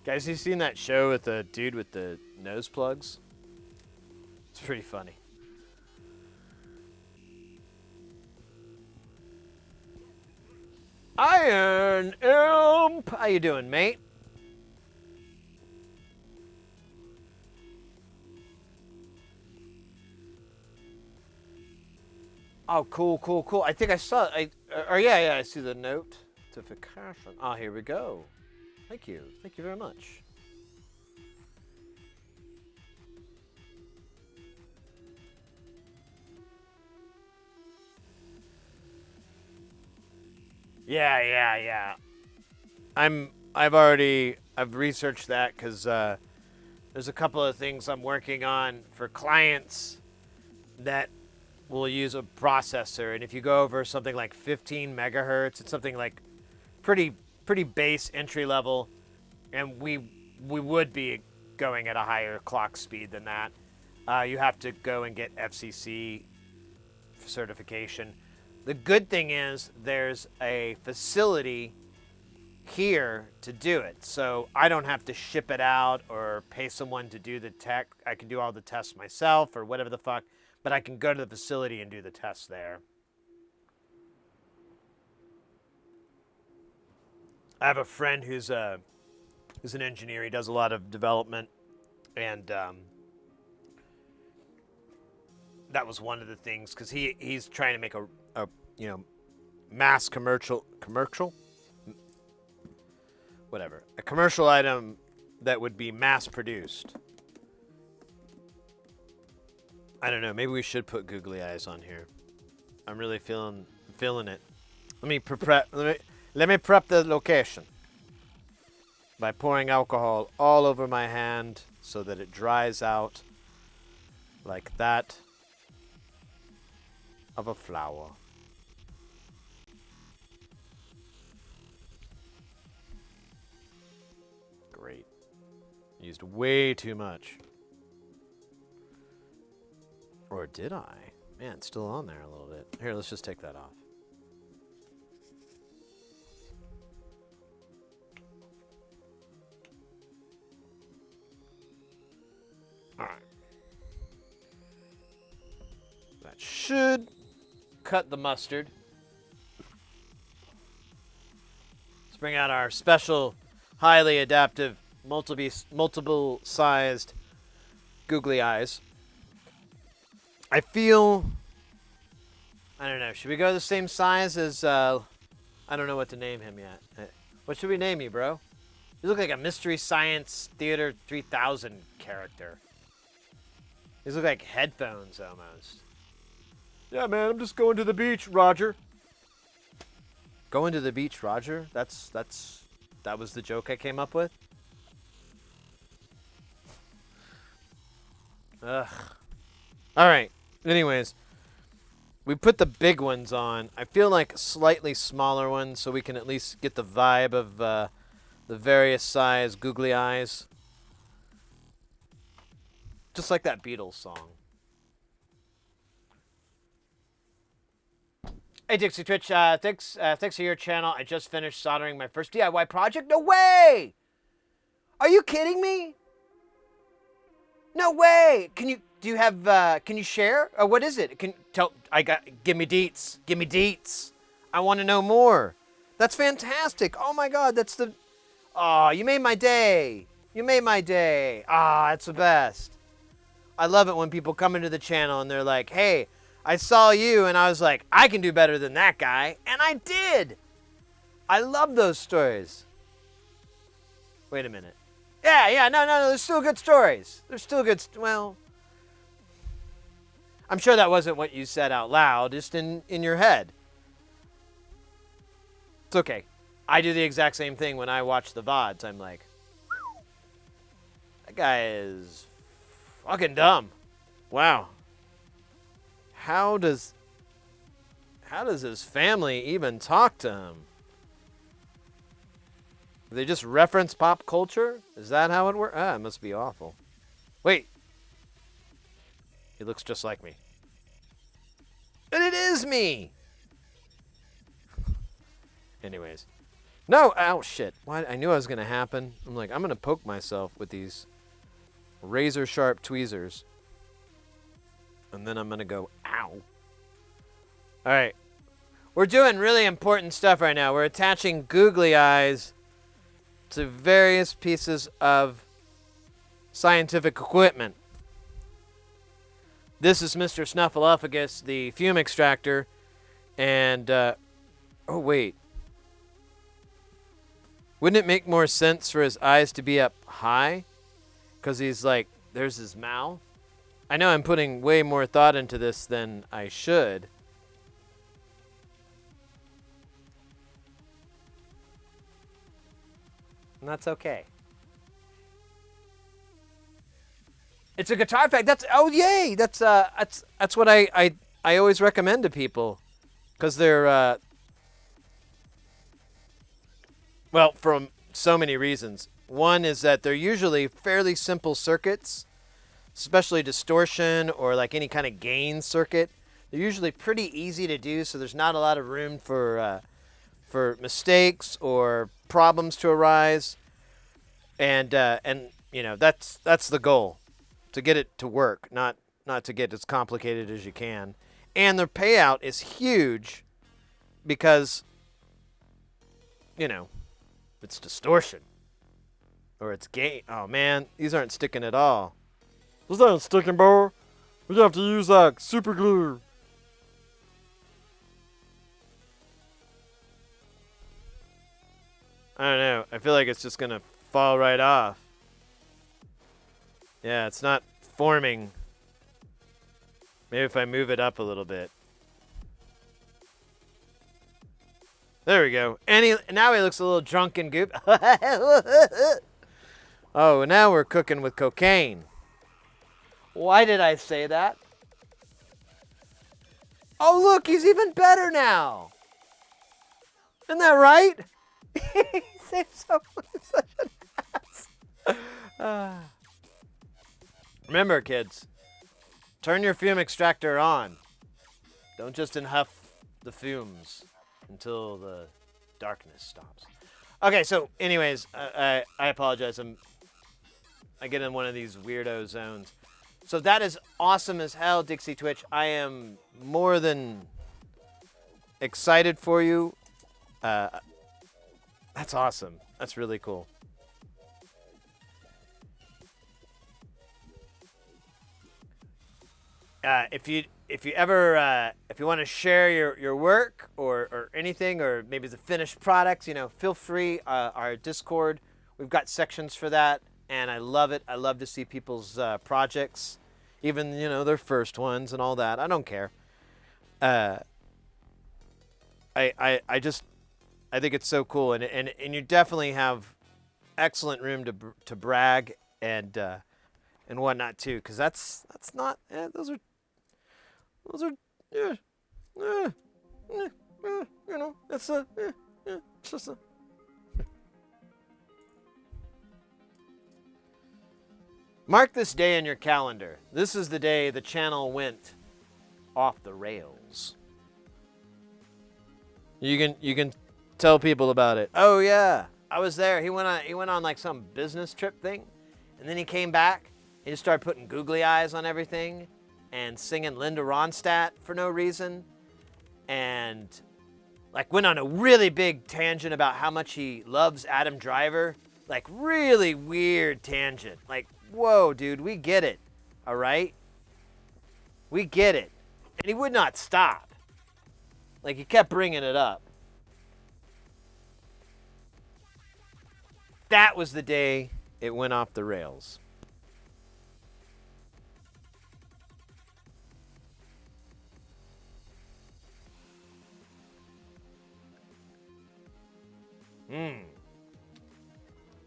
Guys, you seen that show with the dude with the nose plugs? It's pretty funny. Iron Imp! How you doing, mate? Oh, cool, cool, cool. I think I saw it. I see the notification. Oh, here we go. Thank you. Thank you very much. Yeah. I've researched that because there's a couple of things I'm working on for clients that will use a processor, and if you go over something like 15 megahertz, it's something like pretty base entry level, and we would be going at a higher clock speed than that. You have to go and get FCC certification. The good thing is there's a facility here to do it, so I don't have to ship it out or pay someone to do the tech. I can do all the tests myself or whatever the fuck, but I can go to the facility and do the tests there. I have a friend who's an engineer. He does a lot of development, and that was one of the things, because he's trying to make a mass commercial item that would be mass produced. I don't know. Maybe we should put googly eyes on here. I'm really feeling it. Let me prep the location by pouring alcohol all over my hand so that it dries out like that of a flower. Great. Used way too much. Or did I? Man, it's still on there a little bit. Here, let's just take that off. All right. That should cut the mustard. Let's bring out our special, highly adaptive, multiple-sized googly eyes. I feel, I don't know, should we go the same size as, I don't know what to name him yet. What should we name you, bro? You look like a Mystery Science Theater 3000 character. These look like headphones, almost. Yeah, man, I'm just going to the beach, Roger. Going to the beach, Roger? That was the joke I came up with? Ugh. All right. Anyways, we put the big ones on. I feel like slightly smaller ones so we can at least get the vibe of the various size googly eyes. Just like that Beatles song. Hey, Dixie Twitch. Thanks for your channel. I just finished soldering my first DIY project. No way! Are you kidding me? No way! Can you share? Or what is it? Give me deets. Give me deets. I want to know more. That's fantastic. Oh my God, you made my day. You made my day. That's the best. I love it when people come into the channel and they're like, hey, I saw you and I was like, I can do better than that guy. And I did. I love those stories. Wait a minute. Yeah, no, there's still good stories. There's still good, well, I'm sure that wasn't what you said out loud, just in your head. It's okay. I do the exact same thing when I watch the VODs. I'm like, that guy is fucking dumb. Wow. How does his family even talk to him? Do they just reference pop culture? Is that how it works? It must be awful. Wait. He looks just like me. And it is me! Anyways. No! Oh, shit. Why? I knew it was going to happen. I'm like, I'm going to poke myself with these razor sharp tweezers. And then I'm going to go, ow. Alright. We're doing really important stuff right now. We're attaching googly eyes to various pieces of scientific equipment. This is Mr. Snuffleupagus, the fume extractor. And, oh, wait. Wouldn't it make more sense for his eyes to be up high? Because he's like, there's his mouth. I know I'm putting way more thought into this than I should. And that's okay. It's a guitar effect. That's, oh yay! That's what I always recommend to people, because they're well, from so many reasons. One is that they're usually fairly simple circuits, especially distortion or like any kind of gain circuit. They're usually pretty easy to do, so there's not a lot of room for mistakes or problems to arise. And you know, that's the goal, to get it to work, not to get as complicated as you can. And the payout is huge because, you know, it's distortion or it's gain. Oh man, these aren't sticking at all. This ain't sticking, bro. We have to use like super glue. I don't know. I feel like it's just gonna fall right off. Yeah, it's not forming. Maybe if I move it up a little bit. There we go. And now he looks a little drunk and goop. Oh, now we're cooking with cocaine. Why did I say that? Oh, look, he's even better now. Isn't that right? He's such an ass. Remember, kids, turn your fume extractor on. Don't just inhuff the fumes until the darkness stops. Okay, so anyways, I apologize. I get in one of these weirdo zones. So that is awesome as hell, Dixie Twitch. I am more than excited for you. That's awesome. That's really cool. If you want to share your work or anything, or maybe the finished products, you know, feel free. Our Discord, we've got sections for that, and I love it. I love to see people's projects, even, you know, their first ones and all that. I don't care. I think it's so cool, and you definitely have excellent room to brag and whatnot too, because that's not those are you know, it's just a. Mark this day in your calendar. This is the day the channel went off the rails. You can tell people about it. Oh yeah, I was there. He went on like some business trip thing, and then he came back. He just started putting googly eyes on everything, and singing Linda Ronstadt for no reason, and like went on a really big tangent about how much he loves Adam Driver. Like really weird tangent. Like, whoa, dude, we get it. All right? We get it. And he would not stop. Like, he kept bringing it up. That was the day it went off the rails.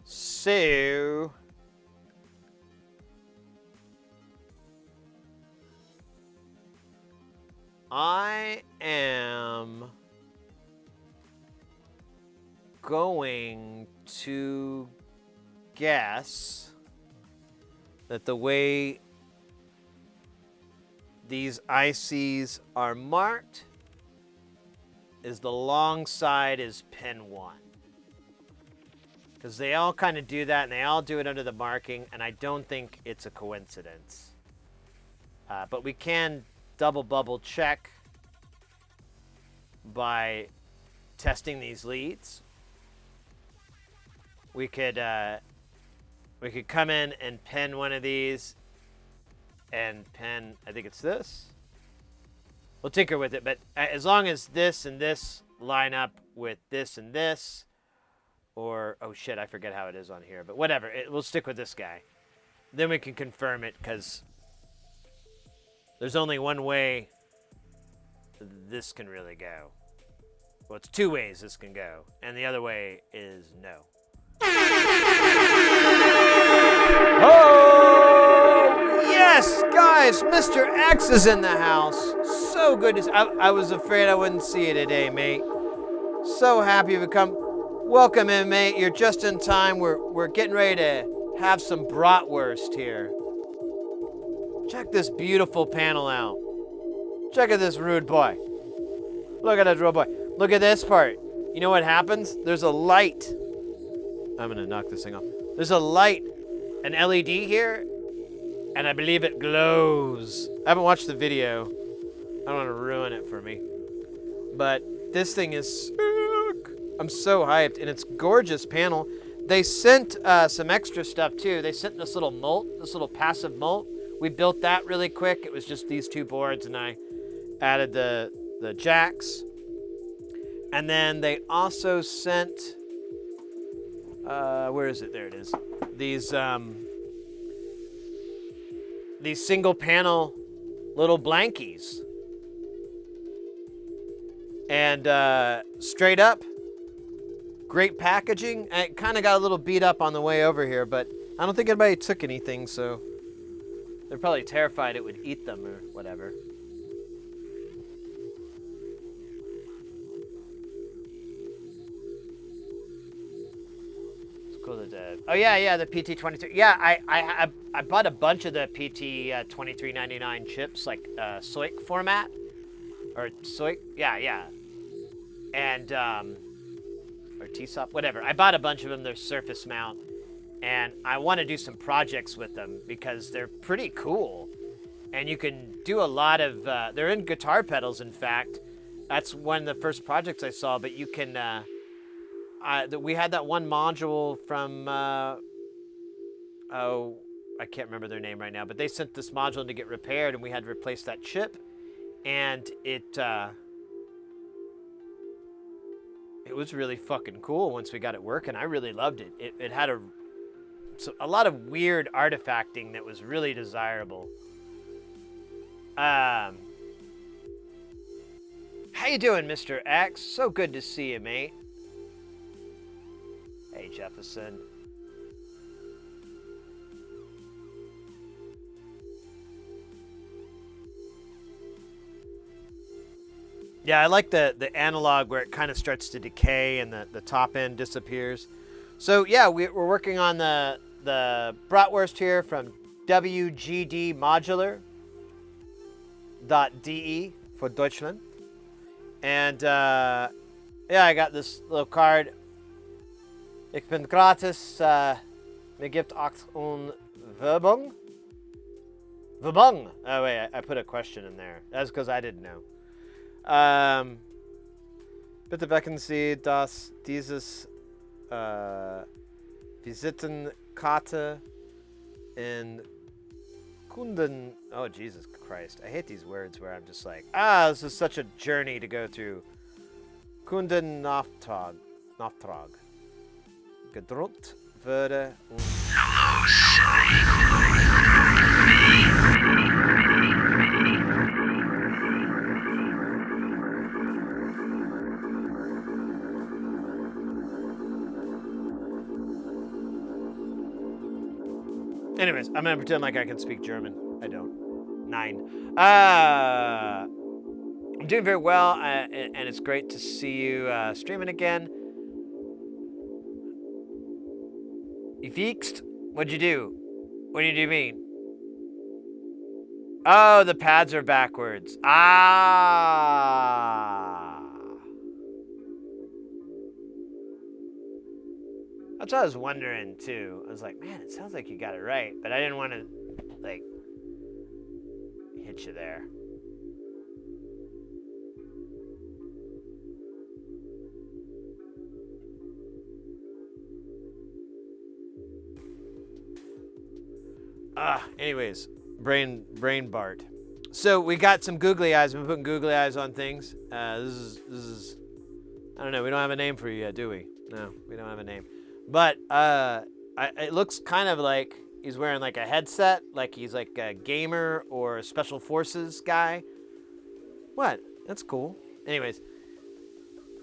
So I am going to guess that the way these ICs are marked is the long side is pin 1. Because they all kind of do that, and they all do it under the marking, and I don't think it's a coincidence. But we can double bubble check by testing these leads. We could come in and pin one of these and pin, I think it's this. We'll tinker with it, but as long as this and this line up with this and this, or, oh shit, I forget how it is on here, but whatever, we'll stick with this guy. Then we can confirm it, because there's only one way this can really go. Well, it's 2 ways this can go, and the other way is no. Oh, yes, guys, Mr. X is in the house. So good to see. I was afraid I wouldn't see you today, mate. So happy you've come. Welcome in, mate. You're just in time. We're getting ready to have some bratwurst here. Check this beautiful panel out. Check at this rude boy. Look at that rude boy. Look at this part. You know what happens? There's a light. I'm gonna knock this thing off. There's a light, an LED here, and I believe it glows. I haven't watched the video. I don't want to ruin it for me. But this thing is sick. I'm so hyped, and it's gorgeous panel. They sent some extra stuff too. They sent this little molt, this little passive molt. We built that really quick. It was just these 2 boards, and I added the jacks. And then they also sent, where is it? There it is. These single panel little blankies. And straight up, great packaging. It kind of got a little beat up on the way over here, but I don't think anybody took anything, so they're probably terrified it would eat them or whatever. It's cool that oh yeah, the PT-23. Yeah, I bought a bunch of the PT-2399 chips, like SOIC format, or SOIC. Yeah. And or TSOP, whatever. I bought a bunch of them. They're surface mount, and I want to do some projects with them because they're pretty cool, and you can do a lot of. They're in guitar pedals, in fact. That's one of the first projects I saw. But you can. We had that one module from. Oh, I can't remember their name right now, but they sent this module to get repaired, and we had to replace that chip, and it was really fucking cool once we got it working. I really loved it. It had a lot of weird artifacting that was really desirable. How you doing, Mr. X? So good to see you, mate. Hey, Jefferson. Yeah, I like the analog where it kind of starts to decay and the top end disappears. So yeah, we're working on the bratwurst here from wgdmodular.de for Deutschland. And yeah, I got this little card. Ich bin gratis, mir gibt auch Werbung. Werbung. Oh wait, I put a question in there. That's because I didn't know. Bitte becken Sie, dass dieses Visitenkarte in Kunden... Oh, Jesus Christ. I hate these words where I'm just like, this is such a journey to go through. Kundennachtrag gedruckt würde und... Hello, silly. Anyways, I'm gonna pretend like I can speak German. I don't. 9. I'm doing very well, and it's great to see you streaming again. You fixed? What'd you do? What do you mean? Oh, the pads are backwards. Ah. That's what I was wondering too. I was like, man, it sounds like you got it right, but I didn't want to like hit you there. Anyways, brain Bart. So we got some googly eyes. We've been putting googly eyes on things. This is I don't know. We don't have a name for you yet, do we? No, we don't have a name. But it looks kind of like he's wearing like a headset, like he's like a gamer or a special forces guy. What? That's cool. Anyways,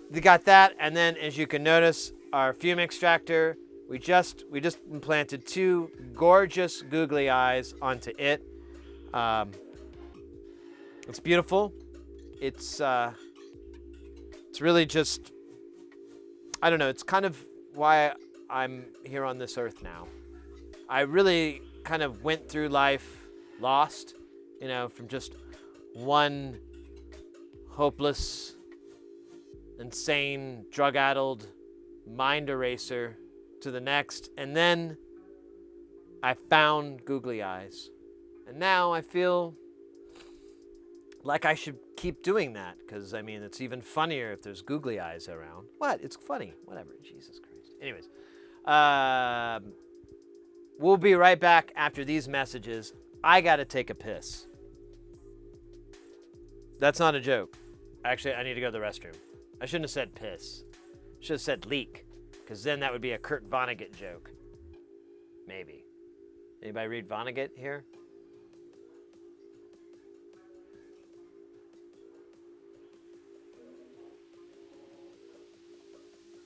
we got that, and then as you can notice, our fume extractor. We just implanted 2 gorgeous googly eyes onto it. It's beautiful. It's really just, I don't know. It's kind of why I'm here on this earth now. I really kind of went through life lost, from just one hopeless, insane, drug-addled mind eraser to the next, and then I found googly eyes, and now I feel like I should keep doing that, because I mean it's even funnier if there's googly eyes around. What? It's funny. Whatever. Jesus Christ. Anyways, we'll be right back after these messages. I gotta take a piss. That's not a joke. Actually, I need to go to the restroom. I shouldn't have said piss. I should have said leak. Because then that would be a Kurt Vonnegut joke. Maybe. Anybody read Vonnegut here?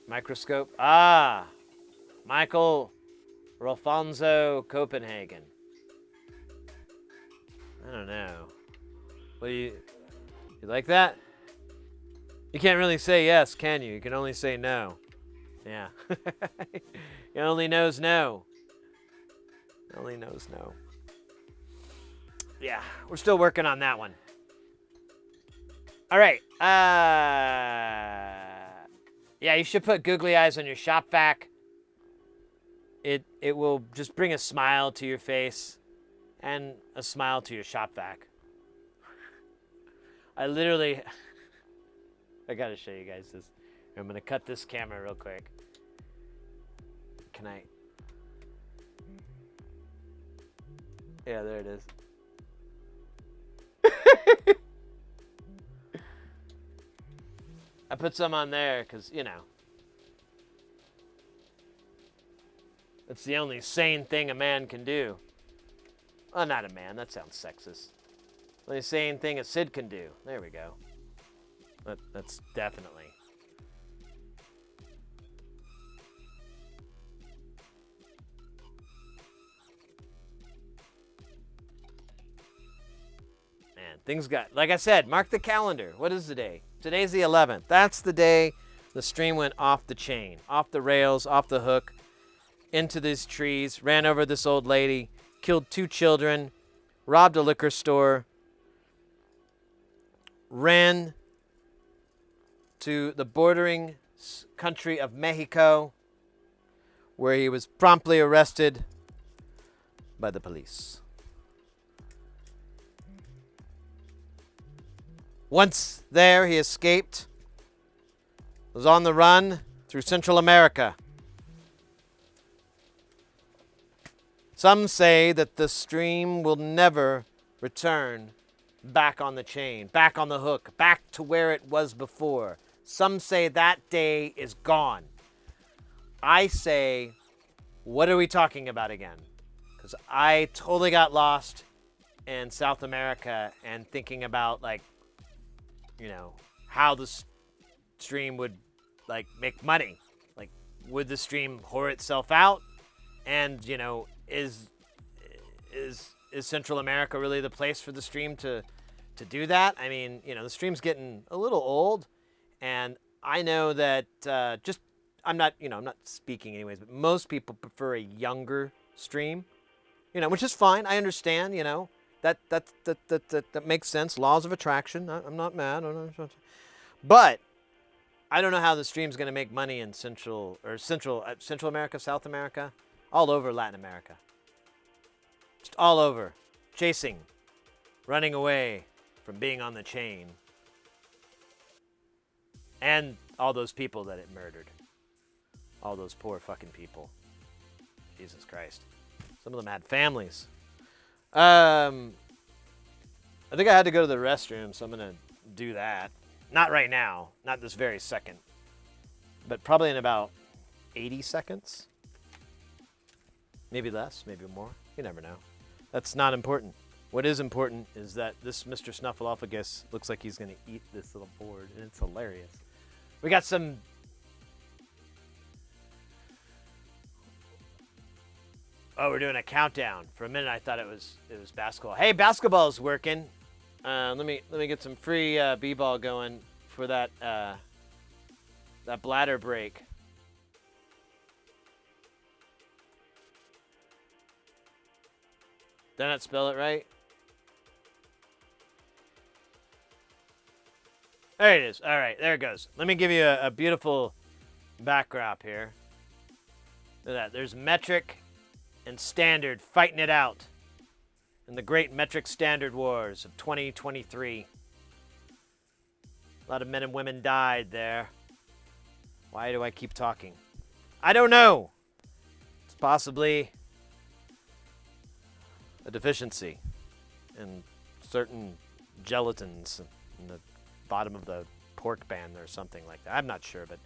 Microscope. Ah! Michael Rolfonso Copenhagen. I don't know. What do you like that? You can't really say yes, can you? You can only say no. Yeah. It only knows no. It only knows no. Yeah, we're still working on that one. All right. Yeah, you should put googly eyes on your shop vac. It will just bring a smile to your face and a smile to your shop vac. I gotta show you guys this. I'm gonna cut this camera real quick. Can I? Yeah, there it is. I put some on there because, it's the only sane thing a man can do. Well, not a man. That sounds sexist. The only sane thing a Sid can do. There we go. That's definitely. Man, things got, like I said, mark the calendar. What is the day? Today's the 11th. That's the day the stream went off the chain, off the rails, off the hook, into these trees, ran over this old lady, killed 2 children, robbed a liquor store, ran to the bordering country of Mexico, where he was promptly arrested by the police. Once there, he escaped, was on the run through Central America. Some say that the stream will never return back on the chain, back on the hook, back to where it was before. Some say that day is gone. I say, what are we talking about again? Because I totally got lost in South America and thinking about, how the stream would, make money. Would the stream whore itself out? And, is is Central America really the place for the stream to do that? I mean, you know, the stream's getting a little old, and I know that I'm not speaking anyways, but most people prefer a younger stream, you know, which is fine. I understand, you know, that makes sense. Laws of attraction. I'm not mad. But I don't know how the stream's going to make money in Central America, South America, all over Latin America. Just all over. Chasing. Running away from being on the chain. And all those people that it murdered. All those poor fucking people. Jesus Christ. Some of them had families. I think I had to go to the restroom, so I'm going to do that. Not right now. Not this very second. But probably in about 80 seconds. Maybe less, maybe more. You never know. That's not important. What is important is that this Mr. Snuffleupagus looks like he's going to eat this little board, and it's hilarious. We got some... Oh, we're doing a countdown. For a minute, I thought it was basketball. Hey, basketball's working. Let me get some free b-ball going for that that bladder break. Did I not spell it right? There it is. All right, there it goes. Let me give you a beautiful backdrop here. Look at that. There's metric and standard fighting it out in the great metric standard wars of 2023. A lot of men and women died there. Why do I keep talking? I don't know. It's possibly a deficiency in certain gelatins in the bottom of the pork band or something like that. I'm not sure, but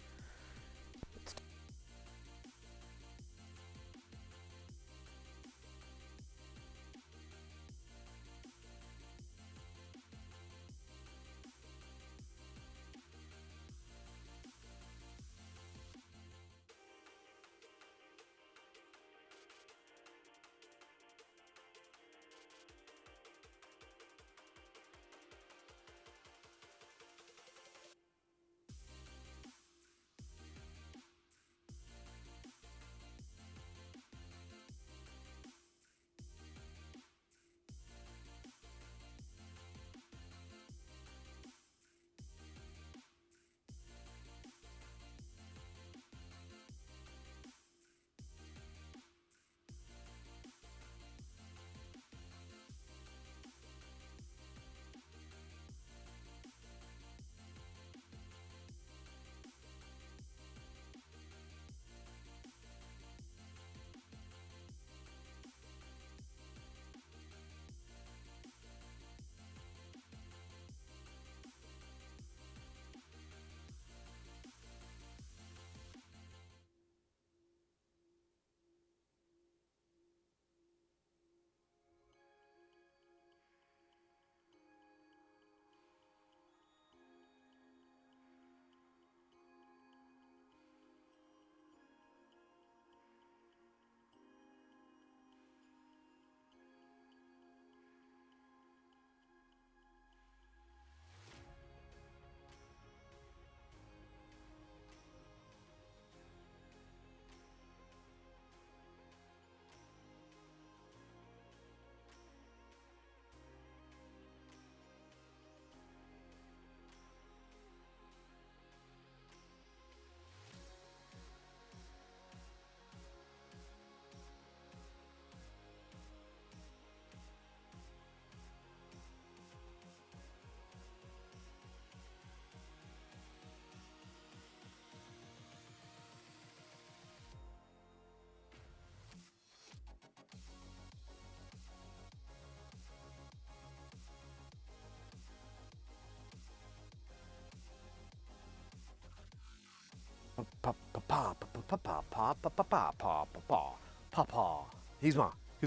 Papa. He's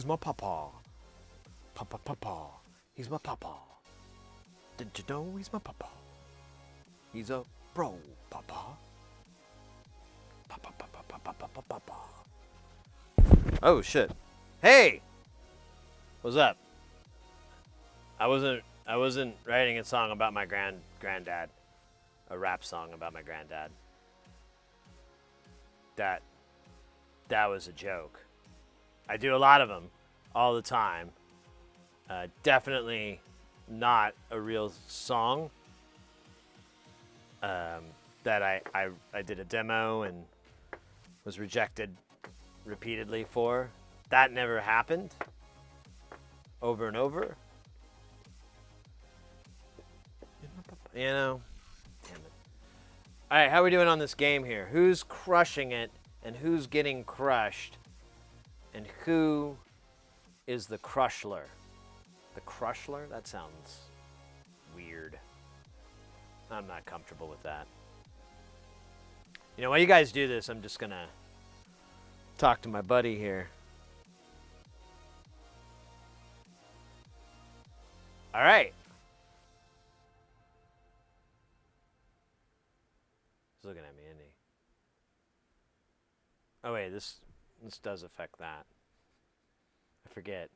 my papa. Papa. He's my papa. Didn't you know he's my papa? He's a bro, papa. Papa. Oh shit. Hey! What's up? I wasn't writing a song about my granddad. A rap song about my granddad. That was a joke. I do a lot of them all the time. Definitely not a real song. That I did a demo and was rejected repeatedly for. That never happened. Over and over. You know? Damn it. Alright, how are we doing on this game here? Who's crushing it and who's getting crushed? And who is the crushler? The crushler? That sounds weird. I'm not comfortable with that. You know, while you guys do this, I'm just gonna talk to my buddy here. All right. He's looking at me, isn't he? Oh wait, this does affect that. I forget.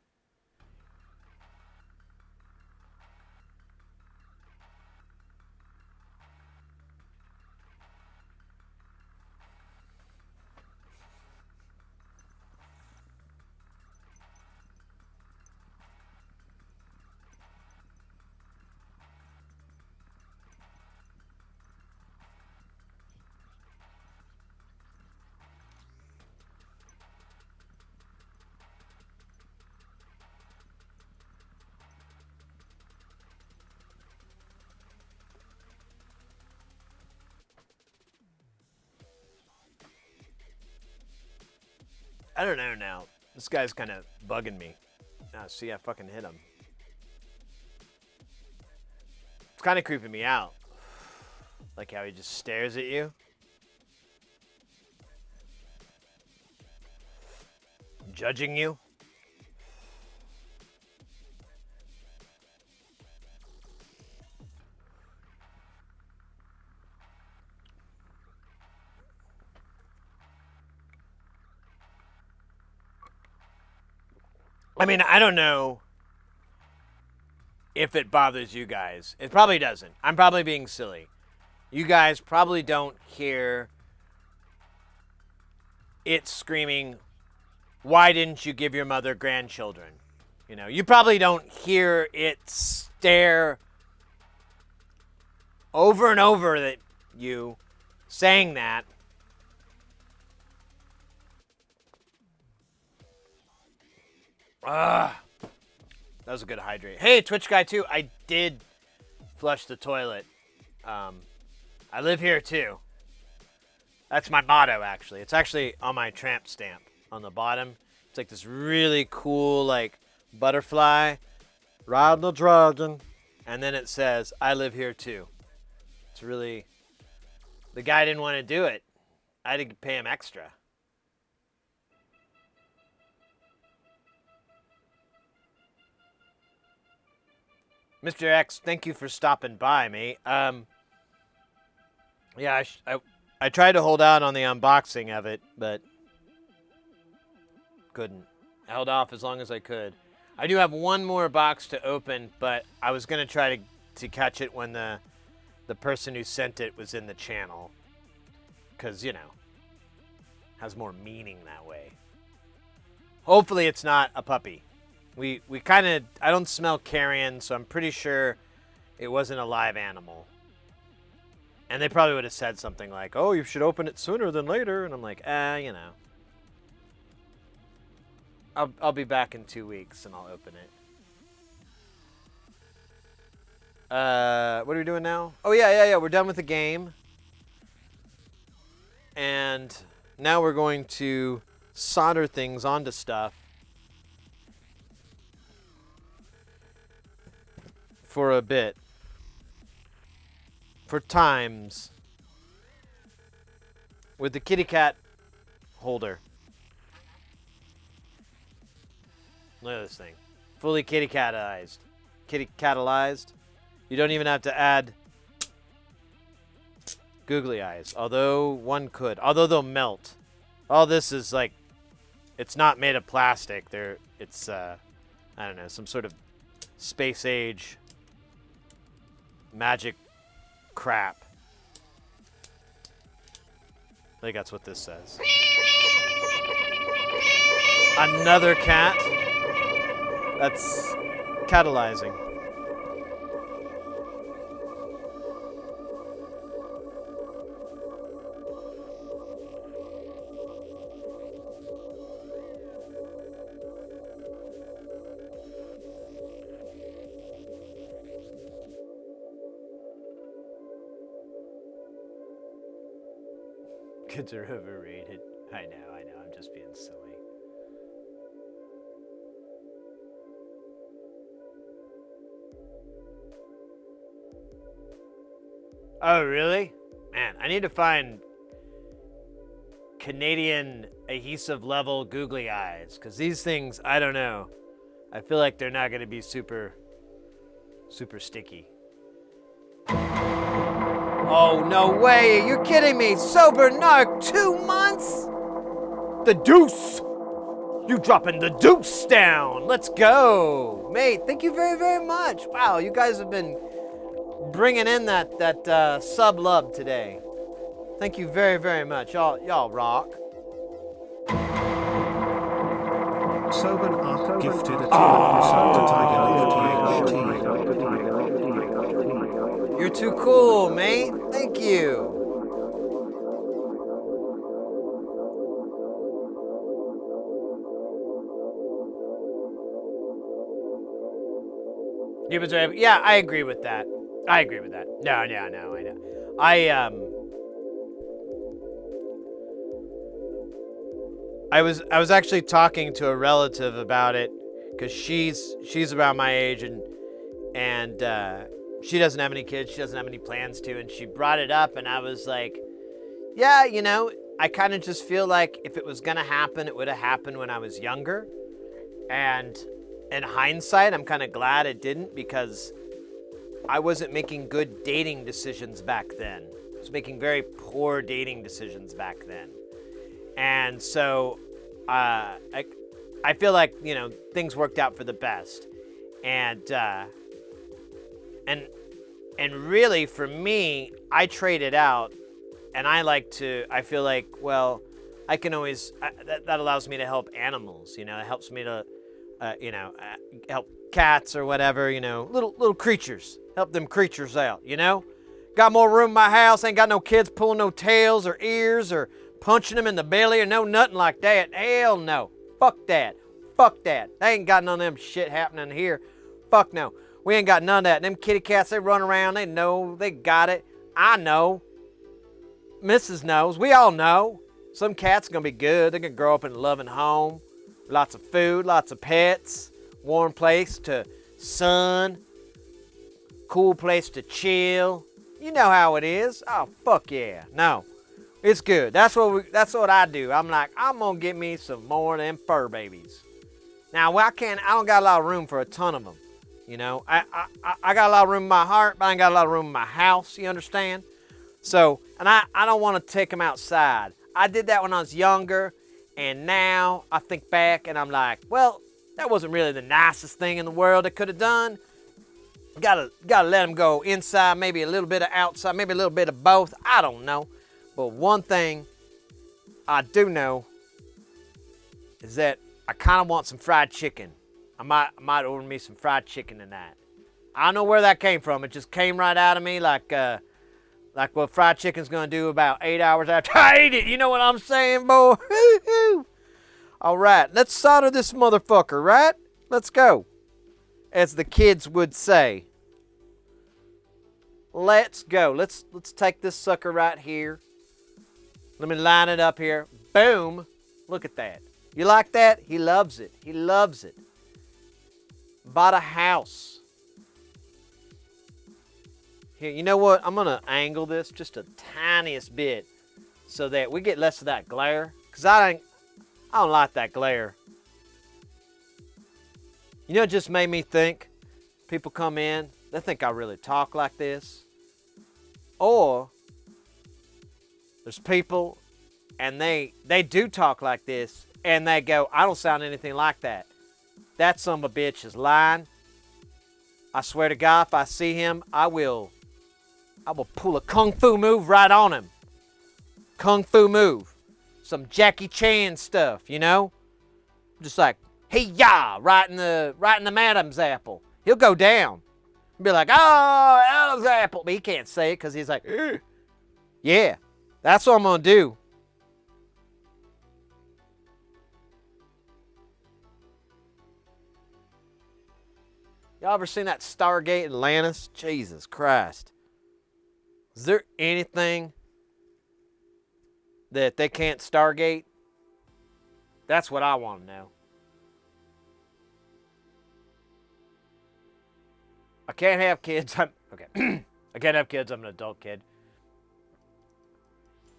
I don't know now. This guy's kind of bugging me. Ah, see, I fucking hit him. It's kind of creeping me out. Like how he just stares at you. Judging you. I mean, I don't know if it bothers you guys. It probably doesn't. I'm probably being silly. You guys probably don't hear it screaming, "Why didn't you give your mother grandchildren?" You know, you probably don't hear it stare over and over at you saying that. That was a good hydrate. Hey, Twitch guy too. I did flush the toilet. I live here too. That's my motto, actually. It's actually on my tramp stamp on the bottom. It's like this really cool, like, butterfly. Riding the dragon. And then it says, I live here too. It's really... The guy didn't want to do it. I had to pay him extra. Mr. X, thank you for stopping by, mate. Yeah, I tried to hold out on the unboxing of it, but couldn't. I held off as long as I could. I do have one more box to open, but I was going to try to catch it when the person who sent it was in the channel. Because, you know, has more meaning that way. Hopefully it's not a puppy. We kind of... I don't smell carrion, so I'm pretty sure it wasn't a live animal. And they probably would have said something like, oh, you should open it sooner than later. And I'm like, you know. I'll be back in 2 weeks and I'll open it. What are we doing now? Oh, yeah. We're done with the game. And now we're going to solder things onto stuff for a bit. For times. With the kitty cat holder. Look at this thing. Fully kitty catized. Kitty catalized. You don't even have to add googly eyes. Although one could. Although they'll melt. All this is like, it's not made of plastic. It's I don't know, some sort of space age magic crap. I think that's what this says. Another cat? That's catalyzing. Kids are overrated. I know, I'm just being silly. Oh, really? Man, I need to find Canadian adhesive level googly eyes, because these things, I don't know. I feel like they're not going to be super sticky. Oh, no way. You're kidding me. Sober narc, 2 months? The deuce. You dropping the deuce down. Let's go. Mate, thank you very, very much. Wow, you guys have been bringing in that sub love today. Thank you very, very much. Y'all rock. Soben Ark gifted a tier sub to Tiger. You're too cool, mate. Thank you. Yeah, I agree with that. No, I know. I was actually talking to a relative about it, because she's about my age, and she doesn't have any kids. She doesn't have any plans to, and she brought it up, and I was like, yeah, I kind of just feel like if it was gonna happen, it would have happened when I was younger. And in hindsight, I'm kind of glad it didn't, because I wasn't making good dating decisions back then. I was making very poor dating decisions back then. And so I feel like, things worked out for the best. And really, for me, I traded out, and I feel like, well, I can always, that allows me to help animals, it helps me to, help cats or whatever, little creatures, help them creatures out, Got more room in my house, ain't got no kids pulling no tails or ears or punching them in the belly or no nothing like that. Hell no. Fuck that. They ain't got none of them shit happening here. Fuck no. We ain't got none of that. Them kitty cats, they run around, they know, they got it. I know. Mrs. knows. We all know. Some cats are gonna be good. They're gonna grow up in a loving home. Lots of food, lots of pets, warm place to sun, cool place to chill. You know how it is. Oh, fuck yeah. No, it's good. That's what I do. I'm like, I'm gonna get me some more of them fur babies. Now, I don't got a lot of room for a ton of them. I got a lot of room in my heart, but I ain't got a lot of room in my house, you understand? So, and I don't want to take them outside. I did that when I was younger, and now I think back and I'm like, well, that wasn't really the nicest thing in the world I could have done. Gotta let them go inside, maybe a little bit of outside, maybe a little bit of both. I don't know. But one thing I do know is that I kind of want some fried chicken. I might order me some fried chicken tonight. I don't know where that came from. It just came right out of me like what fried chicken's gonna do about 8 hours after I ate it. You know what I'm saying, boy? All right, let's solder this motherfucker, right? Let's go. As the kids would say. Let's go. Let's take this sucker right here. Let me line it up here. Boom. Look at that. You like that? He loves it. He loves it. Bought a house. Here, you know what? I'm going to angle this just a tiniest bit so that we get less of that glare. Because I don't like that glare. It just made me think. People come in, they think I really talk like this. Or there's people and they do talk like this and they go, I don't sound anything like that. That son of a bitch is lying. I swear to God, if I see him, I will pull a kung fu move right on him. Kung fu move. Some Jackie Chan stuff, you know? Just like, hey ya, right in the Adam's apple. He'll go down. Be like, oh, Adam's apple. But he can't say it because he's like, ugh. Yeah, that's what I'm gonna do. Y'all ever seen that Stargate Atlantis? Jesus Christ. Is there anything that they can't Stargate? That's what I want to know. I can't have kids. Okay. I can't have kids. I'm an adult kid.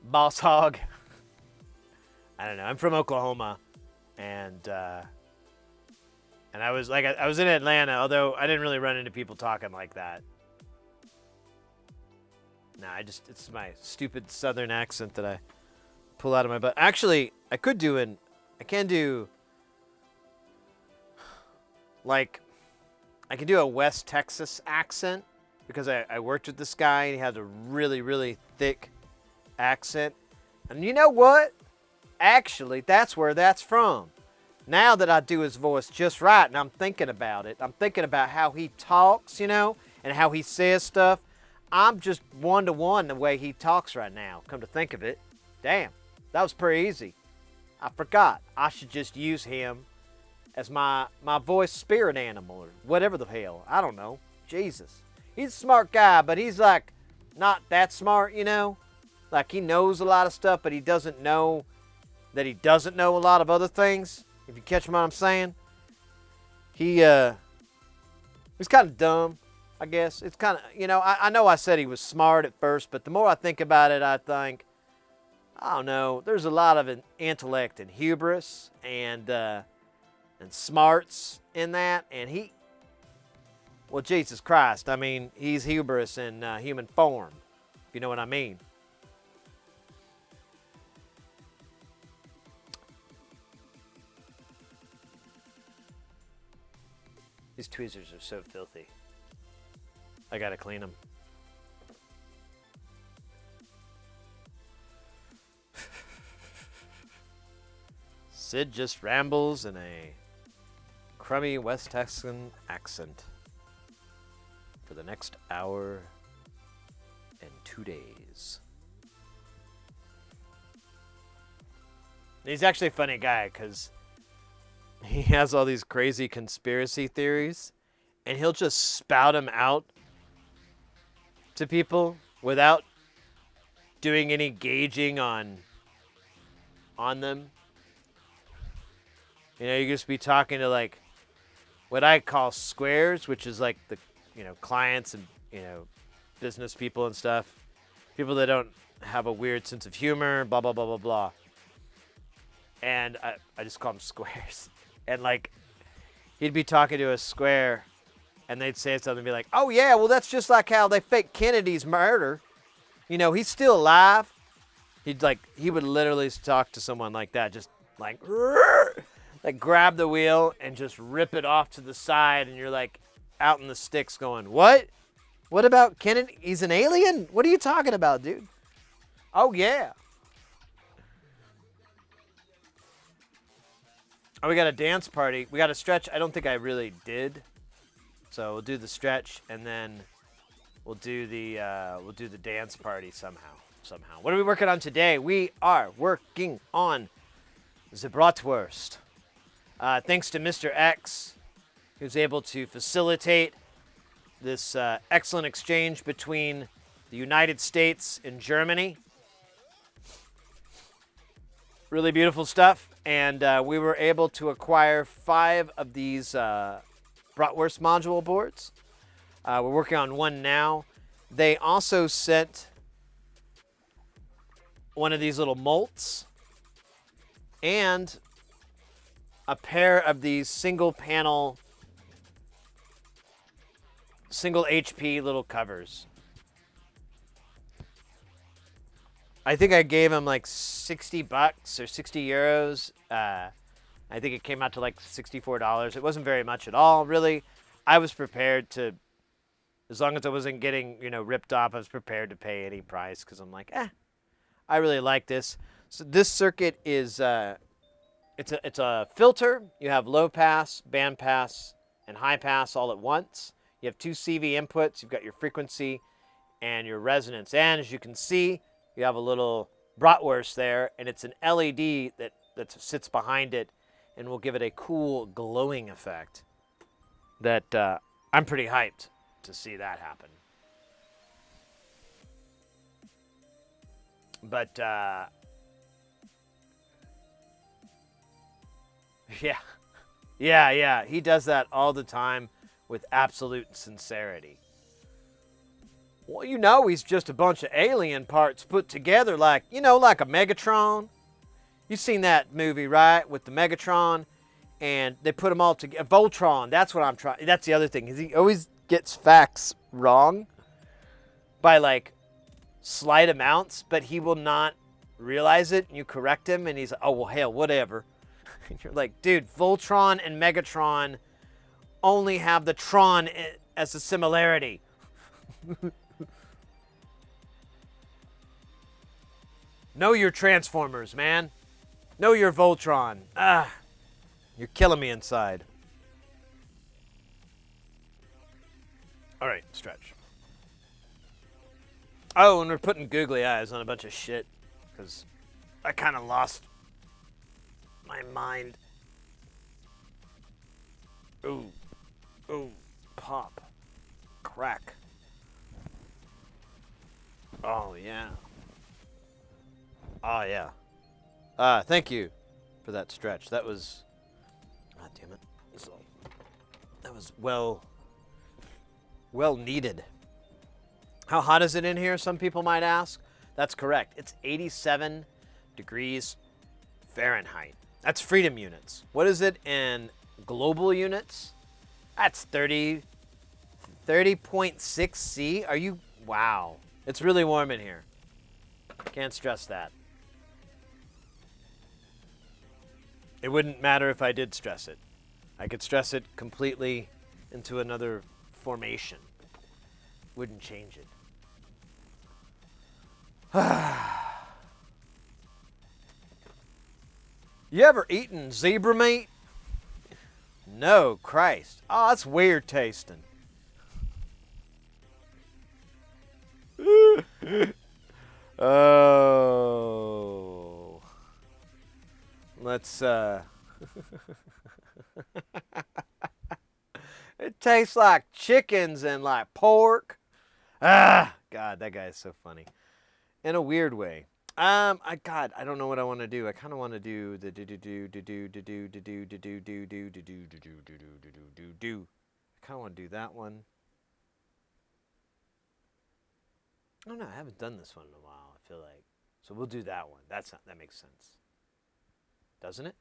Boss hog. I don't know. I'm from Oklahoma, and I was in Atlanta, although I didn't really run into people talking like that. Nah, it's my stupid Southern accent that I pull out of my butt. Actually, I can do a West Texas accent because I worked with this guy and he had a really, really thick accent. And you know what? Actually, that's where that's from. Now that I do his voice just right and I'm thinking about it, I'm thinking about how he talks, you know, and how he says stuff. I'm just one-to-one the way he talks right now, come to think of it. Damn, that was pretty easy. I forgot. I should just use him as my voice spirit animal or whatever the hell. I don't know. Jesus. He's a smart guy, but he's like not that smart, you know? Like he knows a lot of stuff, but he doesn't know that he doesn't know a lot of other things. If you catch what I'm saying. He's kind of dumb, I guess. It's kind of, you know, I know I said he was smart at first, but the more I think about it, I think, I don't know, there's a lot of intellect and hubris and smarts in that. And well, Jesus Christ, I mean, he's hubris in human form, if you know what I mean. These tweezers are so filthy. I gotta clean them. Sid just rambles in a crummy West Texan accent for the next hour and 2 days. He's actually a funny guy because he has all these crazy conspiracy theories, and he'll just spout them out to people without doing any gauging on them. You know, you just be talking to like what I call squares, which is like the, you know, clients and, you know, business people and stuff. People that don't have a weird sense of humor, blah, blah, blah, blah, blah. And I just call them squares. And, like, he'd be talking to a square, and they'd say something and be like, oh, yeah, well, that's just like how they faked Kennedy's murder. You know, he's still alive. He would literally talk to someone like that, just like grab the wheel and just rip it off to the side, and you're, like, out in the sticks going, what? What about Kennedy? He's an alien? What are you talking about, dude? Oh, yeah. Oh, we got a dance party. We got a stretch. I don't think I really did. So we'll do the stretch, and then we'll do the dance party somehow. What are we working on today? We are working on the bratwurst. Thanks to Mr. X, who's able to facilitate this excellent exchange between the United States and Germany. Really beautiful stuff. And we were able to acquire 5 of these bratwurst module boards. We're working on one now. They also sent one of these little molts and a pair of these single HP little covers. I think I gave him like $60 or 60 euros. And I think it came out to like $64. It wasn't very much at all, really. I was prepared to, as long as I wasn't getting, ripped off, I was prepared to pay any price because I'm like, I really like this. So this circuit is, it's a filter. You have low pass, band pass, and high pass all at once. You have 2 CV inputs. You've got your frequency and your resonance. And as you can see, you have a little bratwurst there, and it's an LED that sits behind it and will give it a cool glowing effect that I'm pretty hyped to see that happen. But, yeah, he does that all the time with absolute sincerity. Well, he's just a bunch of alien parts put together like a Megatron. You've seen that movie, right? With the Megatron, and they put them all together. Voltron, that's what I'm trying. That's the other thing, is he always gets facts wrong by like slight amounts, but he will not realize it, and you correct him, and he's like, oh, well, hell, whatever. And you're like, dude, Voltron and Megatron only have the Tron as a similarity. Know your Transformers, man. Know your Voltron. You're killing me inside. All right, stretch. Oh, and we're putting googly eyes on a bunch of shit because I kind of lost my mind. Ooh, pop, crack. Oh, yeah. Oh, yeah. Thank you for that stretch. That was, God damn it. That was well needed. How hot is it in here, some people might ask? That's correct. It's 87 degrees Fahrenheit. That's freedom units. What is it in global units? That's 30.6 C. Are you, wow. It's really warm in here. Can't stress that. It wouldn't matter if I did stress it. I could stress it completely into another formation. Wouldn't change it. You ever eaten zebra meat? No, Christ. Oh, that's weird tasting. Oh. Let's, It tastes like chickens and like pork. God, that guy is so funny. In a weird way. I don't know what I want to do. I kind of want to do the do. I kind of want to do that one. I don't know. I haven't done this one in a while, I feel like. So we'll do that one. That makes sense. Doesn't it?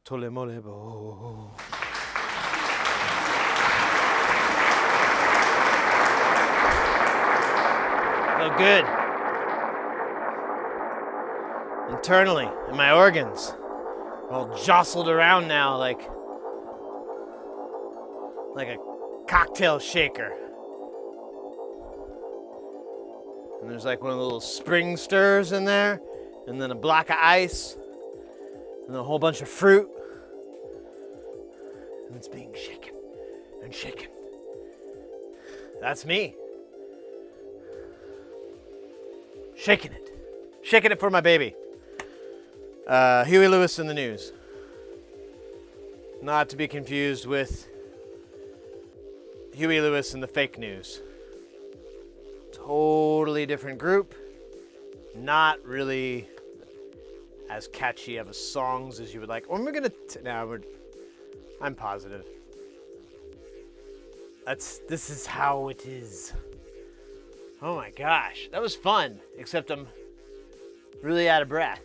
Tole mole bo. Felt good. Internally, in my organs. All jostled around now like a cocktail shaker. And there's like one of the little spring stirs in there, and then a block of ice, and a whole bunch of fruit. And it's being shaken and shaken. That's me. Shaking it. Shaking it for my baby. Huey Lewis in the news. Not to be confused with Huey Lewis and the fake news. Totally different group. Not really as catchy of a songs as you would like. Or we're gonna. I'm positive. This is how it is. Oh my gosh, that was fun. Except I'm really out of breath.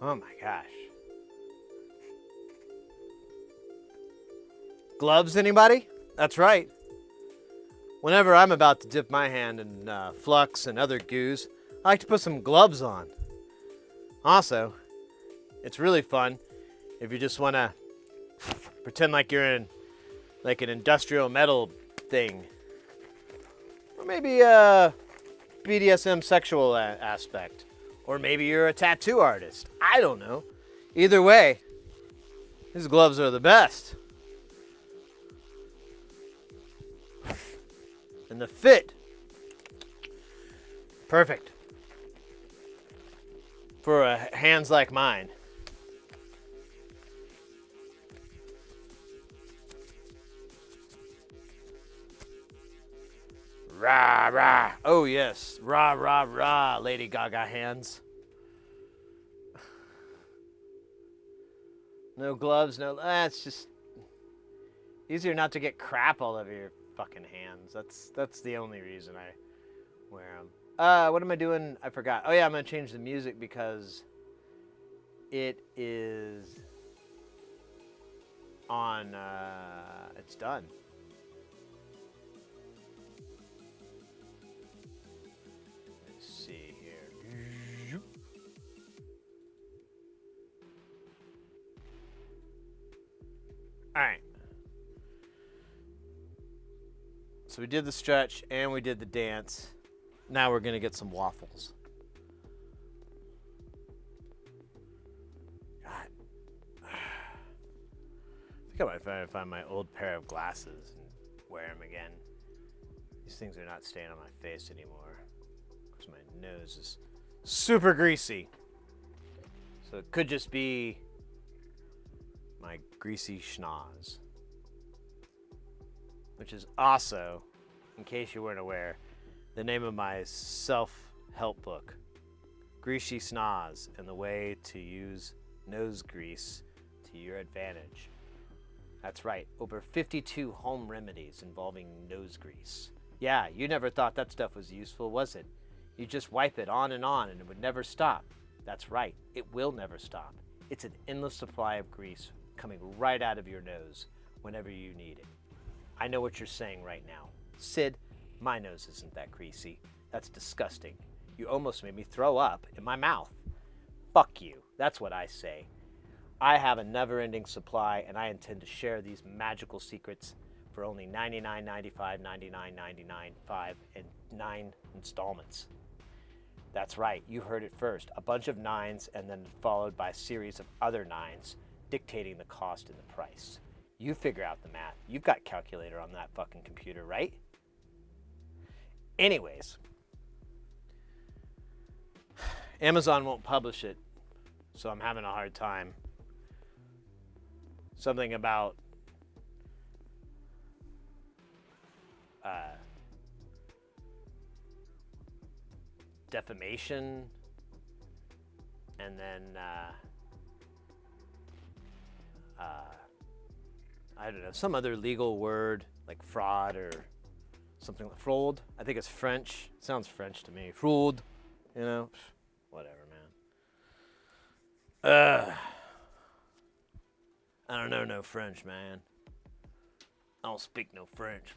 Oh my gosh. Gloves, anybody? That's right. Whenever I'm about to dip my hand in flux and other goos, I like to put some gloves on. Also, it's really fun if you just want to pretend like you're in like an industrial metal thing. Or maybe a BDSM sexual aspect. Or maybe you're a tattoo artist. I don't know. Either way, these gloves are the best. And the fit, perfect. For hands like mine. Rah, rah. Oh, yes. Rah, rah, rah, Lady Gaga hands. No gloves, no... it's just easier not to get crap all over your fucking hands. That's the only reason I wear them. What am I doing? I forgot. Oh, yeah, I'm going to change the music because it is on... it's done. See here. All right. So we did the stretch and we did the dance. Now we're gonna get some waffles. God. I think I might find my old pair of glasses and wear them again. These things are not staying on my face anymore. Because my nose is super greasy. So it could just be my greasy schnoz. Which is also, in case you weren't aware, the name of my self-help book. Greasy Schnoz and the way to use nose grease to your advantage. That's right, over 52 home remedies involving nose grease. Yeah, you never thought that stuff was useful, was it? You just wipe it on and it would never stop. That's right, it will never stop. It's an endless supply of grease coming right out of your nose whenever you need it. I know what you're saying right now. Sid, my nose isn't that greasy. That's disgusting. You almost made me throw up in my mouth. Fuck you. That's what I say. I have a never-ending supply, and I intend to share these magical secrets for only $99.95, $99.99, $5, and 9 installments. That's right. You heard it first. A bunch of 9s, and then followed by a series of other 9s, dictating the cost and the price. You figure out the math. You've got a calculator on that fucking computer, right? Anyways, Amazon won't publish it, so I'm having a hard time. Something about defamation, and then I don't know, some other legal word like fraud or something like fraud. I think it's French. It sounds French to me. Fraud, you know, whatever, man. I don't know no French, man. I don't speak no French.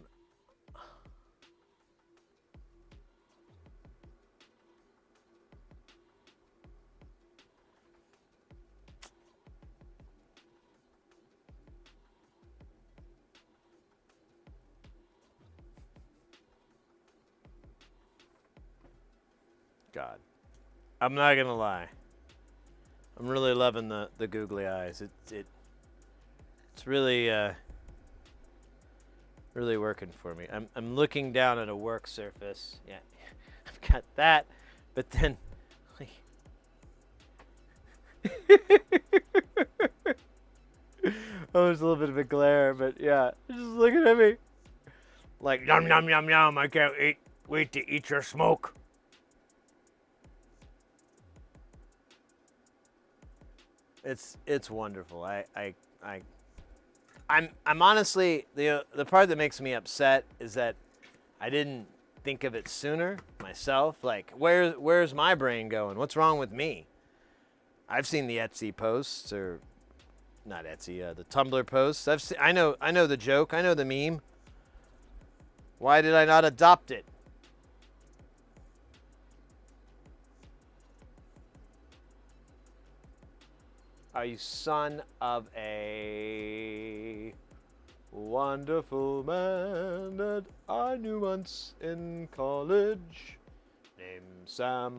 God, I'm not gonna lie. I'm really loving the googly eyes. It's really really working for me. I'm looking down at a work surface. Yeah, I've got that, but then. Oh, there's a little bit of a glare, but yeah, just looking at me. Like, yum, yum, yum, yum, I can't wait to eat your smoke. It's wonderful. I'm honestly, the part that makes me upset is that I didn't think of it sooner myself. Like, where's my brain going? What's wrong with me? I've seen the Etsy posts, or not Etsy, the Tumblr posts. I know the joke. I know the meme. Why did I not adopt it? Are you son of a wonderful man that I knew once in college named Sam?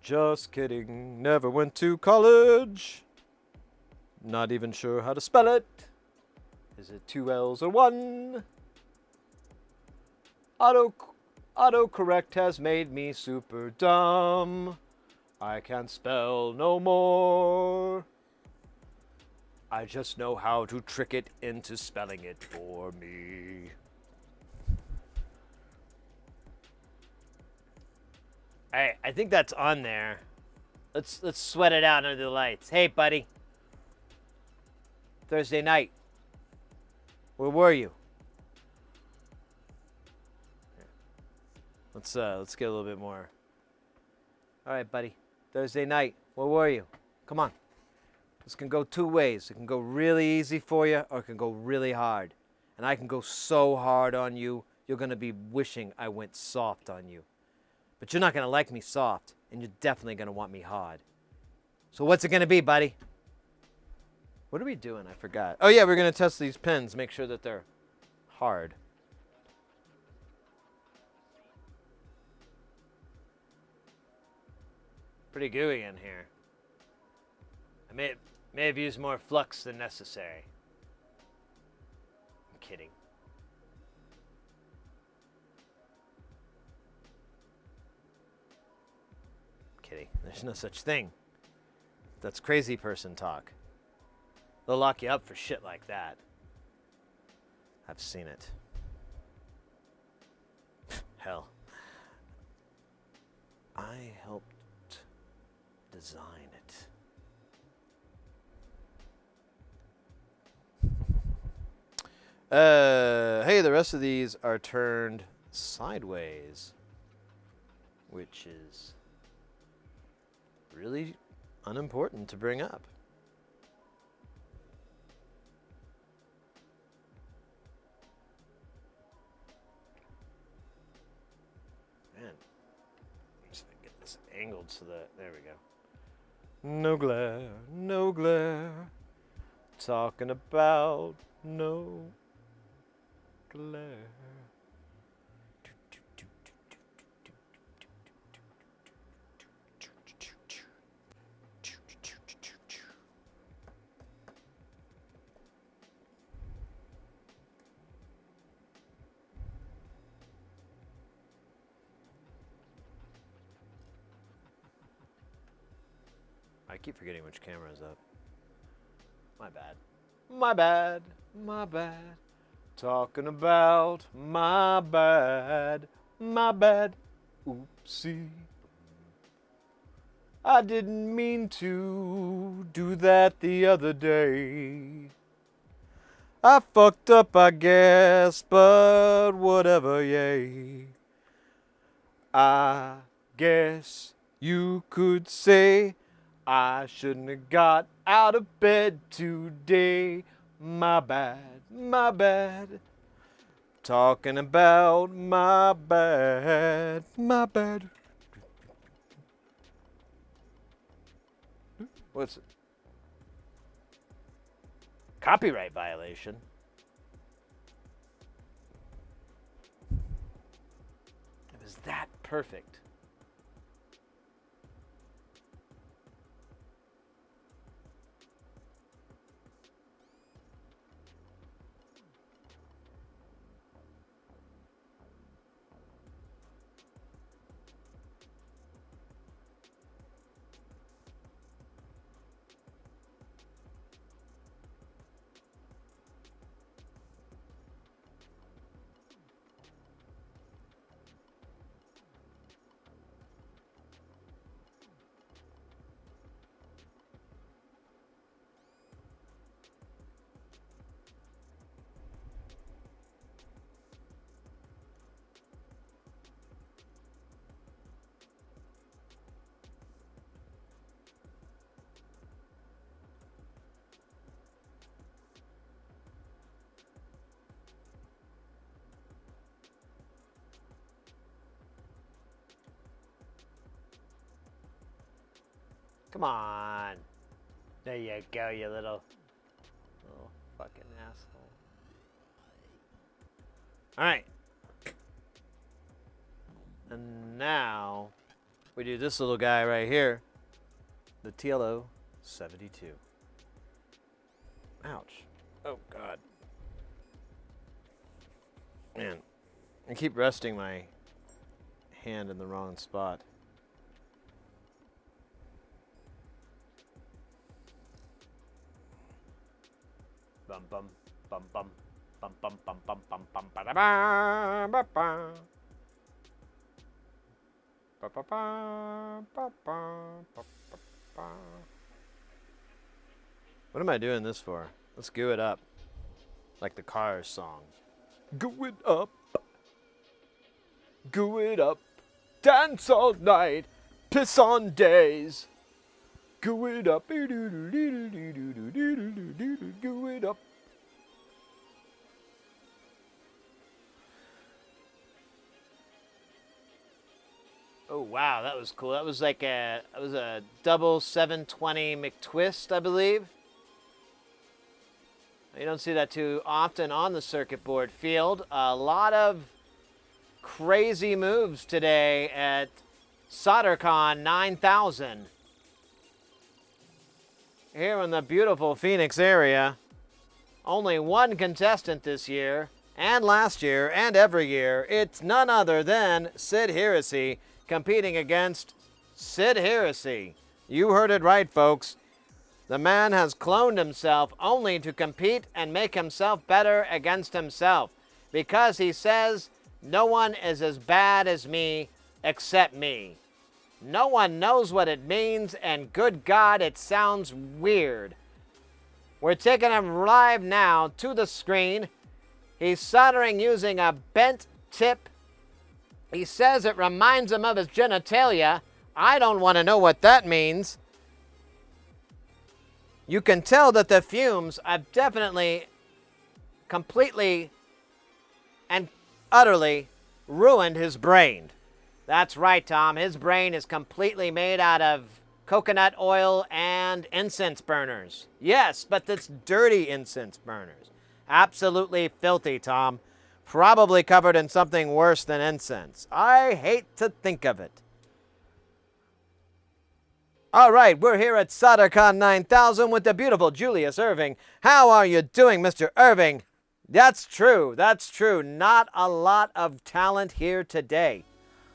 Just kidding, never went to college. Not even sure how to spell it. Is it 2 L's or 1? Autocorrect has made me super dumb. I can't spell no more. I just know how to trick it into spelling it for me. I think that's on there. Let's sweat it out under the lights. Hey, buddy. Thursday night. Where were you? Let's get a little bit more. All right, buddy. Thursday night. Where were you? Come on. This can go 2 ways. It can go really easy for you, or it can go really hard. And I can go so hard on you, you're going to be wishing I went soft on you. But you're not going to like me soft, and you're definitely going to want me hard. So what's it going to be, buddy? What are we doing? I forgot. Oh, yeah, we're going to test these pens, make sure that they're hard. Pretty gooey in here. I may have used more flux than necessary. I'm kidding. Kidding. There's no such thing. That's crazy person talk. They'll lock you up for shit like that. I've seen it. Hell. I helped design it. Hey, the rest of these are turned sideways, which is really unimportant to bring up. Man, just get this angled so that, there we go. No glare, no glare, talking about no glare. I keep forgetting which camera is up. My bad. My bad. My bad. Talking about my bad. My bad. Oopsie. I didn't mean to do that the other day. I fucked up, I guess, but whatever, yay. I guess you could say I shouldn't have got out of bed today. My bad, my bad. Talking about my bad, my bad. What's it? Copyright violation. It was that perfect. Come on. There you go, you little fucking asshole. All right. And now we do this little guy right here, the TLO 72. Ouch. Oh, God. Man, I keep resting my hand in the wrong spot. Bum bum bum bum bum bum bum bum bum bum ba da ba ba ba. Ba ba ba ba ba ba ba. What am I doing this for? Let's goo it up. Like the Cars song. Goo it up. Goo it up. Dance all night. Piss on days. Goo it up. Goo it up. Oh wow, that was cool. That was like a double 720 McTwist, I believe. You don't see that too often on the circuit board field. A lot of crazy moves today at SolderCon 9000. Here in the beautiful Phoenix area, only one contestant this year, and last year, and every year. It's none other than Sid Heresy competing against Sid Heresy. You heard it right, folks. The man has cloned himself only to compete and make himself better against himself, because he says no one is as bad as me except me. No one knows what it means, and good God, it sounds weird. We're taking him live now to the screen. He's soldering using a bent tip. He says it reminds him of his genitalia. I don't want to know what that means. You can tell that the fumes have definitely, completely, and utterly ruined his brain. That's right, Tom. His brain is completely made out of coconut oil and incense burners. Yes, but that's dirty incense burners. Absolutely filthy, Tom. Probably covered in something worse than incense. I hate to think of it. All right, we're here at SolderCon 9000 with the beautiful Julius Irving. How are you doing, Mr. Irving? That's true. That's true. Not a lot of talent here today.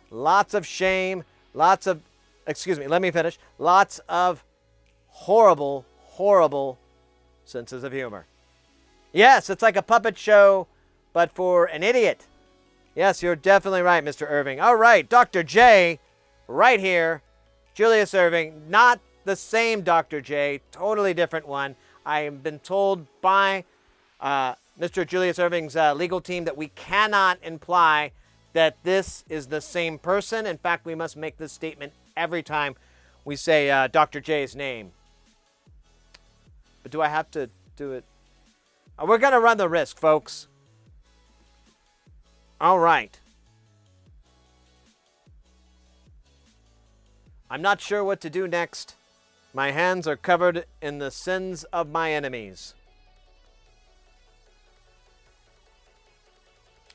Lots of shame. Lots of, excuse me, let me finish. Lots of horrible, horrible senses of humor. Yes, it's like a puppet show, but for an idiot. Yes, you're definitely right, Mr. Irving. All right, Dr. J, right here. Julius Irving, not the same Dr. J, totally different one. I have been told by Mr. Julius Irving's legal team that we cannot imply that this is the same person. In fact, we must make this statement every time we say Dr. J's name. But do I have to do it? We're going to run the risk, folks. All right. I'm not sure what to do next. My hands are covered in the sins of my enemies.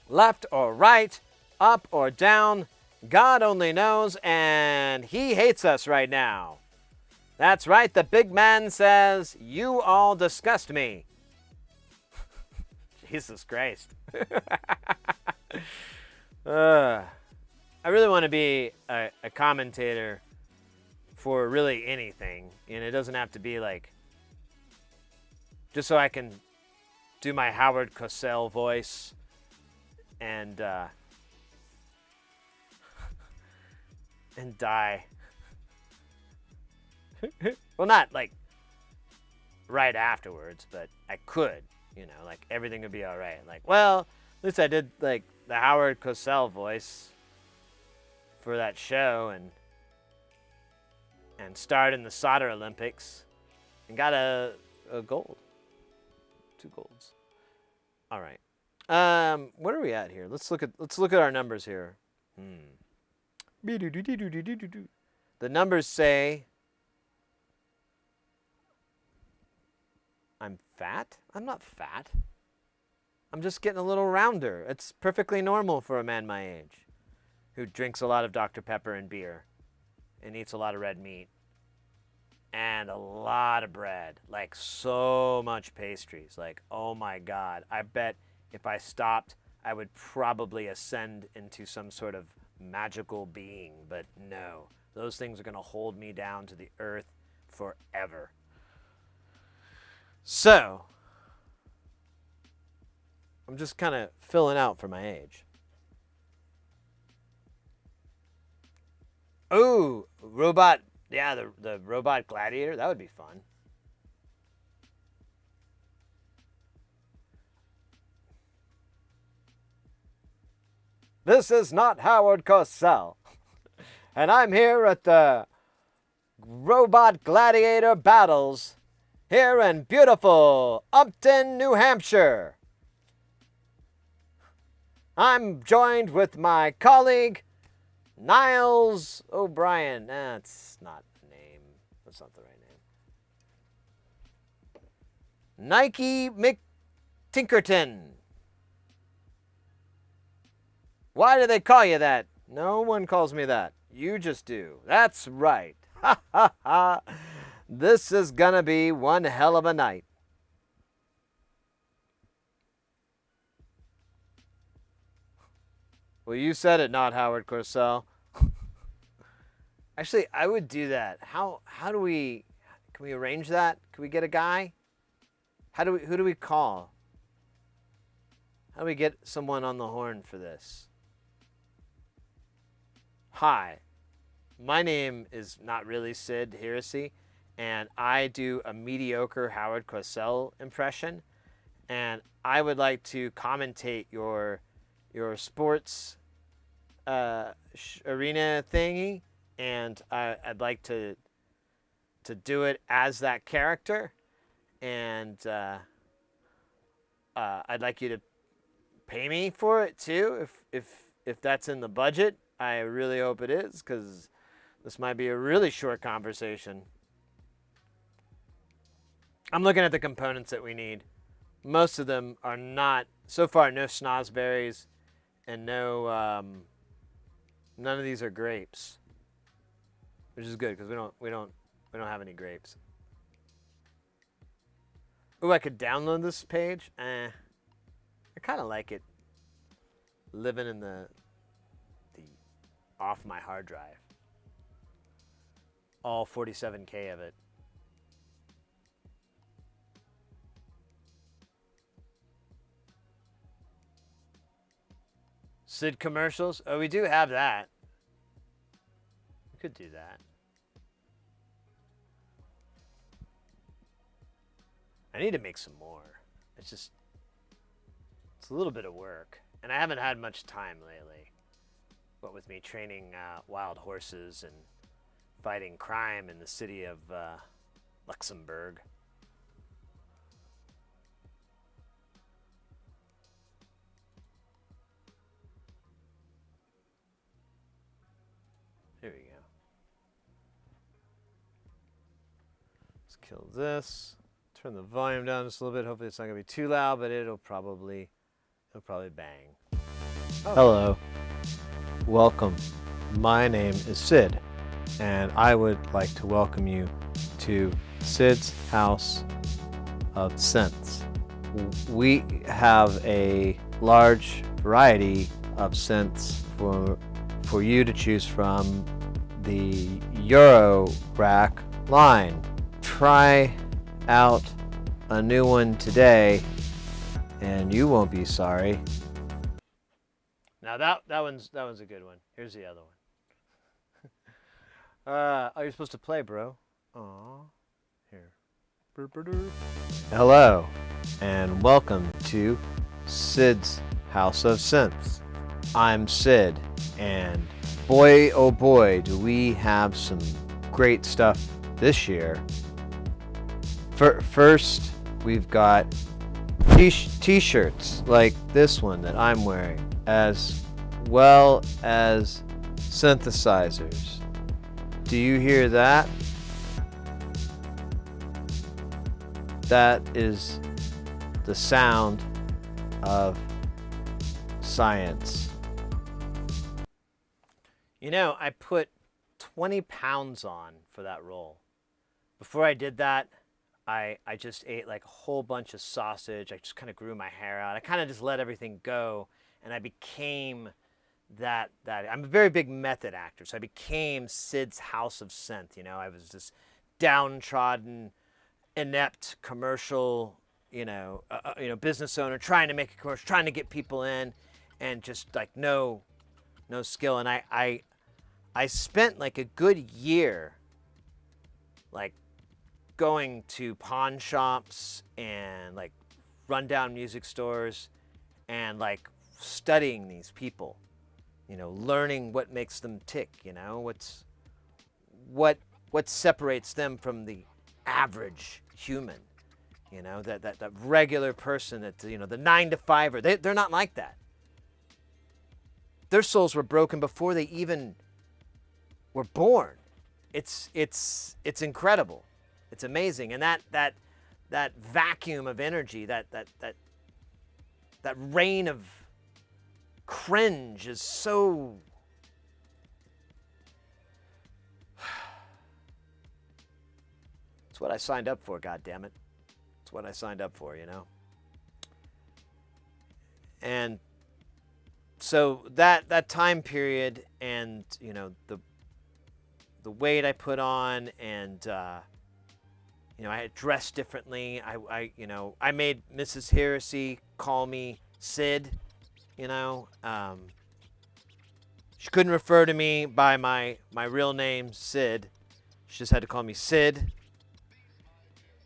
Left or right, up or down, God only knows, and he hates us right now. That's right, the big man says, you all disgust me. Jesus Christ. I really want to be a commentator for really anything. And it doesn't have to be like, just so I can do my Howard Cosell voice and die. Well, not like right afterwards, but I could, like everything would be all right. Like, well, at least I did like the Howard Cosell voice for that show and starred in the Solder Olympics and got a gold. 2 golds. All right. What are we at here? Let's look at our numbers here. The numbers say I'm fat? I'm not fat. I'm just getting a little rounder. It's perfectly normal for a man my age who drinks a lot of Dr. Pepper and beer and eats a lot of red meat and a lot of bread. Like so much pastries. Like, oh my God. I bet if I stopped, I would probably ascend into some sort of magical being. But no, those things are going to hold me down to the earth forever. So, I'm just kind of filling out for my age. Ooh, robot. Yeah, the robot gladiator. That would be fun. This is not Howard Cosell. And I'm here at the Robot Gladiator Battles here in beautiful Upton, New Hampshire. I'm joined with my colleague, Niles O'Brien. That's not the name. That's not the right name. Nike McTinkerton. Why do they call you that? No one calls me that. You just do. That's right. Ha ha ha. This is gonna be one hell of a night. Well, you said it, not Howard Cosell. Actually, I would do that. How do we? Can we arrange that? Can we get a guy? Who do we call? How do we get someone on the horn for this? Hi, my name is not really Sid Heresy, and I do a mediocre Howard Cosell impression, and I would like to commentate your sports arena thingy, and I'd like to do it as that character, and I'd like you to pay me for it too, if that's in the budget. I really hope it is, because this might be a really short conversation. I'm looking at the components that we need. Most of them are not, so far, no snozberries and no, none of these are grapes, which is good because we don't have any grapes. Ooh, I could download this page. I kind of like it living in the off my hard drive. All 47K of it. Sid commercials? Oh, we do have that. We could do that. I need to make some more. It's just, It's a little bit of work, and I haven't had much time lately. What with me training wild horses and fighting crime in the city of Luxembourg. Here we go. Let's kill this. Turn the volume down just a little bit. Hopefully it's not gonna be too loud, but it'll probably bang. Oh. Hello. Welcome. My name is Sid, and I would like to welcome you to Sid's House of Synths. We have a large variety of synths for you to choose from the Euro Rack line. Try out a new one today, and you won't be sorry. Now that one's a good one. Here's the other one. Oh, you're supposed to play, bro. Aw, here. Hello, and welcome to Sid's House of Synths. I'm Sid, and boy, oh boy, do we have some great stuff this year. First, we've got t-shirts like this one that I'm wearing, as well as synthesizers. Do you hear that? That is the sound of science. You know, I put 20 pounds on for that roll. Before I did that, I just ate like a whole bunch of sausage. I just kind of grew my hair out. I kind of just let everything go, and I became that. I'm a very big method actor, so I became Sid's House of Synth. You know, I was this downtrodden, inept commercial, business owner trying to make a commercial, trying to get people in, and just like no skill. And I spent like a good year, like going to pawn shops and like rundown music stores and like studying these people, learning what makes them tick, what separates them from the average human, that regular person, that the 9-to-5er. They're not like that. Their souls were broken before they even were born. It's incredible. It's amazing. And that vacuum of energy, that rain of cringe is so it's what I signed up for, goddammit. It's what I signed up for, And so that time period, and the weight I put on, and I had dressed differently. I made Mrs. Heresy call me Sid. She couldn't refer to me by my real name, Sid. She just had to call me Sid.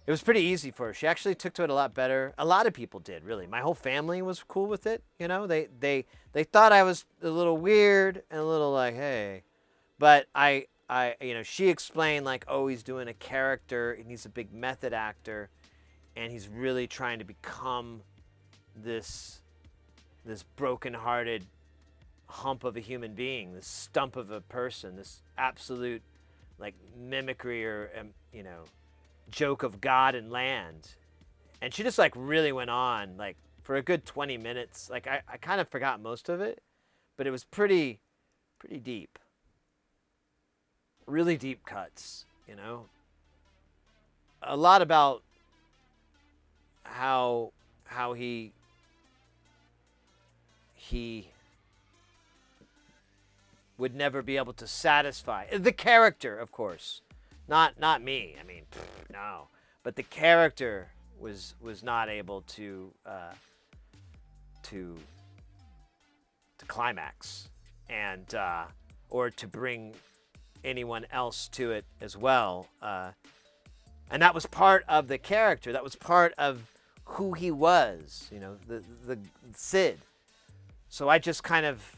It was pretty easy for her. She actually took to it a lot better. A lot of people did, really. My whole family was cool with it. They thought I was a little weird and a little like, hey, but she explained like, oh, he's doing a character and he's a big method actor, and he's really trying to become this broken-hearted hump of a human being, this stump of a person, this absolute like mimicry or joke of God and land. And she just like really went on like for a good 20 minutes. Like I kind of forgot most of it, but it was pretty deep. Really deep cuts, A lot about how he would never be able to satisfy the character, of course, not me. I mean, no, but the character was not able to climax, and or to bring anyone else to it as well, and that was part of the character. That was part of who he was, the Sid. So I just kind of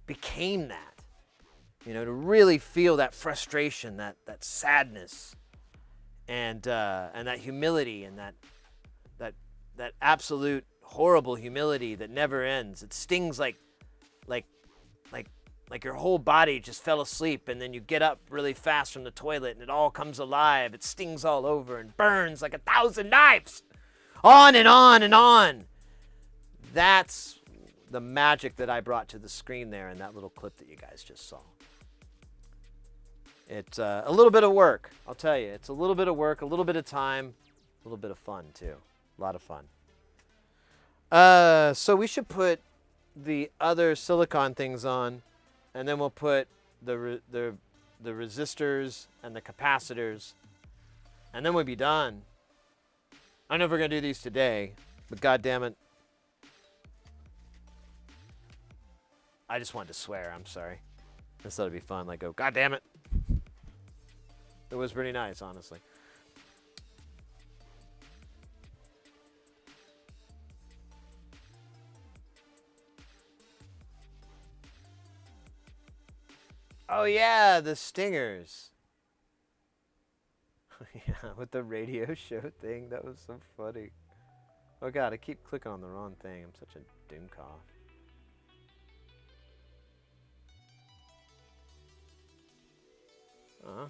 became that, to really feel that frustration, that sadness, and that humility, and that absolute horrible humility that never ends. It stings like your whole body just fell asleep, and then you get up really fast from the toilet and it all comes alive. It stings all over and burns like 1,000 knives. On and on and on. That's the magic that I brought to the screen there in that little clip that you guys just saw. It's a little bit of work, I'll tell you. It's a little bit of work, a little bit of time, a little bit of fun too. A lot of fun. So we should put the other silicon things on, and then we'll put the resistors and the capacitors, and then we'll be done. I don't know if we're gonna do these today, but God damn it, I just wanted to swear. I'm sorry. I thought it'd be fun. Like, go, God damn it. It was pretty nice, honestly. Oh yeah, the stingers. Yeah, with the radio show thing, that was so funny. Oh god, I keep clicking on the wrong thing. I'm such a doomcough. Uh-huh.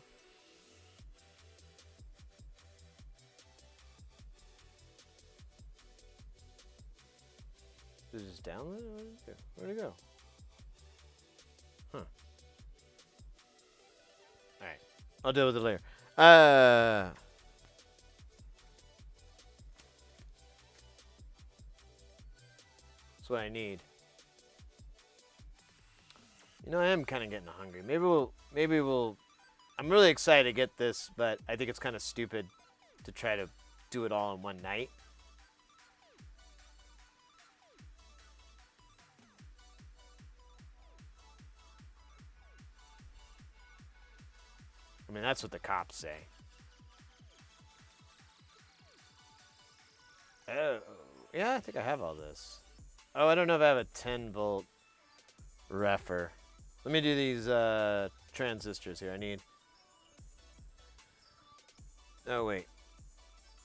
Did it just download? Where'd it go? Huh. Alright. I'll deal with it later. That's what I need. I am kind of getting hungry. Maybe we'll I'm really excited to get this, but I think it's kind of stupid to try to do it all in one night. I mean, that's what the cops say. Oh, yeah, I think I have all this. Oh, I don't know if I have a 10-volt refer. Let me do these transistors here. I need... Oh, wait.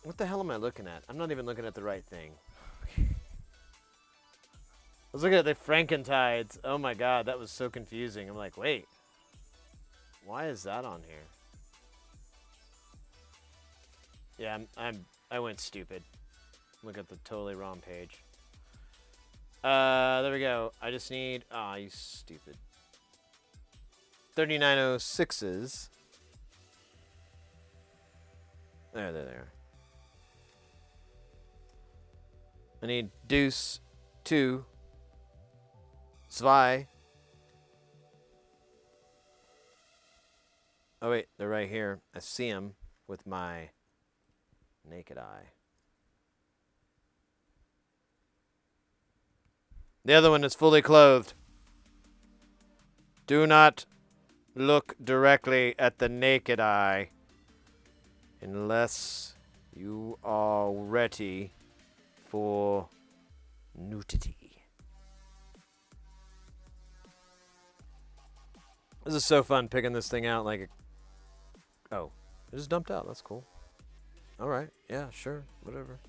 What the hell am I looking at? I'm not even looking at the right thing. I was looking at the Frankentides. Oh my god, that was so confusing. I'm like, wait. Why is that on here? Yeah, I went stupid. Look at the totally wrong page. There we go. I just need... Aw, you stupid. 3906s. There they are. I need deuce 2. Zwei. Oh wait, they're right here. I see them with my naked eye. The other one is fully clothed. Do not look directly at the naked eye unless you are ready for nudity. This is so fun picking this thing out like a... Oh, it just dumped out. That's cool. Alright, yeah, sure, whatever.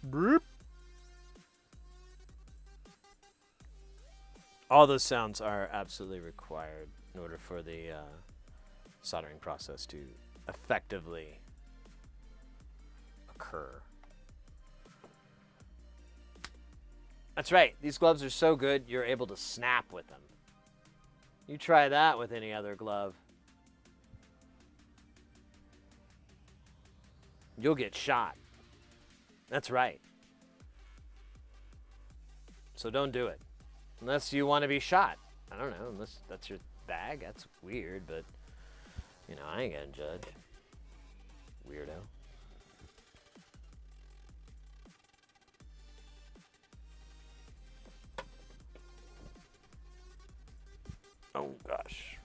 Broop. All those sounds are absolutely required in order for the soldering process to effectively occur. That's right. These gloves are so good, you're able to snap with them. You try that with any other glove, you'll get shot. That's right. So don't do it. Unless you want to be shot. I don't know, unless that's your bag. That's weird, but, you know, I ain't gonna judge. Weirdo. Oh, gosh.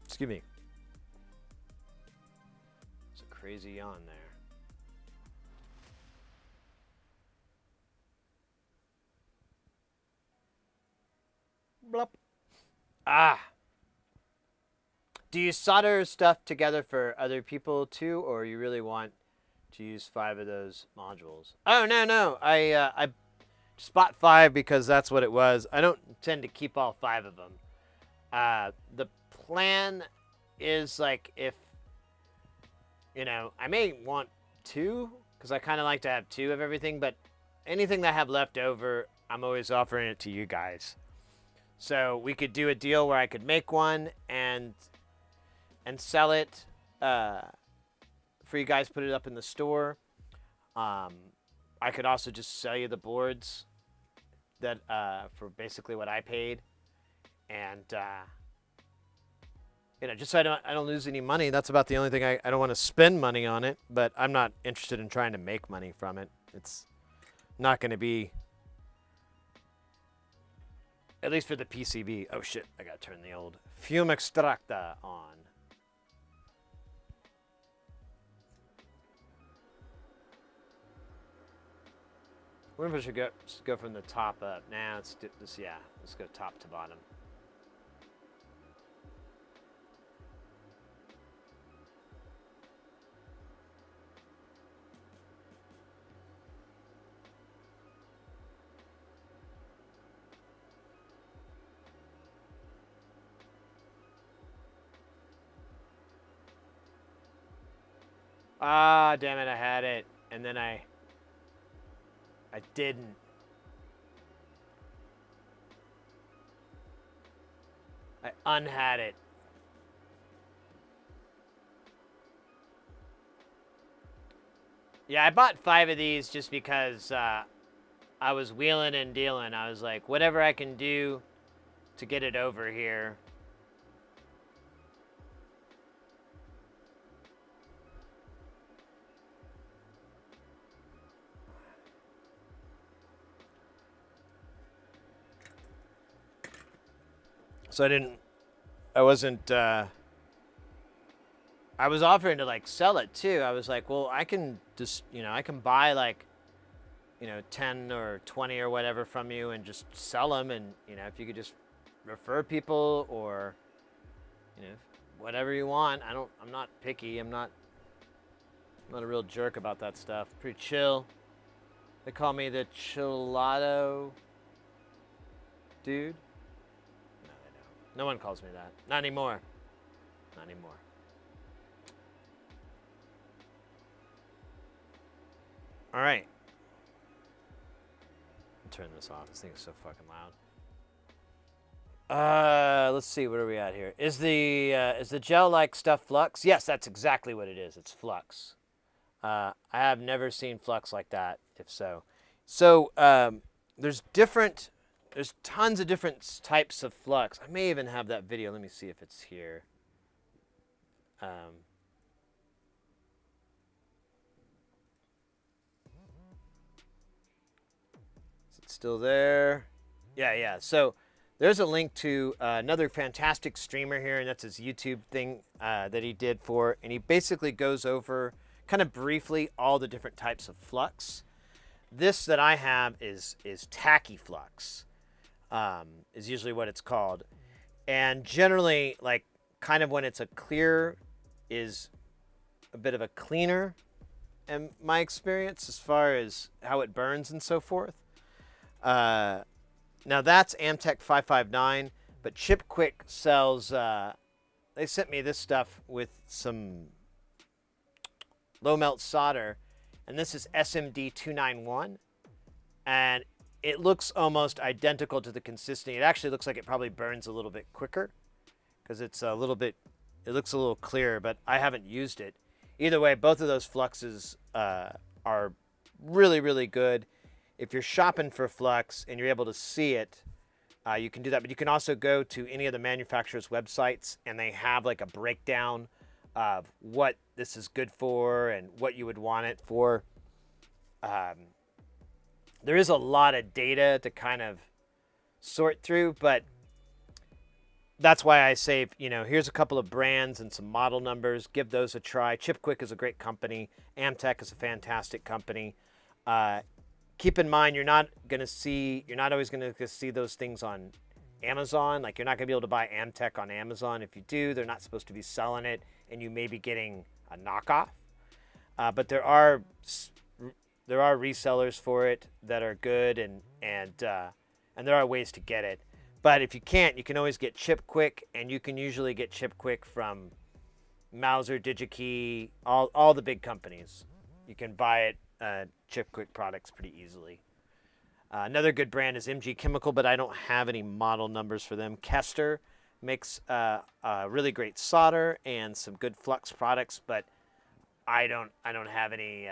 Excuse me. It's a crazy yawn there. Blup. Ah. Do you solder stuff together for other people too, or you really want to use 5 of those modules? Oh, no. I just bought 5 because that's what it was. I don't intend to keep all 5 of them. The plan is like if, you know, I may want 2 because I kind of like to have 2 of everything, but anything that I have left over, I'm always offering it to you guys. So we could do a deal where I could make one and sell it for you guys, put it up in the store. I could also just sell you the boards that for basically what I paid, and you know, just so I don't lose any money. That's about the only thing. I don't want to spend money on it, but I'm not interested in trying to make money from it. It's not going to be, at least for the PCB. Oh shit, I gotta turn the old fume extractor on. I wonder if I should go from the top up. Nah, let's do this. Yeah, let's go top to bottom. Ah, damn it, I had it. And then I didn't. I unhad it. Yeah, I bought 5 of these just because I was wheeling and dealing. I was like, whatever I can do to get it over here. So I wasn't, I was offering to like sell it too. I was like, well, I can just, you know, I can buy like, you know, 10 or 20 or whatever from you and just sell them. And, you know, if you could just refer people or, you know, whatever you want. I'm not picky. I'm not a real jerk about that stuff. Pretty chill. They call me the Chillato dude. No, they don't. No one calls me that. Not anymore. Not anymore. All right. I'll turn this off. This thing is so fucking loud. Let's see. What are we at here? Is the gel-like stuff flux? Yes, that's exactly what it is. It's flux. I have never seen flux like that. If so, there's tons of different types of flux. I may even have that video. Let me see if it's here. Is it still there? Yeah. So there's a link to another fantastic streamer here, and that's his YouTube thing that he did for, and he basically goes over kind of briefly all the different types of flux. This that I have is tachyflux, is usually what it's called. And generally, like, kind of when it's a clear is a bit of a cleaner, in my experience, as far as how it burns and so forth. Now that's Amtech 559, but ChipQuick sells, they sent me this stuff with some low melt solder, and this is SMD 291, and it looks almost identical to the consistency. It actually looks like it probably burns a little bit quicker because it's a little bit It looks a little clearer, but I haven't used it. Either way, both of those fluxes are really, really good. If you're shopping for flux and you're able to see it, you can do that. But you can also go to any of the manufacturers' websites, and they have like a breakdown of what this is good for and what you would want it for. There is a lot of data to kind of sort through, but that's why I say, here's a couple of brands and some model numbers. Give those a try. ChipQuick is a great company. Amtech is a fantastic company. Keep in mind, you're not always going to see those things on Amazon. Like, you're not going to be able to buy Amtech on Amazon. If you do, they're not supposed to be selling it, and you may be getting a knockoff. But there are resellers for it that are good, and there are ways to get it. But if you can't, you can always get ChipQuick, and you can usually get ChipQuick from Mauser, DigiKey, all the big companies. You can buy it, ChipQuick products, pretty easily. Another good brand is MG Chemical, but I don't have any model numbers for them. Kester makes really great solder and some good flux products, but I don't have any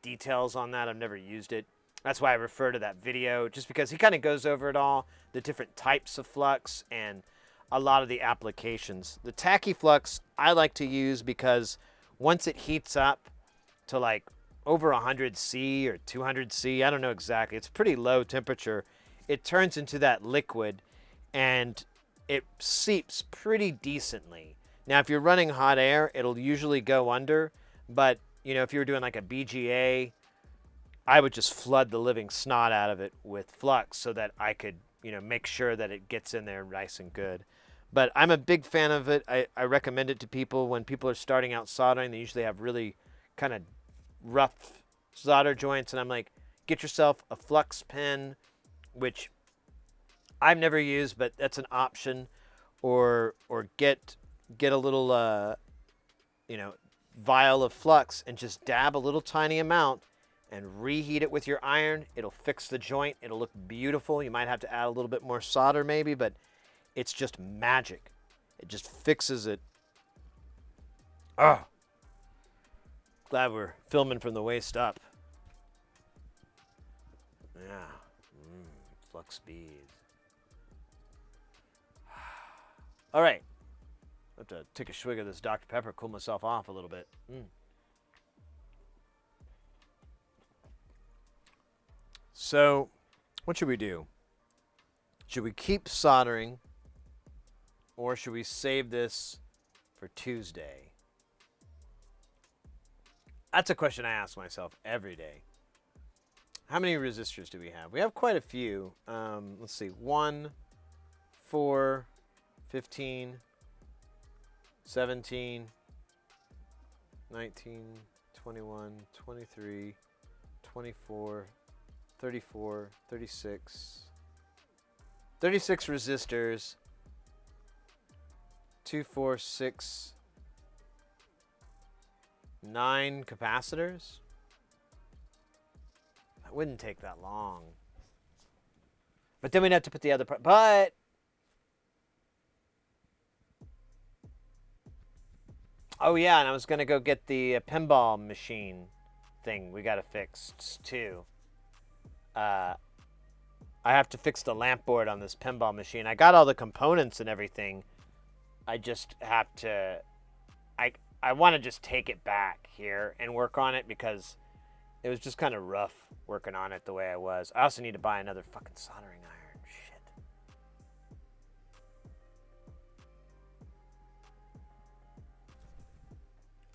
details on that. I've never used it. That's why I refer to that video, just because he kind of goes over it all, the different types of flux and a lot of the applications. The tacky flux I like to use because once it heats up to like over 100 C or 200 C, I don't know exactly, it's pretty low temperature, it turns into that liquid and it seeps pretty decently. Now, if you're running hot air, it'll usually go under, but if you were doing like a BGA, I would just flood the living snot out of it with flux so that I could, make sure that it gets in there nice and good. But I'm a big fan of it. I recommend it to people when people are starting out soldering. They usually have really kind of rough solder joints, and I'm like, get yourself a flux pen, which I've never used, but that's an option, or get a little vial of flux and just dab a little tiny amount and reheat it with your iron. It'll fix the joint. It'll look beautiful. You might have to add a little bit more solder maybe, but it's just magic. It just fixes it. Oh, glad we're filming from the waist up. Yeah, flux beads. All right, I have to take a swig of this Dr. Pepper, cool myself off a little bit. So, what should we do? Should we keep soldering, or should we save this for Tuesday? That's a question I ask myself every day. How many resistors do we have? We have quite a few. Let's see. 1, 4, 15, 17, 19, 21, 23, 24, 34, 36. 36 resistors. 2, 4, 6, 9 capacitors. That wouldn't take that long. But then we'd have to put the other part. But oh yeah, and I was gonna go get the pinball machine thing we gotta fix too. I have to fix the lamp board on this pinball machine. I got all the components and everything. I just have to, I want to just take it back here and work on it because it was just kind of rough working on it the way I was. I also need to buy another fucking soldering iron. Shit.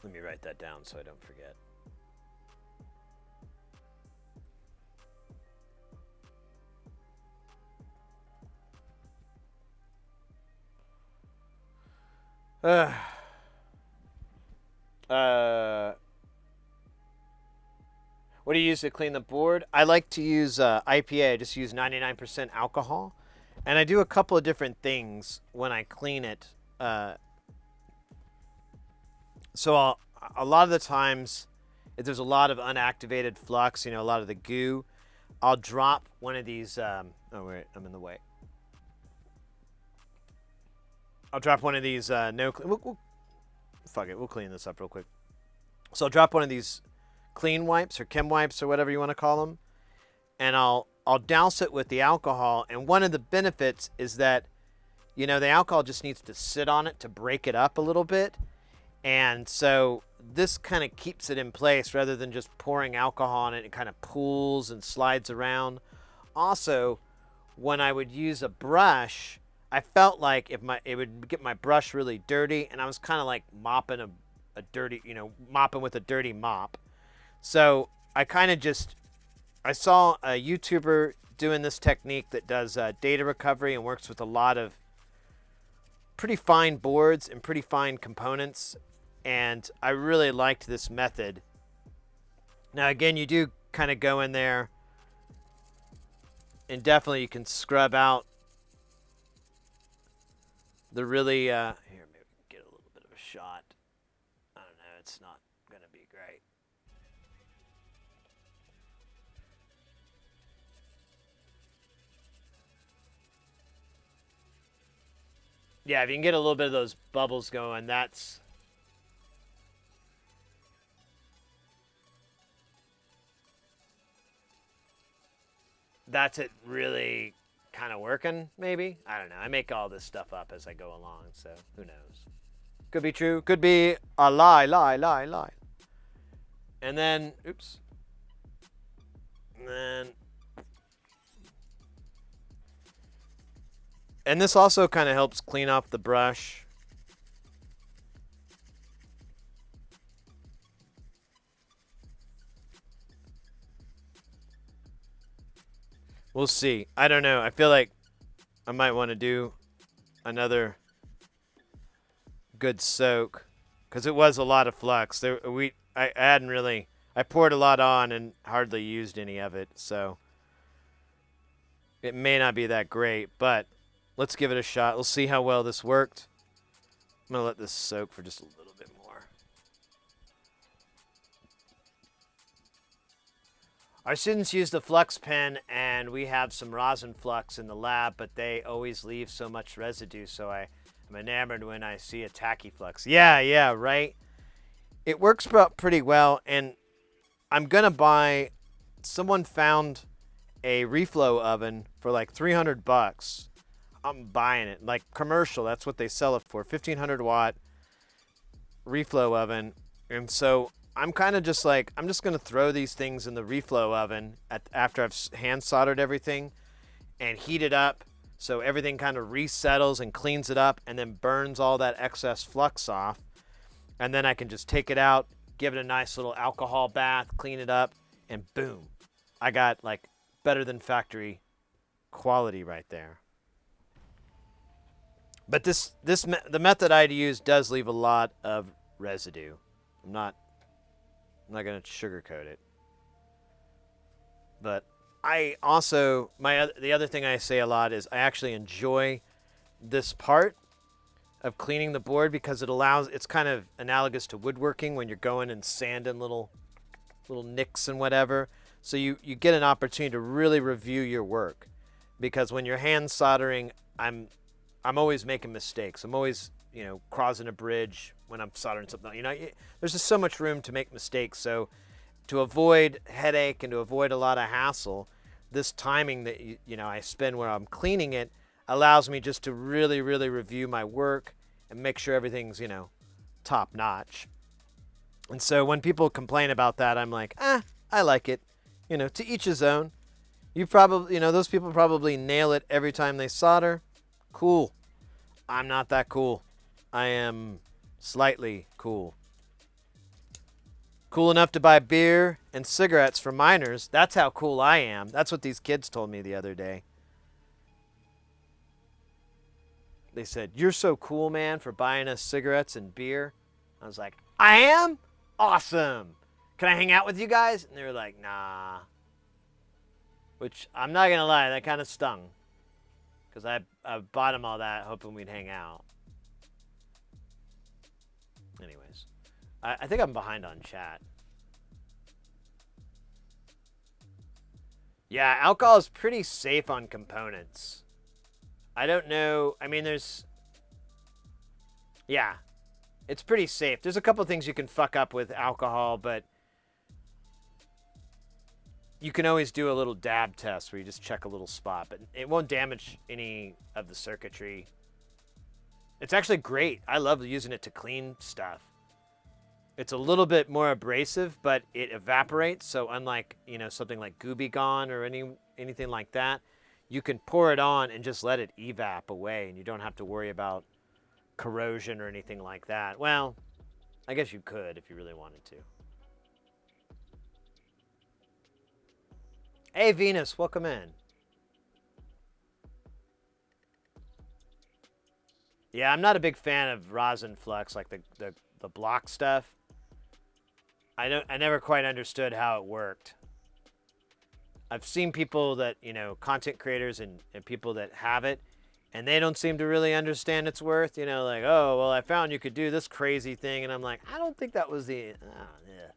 Let me write that down so I don't forget. What do you use to clean the board? I like to use IPA. I just use 99% alcohol. And I do a couple of different things when I clean it. So a lot of the times, if there's a lot of unactivated flux, a lot of the goo, I'll drop one of these. Oh, wait, I'm in the way. I'll drop one of these fuck it, we'll clean this up real quick. So I'll drop one of these clean wipes or chem wipes or whatever you want to call them, and I'll douse it with the alcohol. And one of the benefits is that, you know, the alcohol just needs to sit on it to break it up a little bit. And so this kind of keeps it in place rather than just pouring alcohol on it. It kind of pools and slides around. Also, when I would use a brush, I felt like it would get my brush really dirty, and I was kind of like mopping a dirty, you know, mopping with a dirty mop. So I kind of I saw a YouTuber doing this technique that does data recovery and works with a lot of pretty fine boards and pretty fine components, and I really liked this method. Now again, you do kind of go in there and definitely you can scrub out the really here, maybe get a little bit of a shot. I don't know, it's not gonna be great. Yeah, if you can get a little bit of those bubbles going, that's it really kind of working, maybe? I don't know. I make all this stuff up as I go along, so who knows? Could be true. Could be a lie. And then, oops. And this also kind of helps clean off the brush. We'll see. I don't know. I feel like I might want to do another good soak because it was a lot of flux. I hadn't really. I poured a lot on and hardly used any of it, so it may not be that great. But let's give it a shot. We'll see how well this worked. I'm gonna let this soak for just a little bit more. Our students use the flux pen, and we have some rosin flux in the lab, but they always leave so much residue, so I'm enamored when I see a tacky flux. Yeah, right? It works pretty well, and I'm going to buy... Someone found a reflow oven for like $300. I'm buying it. Like commercial, that's what they sell it for. 1,500 watt reflow oven. And so I'm kind of just like, I'm just going to throw these things in the reflow oven after I've hand soldered everything and heat it up so everything kind of resettles and cleans it up and then burns all that excess flux off. And then I can just take it out, give it a nice little alcohol bath, clean it up, and boom. I got like better than factory quality right there. But the method I'd use does leave a lot of residue. I'm not going to sugarcoat it. But I also, the other thing I say a lot is I actually enjoy this part of cleaning the board because it's kind of analogous to woodworking when you're going and sanding little nicks and whatever. So you get an opportunity to really review your work, because when you're hand soldering, I'm always making mistakes. I'm always, crossing a bridge when I'm soldering something. There's just so much room to make mistakes. So to avoid headache and to avoid a lot of hassle, this timing that I spend where I'm cleaning it allows me just to really, really review my work and make sure everything's, top notch. And so when people complain about that, I'm like, I like it. To each his own. You probably, those people probably nail it every time they solder. Cool. I'm not that cool. I am slightly cool. Cool enough to buy beer and cigarettes for minors. That's how cool I am. That's what these kids told me the other day. They said, "You're so cool, man, for buying us cigarettes and beer." I was like, I am? Awesome. Can I hang out with you guys? And they were like, nah. Which, I'm not going to lie, that kind of stung. Because I bought them all that hoping we'd hang out. Anyways. I think I'm behind on chat. Yeah, alcohol is pretty safe on components. I don't know. I mean, yeah. It's pretty safe. There's a couple things you can fuck up with alcohol, but you can always do a little dab test where you just check a little spot, but it won't damage any of the circuitry. It's actually great. I love using it to clean stuff. It's a little bit more abrasive, but it evaporates. So unlike, something like Gooby Gone or anything like that, you can pour it on and just let it evap away, and you don't have to worry about corrosion or anything like that. Well, I guess you could if you really wanted to. Hey, Venus, welcome in. Yeah, I'm not a big fan of rosin flux, like the block stuff. I never quite understood how it worked. I've seen people that, content creators and people that have it, and they don't seem to really understand its worth. Like, oh, well, I found you could do this crazy thing, and I'm like, I don't think that was the... yeah.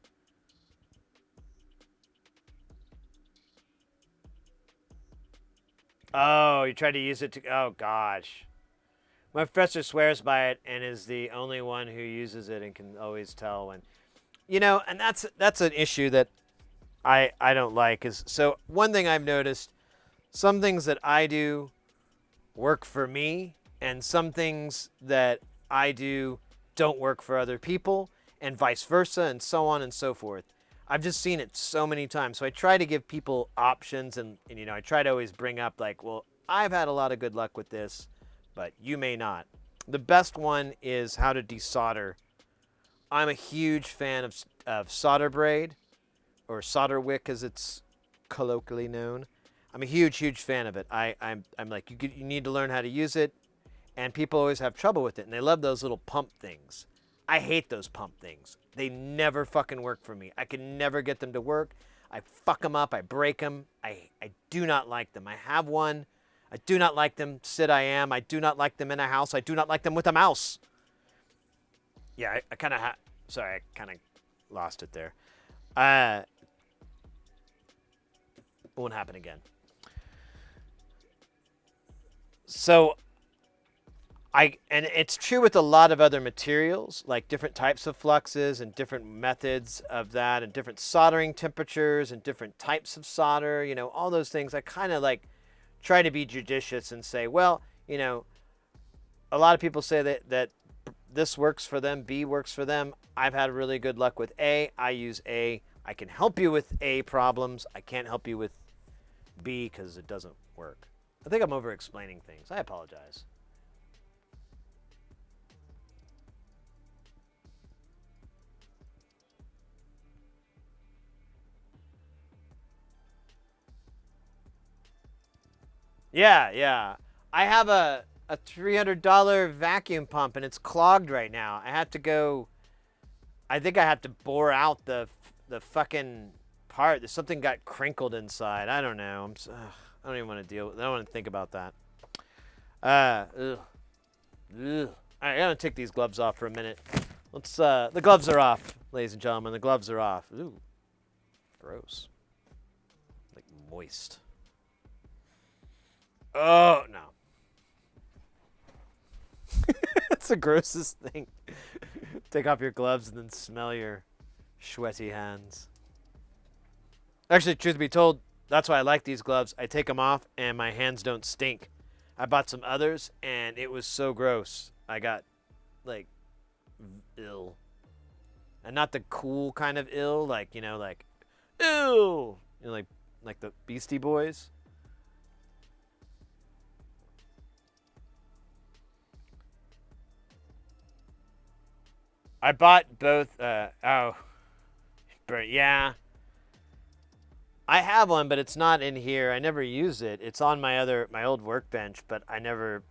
Oh, you tried to use it to... Oh, gosh. My professor swears by it and is the only one who uses it and can always tell when... and that's an issue that I don't like. So one thing I've noticed, some things that I do work for me, and some things that I do don't work for other people, and vice versa, and so on and so forth. I've just seen it so many times. So I try to give people options, and I try to always bring up like, well, I've had a lot of good luck with this, but you may not. The best one is how to desolder. I'm a huge fan of solder braid, or solder wick as it's colloquially known. I'm a huge fan of it. I'm like, you need to learn how to use it, and people always have trouble with it, and they love those little pump things. I hate those pump things. They never fucking work for me. I can never get them to work. I fuck them up. I break them. I do not like them. I have one. I do not like them. Sid I am. I do not like them in a house. I do not like them with a mouse. Yeah, I kind of sorry, I kind of lost it there. Won't happen again. So and it's true with a lot of other materials, like different types of fluxes and different methods of that, and different soldering temperatures and different types of solder, all those things. I kind of like try to be judicious and say, well, a lot of people say that this works for them, B works for them. I've had really good luck with A. I use A. I can help you with A problems. I can't help you with B because it doesn't work. I think I'm over explaining things. I apologize. Yeah. I have a $300 vacuum pump, and it's clogged right now. I think I have to bore out the fucking part. There's something got crinkled inside. I don't know. I don't even want to deal with it. I don't want to think about that. Ugh. I gotta take these gloves off for a minute. The gloves are off, ladies and gentlemen. The gloves are off. Ooh. Gross. Like moist. Oh, no. That's the grossest thing. Take off your gloves and then smell your sweaty hands. Actually, truth be told, that's why I like these gloves. I take them off and my hands don't stink. I bought some others and it was so gross. I got, like, ill. And not the cool kind of ill, like, like, ew! Like the Beastie Boys. I bought both, yeah. I have one, but it's not in here. I never use it. It's on my old workbench, but I never,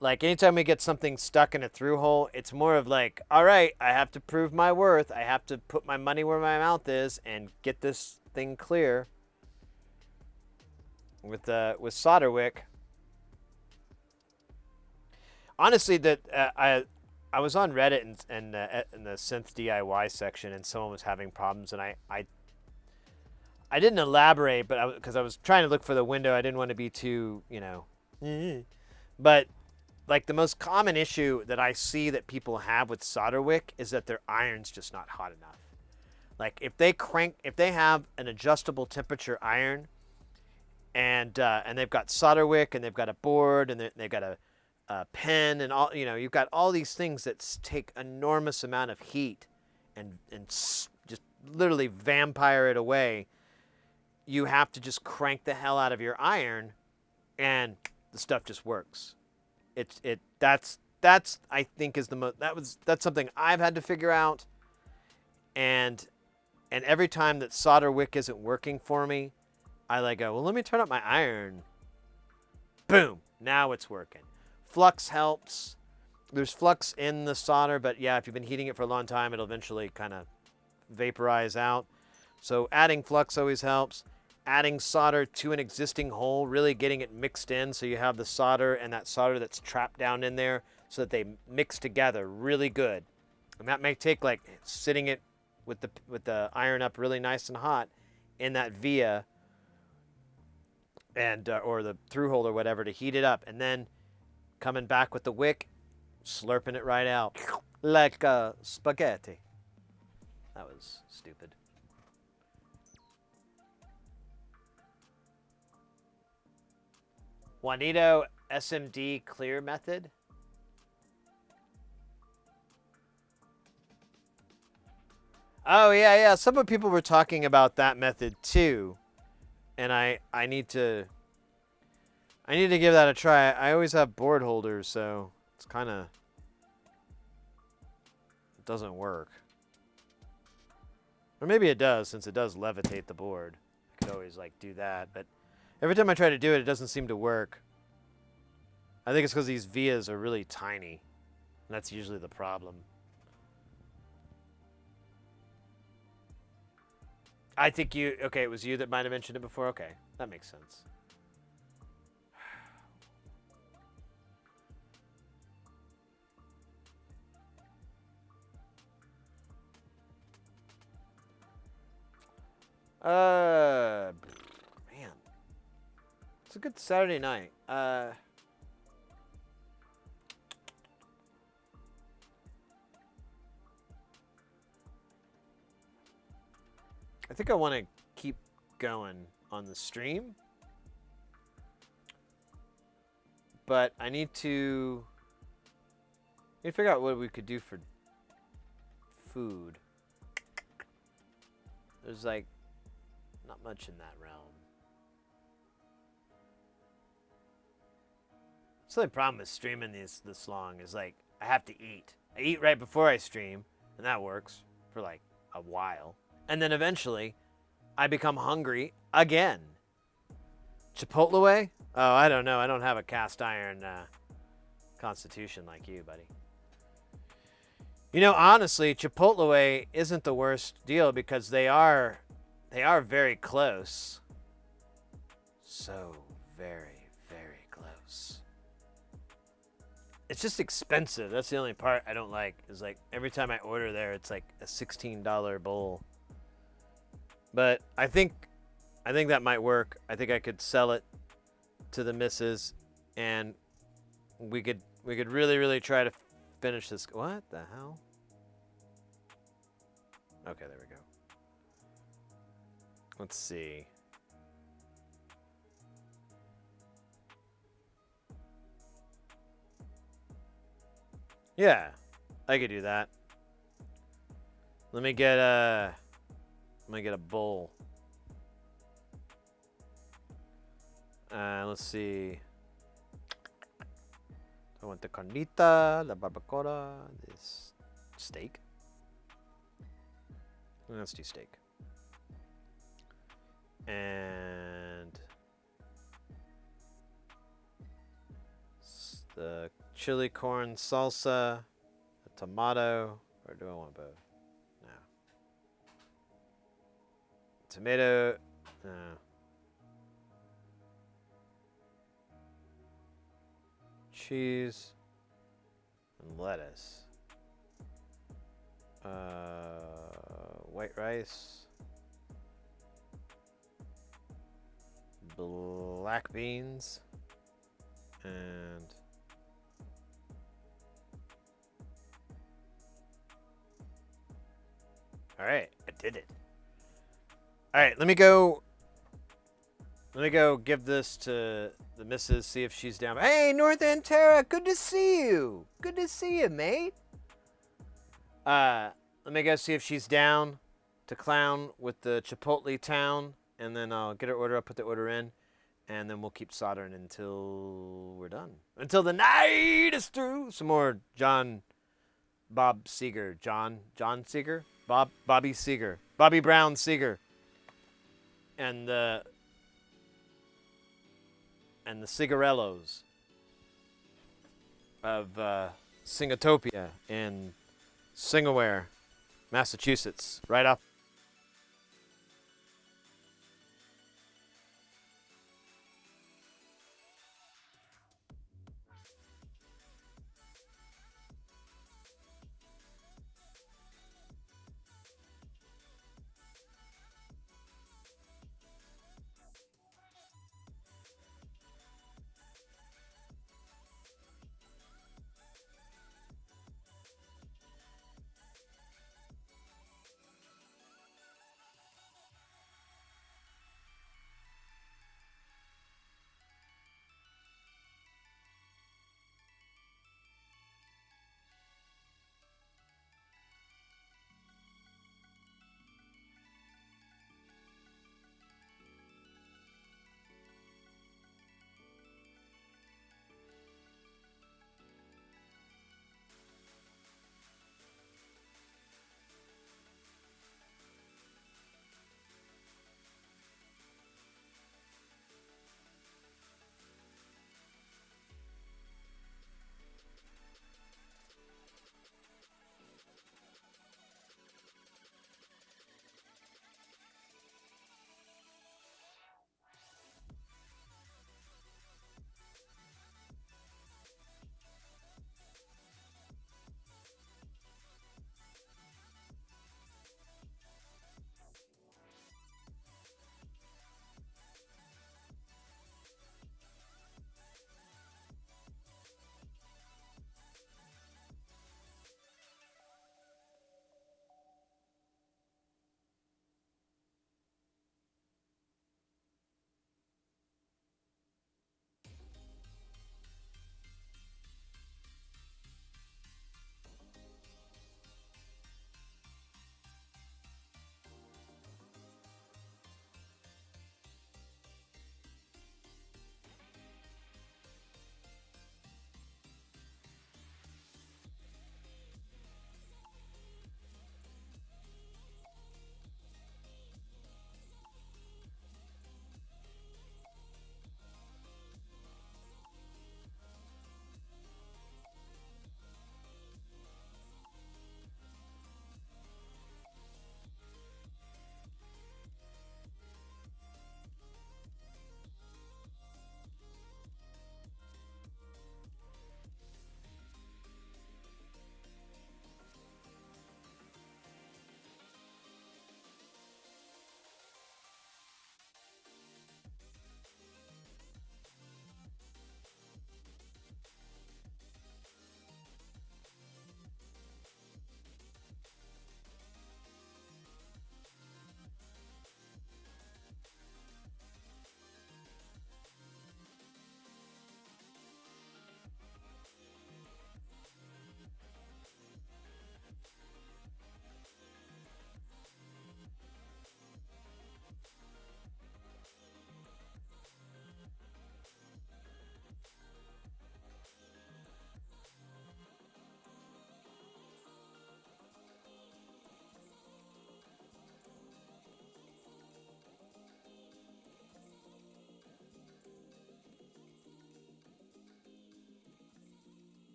like, anytime we get something stuck in a through hole, it's more of like, all right, I have to prove my worth. I have to put my money where my mouth is and get this thing clear with solder wick. Honestly, I was on Reddit and in the synth DIY section, and someone was having problems, and I didn't elaborate, but because I was trying to look for the window, I didn't want to be too, but like the most common issue that I see that people have with solder wick is that their iron's just not hot enough. Like if they have an adjustable temperature iron, and they've got solder wick and they've got a board and they've got a pen and all, you've got all these things that take enormous amount of heat and just literally vampire it away. You have to just crank the hell out of your iron, and the stuff just works. That's I think is the most that's something I've had to figure out, and every time that solder wick isn't working for me, I go, well, let me turn up my iron. Boom, now it's working. Flux helps. There's flux in the solder, but yeah, if you've been heating it for a long time, it'll eventually kind of vaporize out. So adding flux always helps. Adding solder to an existing hole, really getting it mixed in so you have the solder and that solder that's trapped down in there so that they mix together really good. And that may take like sitting it with the iron up really nice and hot in that via and or the through hole or whatever to heat it up, and then coming back with the wick, slurping it right out like spaghetti. That was stupid. Juanito SMD clear method. Oh yeah. Some of people were talking about that method too, and I need to give that a try. I always have board holders, so it's kind of it doesn't work. Or maybe it does, since it does levitate the board. I could always like do that, but every time I try to do it, it doesn't seem to work. I think it's because these vias are really tiny, and that's usually the problem. I think okay, it was you that might have mentioned it before. Okay, that makes sense. Man, it's a good Saturday night. I think I want to keep going on the stream, but I need to figure out what we could do for food. There's like not much in that realm. So the problem with streaming this long is like I have to eat. I eat right before I stream, and that works for like a while. And then eventually I become hungry again. Chipotle way? Oh, I don't know. I don't have a cast iron constitution like you, buddy. Honestly, Chipotle way isn't the worst deal because they are very close. So very, very close. It's just expensive. That's the only part I don't like. Is like every time I order there, it's like a $16 bowl. But I think that might work. I think I could sell it to the missus, and we could really, really try to finish this. What the hell? Okay, there we go. Let's see. Yeah, I could do that. Let me get a bowl. Let's see. I want the carnita, la barbacoa, this steak. Let's do steak. And the chili corn salsa, a tomato, or do I want both? No. Tomato, no. Cheese and lettuce. White rice. Black beans. And All right, I did it. All right, let me go. Let me go give this to the missus, see if she's down. Hey, North End Terra, good to see you. Good to see you, mate. Let me go see if she's down to clown with the Chipotle town, and then I'll get her order. I'll put the order in, and then we'll keep soldering until we're done. Until the night is through. Some more Bobby Seeger, Bobby Brown Seeger, and the cigarellos of Singatopia in Singaware, Massachusetts, right off.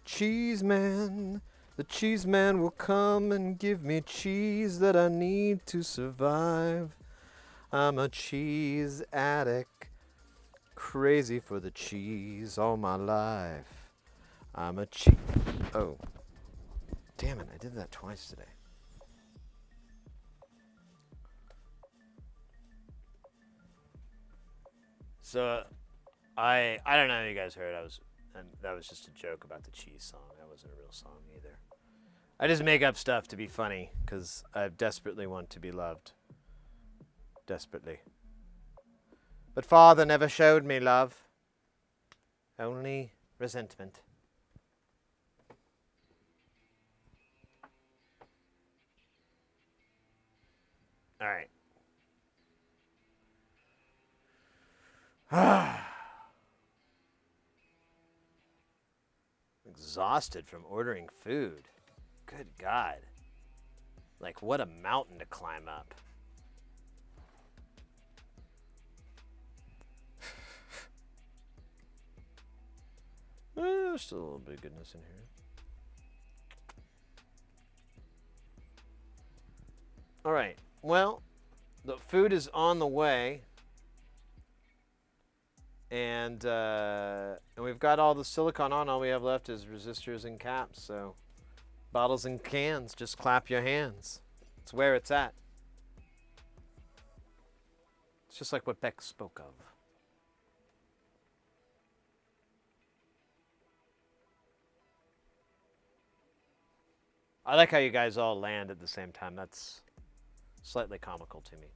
Cheese man. The cheese man will come and give me cheese that I need to survive. I'm a cheese addict, crazy for the cheese all my life. I'm a cheese. Oh, damn it! I did that twice today. So, I don't know if you guys heard. And that was just a joke about the cheese song. That wasn't a real song either. I just make up stuff to be funny because I desperately want to be loved. Desperately. But Father never showed me love. Only resentment. All right. Exhausted from ordering food. Good God. Like, what a mountain to climb up. There's still a little bit of goodness in here. All right. Well, the food is on the way. And we've got all the silicone on. All we have left is resistors and caps. So, bottles and cans, just clap your hands. It's where it's at. It's just like what Beck spoke of. I like how you guys all land at the same time. That's slightly comical to me.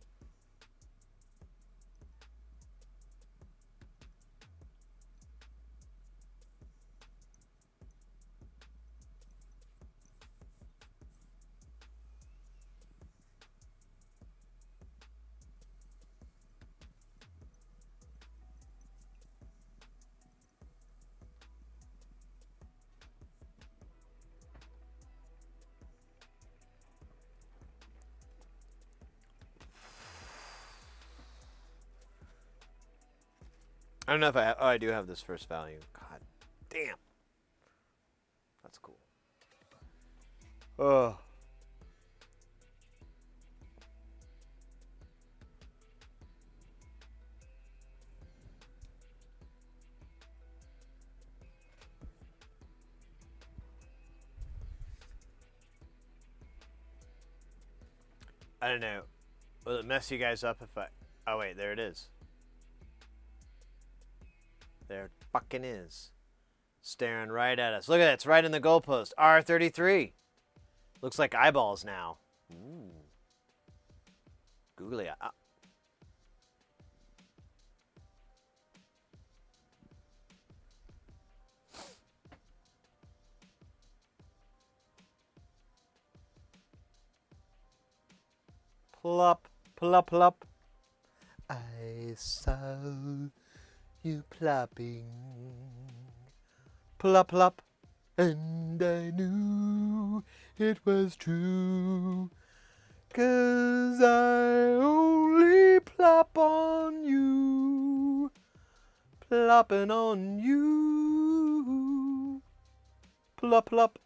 I don't know if I do have this first value. God damn. That's cool. Oh. I don't know. Will it mess you guys up if I... Oh, wait. There it is. There it fucking is. Staring right at us. Look at that. It's right in the goalpost. R33. Looks like eyeballs now. Ooh. Googly eye. Plop, plop, plop. I saw you plopping. Plop, plop. And I knew it was true. 'Cause I only plop on you. Plopping on you. Plop, plop.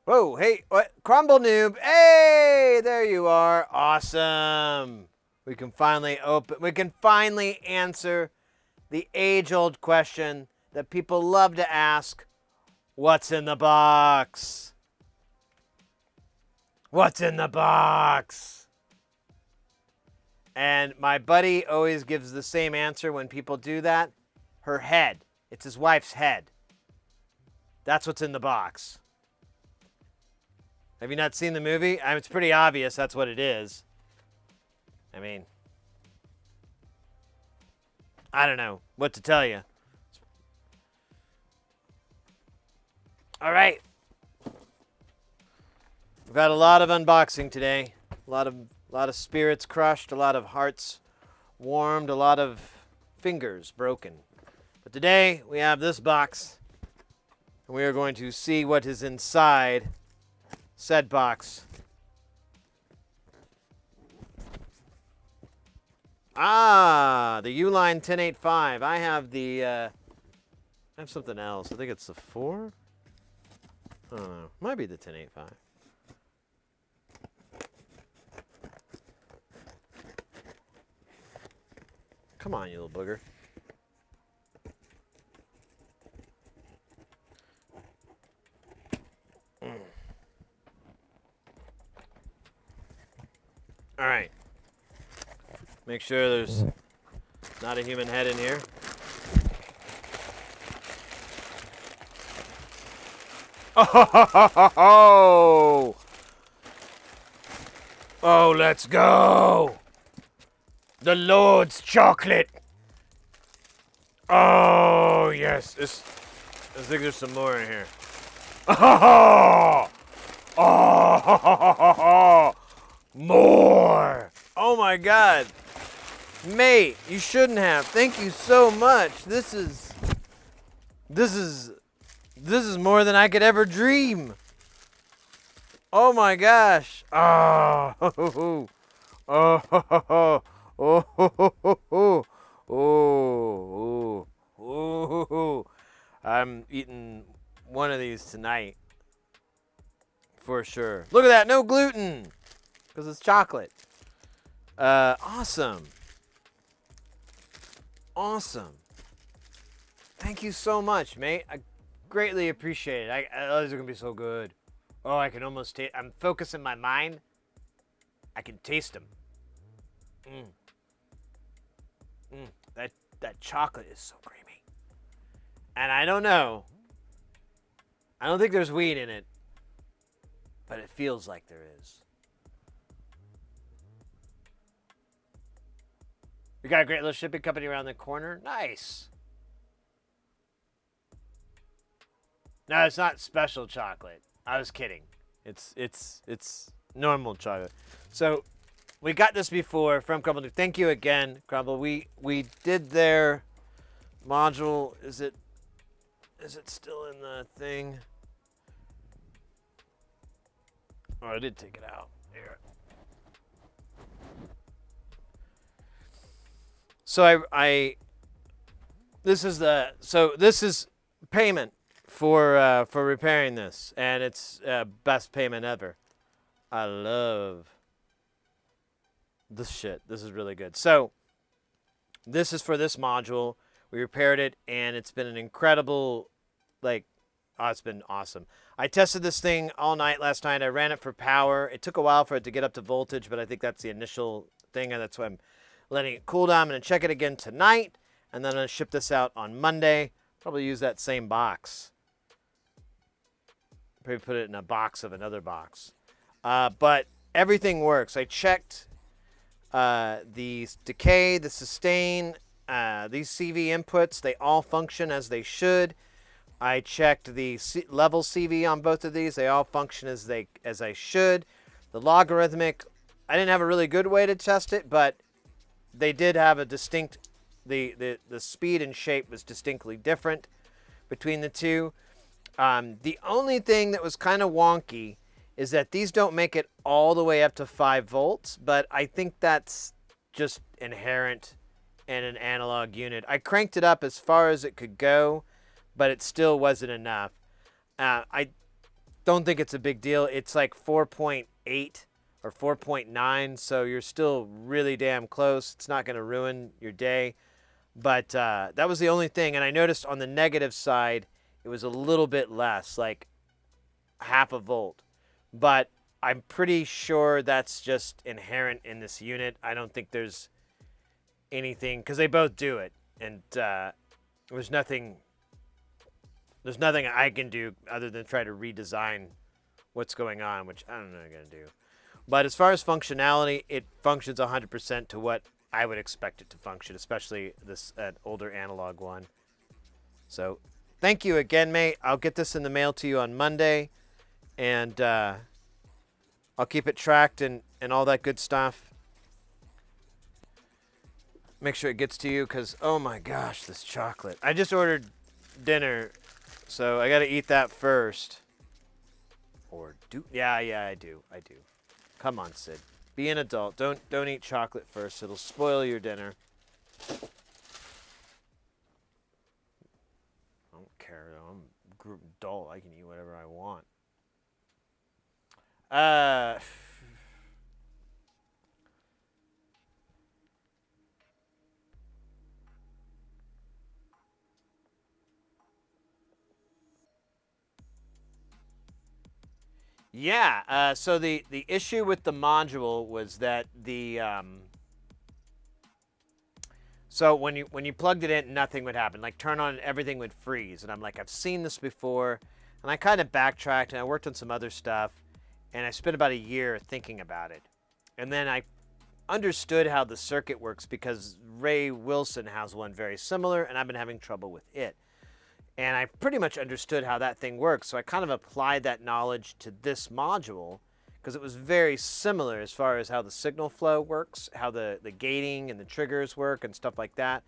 Whoa, hey, what? Crumble Noob. Hey, there you are. Awesome. We can finally answer the age-old question that people love to ask. What's in the box? What's in the box? And my buddy always gives the same answer when people do that. Her head. It's his wife's head. That's what's in the box. Have you not seen the movie? I mean, it's pretty obvious that's what it is. I mean, I don't know what to tell you. All right. We've got a lot of unboxing today. A lot of spirits crushed, a lot of hearts warmed, a lot of fingers broken. But today we have this box, and we are going to see what is inside said box. Ah, the Uline 1085. I have the, I have something else. I think it's the 4? I don't know. Might be the 1085. Come on, you little booger. All right. Make sure there's not a human head in here. Oh, oh, let's go. The Lord's chocolate. Oh, yes. I think there's some more in here. Oh, oh, more. Oh, my God. Mate, you shouldn't have. Thank you so much. This is more than I could ever dream. Oh my gosh. Oh, oh, oh, oh, oh, oh, oh, oh. I'm eating one of these tonight for sure. Look at that, no gluten, because it's chocolate. Awesome. Awesome. Thank you so much, mate. I greatly appreciate it. Those are gonna be so good. Oh, I can almost taste. I'm focusing my mind. I can taste them. That chocolate is so creamy. And I don't know. I don't think there's weed in it, but it feels like there is. We got a great little shipping company around the corner. Nice. No, it's not special chocolate. I was kidding. It's normal chocolate. So we got this before from Crumble. Thank you again, Crumble. We did their module. Is it still in the thing? Oh, I did take it out. Here. So this is payment for repairing this, and it's best payment ever. I love this shit. This is really good. So this is for this module. We repaired it, and it's been an incredible, it's been awesome. I tested this thing all night last night. I ran it for power. It took a while for it to get up to voltage, but I think that's the initial thing, and that's why I'm letting it cool down. I'm going to check it again tonight, and then I'm going to ship this out on Monday. Probably use that same box. Probably put it in a box of another box. But everything works. I checked the decay, the sustain, these CV inputs. They all function as they should. I checked the level CV on both of these. They all function as I should. The logarithmic, I didn't have a really good way to test it, but they did have a distinct, the speed and shape was distinctly different between the two. The only thing that was kind of wonky is that these don't make it all the way up to 5 volts, but I think that's just inherent in an analog unit. I cranked it up as far as it could go, but it still wasn't enough. I don't think it's a big deal. It's like 4.8 or 4.9, so you're still really damn close. It's not going to ruin your day. But that was the only thing. And I noticed on the negative side, it was a little bit less, like half a volt. But I'm pretty sure that's just inherent in this unit. I don't think there's anything, because they both do it. And there's nothing I can do other than try to redesign what's going on, which I don't know what I'm going to do. But as far as functionality, it functions 100% to what I would expect it to function, especially this older analog one. So thank you again, mate. I'll get this in the mail to you on Monday, and I'll keep it tracked and all that good stuff. Make sure it gets to you, because, oh my gosh, this chocolate. I just ordered dinner, so I got to eat that first. Or do, yeah, I do. Come on, Sid. Be an adult. Don't eat chocolate first. It'll spoil your dinner. I don't care though. I'm a group adult. I can eat whatever I want. Yeah. So the issue with the module was that so when you plugged it in, nothing would happen. Like turn on, everything would freeze, and I'm like, I've seen this before, and I kind of backtracked and I worked on some other stuff, and I spent about a year thinking about it, and then I understood how the circuit works because Ray Wilson has one very similar, and I've been having trouble with it. And I pretty much understood how that thing works, so I kind of applied that knowledge to this module because it was very similar as far as how the signal flow works, how the gating and the triggers work and stuff like that.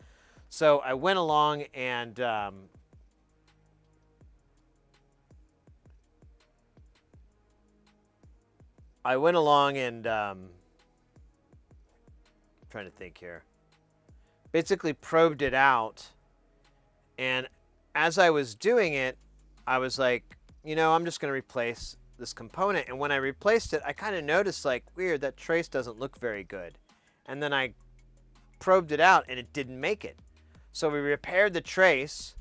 So I went along and trying to think here. Basically probed it out, and as I was doing it, I was like, I'm just going to replace this component. And when I replaced it, I kind of noticed, like, weird, that trace doesn't look very good. And then I probed it out, and it didn't make it. So we repaired the trace,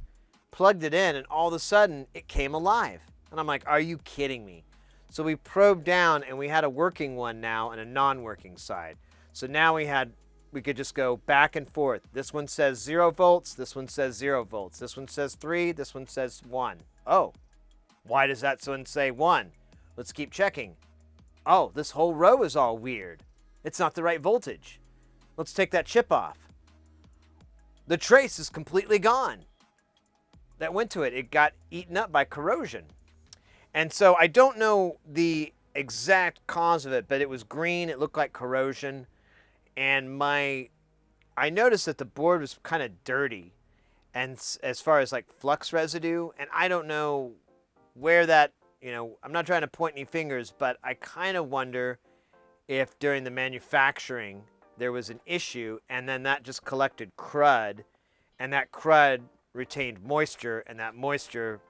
plugged it in, and all of a sudden, it came alive. And I'm like, are you kidding me? So we probed down, and we had a working one now and a non-working side. So now we could just go back and forth. This one says 0 volts. This one says 0 volts. This one says 3. This one says 1. Oh, why does that one say 1? Let's keep checking. Oh, this whole row is all weird. It's not the right voltage. Let's take that chip off. The trace is completely gone. That went to it. It got eaten up by corrosion. And so I don't know the exact cause of it, but it was green. It looked like corrosion. And I noticed that the board was kind of dirty, and as far as like flux residue, and I don't know where that, I'm not trying to point any fingers, but I kind of wonder if during the manufacturing there was an issue, and then that just collected crud, and that crud retained moisture, and that moisture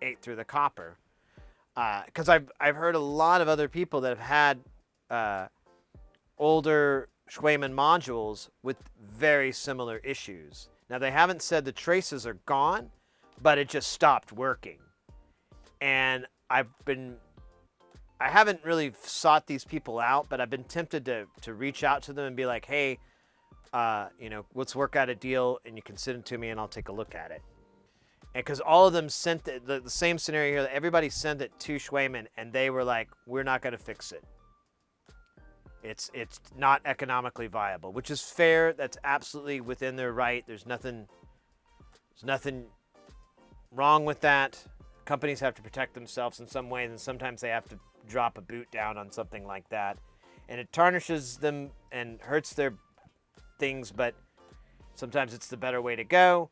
ate through the copper. Because I've heard a lot of other people that have had older Schwayman modules with very similar issues. Now, they haven't said the traces are gone, but it just stopped working. And I haven't really sought these people out, but I've been tempted to reach out to them and be like, hey, let's work out a deal, and you can send it to me and I'll take a look at it. And because all of them sent the same scenario here, everybody sent it to Schwayman, and they were like, we're not going to fix it. It's not economically viable, which is fair. That's absolutely within their right. There's nothing wrong with that. Companies have to protect themselves in some ways, and sometimes they have to drop a boot down on something like that. And it tarnishes them and hurts their things, but sometimes it's the better way to go.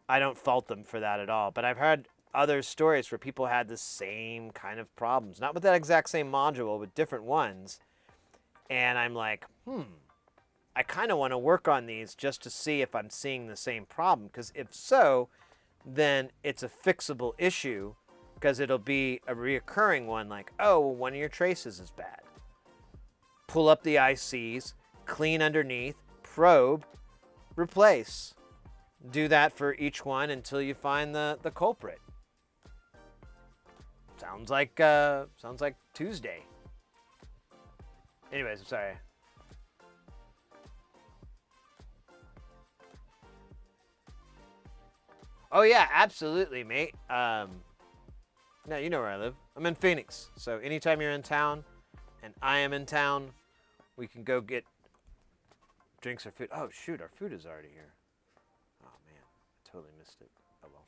I don't fault them for that at all. But I've heard other stories where people had the same kind of problems. Not with that exact same module, but different ones. And I'm like, I kind of want to work on these just to see if I'm seeing the same problem. Because if so, then it's a fixable issue, because it'll be a reoccurring one, like, oh, well, one of your traces is bad. Pull up the ICs, clean underneath, probe, replace. Do that for each one until you find the culprit. Sounds like Tuesday. Anyways, I'm sorry. Oh yeah, absolutely, mate. No, you know where I live. I'm in Phoenix. So anytime you're in town and I am in town, we can go get drinks or food. Oh shoot, our food is already here. Oh man, I totally missed it. Oh well.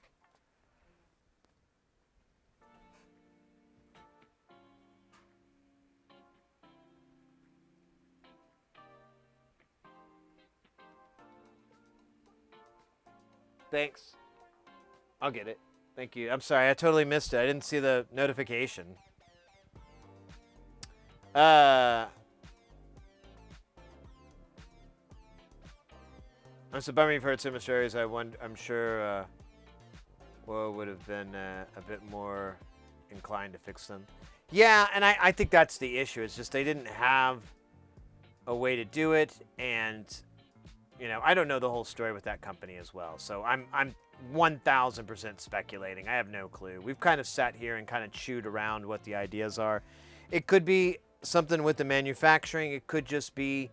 Thanks. I'll get it. Thank you. I'm sorry, I totally missed it. I didn't see the notification. I'm so bummed you've heard similar stories. I'm sure Woe would have been a bit more inclined to fix them. Yeah, and I think that's the issue. It's just they didn't have a way to do it, and you know, I don't know the whole story with that company as well. So I'm 1,000% speculating. I have no clue. We've kind of sat here and kind of chewed around what the ideas are. It could be something with the manufacturing. It could just be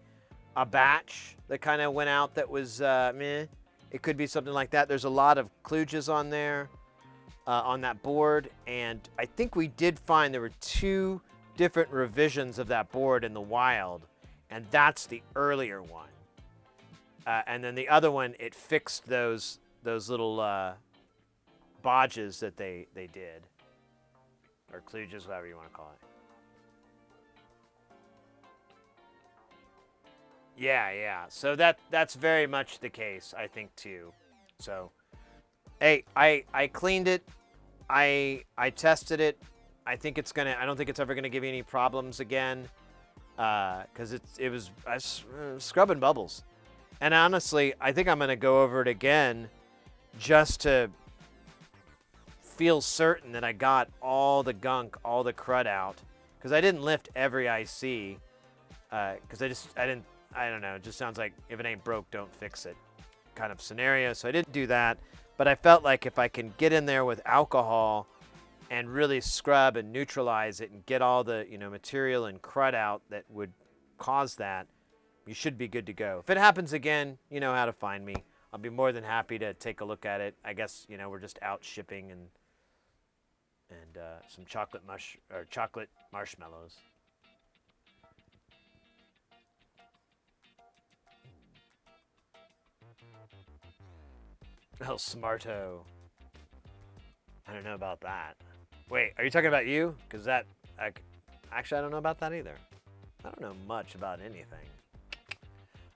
a batch that kind of went out that was meh. It could be something like that. There's a lot of kludges on there, on that board, and I think we did find there were 2 different revisions of that board in the wild, and that's the earlier one. And then the other one, it fixed those little bodges that they did, or kludges, whatever you want to call it. Yeah. So that's very much the case, I think, too. So, hey, I cleaned it. I tested it. I don't think it's ever gonna give you any problems again, because it was scrubbing bubbles. And honestly, I think I'm gonna go over it again, just to feel certain that I got all the gunk, all the crud out, because I didn't lift every IC, because I don't know, it just sounds like if it ain't broke, don't fix it kind of scenario. So I didn't do that, but I felt like if I can get in there with alcohol and really scrub and neutralize it and get all the, you know, material and crud out that would cause that, you should be good to go. If it happens again, you know how to find me. I'll be more than happy to take a look at it. I guess, you know, we're just out shipping and some chocolate marshmallows. Oh, smarto. I don't know about that. Wait, are you talking about you? Because actually, I don't know about that either. I don't know much about anything.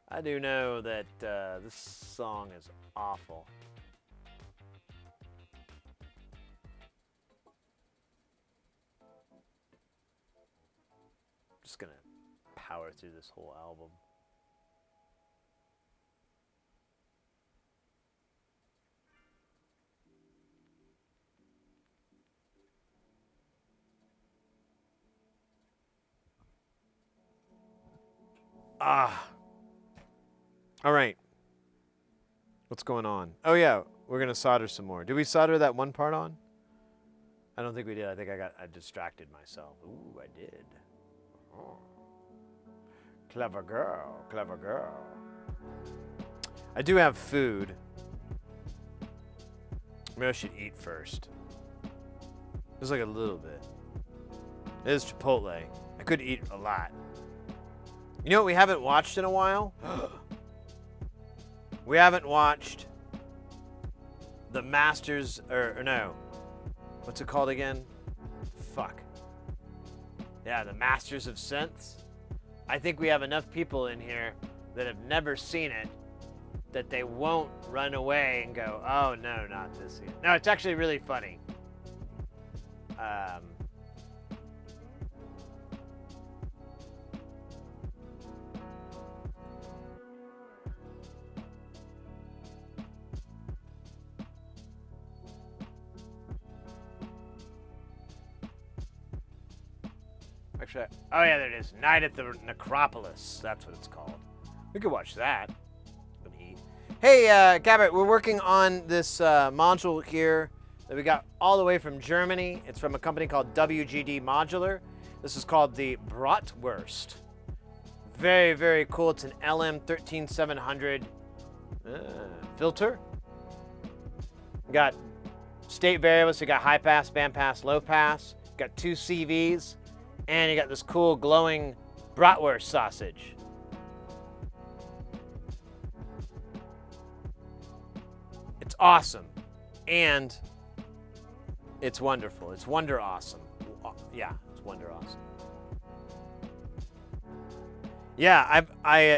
I do know that this song is awful. I'm just gonna power through this whole album. All right. What's going on? Oh yeah, we're gonna solder some more. Did we solder that one part on? I don't think we did. I think I distracted myself. Ooh, I did. Oh. Clever girl, clever girl. I do have food. Maybe I should eat first. Just like a little bit. It is Chipotle. I could eat a lot. You know what we haven't watched in a while? We haven't watched the Masters, or no. What's it called again? Fuck. Yeah, the Masters of Synths. I think we have enough people in here that have never seen it that they won't run away and go, oh no, not this yet. No, it's actually really funny. Actually, oh yeah, there it is. Night at the Necropolis. That's what it's called. We could watch that. Hey, Gabbert, we're working on this module here that we got all the way from Germany. It's from a company called WGD Modular. This is called the Bratwurst. Very, very cool. It's an LM13700 filter. We got state variables. We got high pass, band pass, low pass. Got 2 CVs. And you got this cool glowing bratwurst sausage. It's awesome. And it's wonderful. It's wonder awesome. Yeah, it's wonder awesome. Yeah,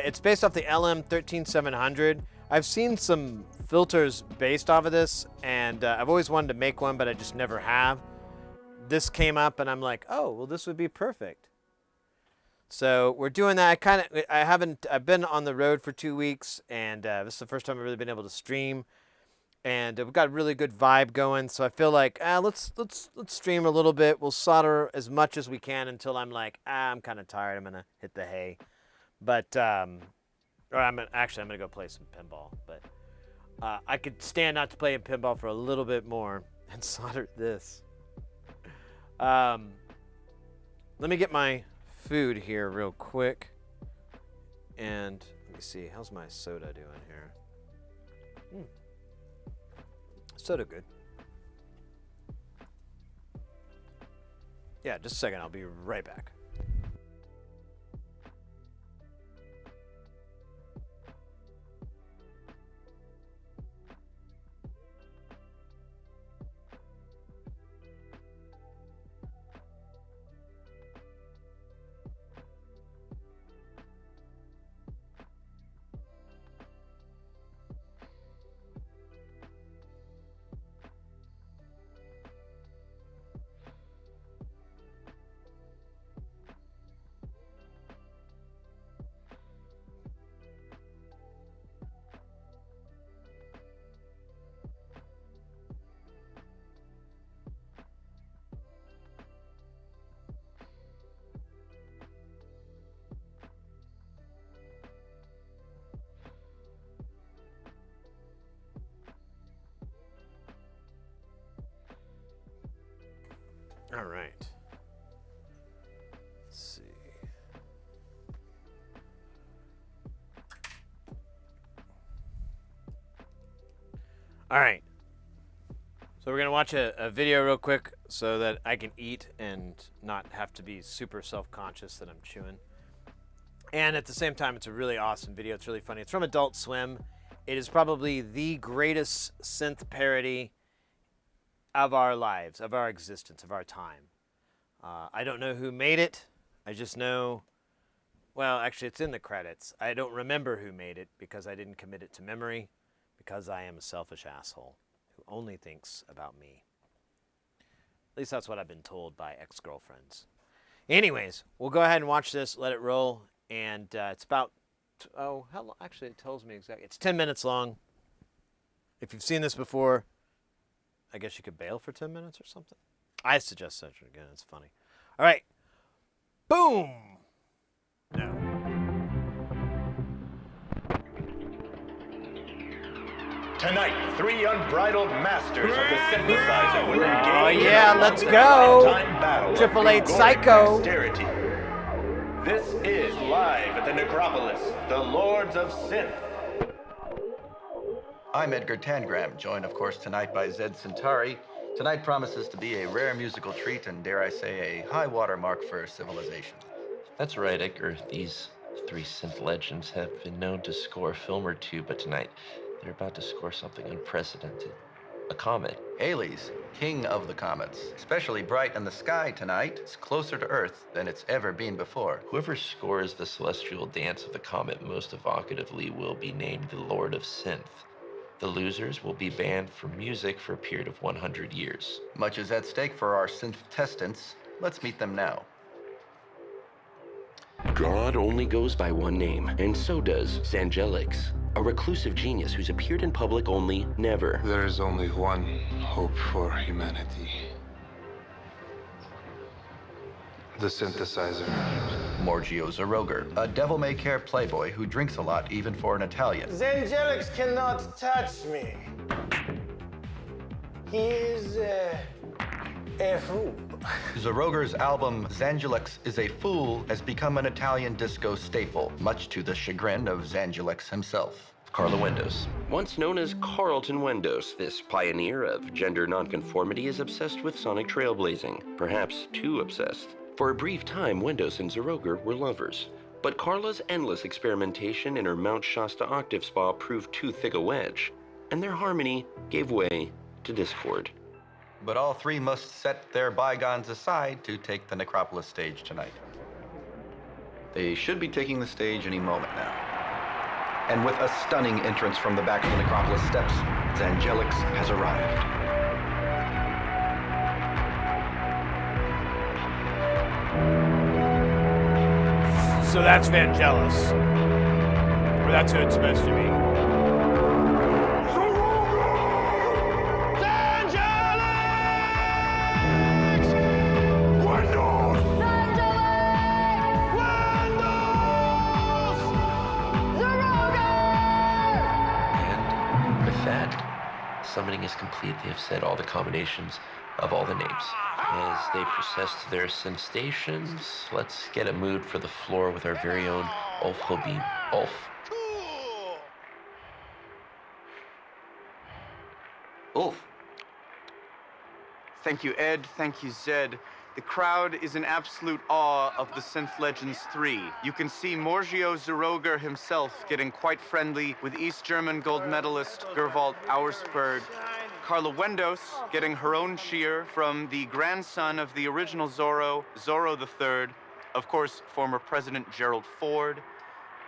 it's based off the LM13700. I've seen some filters based off of this, and I've always wanted to make one, but I just never have. This came up, and I'm like, oh, well, this would be perfect. So we're doing that. I've been on the road for 2 weeks, and this is the first time I've really been able to stream. And we've got a really good vibe going. So I feel like let's stream a little bit. We'll solder as much as we can until I'm like I'm kind of tired. I'm gonna hit the hay, but or I'm gonna go play some pinball. But I could stand not to play pinball for a little bit more and solder this. Let me get my food here real quick, and let me see. How's my soda doing here? Soda good. Yeah, just a second. I'll be right back. All right. Let's see. All right. So we're going to watch a video real quick so that I can eat and not have to be super self-conscious that I'm chewing. And at the same time, it's a really awesome video. It's really funny. It's from Adult Swim. It is probably the greatest synth parody of our lives, of our existence, of our time. I don't know who made it. I just know, well, actually, it's in the credits. I don't remember who made it because I didn't commit it to memory, because I am a selfish asshole who only thinks about me. At least that's what I've been told by ex-girlfriends. Anyways, we'll go ahead and watch this, let it roll, and it's about, how long? Actually, it tells me exactly. It's 10 minutes long. If you've seen this before, I guess you could bail for 10 minutes or something. I suggest such again. It's funny. All right. Boom. No. Tonight, three unbridled masters of the synthesizer will engage Oh in yeah, a let's go. lifetime battle of 888 Gregoric Psycho. posterity. This is live at the Necropolis, the Lords of Synth. I'm Edgar Tangram, joined, of course, tonight by Zed Centauri. Tonight promises to be a rare musical treat and, dare I say, a high water mark for civilization. That's right, Edgar. These three synth legends have been known to score a film or two, but tonight they're about to score something unprecedented. A comet. Halley's, king of the comets. Especially bright in the sky tonight. It's closer to Earth than it's ever been before. Whoever scores the celestial dance of the comet most evocatively will be named the Lord of Synth. The losers will be banned from music for a period of 100 years. Much is at stake for our synth-testants. Let's meet them now. God only goes by one name, and so does Zangelix, a reclusive genius who's appeared in public only never. There is only one hope for humanity. The synthesizer. Morgio Zaroger, a devil-may-care playboy who drinks a lot even for an Italian. Zangelix cannot touch me. He is a fool. Zaroger's album Zangelix is a Fool has become an Italian disco staple, much to the chagrin of Zangelix himself. Carla Windows. Once known as Carlton Wendos, this pioneer of gender nonconformity is obsessed with sonic trailblazing, perhaps too obsessed. For a brief time, Wendos and Zaroger were lovers, but Carla's endless experimentation in her Mount Shasta octave spa proved too thick a wedge, and their harmony gave way to discord. But all three must set their bygones aside to take the Necropolis stage tonight. They should be taking the stage any moment now. And with a stunning entrance from the back of the Necropolis steps, Zangelix has arrived. So that's Vangelis. Or that's who it's supposed to be. And with that, summoning is complete. They have said all the combinations of all the names. As they process to their ascent stations, let's get a mood for the floor with our very own Ulf Hobin. Ulf. Ulf. Thank you, Ed. Thank you, Zed. The crowd is in absolute awe of the Synth Legends 3. You can see Morgio Zeroger himself getting quite friendly with East German gold medalist Gerwald Auersperg. Carla Wendos getting her own cheer from the grandson of the original Zorro, Zorro III. Of course, former President Gerald Ford.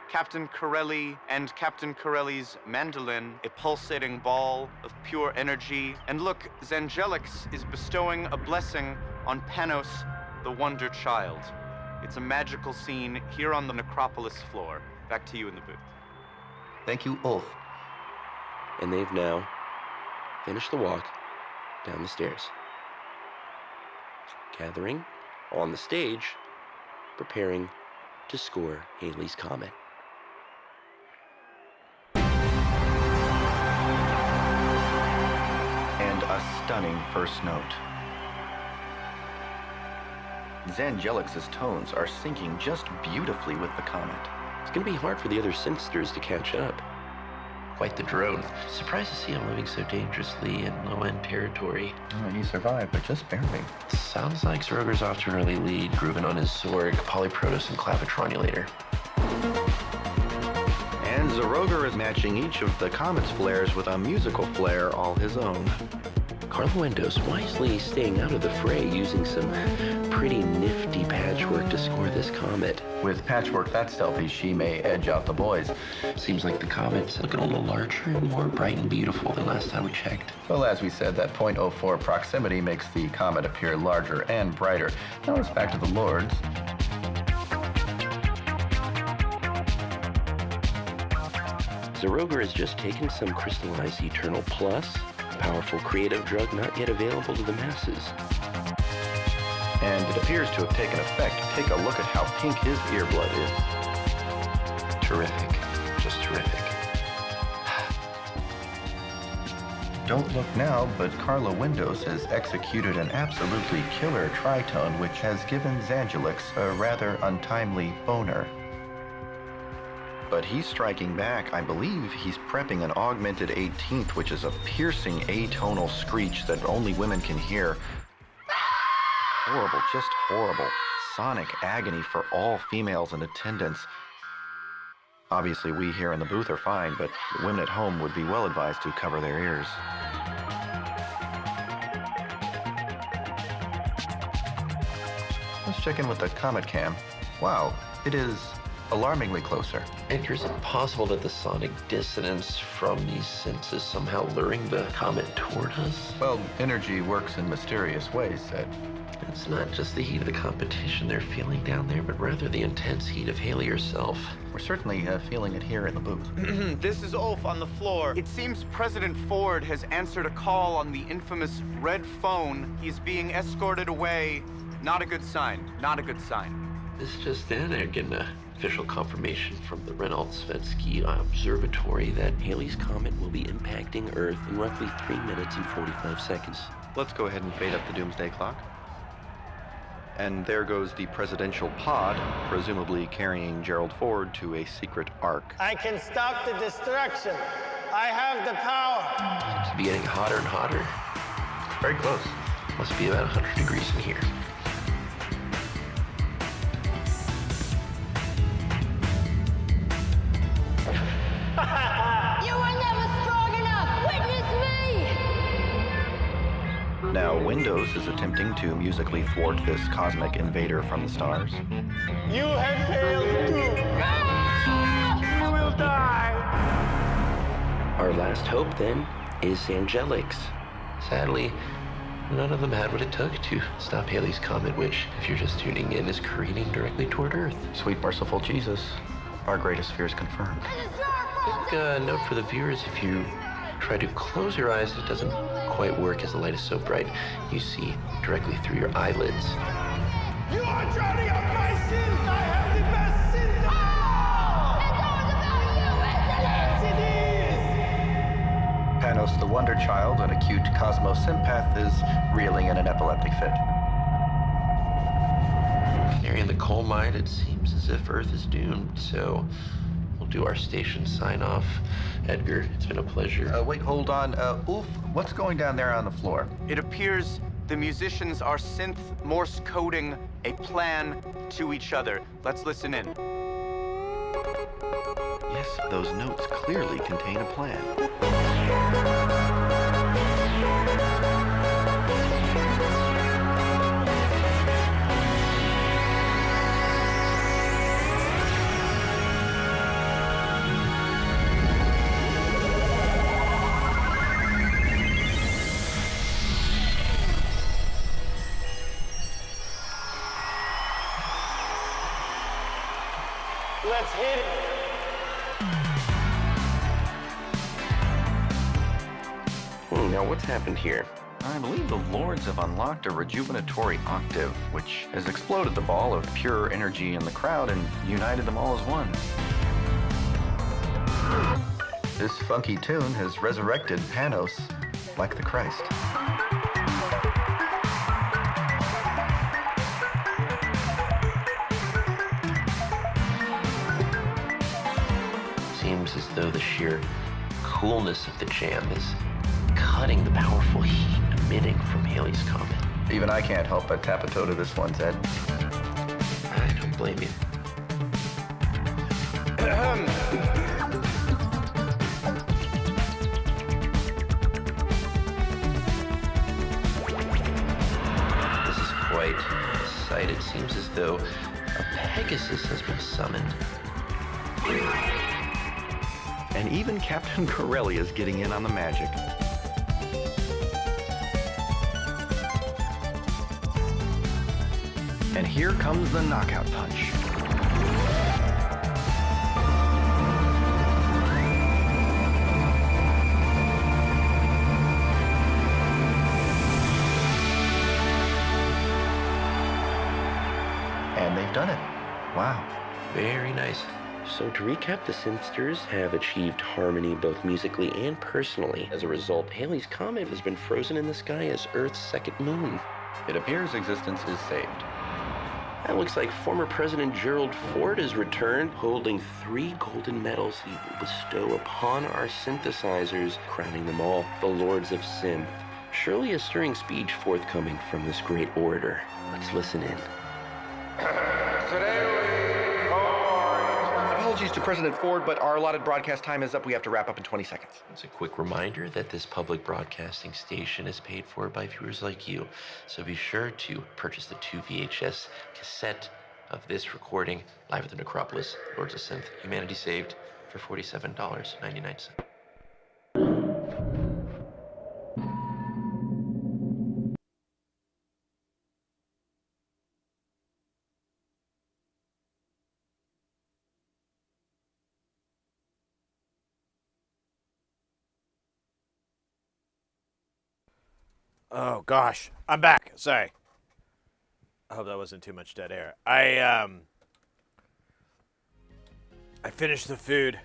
Captain Corelli and Captain Corelli's mandolin, a pulsating ball of pure energy. And look, Zangelix is bestowing a blessing on Panos, the Wonder Child. It's a magical scene here on the Necropolis floor. Back to you in the booth. Thank you, Ulf. And they've now finished the walk down the stairs. Gathering on the stage, preparing to score Halley's Comet. And a stunning first note. Zangelix's tones are syncing just beautifully with the comet. It's going to be hard for the other synthsters to catch up. Quite the drone. Surprised to see him moving so dangerously in low-end territory. Oh, he survived, but just barely. Sounds like Zroger's off to an early lead, grooving on his Zorg, Polyprotos, and Clavitronulator. And Zeroger is matching each of the comet's flares with a musical flair all his own. Carla Wendos wisely staying out of the fray, using some pretty nifty patchwork to score this comet. With patchwork that stealthy, she may edge out the boys. Seems like the comet's looking a little larger and more bright and beautiful than last time we checked. Well, as we said, that .04 proximity makes the comet appear larger and brighter. Now it's back to the Lords. Zeroger has just taken some crystallized Eternal Plus, a powerful creative drug not yet available to the masses. And it appears to have taken effect. Take a look at how pink his earblood is. Terrific. Just terrific. Don't look now, but Carla Wendos has executed an absolutely killer tritone which has given Zangelix a rather untimely boner. But he's striking back. I believe he's prepping an augmented 18th, which is a piercing atonal screech that only women can hear. Horrible, just horrible. Sonic agony for all females in attendance. Obviously, we here in the booth are fine, but the women at home would be well advised to cover their ears. Let's check in with the Comet Cam. Wow, it is alarmingly closer. Edgar, is it possible that the sonic dissonance from these synths is somehow luring the comet toward us? Well, energy works in mysterious ways, Ed. It's not just the heat of the competition they're feeling down there, but rather the intense heat of Haley herself. We're certainly feeling it here in the booth. This is Ulf on the floor. It seems President Ford has answered a call on the infamous red phone. He's being escorted away. Not a good sign. Not a good sign. This just in, they're getting official confirmation from the Reynolds-Svetsky Observatory that Halley's Comet will be impacting Earth in roughly 3 minutes and 45 seconds. Let's go ahead and fade up the doomsday clock. And there goes the presidential pod, presumably carrying Gerald Ford to a secret ark. I can stop the destruction. I have the power. seems to be getting hotter and hotter. Very close. Must be about 100 degrees in here. You were never strong enough! Witness me! Now, Windows is attempting to musically thwart this cosmic invader from the stars. You have failed too. You will die. Our last hope, then, is Zangelix. Sadly, none of them had what it took to stop Halley's Comet, which, if you're just tuning in, is careening directly toward Earth. Sweet merciful Jesus, our greatest fears confirmed. Quick note for the viewers, if you try to close your eyes, it doesn't quite work as the light is so bright. You see directly through your eyelids. You are drowning out my sins! I have the best sins in the world! It's all about you, isn't it? Yes, it is! Panos the Wonder Child, an acute cosmosympath, is reeling in an epileptic fit. Canary in the coal mine, it seems as if Earth is doomed, so we'll do our station sign-off. Edgar, it's been a pleasure. Wait, hold on. Ulf, what's going down there on the floor? It appears the musicians are synth Morse coding a plan to each other. Let's listen in. Yes, those notes clearly contain a plan. Let's hit it. Now what's happened here? I believe the Lords have unlocked a rejuvenatory octave, which has exploded the ball of pure energy in the crowd and united them all as one. This funky tune has resurrected Panos like the Christ. Seems as though the sheer coolness of the jam is cutting the powerful heat emitting from Halley's Comet. Even I can't help but tap a toe to this one, Ted. I don't blame you. This is quite a sight. It seems as though a Pegasus has been summoned. And even Captain Corelli is getting in on the magic. And here comes the knockout punch. And they've done it. Wow. Very nice. So to recap, the Synthsters have achieved harmony both musically and personally. As a result, Halley's Comet has been frozen in the sky as Earth's second moon. It appears existence is saved. That looks like former President Gerald Ford has returned, holding 3 golden medals he will bestow upon our synthesizers, crowning them all the Lords of Synth. Surely a stirring speech forthcoming from this great orator. Let's listen in. Apologies to President Ford, but our allotted broadcast time is up. We have to wrap up in 20 seconds. It's a quick reminder that this public broadcasting station is paid for by viewers like you. So be sure to purchase the 2 VHS cassette of this recording live at the Necropolis, Lords of Synth, Humanity Saved, for $47.99. Oh gosh, I'm back. Sorry. I hope that wasn't too much dead air. I finished the food,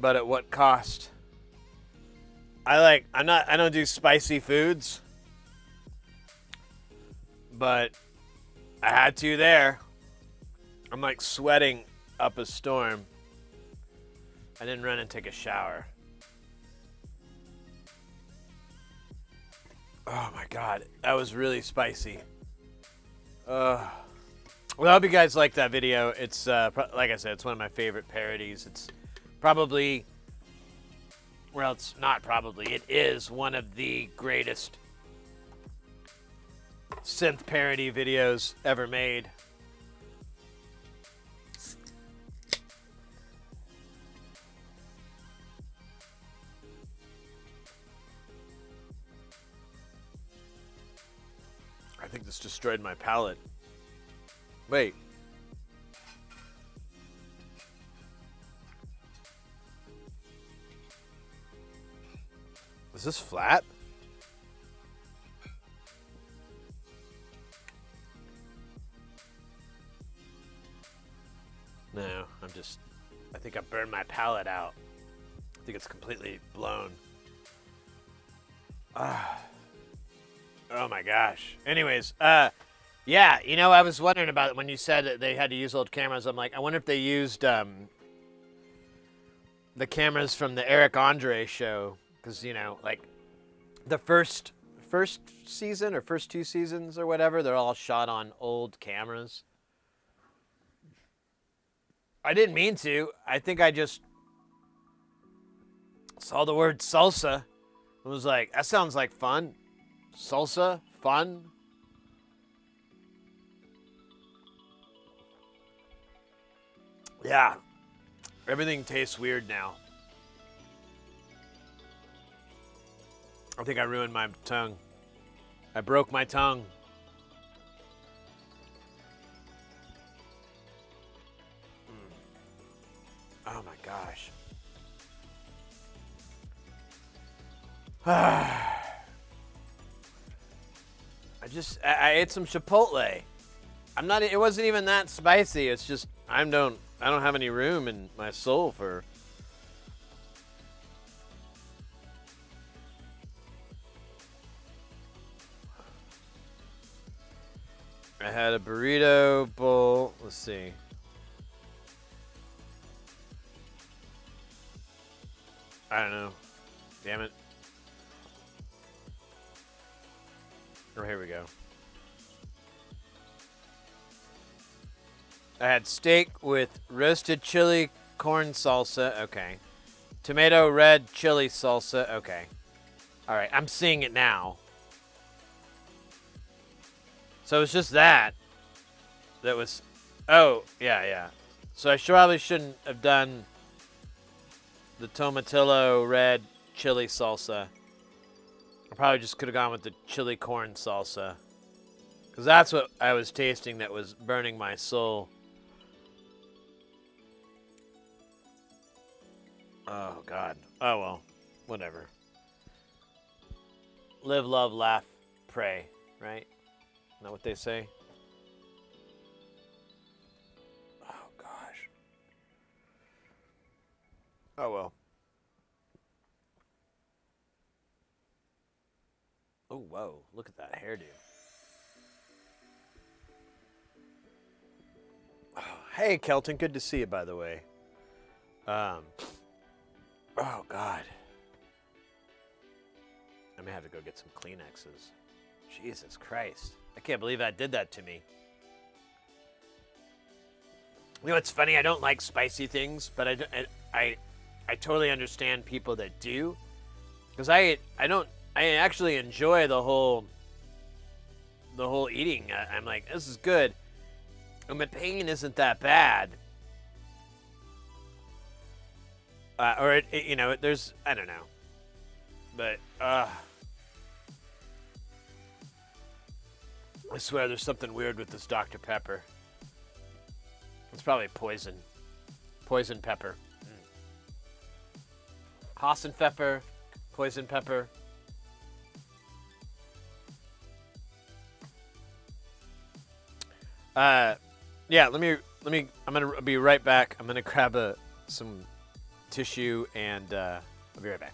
but at what cost? I don't do spicy foods, but I had to there. I'm like sweating up a storm. I didn't run and take a shower. Oh my god, that was really spicy. Well, I hope you guys liked that video. It's like I said, it's one of my favorite parodies. It's probably, well, it's not probably, it is one of the greatest synth parody videos ever made. this destroyed my palette. Wait. Is this flat? No, I think I burned my palette out. I think it's completely blown. Ah. Oh my gosh. Anyways, yeah, you know, I was wondering about it when you said that they had to use old cameras. I'm like, I wonder if they used the cameras from the Eric Andre show. Because, you know, like the first season or first 2 seasons or whatever, they're all shot on old cameras. I didn't mean to. I think I just saw the word salsa and was like, that sounds like fun. Salsa? Fun? Yeah. Everything tastes weird now. I think I ruined my tongue. I broke my tongue. Oh my gosh. I ate some Chipotle. It wasn't even that spicy. It's just I don't have any room in my soul for I had a burrito bowl. Let's see. I don't know. Damn it. Oh, here we go. I had steak with roasted chili corn salsa. Okay. Tomato red chili salsa. Okay. All right. I'm seeing it now. So it's just that was. Oh, yeah. So I probably shouldn't have done the tomatillo red chili salsa. I probably just could have gone with the chili corn salsa. Because that's what I was tasting that was burning my soul. Oh, God. Oh, well. Whatever. Live, love, laugh, pray. Right? Isn't that what they say? Oh, gosh. Oh, well. Oh, whoa. Look at that hairdo. Oh, hey, Kelton. Good to see you, by the way. Oh, God. I may have to go get some Kleenexes. Jesus Christ. I can't believe that did that to me. You know what's funny? I don't like spicy things, but I totally understand people that do. Because I actually enjoy the whole eating. I'm like, this is good. And my pain isn't that bad. There's, I don't know. But, I swear there's something weird with this Dr. Pepper. It's probably poison. Poison pepper. Hassenpfeffer, poison pepper. Yeah, let me, I'm gonna be right back. I'm gonna grab some tissue and, I'll be right back.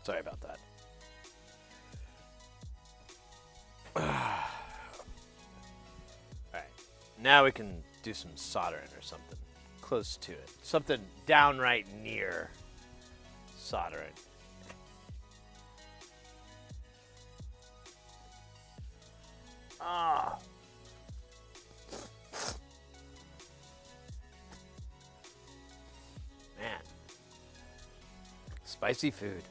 Sorry about that. Alright. Now we can do some soldering or something. Close to it. Something downright near soldering. Ah. Man. Spicy food.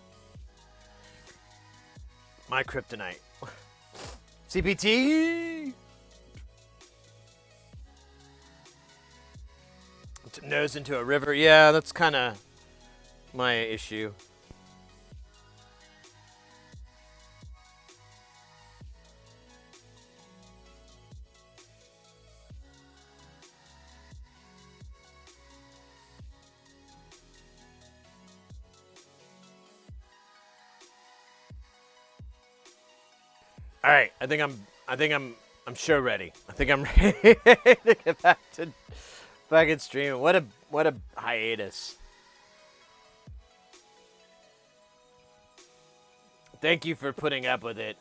My kryptonite. CPT! Nose into a river. Yeah, that's kind of my issue. All right, I think I'm show ready. I think I'm ready to get back in streaming. What a hiatus. Thank you for putting up with it.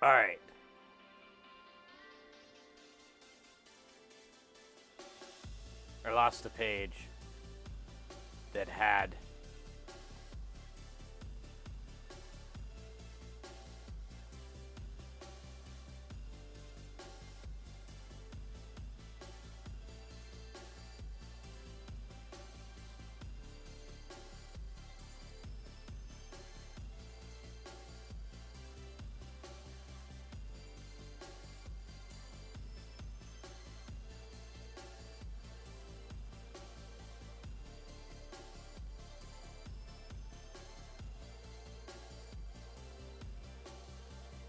All right. I lost a page that had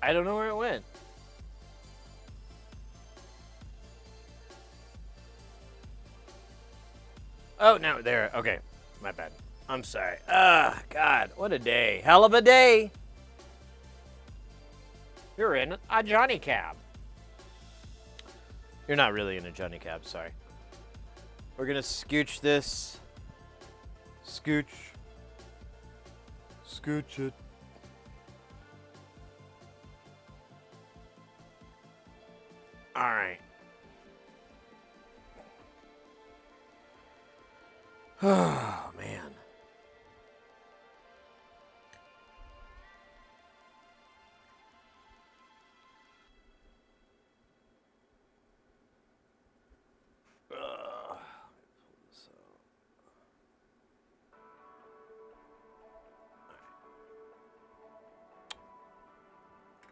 I don't know where it went. Oh, no, there. Okay, my bad. I'm sorry. God, what a day. Hell of a day. You're in a Johnny Cab. You're not really in a Johnny Cab, sorry. We're gonna scooch this. Scooch. Scooch it. All right. Oh, man.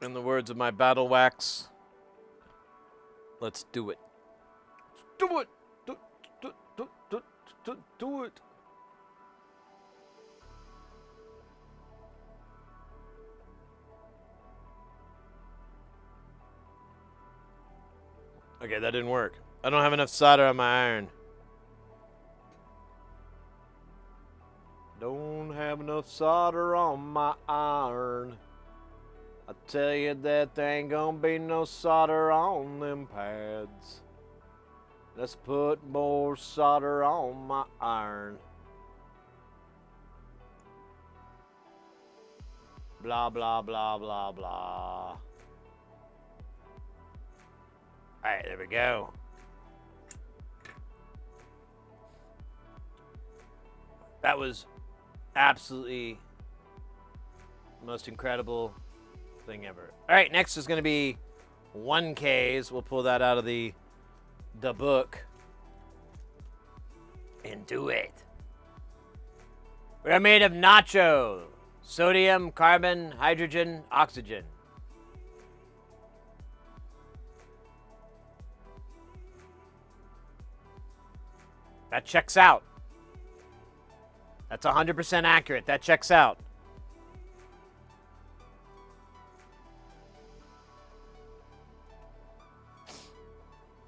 In the words of my battle wax, let's do it. Do it. Do it. Okay, that didn't work. I don't have enough solder on my iron. Don't have enough solder on my iron. I tell you that there ain't gonna be no solder on them pads. Let's put more solder on my iron. Blah, blah, blah, blah, blah. All right, there we go. That was absolutely the most incredible thing ever. All right, next is going to be 1Ks. We'll pull that out of the book and do it. We're made of nacho, sodium, carbon, hydrogen, oxygen. That checks out. That's 100% accurate. That checks out.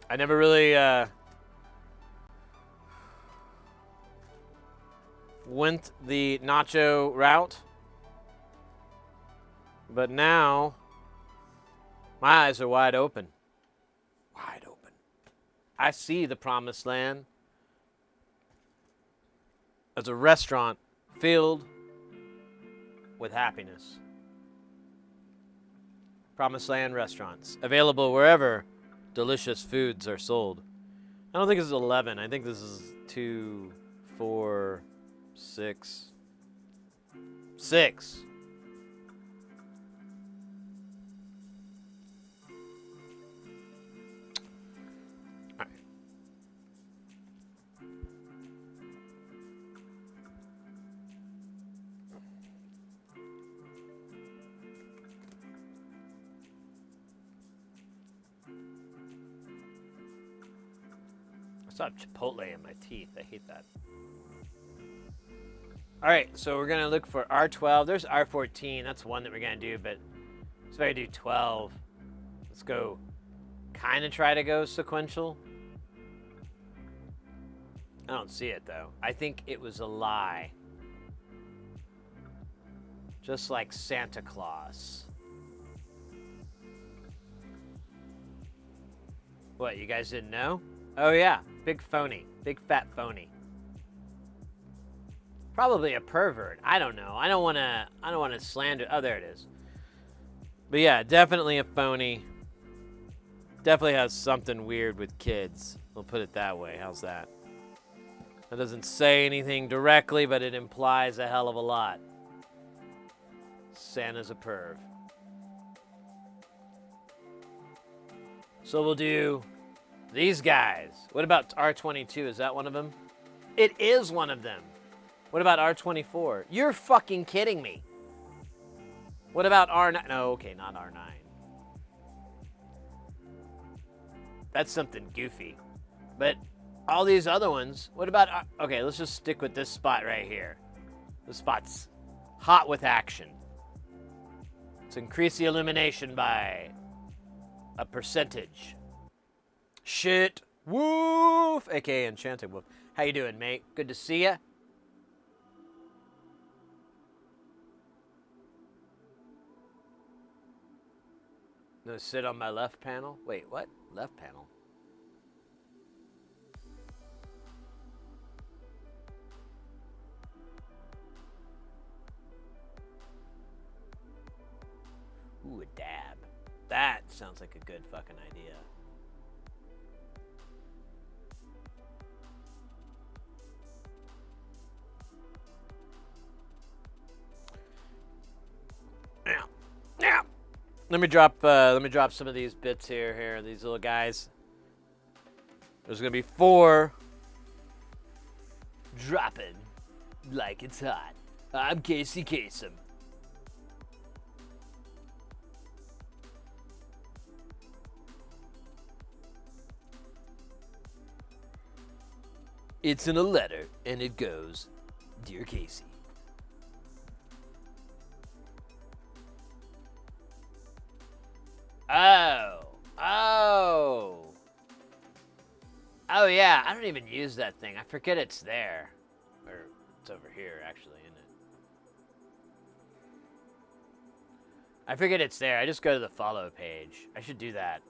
I never really went the nacho route, but now my eyes are wide open. Wide open. I see the promised land as a restaurant filled with happiness. Promised Land restaurants, available wherever delicious foods are sold. I don't think this is 11. I think this is 2, 4, 6. 6. All right. I still have Chipotle in my teeth. I hate that. All right, so we're gonna look for R12. There's R14. That's one that we're gonna do, but let's try to do 12. Let's go. Kind of try to go sequential. I don't see it though. I think it was a lie. Just like Santa Claus. What, you guys didn't know? Oh yeah, big phony. Big fat phony. Probably a pervert. I don't know. I don't want to slander. Oh, there it is. But yeah, definitely a phony. Definitely has something weird with kids. We'll put it that way. How's that? That doesn't say anything directly, but it implies a hell of a lot. Santa's a perv. So we'll do these guys. What about R22? Is that one of them? It is one of them. What about R24? You're fucking kidding me. What about R9? No, okay, not R9. That's something goofy. But all these other ones, what about... Okay, let's just stick with this spot right here. This spot's hot with action. Let's increase the illumination by a percentage. Shit. Woof. AKA Enchanted Wolf. How you doing, mate? Good to see ya. No, sit on my left panel. Wait, what? Left panel? Ooh, a dab. That sounds like a good fucking idea. Now. Let me drop some of these bits here, these little guys. There's gonna be 4 dropping like it's hot. I'm Casey Kasem. It's in a letter, and it goes, Dear Casey. Oh yeah, I don't even use that thing. I forget it's there. Or it's over here, actually, isn't it? I forget it's there. I just go to the follow page. I should do that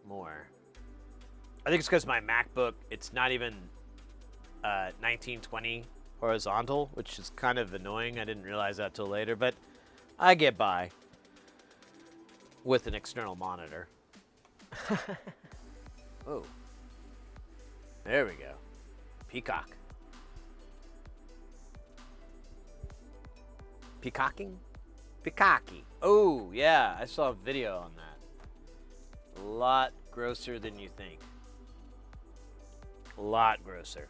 more. I think it's because my MacBook, it's not even 1920 horizontal, which is kind of annoying. I didn't realize that till later, but I get by with an external monitor. Oh. There we go. Peacock. Peacocking? Peacocky. Oh, yeah. I saw a video on that. A lot grosser than you think. A lot grosser.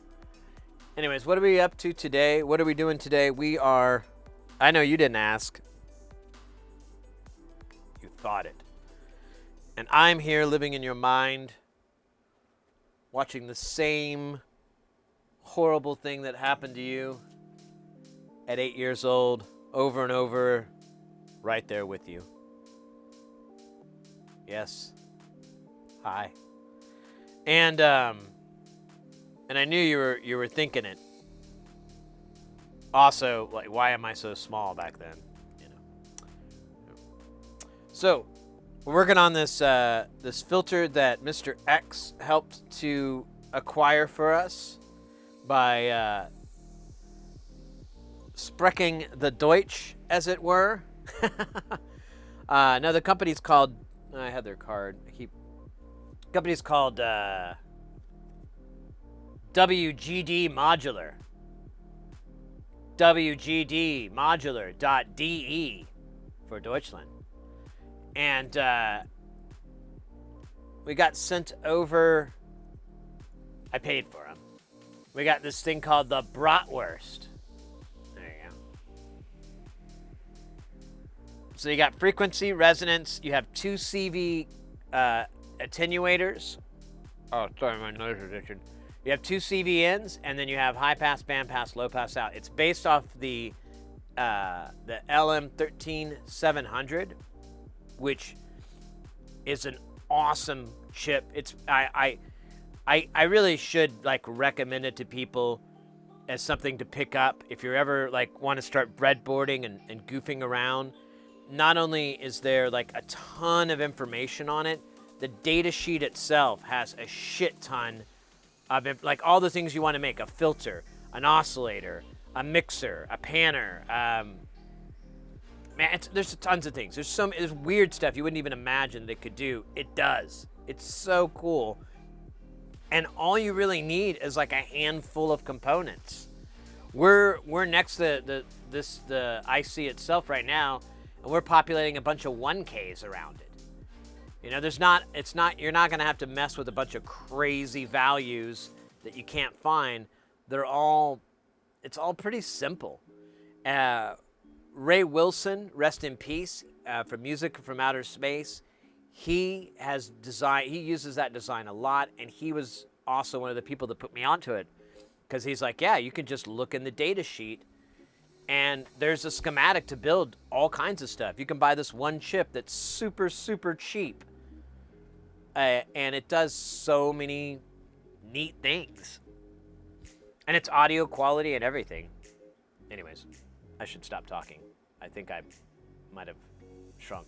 Anyways, what are we up to today? What are we doing today? We are... I know you didn't ask. You thought it. And I'm here living in your mind watching the same horrible thing that happened to you at 8 years old over and over, right there with you. Yes. Hi. And I knew you were thinking it. Also, like, why am I so small back then? You know. So, we're working on this this filter that Mr. X helped to acquire for us by sprecking the Deutsch, as it were. No, the company's called. I had their card. Company's called WGD Modular. WGD Modular.de for Deutschland. And we got sent over. I paid for them. We got this thing called the Bratwurst. There you go. So you got frequency, resonance. You have 2 CV attenuators. Oh, sorry, my nose is itching. You have 2 CV ins, and then you have high pass, band pass, low pass out. It's based off the LM13700, which is an awesome chip. It's I really should like recommend it to people as something to pick up if you're ever like want to start breadboarding and goofing around. Not only is there like a ton of information on it, the data sheet itself has a shit ton of like all the things you want to make: a filter, an oscillator, a mixer, a panner. Man, there's tons of things. There's weird stuff you wouldn't even imagine that it could do. It does. It's so cool. And all you really need is like a handful of components. We're next to the IC itself right now, and we're populating a bunch of 1Ks around it. You know, you're not gonna have to mess with a bunch of crazy values that you can't find. It's all pretty simple. Ray Wilson, rest in peace, from Music from Outer Space. He uses that design a lot, and he was also one of the people that put me onto it, because he's like, yeah, you can just look in the data sheet, and there's a schematic to build all kinds of stuff. You can buy this one chip that's super, super cheap, and it does so many neat things. And it's audio quality and everything. Anyways, I should stop talking. I think I might have shrunk.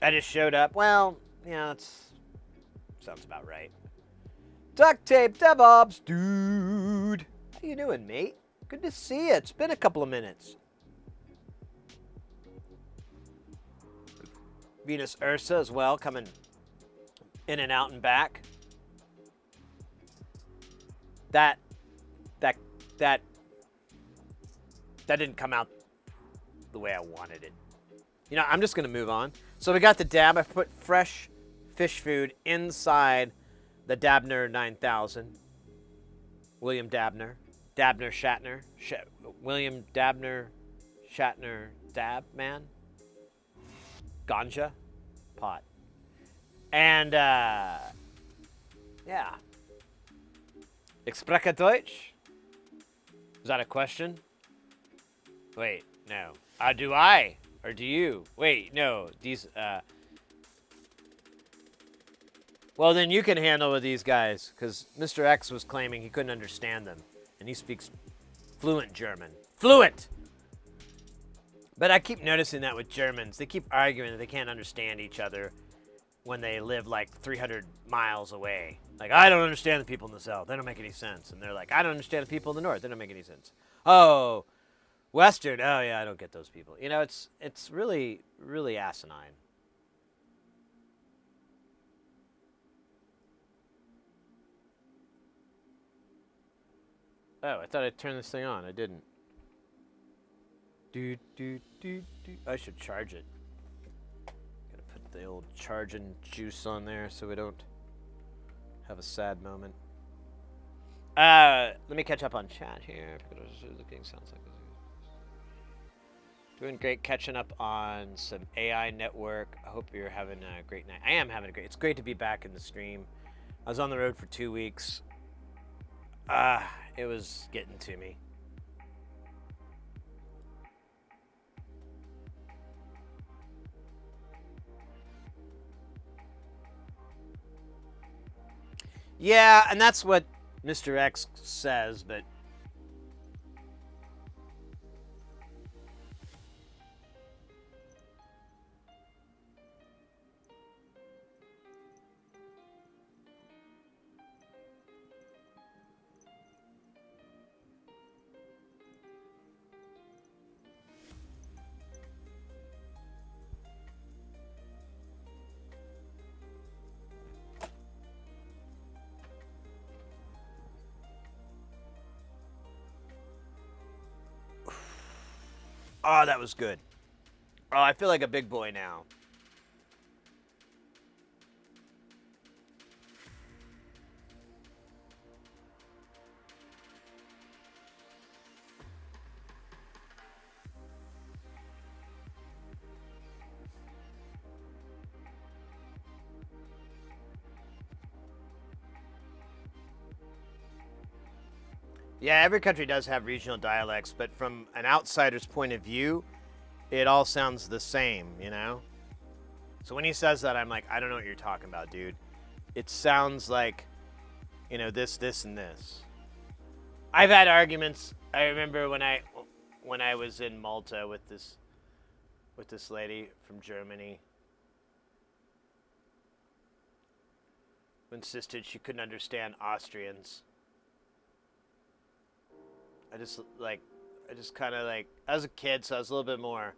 I just showed up. Well, yeah, that sounds about right. Duct tape DevOps, dude. How you doing, mate? Good to see you. It's been a couple of minutes. Venus Ursa as well, coming in and out and back. That didn't come out the way I wanted it. You know, I'm just gonna move on. So we got the dab. I put fresh fish food inside the Dabner 9000. William Dabner. Dabner Shatner. William Dabner Shatner Dab Man. Ganja. Pot. And, yeah. Spreche Deutsch? Is that a question? Wait, no. Do I? Or do you? Wait, no. These, Well, then you can handle with these guys, because Mr. X was claiming he couldn't understand them. And he speaks fluent German. Fluent! But I keep noticing that with Germans. They keep arguing that they can't understand each other when they live like 300 miles away. Like, I don't understand the people in the south. They don't make any sense. And they're like, I don't understand the people in the north. They don't make any sense. Oh, Western. Oh, yeah, I don't get those people. You know, it's really, really asinine. Oh, I thought I'd turn this thing on. I didn't. I should charge it. Gotta put the old charging juice on there so we don't have a sad moment. Let me catch up on chat here. The game sounds like Doing great, catching up on some AI network. I hope you're having a great night. I am having a great. It's great to be back in the stream. I was on the road for 2 weeks. It was getting to me. Yeah, and that's what Mr. X says, but oh, that was good. Oh, I feel like a big boy now. Yeah, every country does have regional dialects, but from an outsider's point of view, it all sounds the same, you know? So when he says that, I'm like, I don't know what you're talking about, dude. It sounds like, you know, this, and this. I've had arguments. I remember when I was in Malta with this lady from Germany, who insisted she couldn't understand Austrians. I just kind of like, I was a kid, so I was a little bit more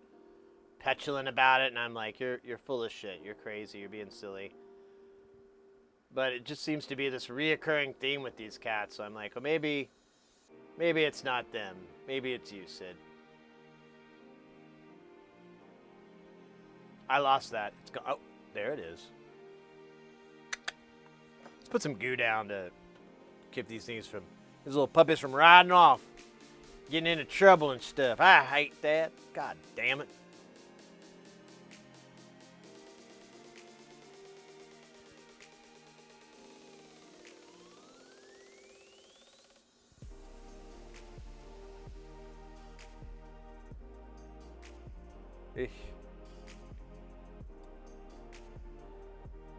petulant about it, and I'm like, you're full of shit, you're crazy, you're being silly. But it just seems to be this reoccurring theme with these cats, so I'm like, well, maybe it's not them. Maybe it's you, Sid. I lost that. It's gone. Oh, there it is. Let's put some goo down to keep these little puppies from riding off, getting into trouble and stuff. I hate that. God damn it. Eesh.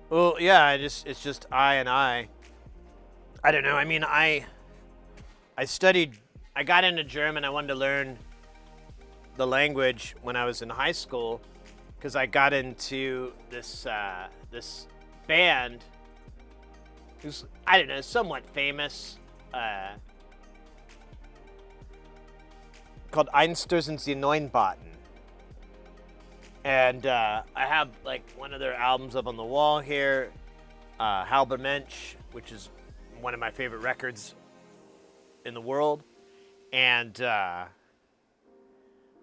Well, yeah, it's just I and I. I don't know. I mean, I got into German. I wanted to learn the language when I was in high school because I got into this band who's, I don't know, somewhat famous, called Einsters und die Neunbaten. And I have like one of their albums up on the wall here, Halber Mensch, which is one of my favorite records in the world. And but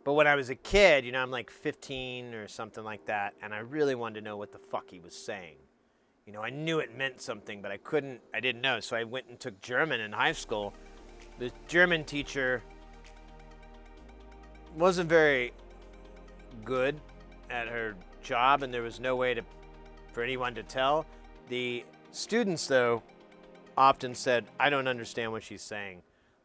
when I was a kid, you know, I'm like 15 or something like that, and I really wanted to know what the fuck he was saying. You know, I knew it meant something, but I didn't know. So I went and took German in high school. The German teacher wasn't very good at her job, and there was no way for anyone to tell. The students, though, often said, I don't understand what she's saying.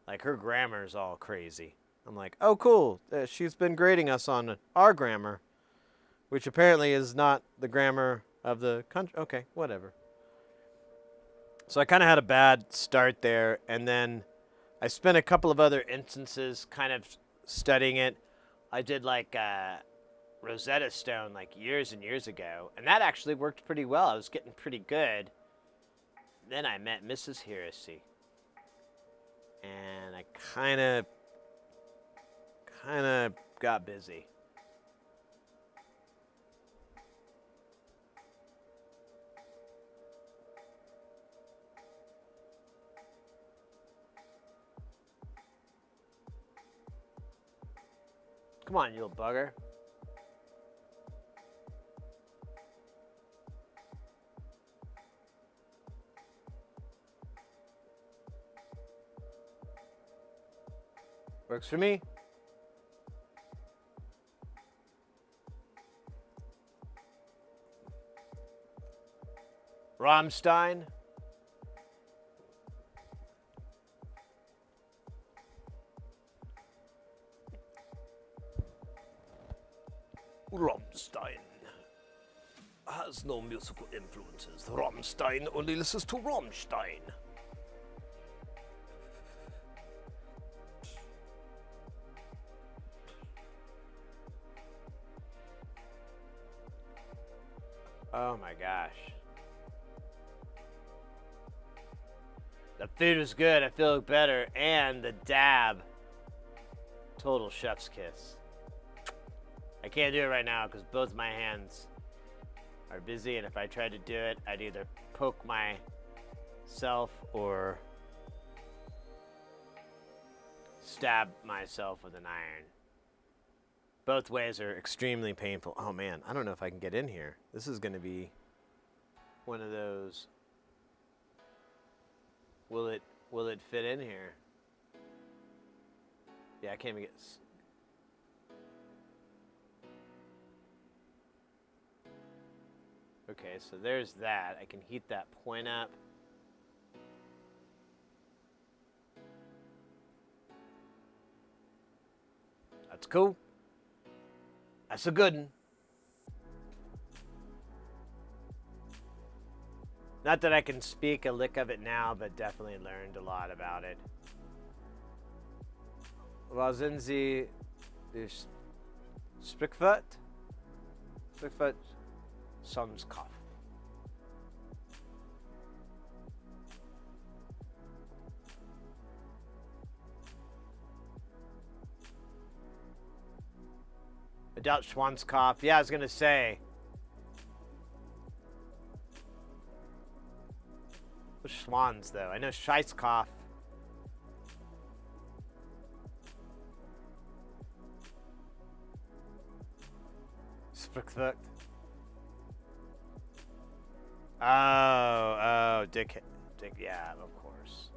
Like, her grammar is all crazy. I'm like, oh, cool. She's been grading us on our grammar, which apparently is not the grammar of the country. Okay, whatever. So I kind of had a bad start there, and then I spent a couple of other instances kind of studying it. I did like Rosetta Stone like years and years ago, and that actually worked pretty well. I was getting pretty good. Then I met Mrs. Heresy, and I kind of got busy. Come on, you little bugger. Works for me. Rammstein. Rammstein has no musical influences. Rammstein only listens to Rammstein. Oh my gosh. The food was good. I feel better. And the dab. Total chef's kiss. I can't do it right now because both my hands are busy. And if I tried to do it, I'd either poke myself or stab myself with an iron. Both ways are extremely painful. Oh man, I don't know if I can get in here. This is going to be one of those. Will it fit in here? Yeah, I can't even get. Okay, so there's that. I can heat that point up. That's cool. That's a good one. Not that I can speak a lick of it now, but definitely learned a lot about it. Was sind Sie Sprichwort? Sprichwort Sonskopf. Adult Schwanzkopf. Yeah, I was gonna say. What's Schwanz though? I know Scheißkopf. Sprichwort. Oh, Dick, yeah, of course.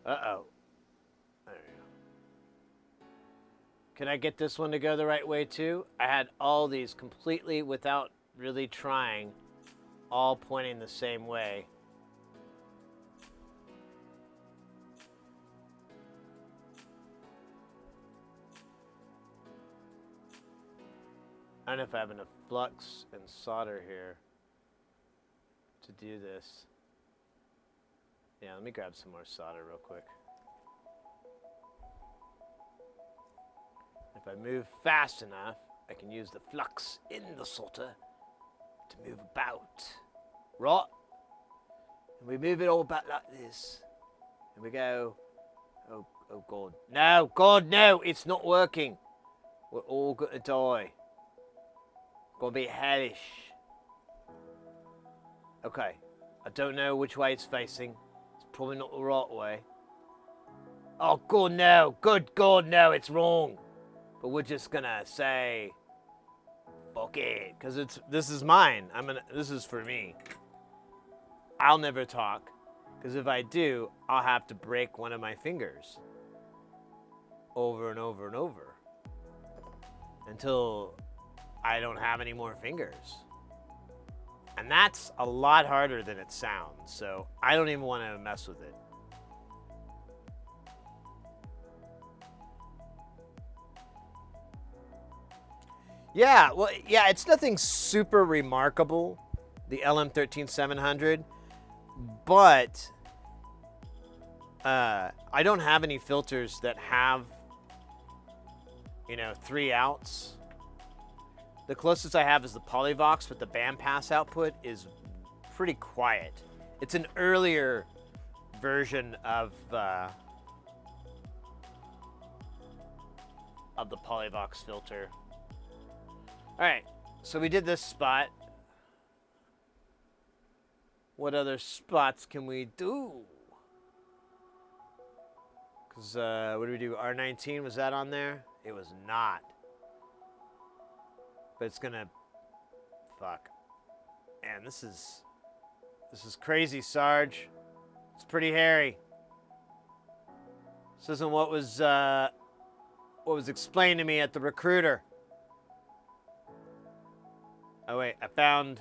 Uh-oh. There we go. Can I get this one to go the right way too? I had all these completely without really trying, all pointing the same way. I don't know if I have enough flux and solder here to do this. Yeah, let me grab some more solder real quick. If I move fast enough, I can use the flux in the solder to move about. Right? And we move it all back like this. And we go, oh God. No, God, no, it's not working. We're all gonna die. Gonna be hellish. Okay, I don't know which way it's facing. Probably not the right way. Oh God, no! Good God, no! It's wrong. But we're just gonna say, fuck it, because this is mine. This is for me. I'll never talk, because if I do, I'll have to break one of my fingers over and over and over until I don't have any more fingers. And that's a lot harder than it sounds, so I don't even want to mess with it. Yeah, well, yeah, it's nothing super remarkable, the LM13700, but I don't have any filters that have, 3 outs. The closest I have is the Polyvox, but the bandpass output is pretty quiet. It's an earlier version of the Polyvox filter. All right, so we did this spot. What other spots can we do? Because, what did we do? R19, was that on there? It was not. But it's gonna... Fuck. Man, this is crazy, Sarge. It's pretty hairy. This isn't what was explained to me at the recruiter. Oh wait, I found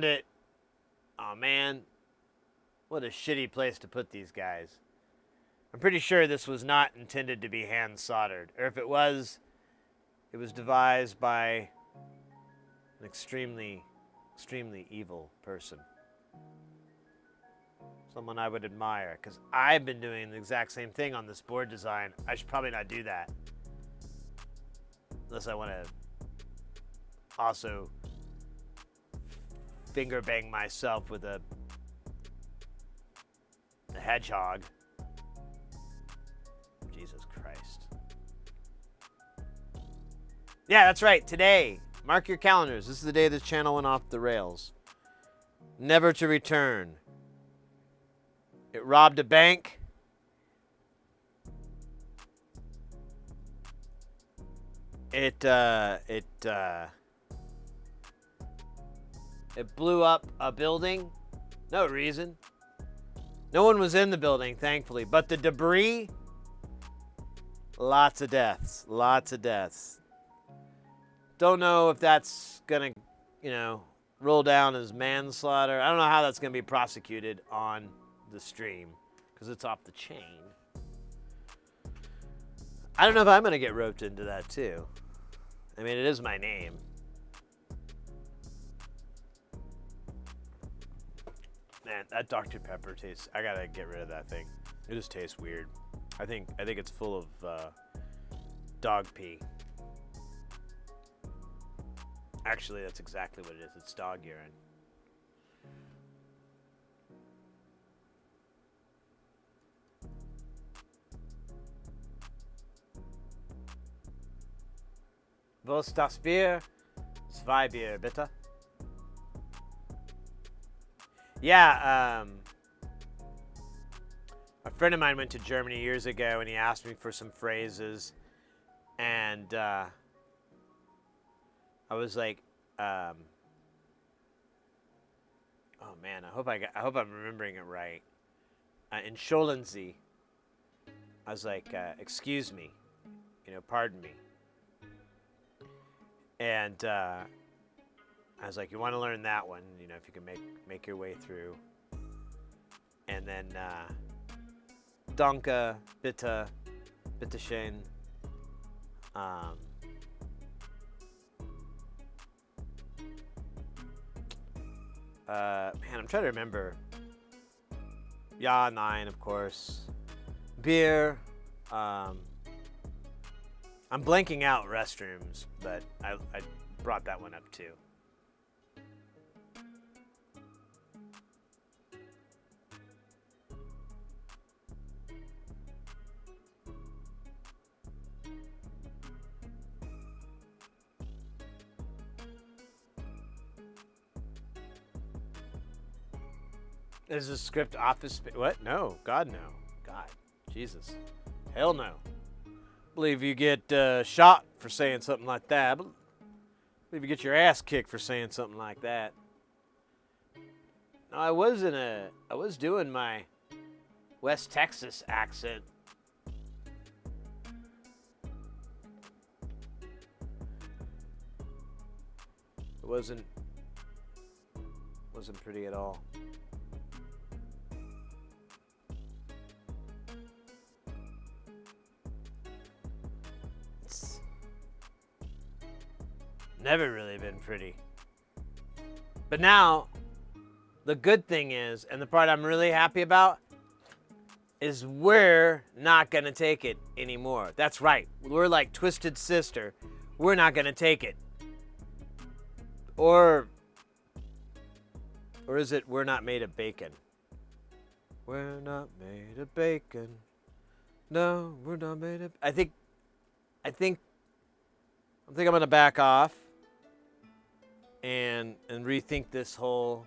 it. Oh man, what a shitty place to put these guys. I'm pretty sure this was not intended to be hand soldered, or if it was devised by an extremely evil person. Someone I would admire, because I've been doing the exact same thing on this board design. I should probably not do that. Unless I want to also finger bang myself with a hedgehog. Jesus Christ. Yeah, that's right. Today, mark your calendars. This is the day this channel went off the rails. Never to return. It robbed a bank. It blew up a building. No reason. No one was in the building, thankfully. But the debris, lots of deaths. Lots of deaths. Don't know if that's going to, roll down as manslaughter. I don't know how that's going to be prosecuted on the stream because it's off the chain. I don't know if I'm going to get roped into that too. I mean, it is my name. Man, that Dr. Pepper tastes... I gotta get rid of that thing. It just tastes weird. I think it's full of dog pee. Actually, that's exactly what it is. It's dog urine. Wo ist das Bier? 2 Bier, bitte. Yeah, a friend of mine went to Germany years ago and he asked me for some phrases. And I was like, oh man, I hope I'm remembering it right. Entschuldigen Sie. I was like, excuse me, pardon me. And I was like, you want to learn that one, if you can make your way through. And then Danke, bitte, bitteschön. Man, I'm trying to remember. Ja, nein, of course. Beer. I'm blanking out restrooms, but I brought that one up too. Is the script office? What? No. God, no. God. Jesus. Hell no. Believe you get shot for saying something like that. Believe you get your ass kicked for saying something like that. No, I was doing my West Texas accent. It wasn't pretty at all. Never really been pretty. But now, the good thing is, and the part I'm really happy about, is we're not going to take it anymore. That's right. We're like Twisted Sister. We're not going to take it. Or is it we're not made of bacon? We're not made of bacon. No, we're not made of... I think I'm going to back off and rethink this whole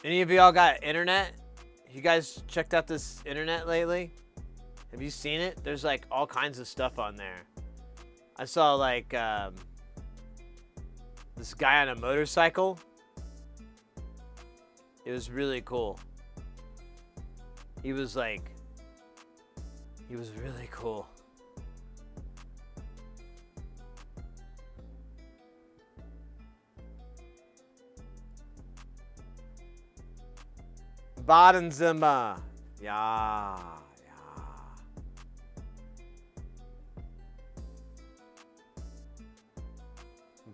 Any of y'all got internet? You guys checked out this internet lately? Have you seen it? There's like all kinds of stuff on there. I saw like this guy on a motorcycle. It was really cool. He was really cool. Badenzimmer. Ja.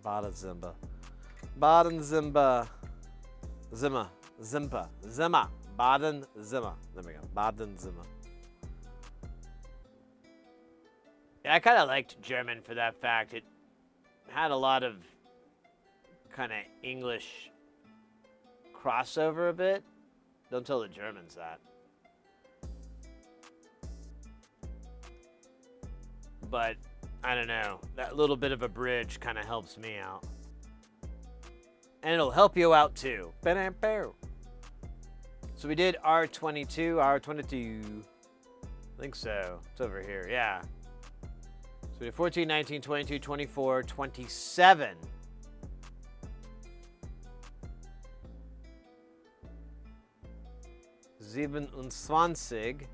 Badenzimmer. Badenzimmer. Zimmer. Zimper. Zimmer. Badenzimmer. There we go. Badenzimmer. Yeah, I kind of liked German for that fact. It had a lot of kind of English crossover a bit. Don't tell the Germans that. But I don't know. That little bit of a bridge kind of helps me out. And it'll help you out too. So we did R22, R22. I think so. It's over here, yeah. So we did 14, 19, 22, 24, 27. Siebenundzwanzig.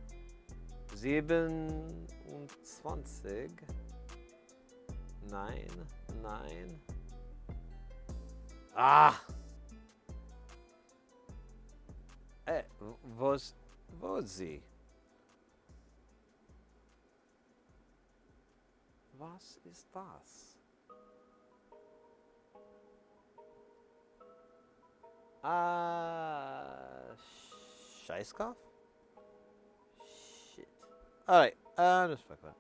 9. Ah! Wo ist sie? Was ist das? Scheißkopf? Shit. Alright, just fuck that.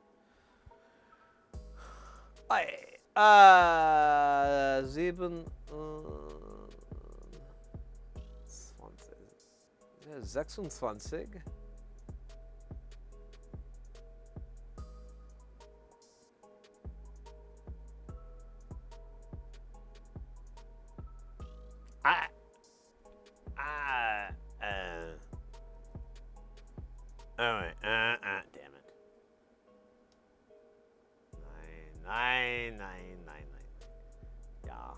Sieben, 26. Alright, damn it. 9. Yeah.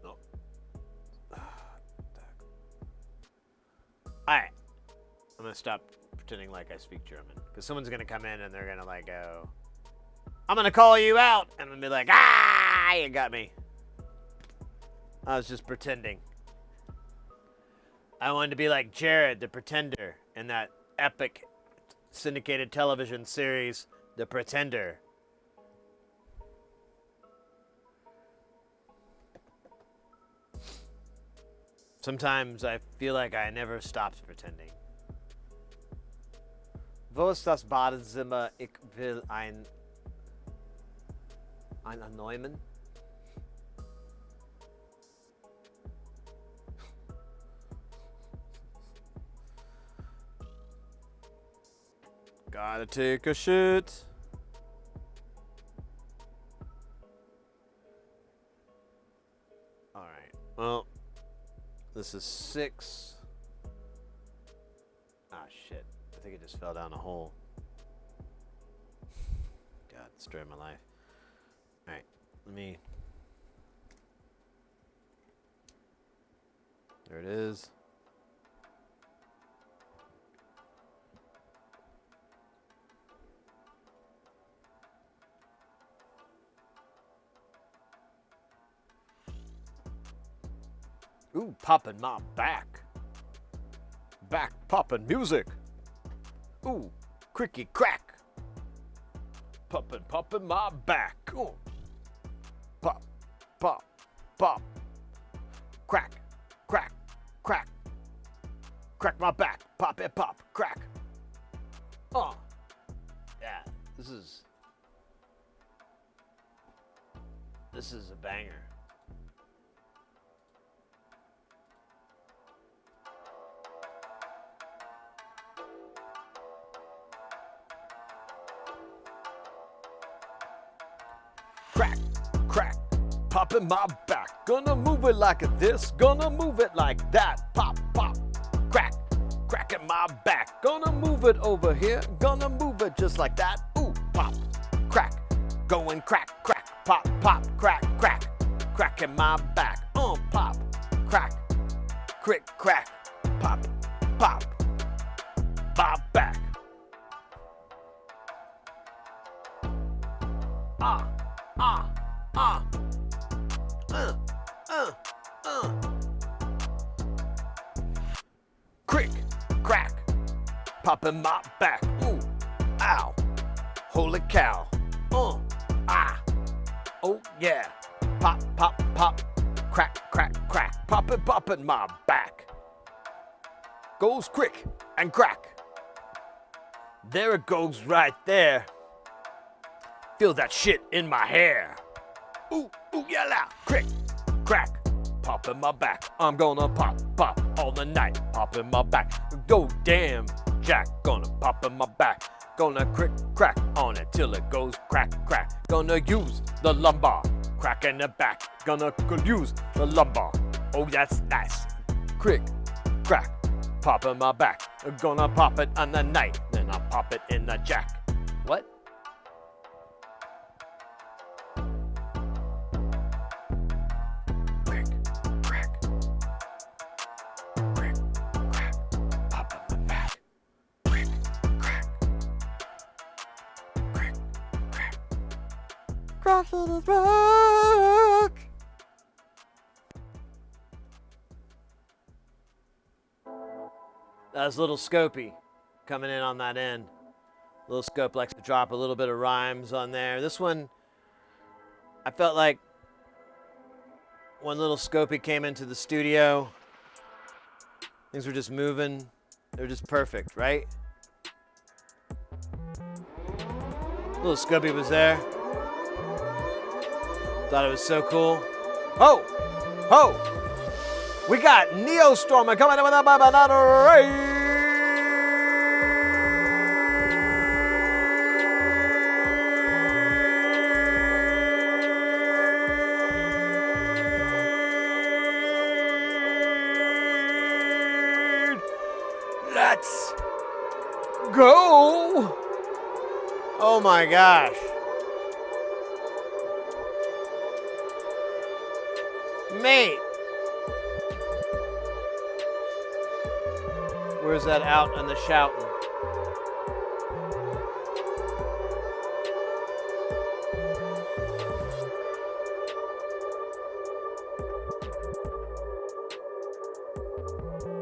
No. Alright. I'm gonna stop pretending like I speak German. Because someone's gonna come in and they're gonna like go, I'm gonna call you out! And I'm gonna be like, you got me. I was just pretending. I wanted to be like Jared, the Pretender, in that epic syndicated television series, The Pretender. Sometimes I feel like I never stopped pretending. Wo ist das Badezimmer? Ich will ein Neumann. Gotta take a shit. Alright, well, this is 6. Ah, shit. I think it just fell down a hole. God, destroyed my life. Alright, let me... There it is. Ooh, popping my back. Back popping music. Ooh, cricky crack. Popping my back. Ooh. Pop, pop, pop. Crack, crack, crack. Crack my back. Pop it, pop, crack. Oh. Yeah, this is a banger. popping my back. Gonna move it like this, gonna move it like that. Pop, pop, crack, cracking my back. Gonna move it over here, gonna move it just like that. Ooh, pop, crack, going crack, crack, pop, pop, crack, crack, cracking my back. Pop, crack, crick, crack, pop, pop, my back. Crick, crack, popping my back. Ooh, ow, holy cow. Oh yeah. Pop, pop, pop, crack, crack, crack, popping my back. Goes quick and crack. There it goes right there. Feel that shit in my hair. Ooh, yalla, crick, crack, popping my back. I'm gonna pop, pop all the night, popping my back. Go damn, Jack, gonna pop in my back. Gonna crick, crack on it till it goes crack, crack. Gonna use the lumbar, crack in the back. Gonna use the lumbar. Oh, that's nice. Crick, crack, pop in my back. Gonna pop it on the night, then I'll pop it in the jack. What? Crick, crack, crick, crack, pop in my back. Crick, crack, crick, crack. Crack in his back. That's Little Scopey coming in on that end. Little Scope likes to drop a little bit of rhymes on there. This one, I felt like when Little Scopey came into the studio, things were just moving. They were just perfect, right? Little Scopey was there. Thought it was so cool. Ho! Ho! We got Neostormer coming in with a banana raid. Let's go. Oh my gosh. Mate. Where's that out on the shouting?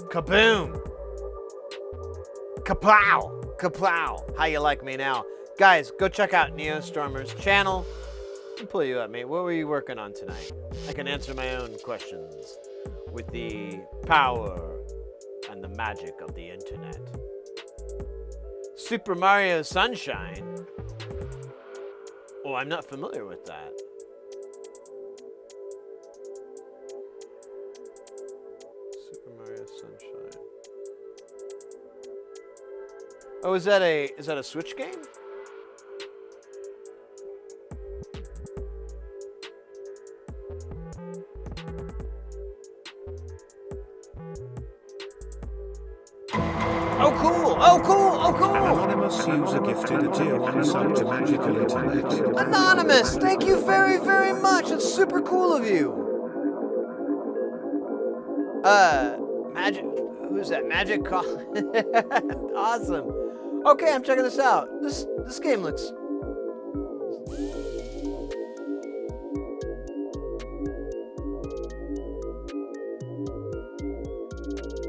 Kaboom! Kaplow! Kaplow! How you like me now? Guys, go check out Neostormer's channel. I'll pull you up, mate. What were you working on tonight? I can answer my own questions with the power and the magic of the internet. Super Mario Sunshine? Oh, I'm not familiar with that. Super Mario Sunshine. Oh, is that a Switch game? Oh, cool! Oh, cool! Oh, cool! An anonymous user gifted a tier 1 sub to Magical Internet. Anonymous! Thank you very, very much! It's super cool of you! Magic... Who's that? Magic Awesome. Okay, I'm checking this out. This game looks...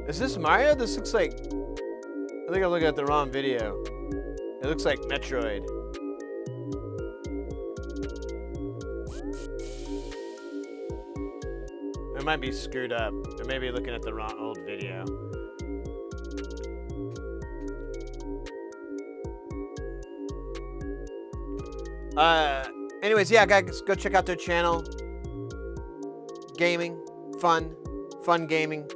Is this Mario? This looks like... I think I'm looking at the wrong video. It looks like Metroid. It might be screwed up. Or maybe looking at the wrong old video. Anyways, yeah, guys, go check out their channel. Gaming. Fun gaming.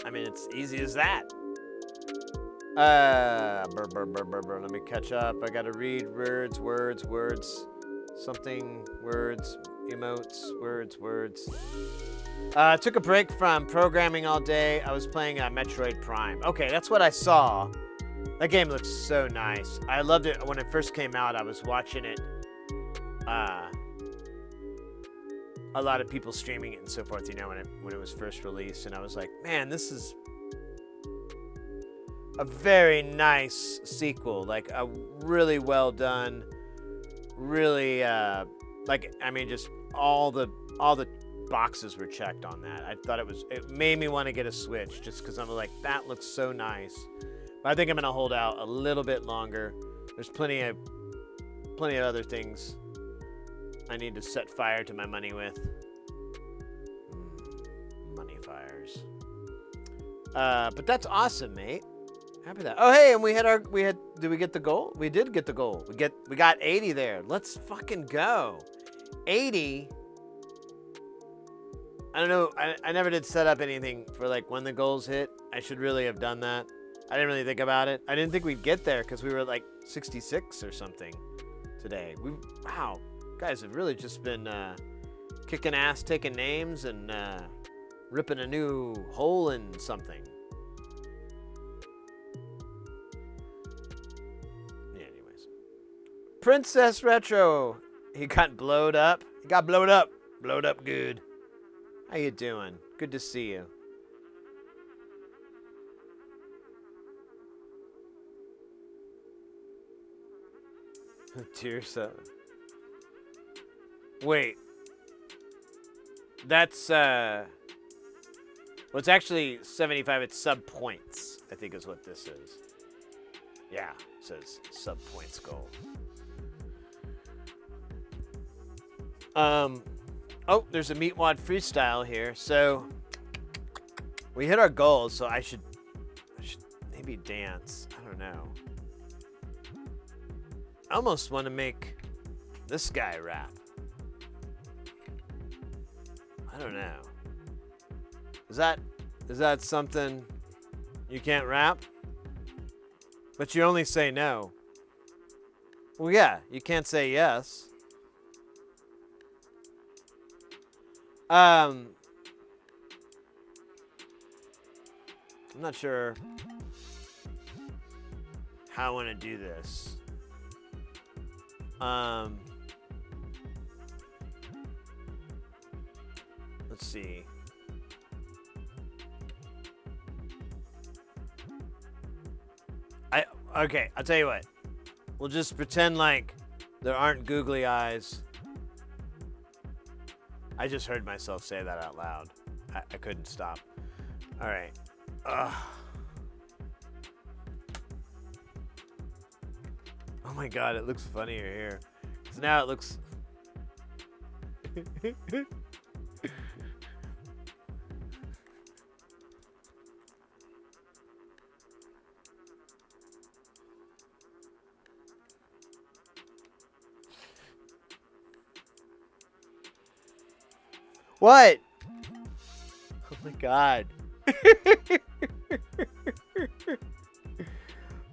I mean, it's easy as that. Let me catch up. I gotta read words. Something, words, emotes, words. Took a break from programming all day. I was playing Metroid Prime. Okay, that's what I saw. That game looks so nice. I loved it when it first came out. I was watching it. A lot of people streaming it and so forth, you know, when it was first released, and I was like, man, this is a very nice sequel, like a really well done, really just all the boxes were checked on that. I thought it made me want to get a Switch just because I'm like, that looks so nice. But I think I'm gonna hold out a little bit longer. There's plenty of other things I need to set fire to my money with. Money fires. But that's awesome, mate. Happy that. Oh, hey, and did we get the goal? We did get the goal. We got 80 there. Let's fucking go. 80. I don't know. I never did set up anything for like when the goals hit. I should really have done that. I didn't really think about it. I didn't think we'd get there because we were like 66 or something today. Wow. Guys have really just been kicking ass, taking names, and ripping a new hole in something. Yeah, anyways. Princess Retro. He got blowed up. He got blowed up. Blowed up good. How you doing? Good to see you. Tier 7. Wait. That's, well, it's actually 75. It's sub points, I think is what this is. Yeah, it says sub points goal. Oh, there's a Meatwad freestyle here. So we hit our goals, so I should maybe dance. I don't know. I almost want to make this guy rap. I don't know. Is that something you can't rap? But you only say no. Well, yeah, you can't say yes. I'm not sure how I want to do this. Let's see. Okay, I'll tell you what. We'll just pretend like there aren't googly eyes. I just heard myself say that out loud. I couldn't stop. All right. Ugh. Oh my God, it looks funnier here. So now it looks... What? Oh my God.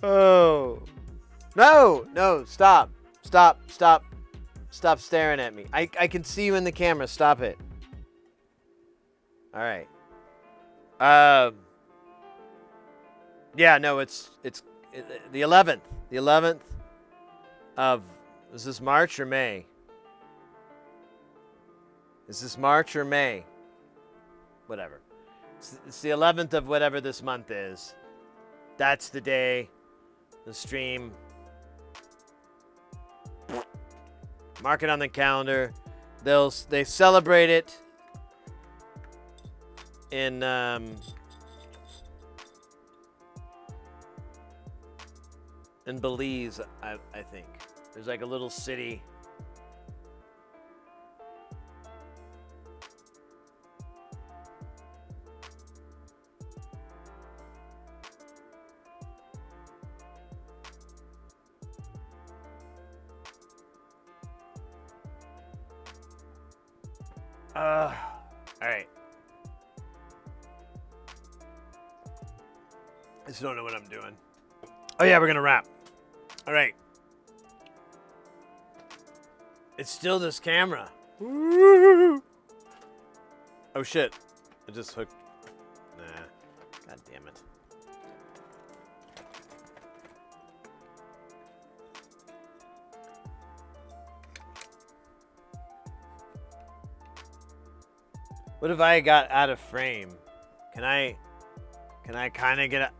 Oh. No, stop. Stop staring at me. I can see you in the camera. Stop it. All right. Yeah, no, it's the 11th. The 11th of, is this March or May? Is this March or May? Whatever. It's the 11th of whatever this month is. That's the day. The stream. Mark it on the calendar. They celebrate it in Belize, I think. There's like a little city. All right. I just don't know what I'm doing. Oh yeah, we're gonna wrap. All right. It's still this camera. Oh shit. I just hooked. Nah. God damn it. What if I got out of frame? Can I kind of get a...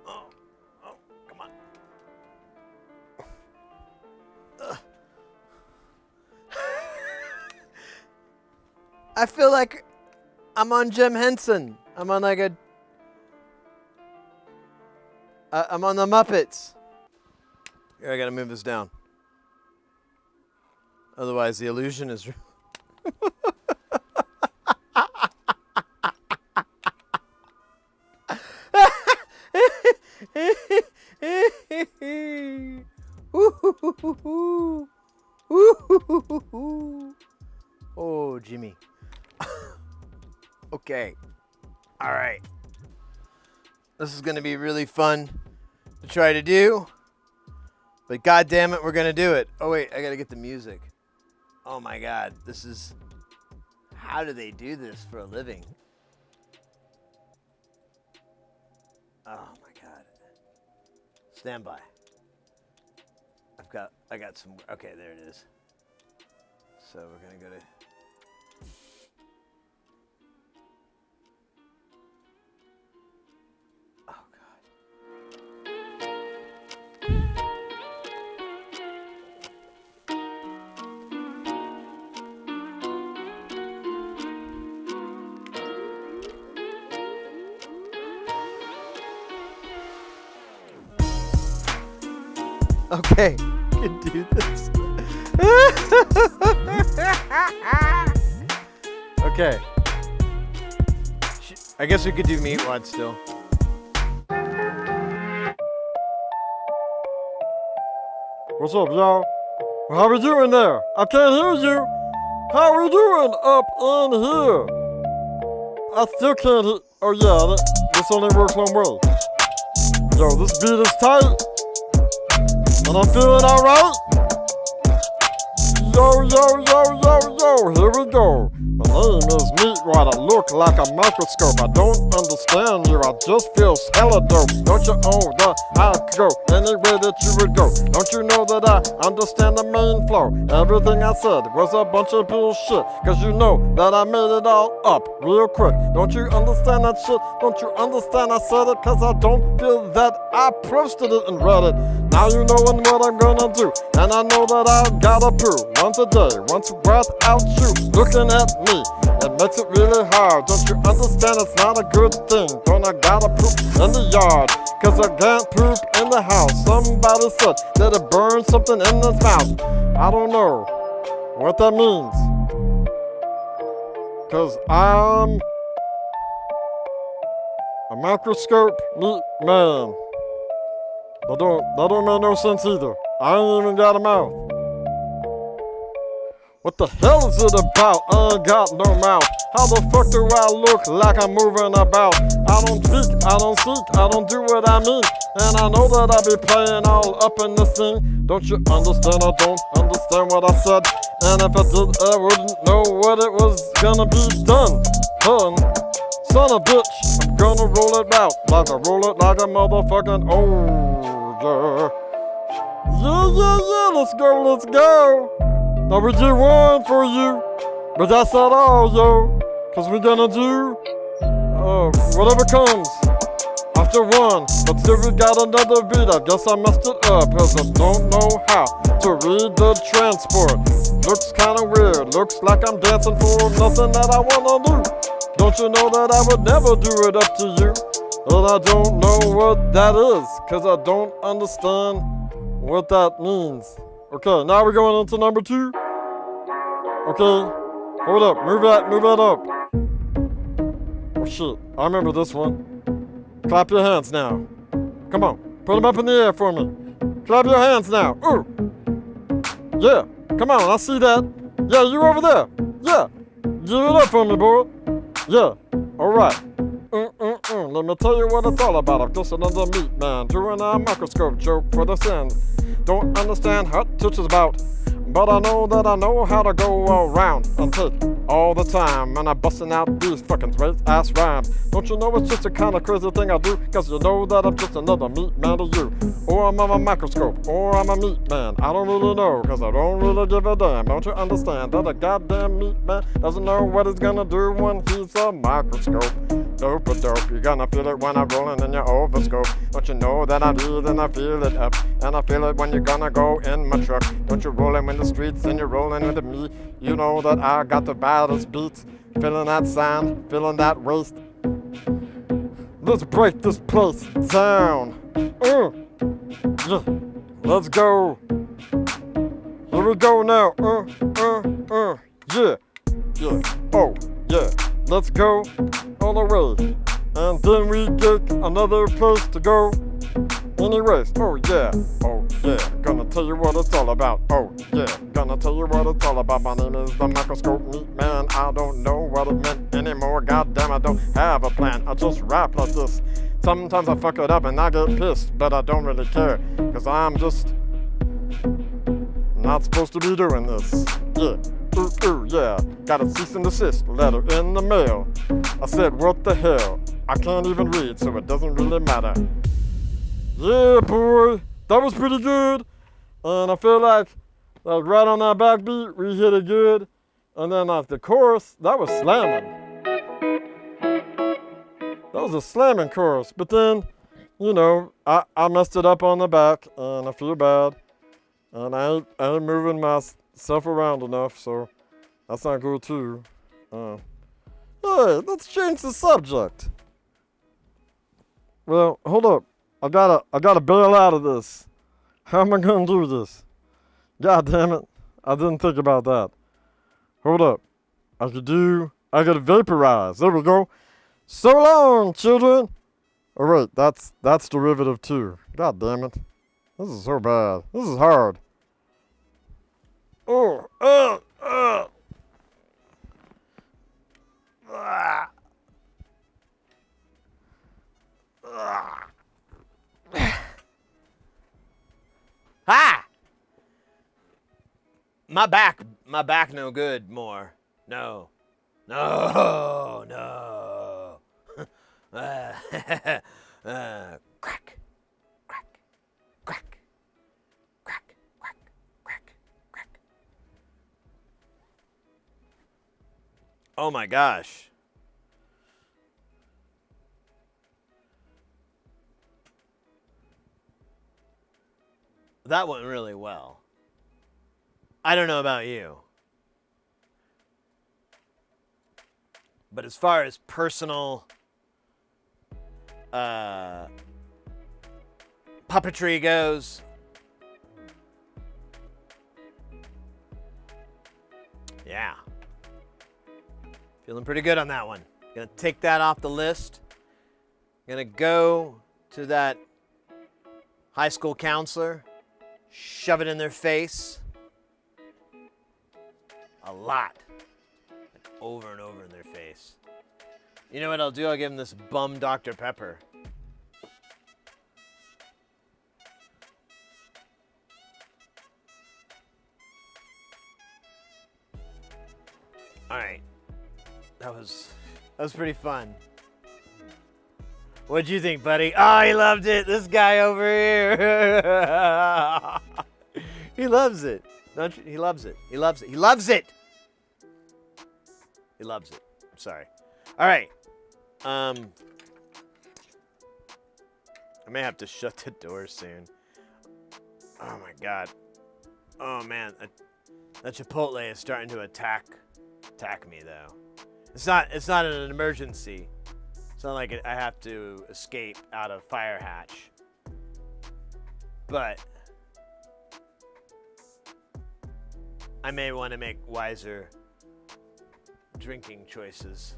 Oh, come on. I feel like I'm on Jim Henson. I'm on like a... I'm on the Muppets. Here, I gotta move this down. Otherwise, the illusion is... Oh, Jimmy. Okay. All right. This is going to be really fun to try to do. But God damn it, we're going to do it. Oh, wait. I got to get the music. Oh, my God. This is... How do they do this for a living? Oh, my God. Stand by. I got some... Okay, there it is. So we're going to go to... Okay, I can do this. Okay. I guess we could do meat wad still. What's up, y'all? How we doing there? I can't hear you. How we doing up in here? I still can't hear. Oh yeah, this only works one way. Yo, this beat is tight. And I'm feeling alright. Yo, here we go. My name is Meatwad. I look like a microscope. I don't understand you. I just feel hella dope. Don't you own that I could go any way that you would go? Don't you know that I understand the main flow? Everything I said was a bunch of bullshit. Cause you know that I made it all up real quick. Don't you understand that shit? Don't you understand I said it? Cause I don't feel that I posted it and read it. Now you know what I'm gonna do. And I know that I gotta poo once a day, once breath out you. Looking at me, it makes it really hard. Don't you understand it's not a good thing? Don't I gotta poop in the yard? Cause I can't poop in the house. Somebody said that it burned something in his mouth. I don't know what that means. Cause I'm a microscope meat man. That don't make no sense either. I ain't even got a mouth. What the hell is it about? I ain't got no mouth. How the fuck do I look like I'm moving about? I don't speak, I don't seek, I don't do what I mean. And I know that I be playing all up in this thing. Don't you understand? I don't understand what I said. And if I did, I wouldn't know what it was gonna be done. Son of a bitch, I'm gonna roll it out. Roll it like a motherfucking older. Yeah, let's go. Now we do one for you, but that's not all, yo. Cause we're gonna do, whatever comes after one. But still we got another beat, I guess I messed it up. Cause I don't know how to read the transport. Looks kinda weird, looks like I'm dancing for nothing that I wanna do. Don't you know that I would never do it up to you? And I don't know what that is, cause I don't understand what that means. Okay, now we're going into number 2. Okay, hold up, move that up. Oh shit, I remember this one. Clap your hands now. Come on, put them up in the air for me. Clap your hands now. Ooh. Yeah, come on, I see that. Yeah, you over there. Yeah. Give it up for me, boy. Yeah. All right. Let me tell you what it's all about. I'm just another meat man doing a microscope joke for the sins. Don't understand what touch is about, but I know that I know how to go around and take all the time. And I'm busting out these fucking straight ass rhymes. Don't you know it's just a kind of crazy thing I do? Cause you know that I'm just another meat man to you. Or I'm a microscope, or I'm a meat man. I don't really know, cause I don't really give a damn. Don't you understand that a goddamn meat man doesn't know what he's gonna do when he's a microscope? Dope a dope, you're gonna feel it when I'm rolling in your overscope. Don't you know that I do, then I feel it up. And I feel it when you're gonna go in my truck. Don't you rolling in the streets and you're rolling with me. You know that I got the baddest beats. Feeling that sand, feeling that waste. Let's break this place down. Yeah, let's go. Here we go now. Yeah, yeah, oh, yeah. Let's go all the way. And then we get another place to go. Anyways, oh yeah, gonna tell you what it's all about. Oh yeah, gonna tell you what it's all about. My name is the Microscope Meat Man. I don't know what it meant anymore. Goddamn, I don't have a plan. I just rap like this. Sometimes I fuck it up and I get pissed, but I don't really care, cause I'm just not supposed to be doing this. Yeah, yeah. Got a cease and desist letter in the mail. I said, what the hell? I can't even read, so it doesn't really matter. Yeah, boy, that was pretty good. And I feel like right on that backbeat, we hit it good. And then the chorus, that was slamming. That was a slamming chorus. But then, you know, I messed it up on the back, and I feel bad. And I ain't moving myself around enough, so that's not good too. Hey, let's change the subject. Well, hold up. I gotta bail out of this. How am I gonna do this? God damn it. I didn't think about that. Hold up. I could vaporize. There we go. So long, children. Oh wait, that's derivative 2. God damn it. This is so bad. This is hard. Oh, Ha! My back no good more. No. No, no. Crack, crack, crack, crack, crack, crack, crack. Oh my gosh. That went really well. I don't know about you. But as far as personal puppetry goes, yeah. Feeling pretty good on that one. Gonna take that off the list. Gonna go to that high school counselor, shove it in their face. A lot. Over and over in their face. You know what I'll do? I'll give them this bum Dr. Pepper. All right. That was pretty fun. What'd you think, buddy? Oh, he loved it. This guy over here. He loves it. Don't you? He loves it. He loves it. He loves it. He loves it. I'm sorry. All right. I may have to shut the door soon. Oh my God. Oh man, that Chipotle is starting to attack me though. It's not an emergency. It's not like I have to escape out of fire hatch. But I may want to make wiser drinking choices.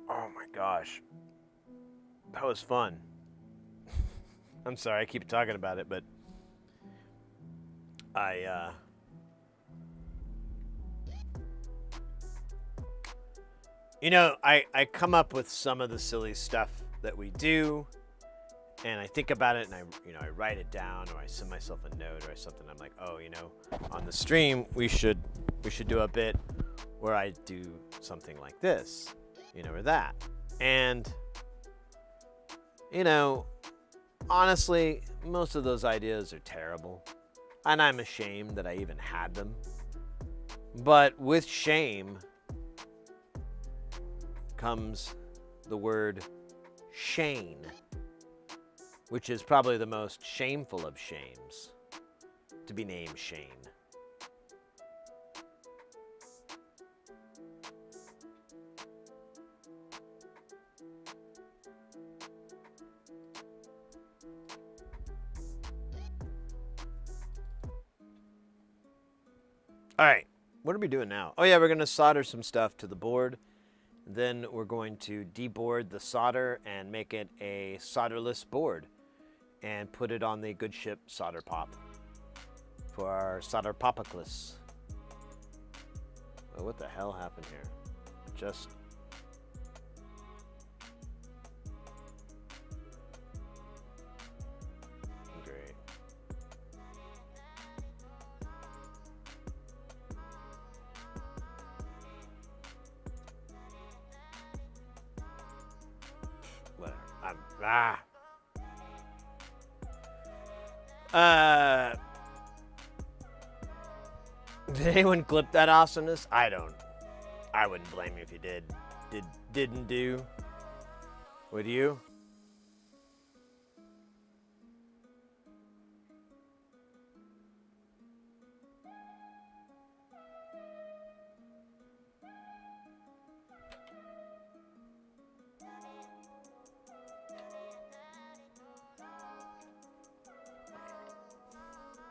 Oh my God. gosh. That was fun. I'm sorry, I keep talking about it, but I come up with some of the silly stuff that we do, and I think about it, and I write it down, or I send myself a note or something. I'm like, oh, on the stream we should do a bit where I do something like this, or that, and honestly, most of those ideas are terrible, and I'm ashamed that I even had them. But with shame comes the word Shane, which is probably the most shameful of shames, to be named Shane. All right, what are we doing now? Oh yeah, we're gonna solder some stuff to the board. Then we're going to deboard the solder and make it a solderless board and put it on the Good Ship solder pop for our solder popicless. Oh, what the hell happened here? Just great. Did anyone clip that awesomeness? I wouldn't blame you if you did. Didn't do? Would you?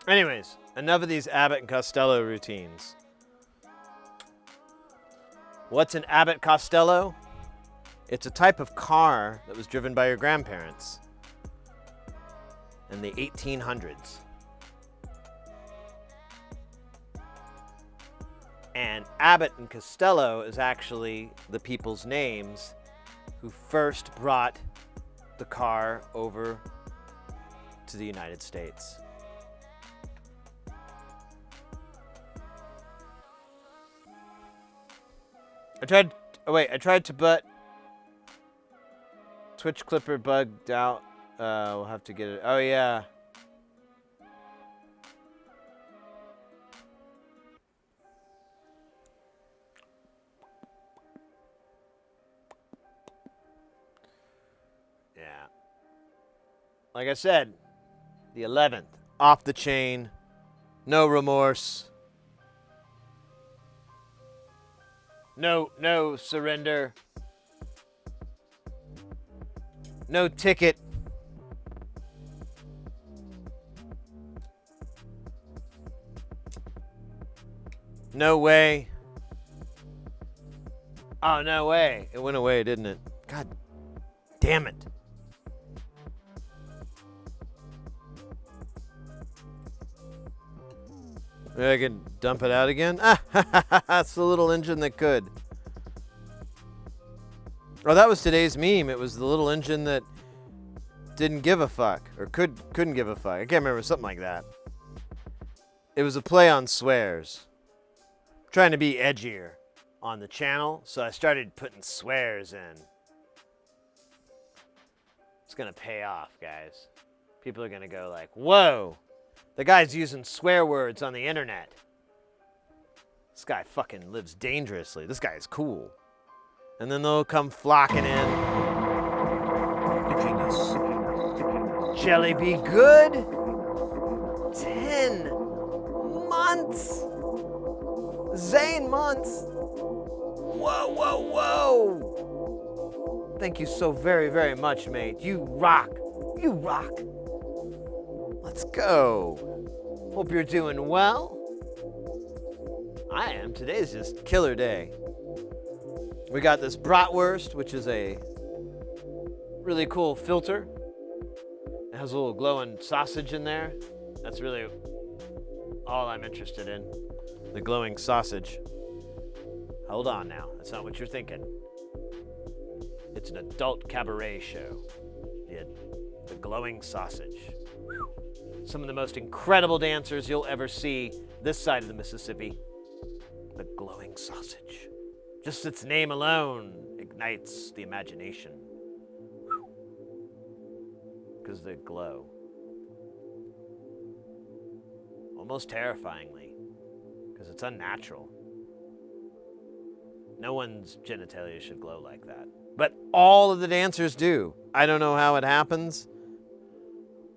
Anyways, enough of these Abbott and Costello routines. What's an Abbott Costello? It's a type of car that was driven by your grandparents in the 1800s. And Abbott and Costello is actually the people's names who first brought the car over to the United States. I tried to, but Twitch clipper bugged out. We'll have to get it. Oh, yeah. Yeah. Like I said, the 11th, off the chain, no remorse. No surrender. No ticket. No way. Oh, no way. It went away, didn't it? God damn it. Maybe I could dump it out again? That's the little engine that could. Oh, that was today's meme. It was the little engine that didn't give a fuck. Or couldn't give a fuck. I can't remember, something like that. It was a play on swears. I'm trying to be edgier on the channel, so I started putting swears in. It's gonna pay off, guys. People are gonna go like, whoa! The guy's using swear words on the internet. This guy fucking lives dangerously. This guy is cool. And then they'll come flocking in. Jelly be good? 10 months? Zane months? Whoa, whoa, whoa! Thank you so very, very much, mate. You rock. You rock. Let's go. Hope you're doing well. I am. Today's just killer day. We got this bratwurst, which is a really cool filter. It has a little glowing sausage in there. That's really all I'm interested in. The glowing sausage. Hold on now. That's not what you're thinking. It's an adult cabaret show. The glowing sausage. Whew. Some of the most incredible dancers you'll ever see this side of the Mississippi. The glowing sausage. Just its name alone ignites the imagination. Because they glow. Almost terrifyingly. Because it's unnatural. No one's genitalia should glow like that. But all of the dancers do. I don't know how it happens.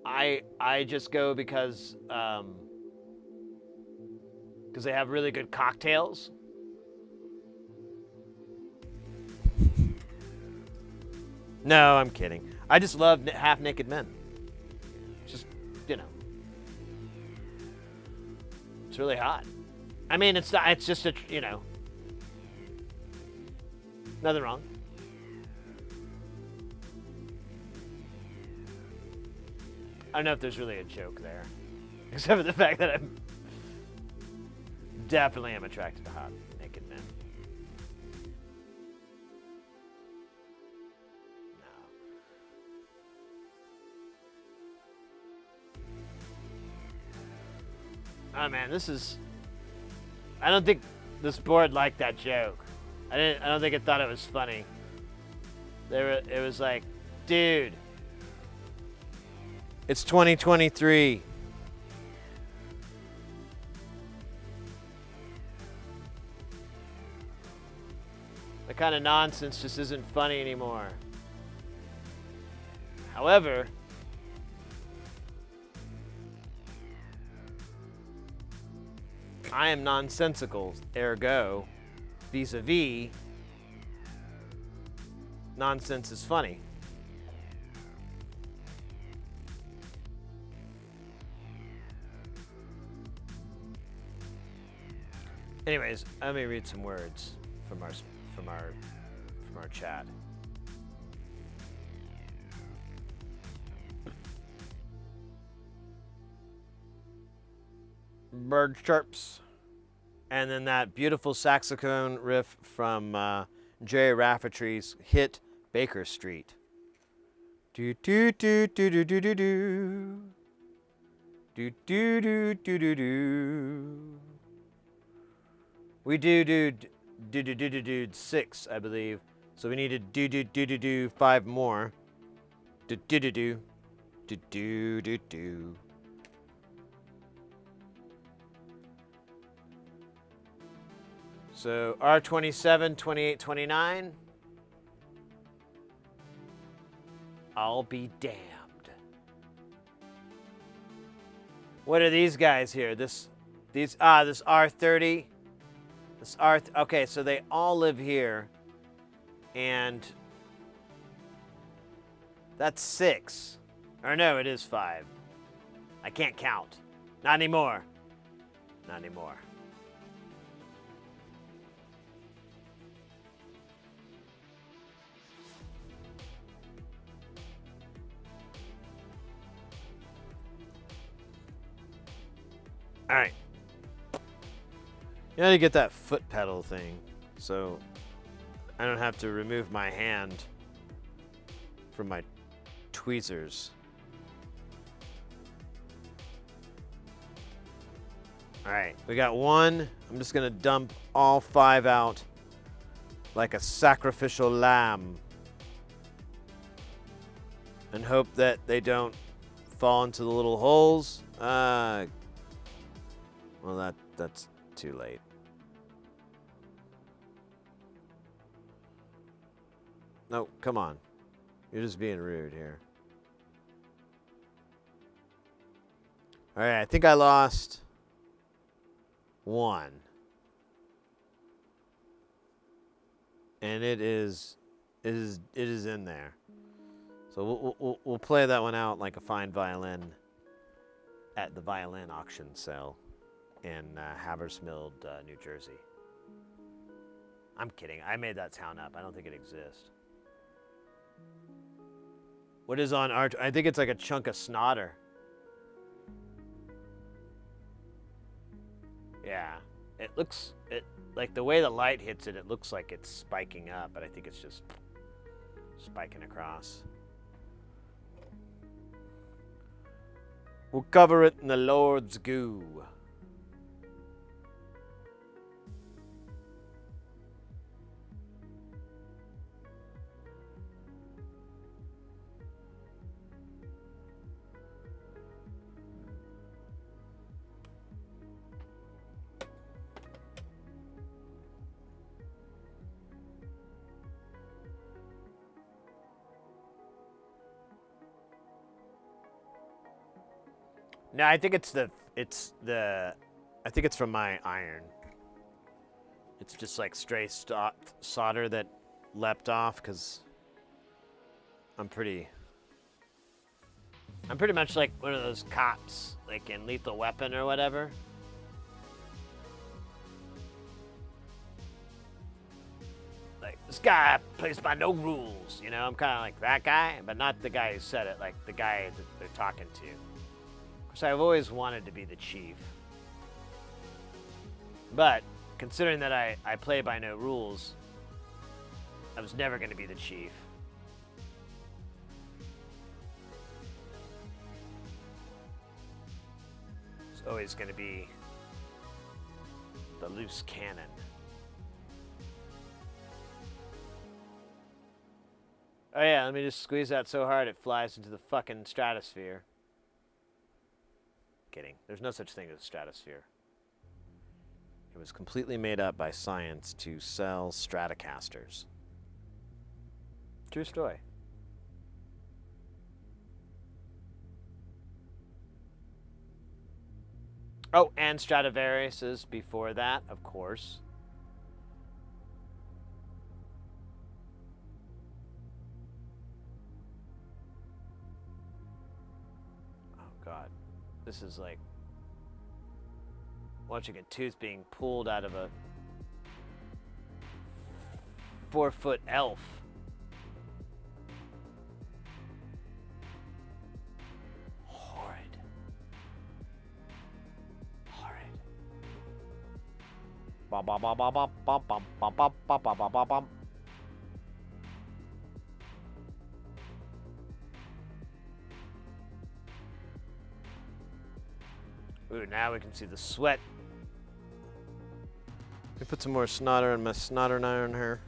I just go because they have really good cocktails. No, I'm kidding. I just love half-naked men. Just, you know. It's really hot. I mean, it's not, it's just a, you know. Nothing wrong. I don't know if there's really a joke there. Except for the fact that I'm definitely am attracted to hot naked men. No. Oh man, this is... I don't think this board liked that joke. I don't think it thought it was funny. It was like, dude, it's 2023. That kind of nonsense just isn't funny anymore. However, I am nonsensical, ergo, vis-a-vis, nonsense is funny. Anyways, let me read some words from our chat. Bird chirps. And then that beautiful saxophone riff from Jerry Rafferty's hit Baker Street. Do do do do do do do do. Do do do do do do. We do 6, I believe. So we need to do 5 more. Do. So R27, 28, 29. I'll be damned. What are these guys here? This R30. Okay, so they all live here. And that's 6. Or no, it is 5. I can't count. Not anymore. Not anymore. All right. You gotta get that foot pedal thing, so I don't have to remove my hand from my tweezers. All right, we got 1. I'm just gonna dump all 5 out like a sacrificial lamb and hope that they don't fall into the little holes. Well, that's too late. No, come on. You're just being rude here. All right, I think I lost 1. And it is in there. So we'll play that one out like a fine violin at the violin auction sale in Haversmill, New Jersey. I'm kidding. I made that town up. I don't think it exists. What is on R2? I think it's like a chunk of snodder. Yeah. It looks, like the way the light hits it, it looks like it's spiking up, but I think it's just spiking across. We'll cover it in the Lord's goo. No, I think it's I think it's from my iron. It's just like stray solder that leapt off because I'm pretty much like one of those cops, like in Lethal Weapon or whatever. Like, this guy plays by no rules, you know? I'm kind of like that guy, but not the guy who said it, like the guy that they're talking to. So I've always wanted to be the chief. But considering that I play by no rules, I was never going to be the chief. It's always going to be the loose cannon. Oh yeah, let me just squeeze that so hard it flies into the fucking stratosphere. Kidding. There's no such thing as a stratosphere. It was completely made up by science to sell Stratocasters. True story. Oh, and Stradivariuses before that, of course. Oh, God. This is like watching a tooth being pulled out of a 4-foot elf. Horrid. Horrid. Bum bum bum bum bum bum bum bum bum bum bum bum bum. Ooh, now we can see the sweat. Let me put some more snodder in my snodder iron here.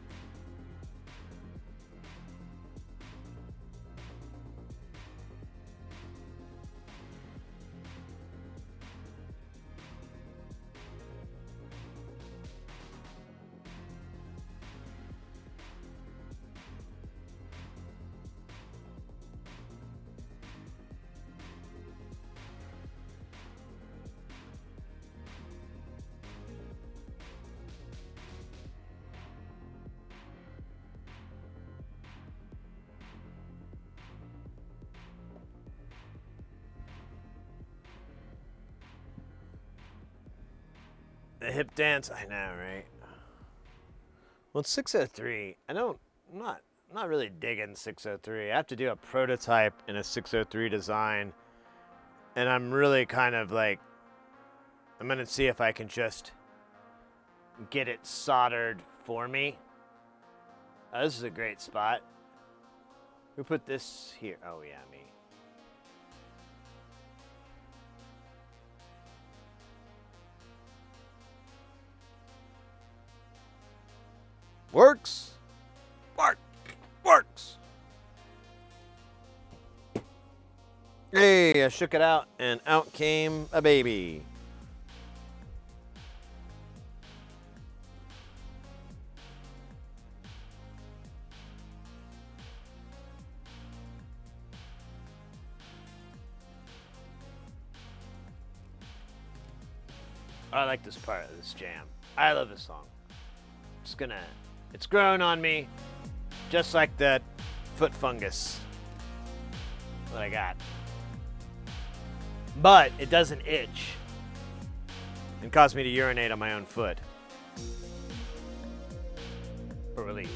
The hip dance, I know, right? Well, it's 603. I'm not really digging 603. I have to do a prototype in a 603 design, and I'm really kind of like, I'm gonna see if I can just get it soldered for me. Oh, this is a great spot. Who put this here? Oh yeah, me. Works. Works. Hey, I shook it out, and out came a baby. I like this part of this jam. I love this song. It's grown on me, just like that foot fungus that I got. But it doesn't itch and cause me to urinate on my own foot. For relief.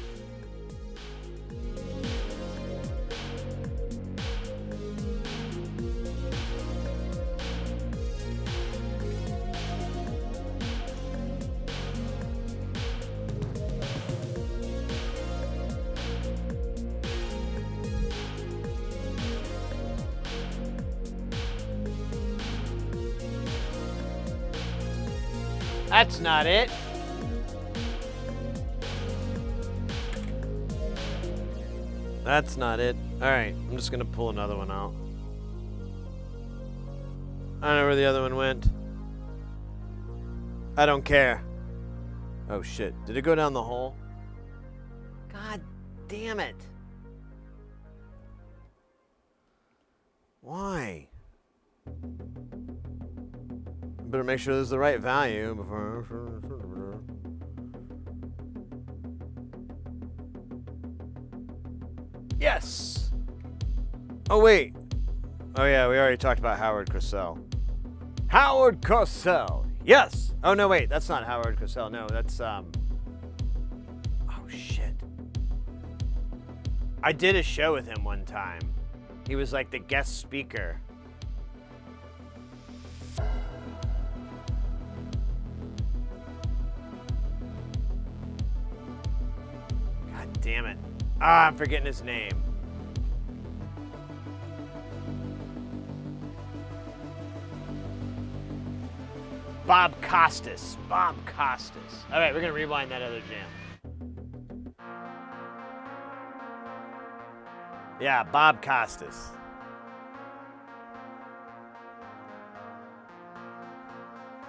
That's not it. That's not it. Alright, I'm just gonna pull another one out. I don't know where the other one went. I don't care. Oh shit. Did it go down the hole? God damn it. Why? Better make sure there's the right value before. Yes! Oh, wait. Oh, yeah, we already talked about Howard Cosell. Howard Cosell! Yes! Oh, no, wait, that's not Howard Cosell. No, that's, Oh, shit. I did a show with him one time. He was like the guest speaker. God damn it. Ah, I'm forgetting his name. Bob Costas. Bob Costas. All right, we're going to rewind that other jam. Yeah, Bob Costas.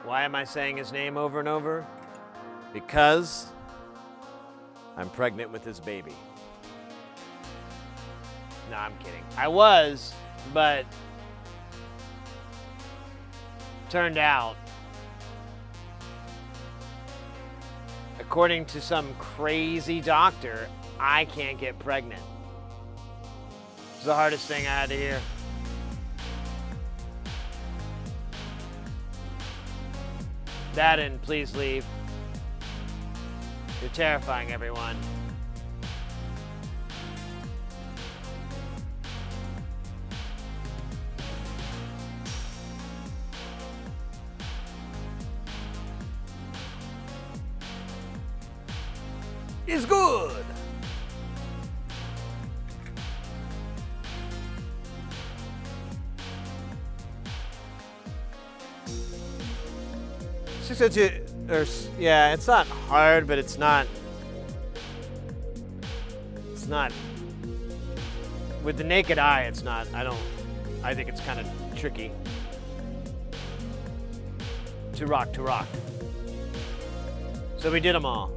Why am I saying his name over and over? Because I'm pregnant with his baby. No, I'm kidding. I was, but turned out, according to some crazy doctor, I can't get pregnant. It's the hardest thing I had to hear. That and please leave. You're terrifying everyone. It's good. Yeah, it's not hard, but it's not. It's not. With the naked eye, it's not. I think it's kind of tricky. To rock. So we did them all.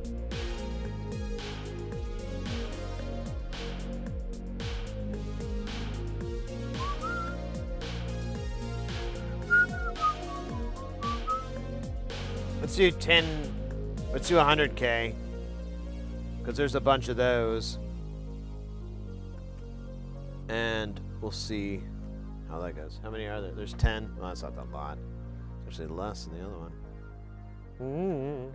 Let's do 10, let's do 100K, because there's a bunch of those. And we'll see how that goes. How many are there? There's 10. Well, that's not that lot. It's actually less than the other one.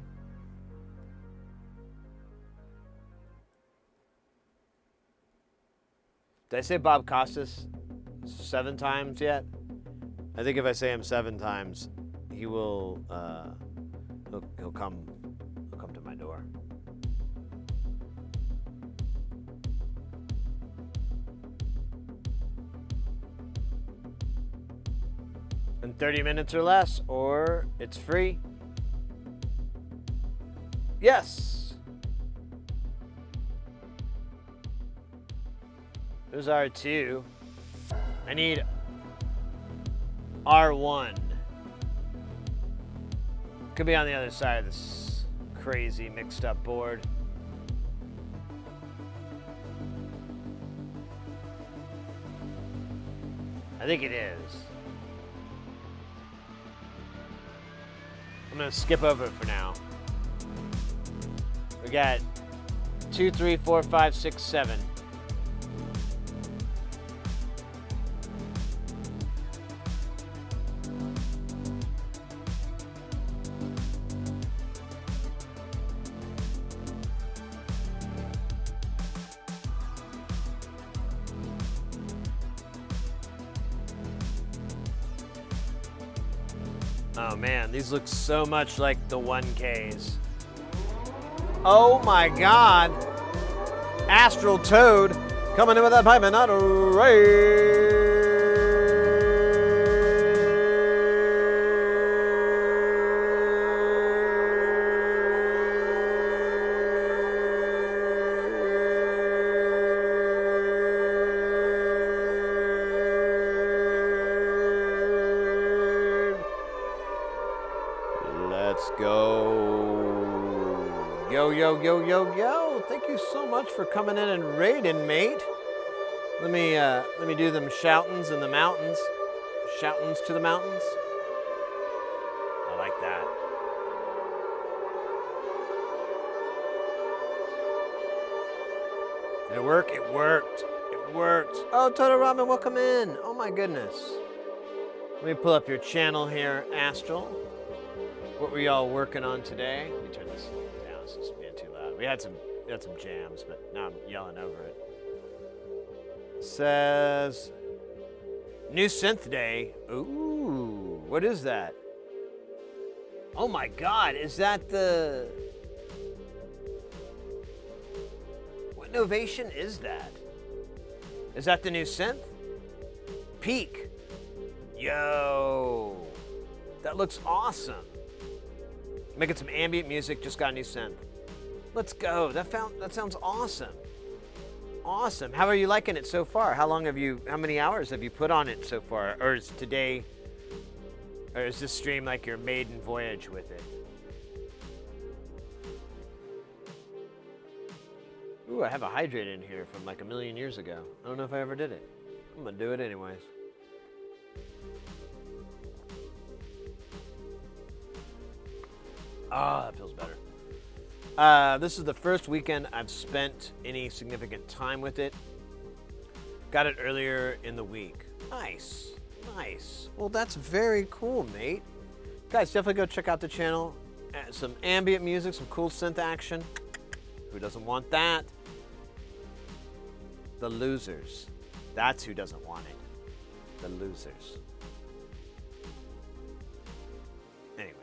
Did I say Bob Costas 7 times yet? I think if I say him 7 times, he will, he'll come to my door. In 30 minutes or less, or it's free. Yes. There's R2. I need R1. Could be on the other side of this crazy mixed up board. I think it is. I'm gonna skip over it for now. We got 2, 3, 4, 5, 6, 7. Oh man, these look so much like the 1Ks. Oh my God. Astral Toad coming in with that pipe and not Let's go. Yo, yo, yo, yo, yo. Thank you so much for coming in and raiding, mate. Let me do them shoutins in the mountains. Shoutins to the mountains. I like that. Did it work? It worked. It worked. Oh, Toto Robin, welcome in. Oh my goodness. Let me pull up your channel here, Astral. What were y'all working on today? Let me turn this down. This is being too loud. We had some jams, but now I'm yelling over it. Says new synth day. Ooh, what is that? Oh my God, is that the? What innovation is that? Is that the new synth? Peak. Yo, that looks awesome. Making some ambient music, just got a new synth. Let's go. That sounds awesome. Awesome. How are you liking it so far? How many hours have you put on it so far? Or is this stream like your maiden voyage with it? Ooh, I have a hydrate in here from like a million years ago. I don't know if I ever did it. I'm gonna do it anyways. Ah, that feels better. This is the first weekend I've spent any significant time with it. Got it earlier in the week. Nice, nice. Well, that's very cool, mate. Guys, definitely go check out the channel. Some ambient music, some cool synth action. Who doesn't want that? The losers. That's who doesn't want it. The losers. Anyways,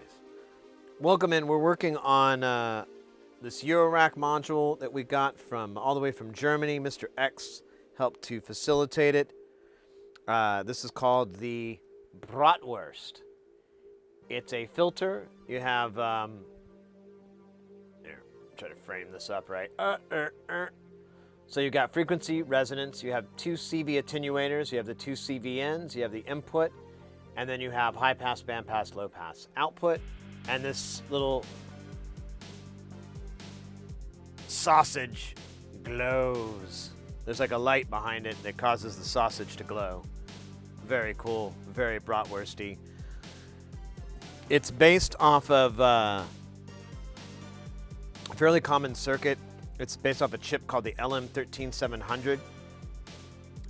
welcome in. We're working on this Eurorack module that we got all the way from Germany. Mr. X helped to facilitate it. This is called the Bratwurst. It's a filter. You have, here, try to frame this up right. So you've got frequency, resonance. You have two CV attenuators. You have the two CVNs. You have the input. And then you have high pass, band pass, low pass output. And this little sausage glows. There's like a light behind it that causes the sausage to glow. Very cool, very bratwursty. It's based off of a fairly common circuit. It's based off a chip called the LM13700.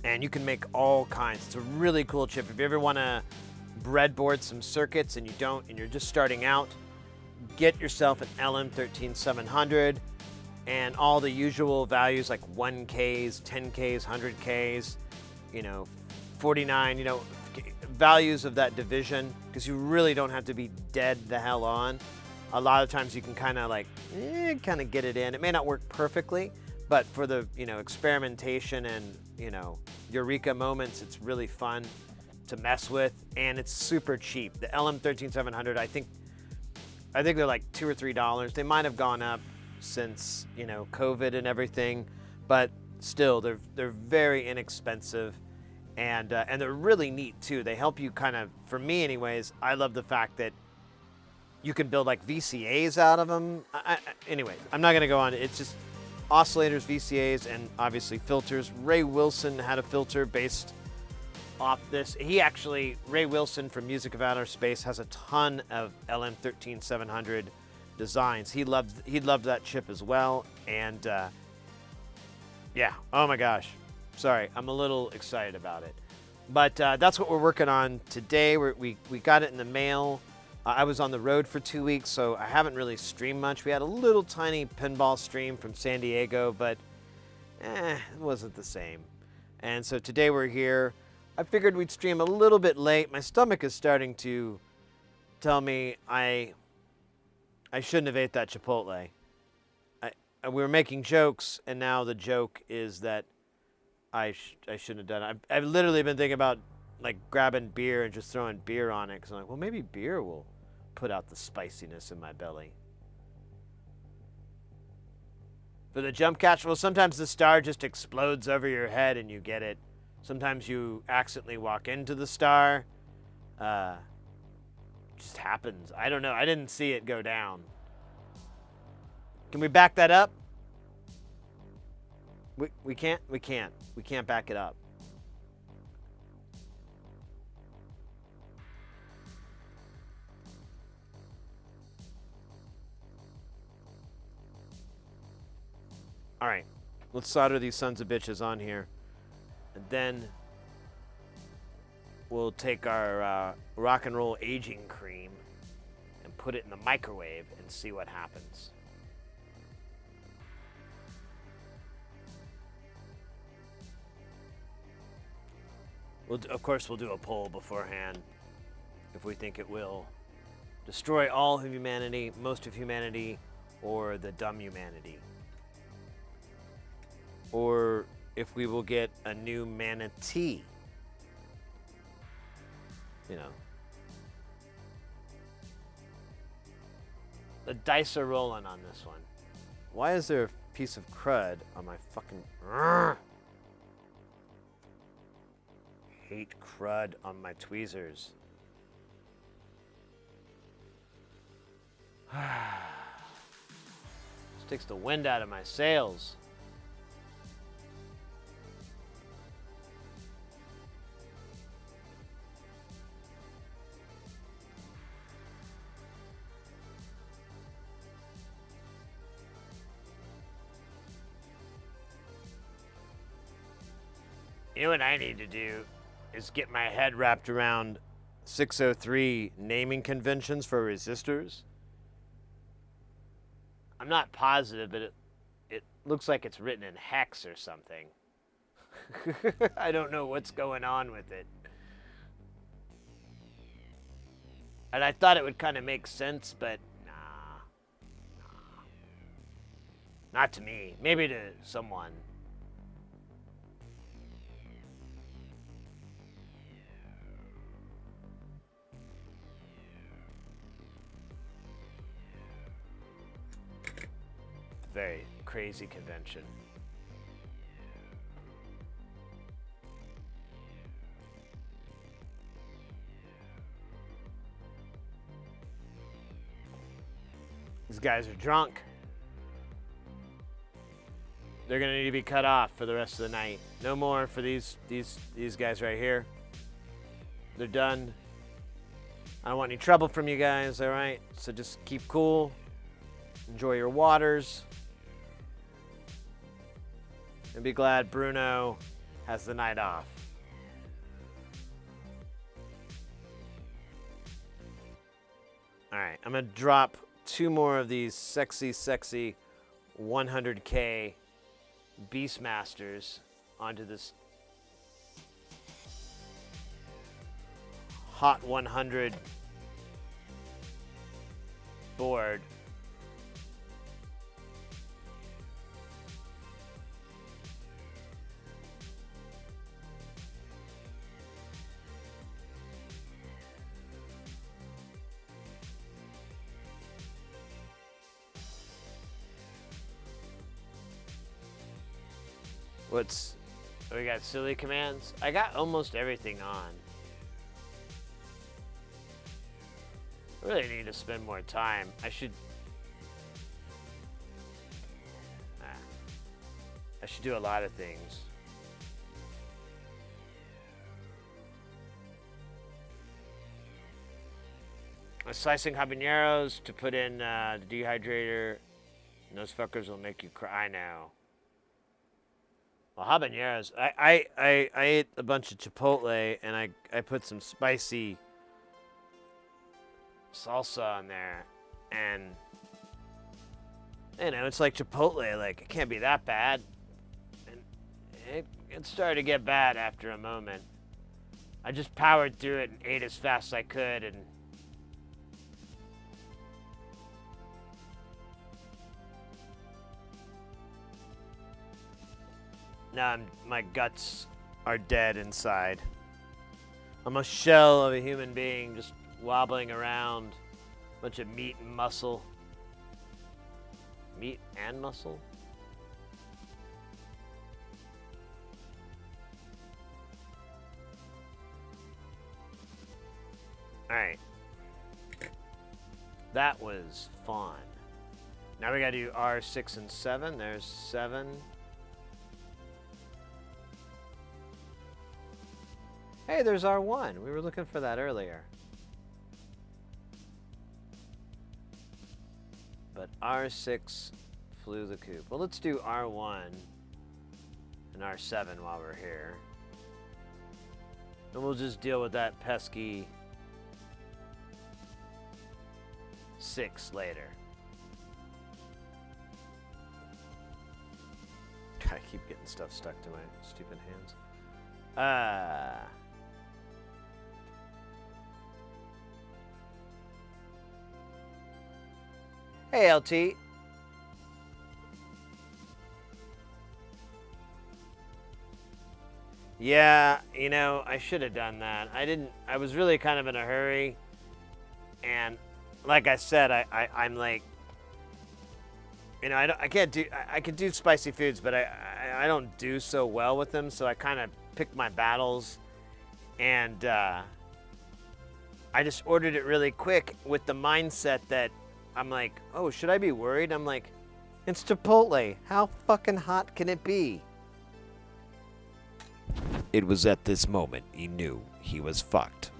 And you can make all kinds. It's a really cool chip. If you ever want to breadboard some circuits and you're just starting out, get yourself an LM13700 and all the usual values like 1Ks, 10Ks, 100Ks, 49, values of that division, because you really don't have to be dead the hell on. A lot of times you can kind of get it in. It may not work perfectly, but for the, experimentation and, eureka moments, it's really fun to mess with, and it's super cheap. The LM13700, I think they're like $2 or $3. They might have gone up since COVID and everything, but still they're very inexpensive, and they're really neat too. They help you for me anyways. I love the fact that you can build like VCAs out of them. Anyway, I'm not gonna go on. It's just oscillators, VCAs, and obviously filters. Ray Wilson had a filter based off this. Ray Wilson from Music of Outer Space has a ton of LM13700 designs. He loved that chip as well, and yeah, oh my gosh, sorry, I'm a little excited about it. But that's what we're working on today. We got it in the mail. I was on the road for 2 weeks, so I haven't really streamed much. We had a little tiny pinball stream from San Diego, but it wasn't the same. And so today we're here. I figured we'd stream a little bit late. My stomach is starting to tell me I shouldn't have ate that Chipotle. We were making jokes, and now the joke is that I shouldn't have done it. I've literally been thinking about like grabbing beer and just throwing beer on it, because I'm like, well, maybe beer will put out the spiciness in my belly. For the jump catch, well, sometimes the star just explodes over your head and you get it. Sometimes you accidentally walk into the star. just happens. I don't know. I didn't see it go down. Can we back that up? We can't? We can't. We can't back it up. All right. Let's solder these sons of bitches on here. And then we'll take our rock and roll aging cream and put it in the microwave and see what happens. Of course, we'll do a poll beforehand if we think it will destroy all of humanity, most of humanity, or the dumb humanity. Or if we will get a new manatee. You know. The dice are rolling on this one. Why is there a piece of crud on my fucking... Hate crud on my tweezers. This takes the wind out of my sails. You know what I need to do is get my head wrapped around 603 naming conventions for resistors. I'm not positive, but it looks like it's written in hex or something. I don't know what's going on with it. And I thought it would kind of make sense, but nah. Not to me. Maybe to someone. Very crazy convention. These guys are drunk. They're gonna need to be cut off for the rest of the night. No more for these guys right here. They're done. I don't want any trouble from you guys, all right? So just keep cool. Enjoy your waters. And be glad Bruno has the night off. All right, I'm gonna drop 2 more of these sexy 100K Beastmasters onto this Hot 100 board. We got silly commands? I got almost everything on. I really need to spend more time. I should do a lot of things. Slicing habaneros to put in the dehydrator. And those fuckers will make you cry. I know. Well, habaneros. I ate a bunch of Chipotle and I put some spicy salsa on there, and you know, it's like Chipotle. Like, it can't be that bad. And it started to get bad after a moment. I just powered through it and ate as fast as I could, and now my guts are dead inside. I'm a shell of a human being just wobbling around. Bunch of meat and muscle. Meat and muscle? Alright. That was fun. Now we gotta do R6 and 7. There's 7. Hey, there's R1. We were looking for that earlier. But R6 flew the coop. Well, let's do R1 and R7 while we're here. And we'll just deal with that pesky 6 later. I keep getting stuff stuck to my stupid hands. Hey, LT. Yeah, you know, I should have done that. I was really kind of in a hurry. And like I said, I'm like, you know, I can't do, I can do spicy foods, but I don't do so well with them. So I kind of pick my battles. And I just ordered it really quick with the mindset that I'm like, oh, should I be worried? I'm like, it's Chipotle. How fucking hot can it be? It was at this moment he knew he was fucked.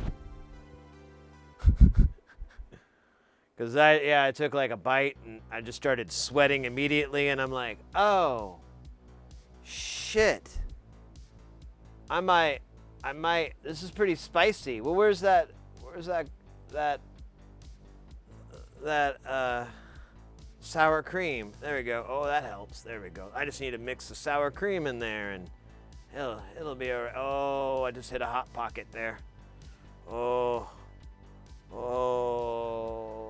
Because I took like a bite and I just started sweating immediately and I'm like, oh, shit. I might, this is pretty spicy. Well, where's that sour cream? There we go. Oh, that helps. There we go. I just need to mix the sour cream in there and it'll be all right. Oh, I just hit a hot pocket there. Oh,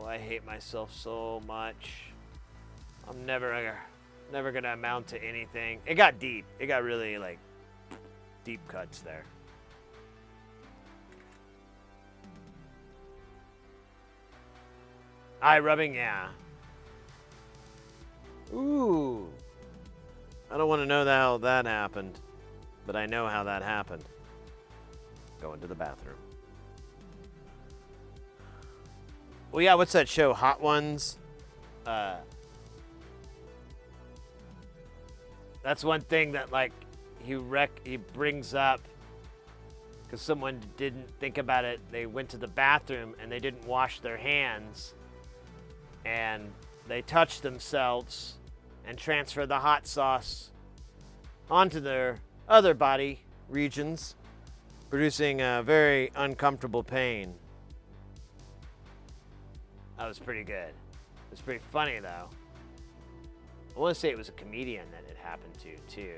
I hate myself so much. I'm never gonna amount to anything. It got deep. It got really like deep cuts there. Eye rubbing, yeah. Ooh. I don't want to know how that happened, but I know how that happened. Going to the bathroom. Well, yeah, what's that show? Hot Ones? That's one thing that, like, he brings up because someone didn't think about it. They went to the bathroom and they didn't wash their hands and they touched themselves and transferred the hot sauce onto their other body regions, producing a very uncomfortable pain. That was pretty good. It was pretty funny, though. I want to say it was a comedian that it happened to, too.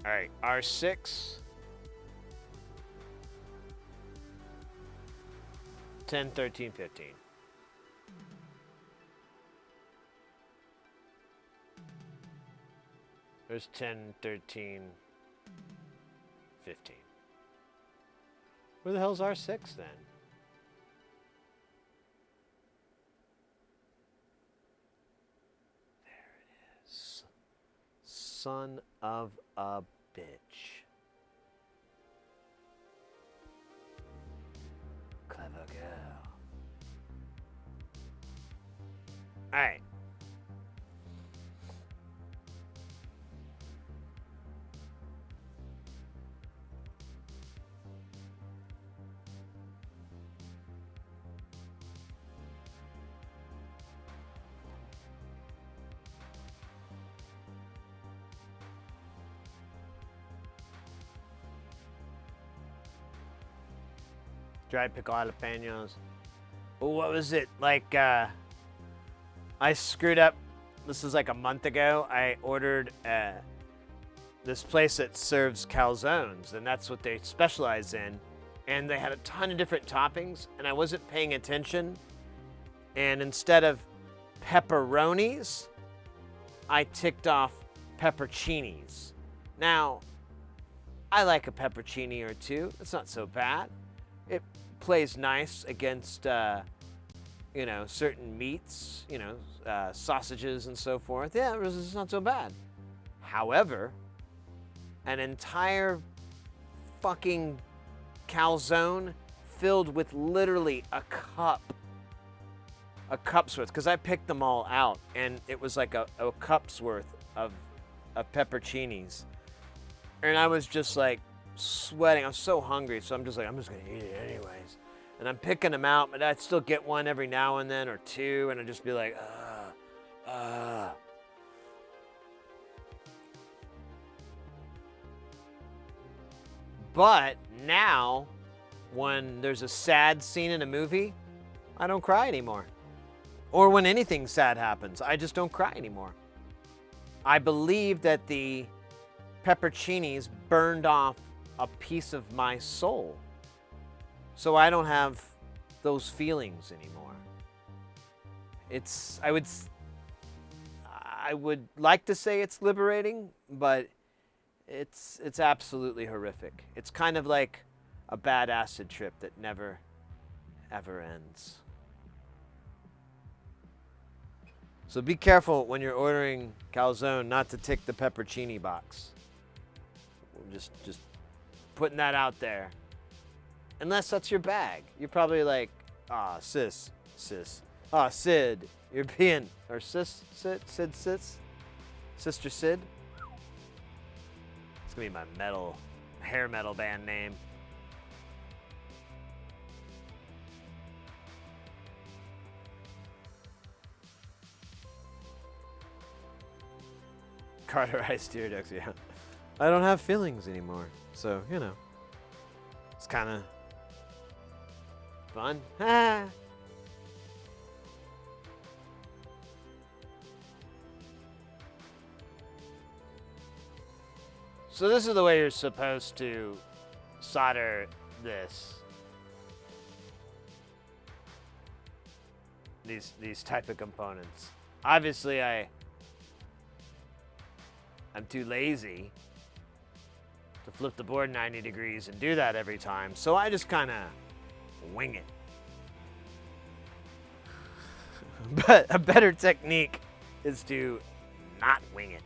All right, R6. 10, 13, 15. There's 10, 13, 15. Where the hell's R6 then? There it is. Son of a bitch. Clever girl. All right. Dried pickle jalapenos. Well, what was it? Like, I screwed up. This was like a month ago. I ordered this place that serves calzones, and that's what they specialize in. And they had a ton of different toppings, and I wasn't paying attention. And instead of pepperonis, I ticked off pepperoncinis. Now, I like a pepperoni or two. It's not so bad. plays nice against, you know, certain meats, you know, sausages and so forth. Yeah, it's not so bad. However, an entire fucking calzone filled with literally a cup's worth, because I picked them all out, and it was like a cup's worth of pepperoncinis. And I was just like sweating. I was so hungry, so I'm just gonna eat it anyways. And I'm picking them out, but I'd still get one every now and then or two, and I'd just be like, But now, when there's a sad scene in a movie, I don't cry anymore. Or when anything sad happens, I just don't cry anymore. I believe that the pepperoncinis burned off a piece of my soul. So I don't have those feelings anymore. I would like to say it's liberating, but it's absolutely horrific. It's kind of like a bad acid trip that never, ever ends. So be careful when you're ordering calzone not to tick the pepperoncini box. Just putting that out there. Unless that's your bag. You're probably like, sis. Sid, you're being, or Sid, Sister Sid. It's gonna be my hair metal band name. Carterized tear ducts, yeah. I don't have feelings anymore, so, you know. It's kind of fun. So this is the way you're supposed to solder this. These type of components. Obviously, I'm too lazy to flip the board 90 degrees and do that every time, so I just kind of wing it. But a better technique is to not wing it.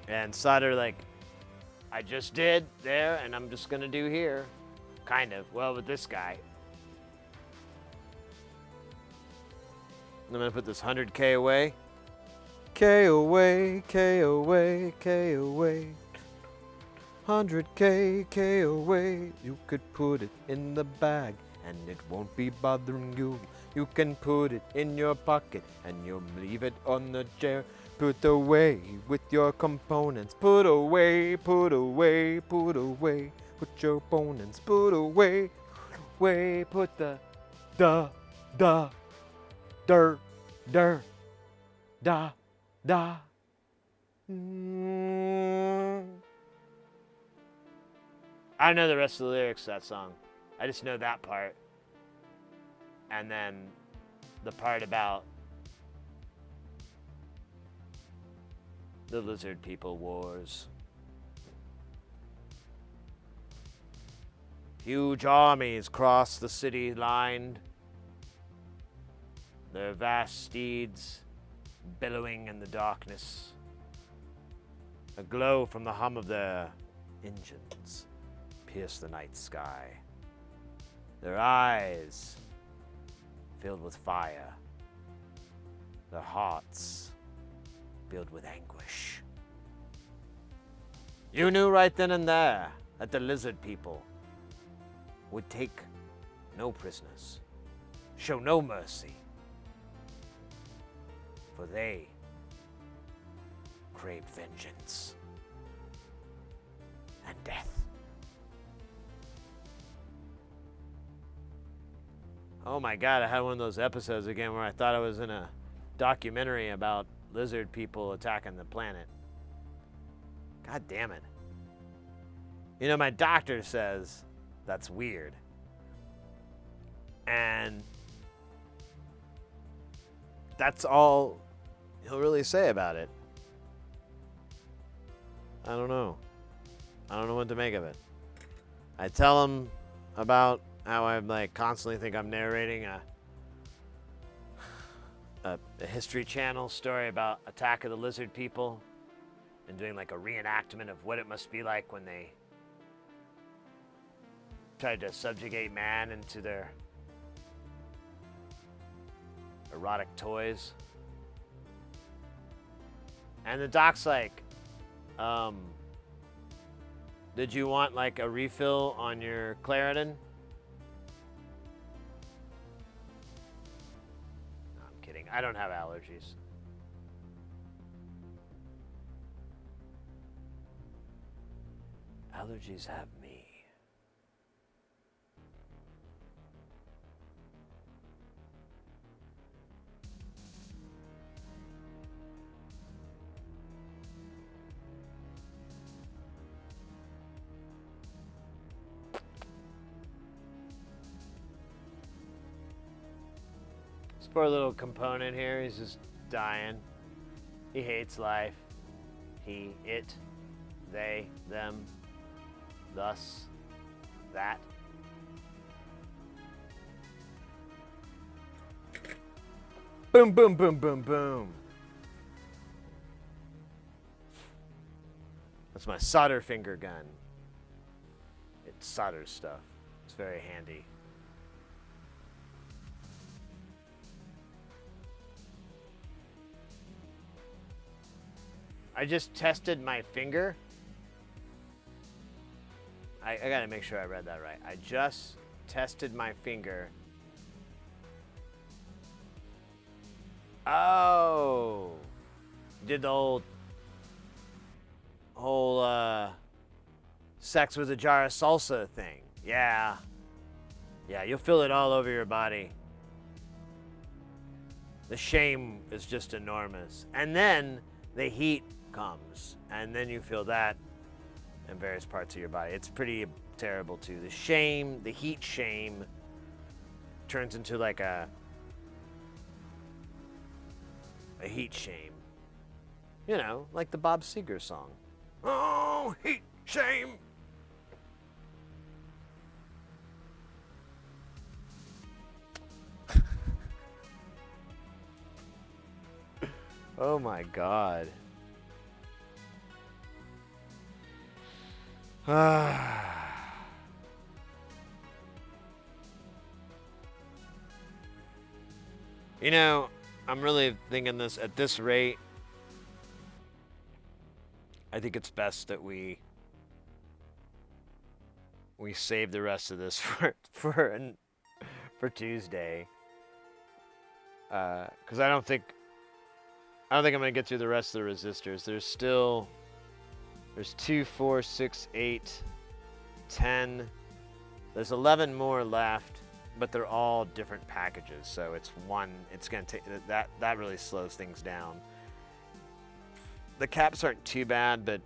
And solder like I just did there, and I'm just gonna do here. Kind of. Well, with this guy. I'm gonna put this 100K away. K away, K away, K away. 100K, K away. You could put it in the bag and it won't be bothering you. You can put it in your pocket and you'll leave it on the chair. Put away with your components. Put away, put away, put away. Put your opponents. Put away, away. Put the, der, der, da. I don't know the rest of the lyrics to that song. I just know that part. And then the part about the lizard people wars. Huge armies cross the city line, their vast steeds billowing in the darkness. A glow from the hum of their engines pierce the night sky. Their eyes filled with fire, their hearts filled with anguish. You knew right then and there that the lizard people would take no prisoners, show no mercy, for they craved vengeance and death. Oh my God, I had one of those episodes again where I thought I was in a documentary about lizard people attacking the planet. God damn it. You know, my doctor says that's weird. And that's all he'll really say about it. I don't know. I don't know what to make of it. I tell him about how I'm like constantly think I'm narrating a History Channel story about Attack of the Lizard People and doing like a reenactment of what it must be like when they tried to subjugate man into their erotic toys. And the doc's like, did you want like a refill on your Claritin? No, I'm kidding. I don't have allergies. Allergies have me. This poor little component here, he's just dying. He hates life. He, it, they, them, thus, that. Boom, boom, boom, boom, boom. That's my solder finger gun. It solders stuff. It's very handy. I just tested my finger. I gotta make sure I read that right. I just tested my finger. Oh, did the whole sex with a jar of salsa thing. Yeah, you'll feel it all over your body. The shame is just enormous, and then the heat comes, and then you feel that in various parts of your body. It's pretty terrible too. The shame, the heat shame, turns into like a heat shame. You know, like the Bob Seger song. Oh, heat shame. Oh my God. You know, I'm really thinking this at this rate. I think it's best that we save the rest of this for Tuesday. Because I don't think I'm gonna get through the rest of the resistors. There's 2, 4, 6, 8, 10. There's 11 more left, but they're all different packages. So it's gonna take that really slows things down. The caps aren't too bad, but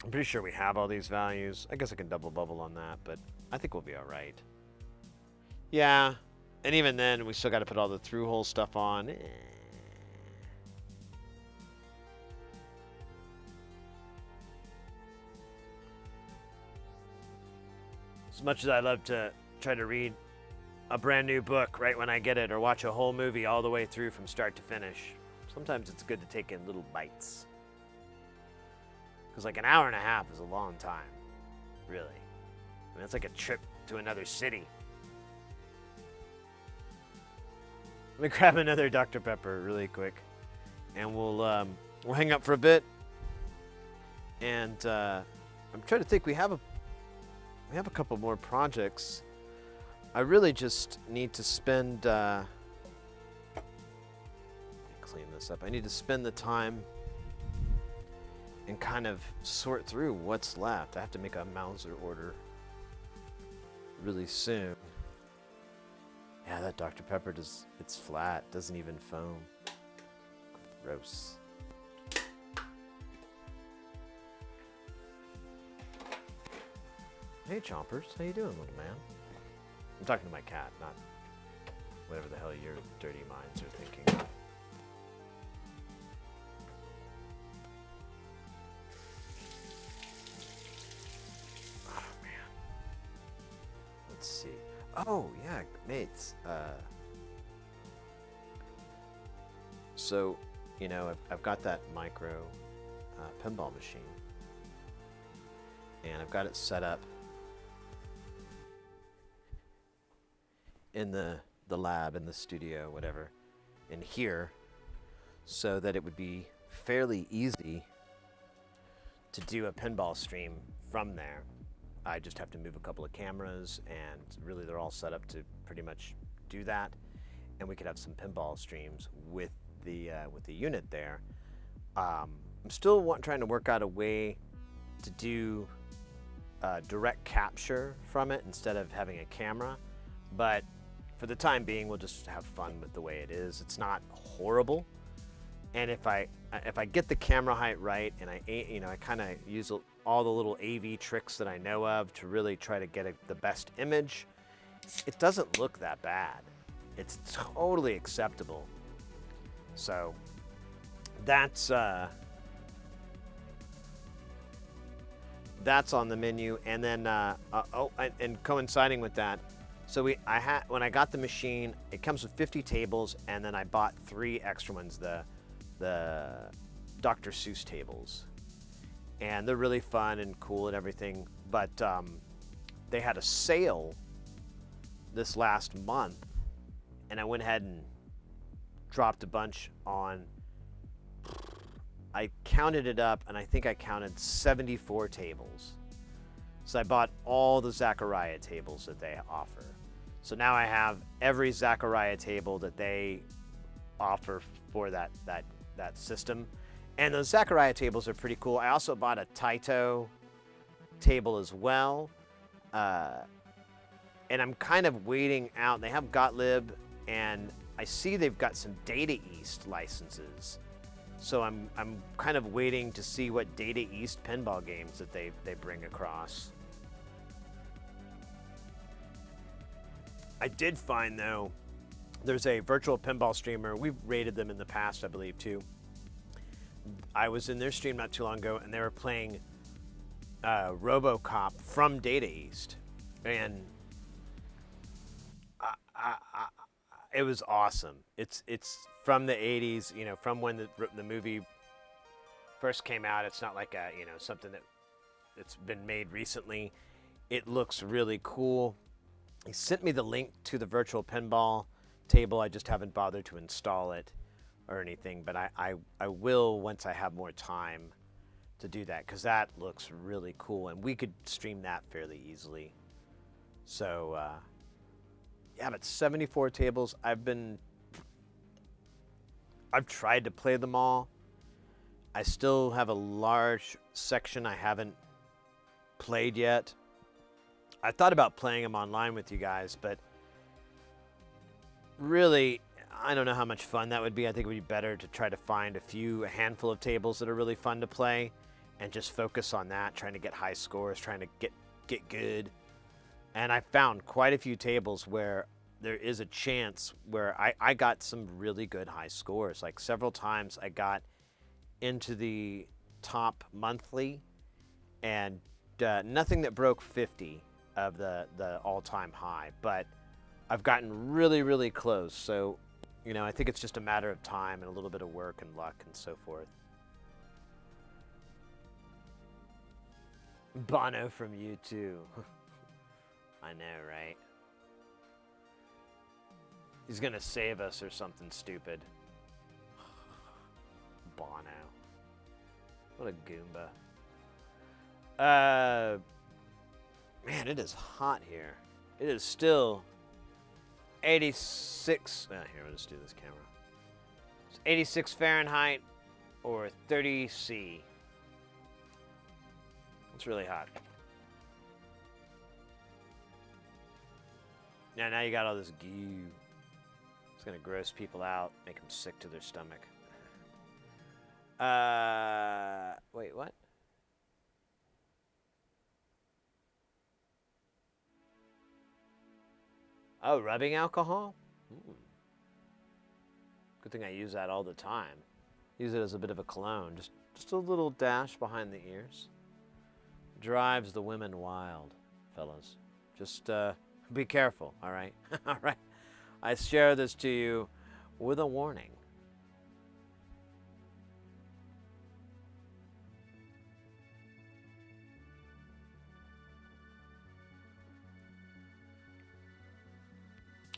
I'm pretty sure we have all these values. I guess I can double bubble on that, but I think we'll be all right. Yeah, and even then, we still got to put all the through-hole stuff on. As much as I love to try to read a brand new book right when I get it, or watch a whole movie all the way through from start to finish, sometimes it's good to take in little bites. Because like an hour and a half is a long time, really. I mean, it's like a trip to another city. Let me grab another Dr. Pepper really quick, and we'll hang up for a bit. And I'm trying to think. We have a couple more projects. I really just need to spend. Clean this up. I need to spend the time and kind of sort through what's left. I have to make a Mauser order really soon. Yeah, that Dr. Pepper it's flat, doesn't even foam. Gross. Hey Chompers, how you doing, little man? I'm talking to my cat, not whatever the hell your dirty minds are thinking. Oh man. Oh, yeah, mates. So, you know, I've got that micro pinball machine. And I've got it set up in the lab, in the studio, whatever, in here, so that it would be fairly easy to do a pinball stream from there. I just have to move a couple of cameras, and really they're all set up to pretty much do that. And we could have some pinball streams with the unit there. I'm still trying to work out a way to do direct capture from it instead of having a camera, but for the time being, we'll just have fun with the way it is. It's not horrible, and if I get the camera height right, and I kind of use all the little AV tricks that I know of to really try to get the best image, it doesn't look that bad. It's totally acceptable. So that's on the menu, and then and coinciding with that, so when I got the machine, it comes with 50 tables, and then I bought 3 extra ones, the Dr. Seuss tables, and they're really fun and cool and everything. But they had a sale this last month, and I went ahead and dropped a bunch on. I counted it up, and I think I counted 74 tables. So I bought all the Zachariah tables that they offer. So now I have every Zachariah table that they offer for that system. And those Zachariah tables are pretty cool. I also bought a Taito table as well. And I'm kind of waiting out. They have Gottlieb, and I see they've got some Data East licenses. So I'm kind of waiting to see what Data East pinball games that they bring across. I did find, though, there's a virtual pinball streamer. We've rated them in the past, I believe, too. I was in their stream not too long ago, and they were playing RoboCop from Data East. And it was awesome. It's from the 80s, you know, from when the movie first came out. It's not like something that's been made recently. It looks really cool. He sent me the link to the virtual pinball table. I just haven't bothered to install it or anything, but I will once I have more time to do that, because that looks really cool, and we could stream that fairly easily. So yeah, but 74 tables. I've tried to play them all. I still have a large section I haven't played yet. I thought about playing them online with you guys, but really, I don't know how much fun that would be. I think it would be better to try to find a handful of tables that are really fun to play, and just focus on that, trying to get high scores, trying to get good. And I found quite a few tables where there is a chance where I got some really good high scores. Like several times I got into the top monthly, and nothing that broke 50 of the all-time high, but I've gotten really, really close. So, you know, I think it's just a matter of time and a little bit of work and luck and so forth. Bono from U2. I know, right? He's gonna save us or something stupid. Bono. What a Goomba. Man, it is hot here. It is still 86. Here, we'll just do this camera. It's 86 Fahrenheit or 30 C. It's really hot. Yeah, now you got all this goo. It's gonna gross people out, make them sick to their stomach. Wait, what? Oh, rubbing alcohol? Good thing I use that all the time. Use it as a bit of a cologne. Just a little dash behind the ears. Drives the women wild, fellas. Just Be careful, all right? All right. I share this to you with a warning.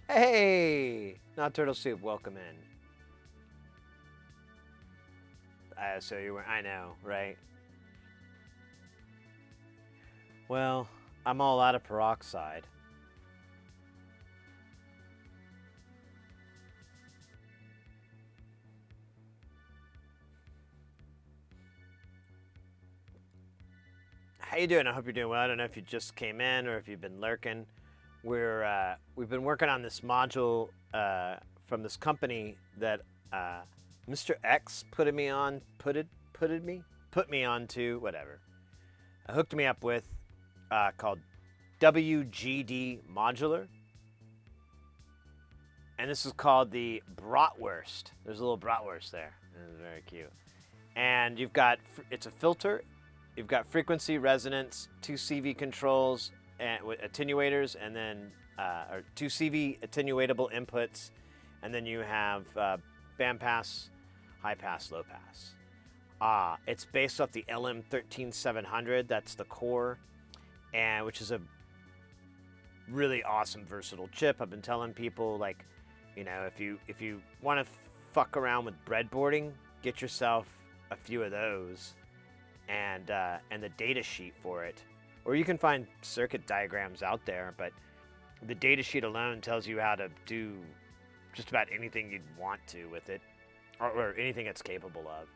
Hey, not Turtle Soup, welcome in. So you were, I know, right? Well, I'm all out of peroxide. How you doing? I hope you're doing well. I don't know if you just came in or if you've been lurking. We've been working on this module from this company that Mr. X put me on to whatever. Hooked me up with called WGD Modular. And this is called the Bratwurst. There's a little Bratwurst there. It's very cute. And you've got, it's a filter. You've got frequency, resonance, 2 CV controls, and with attenuators, and then, or 2 CV attenuatable inputs. And then you have bandpass, high pass, low pass. It's based off the LM13700. That's the core, and which is a really awesome, versatile chip. I've been telling people, like, you know, if you want to fuck around with breadboarding, get yourself a few of those, and the data sheet for it, or you can find circuit diagrams out there. But the data sheet alone tells you how to do just about anything you'd want to with it, or anything it's capable of.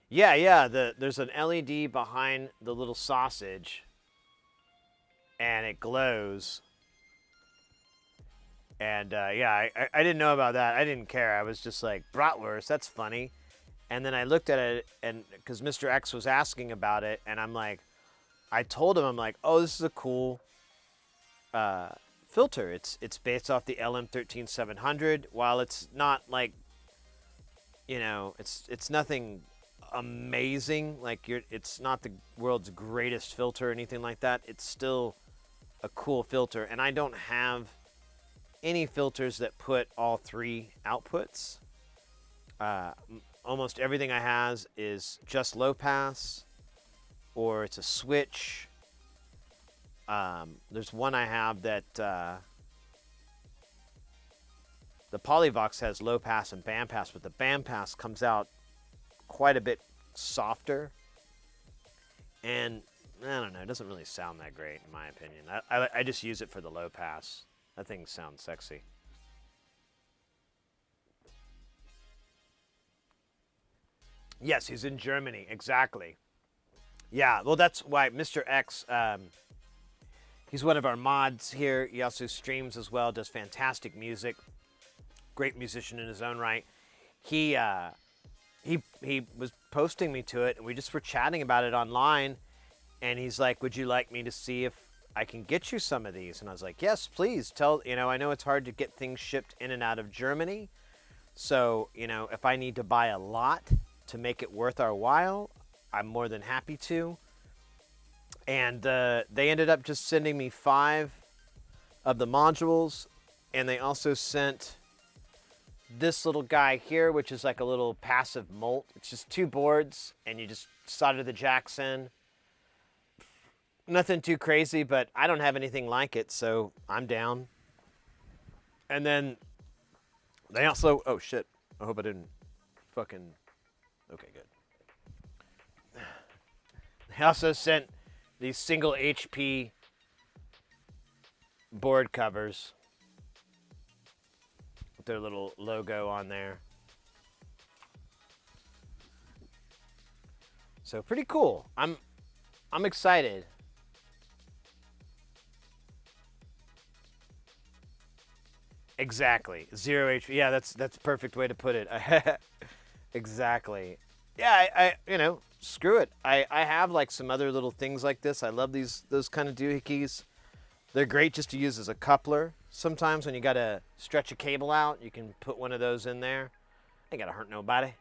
Yeah. There's an LED behind the little sausage, and it glows. And yeah, I didn't know about that. I didn't care. I was just like, bratwurst, that's funny. And then I looked at it, and because Mr. X was asking about it, and I'm like, I told him, I'm like, oh, this is a cool filter. It's based off the LM13700. While it's not like, you know, it's nothing amazing. Like it's not the world's greatest filter or anything like that. It's still a cool filter, and I don't have any filters that put all 3 outputs. Almost everything I has is just low pass, or it's a switch. There's one I have that the Polyvox has low pass and band pass, but the band pass comes out quite a bit softer, and I don't know, it doesn't really sound that great in my opinion. I just use it for the low pass. That thing sounds sexy. Yes, he's in Germany, exactly. Yeah, well, that's why Mr. X, he's one of our mods here. He also streams as well, does fantastic music. Great musician in his own right. He was posting me to it, and we just were chatting about it online, and he's like, would you like me to see if I can get you some of these? And I was like, yes, please. You know, I know it's hard to get things shipped in and out of Germany. So, you know, if I need to buy a lot to make it worth our while, I'm more than happy to. And they ended up just sending me 5 of the modules. And they also sent this little guy here, which is like a little passive molt. It's just 2 boards, and you just solder the jacks in. Nothing too crazy, but I don't have anything like it, so I'm down. And then they also, oh shit, I hope I didn't fucking, okay, good. They also sent these single HP board covers with their little logo on there. So pretty cool. I'm excited. Exactly. 0 HP. Yeah, that's a perfect way to put it. Exactly. Yeah, I you know, screw it. I have like some other little things like this. I love those kind of doohickeys. They're great just to use as a coupler. Sometimes when you gotta stretch a cable out, you can put one of those in there. Ain't gotta hurt nobody.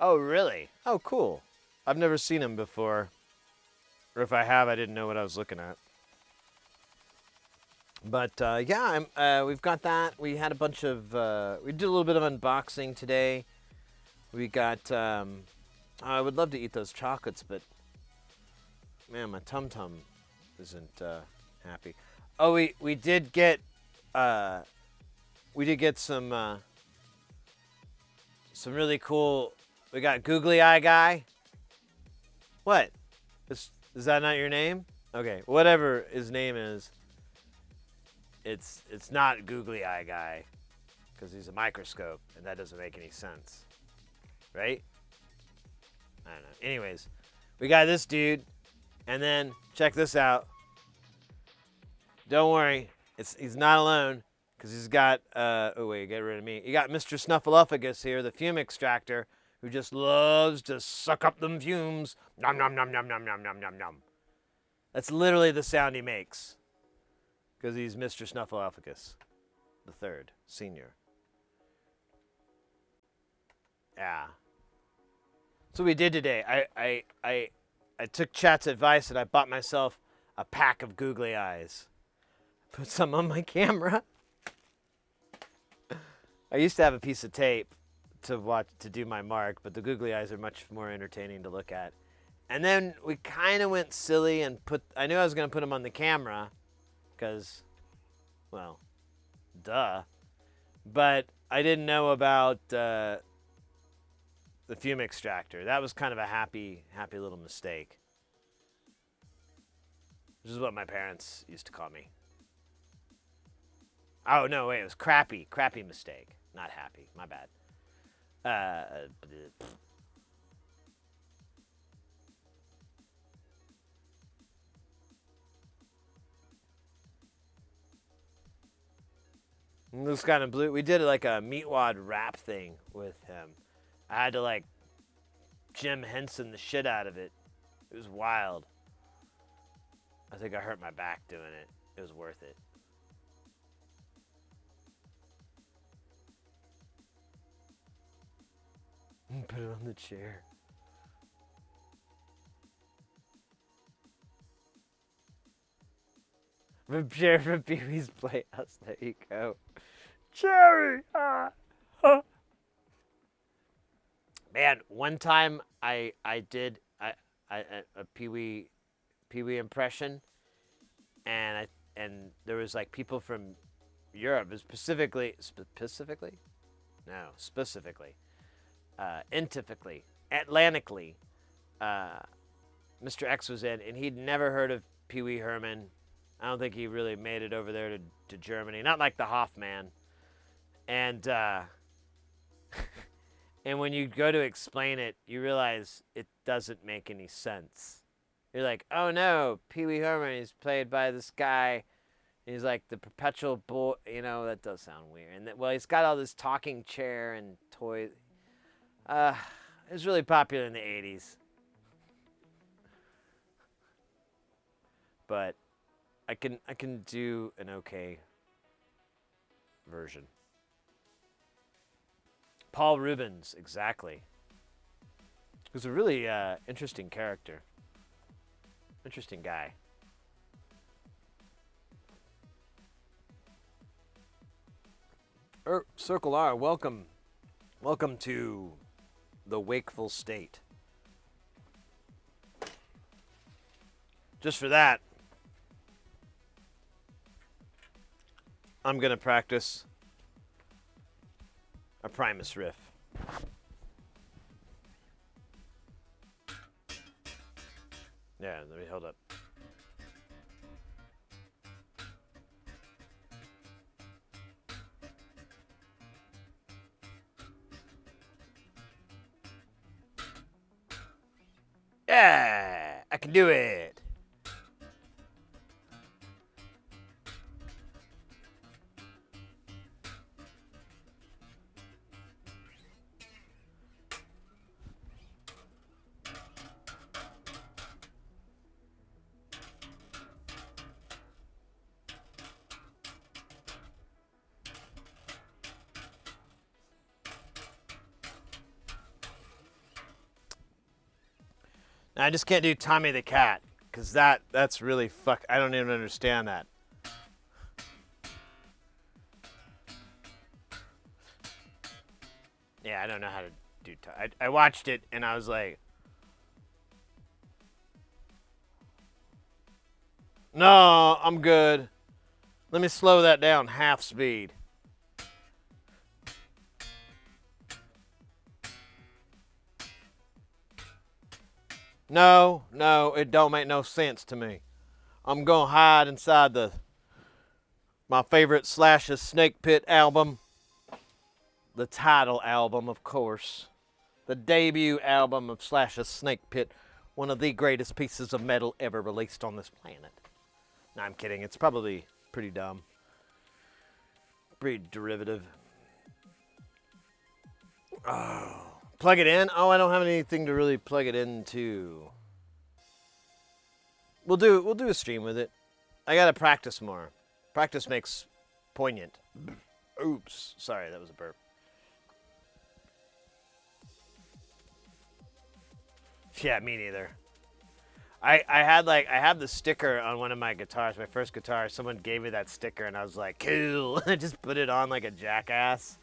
Oh, really? Oh, cool. I've never seen him before. Or if I have, I didn't know what I was looking at. But yeah, we've got that. We had a bunch of, we did a little bit of unboxing today. We got, I would love to eat those chocolates, but man, my tum-tum isn't happy. Oh, we did get some really cool. We got Googly Eye Guy. What? Is that not your name? Okay, whatever his name is. It's not Googly Eye Guy, because he's a microscope, and that doesn't make any sense, right? I don't know. Anyways, we got this dude, and then check this out. Don't worry, he's not alone, because he's got oh wait, get rid of me. You got Mr. Snuffleupagus here, the fume extractor, who just loves to suck up them fumes. Nom nom nom nom nom nom nom nom nom. That's literally the sound he makes, because he's Mr. Snuffleupagus, the third, senior. Yeah. So we did today. I took Chat's advice and I bought myself a pack of googly eyes. Put some on my camera. I used to have a piece of tape to do my mark, but the googly eyes are much more entertaining to look at. And then we kind of went silly and I knew I was going to put them on the camera because, well, duh. But I didn't know about the fume extractor. That was kind of a happy little mistake. Which is what my parents used to call me. Oh, no, wait, it was crappy mistake. Not happy, my bad. This kind of blue. We did like a meatwad rap thing with him. I had to like Jim Henson the shit out of it. It was wild. I think I hurt my back doing it. It was worth it. Put it on the chair. Prepare for Pee-wee's Playhouse. There you go. Cherry! Man, one time I did a Pee-wee impression, and there was like people from Europe, specifically, Atlantically, Mr. X was in, and he'd never heard of Pee Wee Herman. I don't think he really made it over there to Germany, not like the Hoffman. And and when you go to explain it, you realize it doesn't make any sense. You're like, oh no, Pee Wee Herman is played by this guy. He's like the perpetual boy. You know, that does sound weird. And well, he's got all this talking chair and toys. It was really popular in the 80s. But I can do an okay version. Paul Rubens, exactly. He was a really interesting character. Interesting guy. Circle R, welcome. Welcome to the wakeful state. Just for that, I'm going to practice a Primus riff. Yeah, let me hold up. Yeah, I can do it. I just can't do Tommy the Cat, because that's really I don't even understand that. Yeah, I don't know how to do I watched it, and I was like, no, I'm good. Let me slow that down half speed. No, it don't make no sense to me. I'm gonna hide inside my favorite Slash's Snake Pit album. The title album, of course. The debut album of Slash's Snake Pit. One of the greatest pieces of metal ever released on this planet. No, I'm kidding. It's probably pretty dumb. Pretty derivative. Oh. Plug it in? Oh, I don't have anything to really plug it into. We'll do a stream with it. I gotta practice more. Practice makes poignant. Oops. Sorry, that was a burp. Yeah, me neither. I have the sticker on one of my guitars, my first guitar. Someone gave me that sticker, and I was like, cool. I just put it on like a jackass.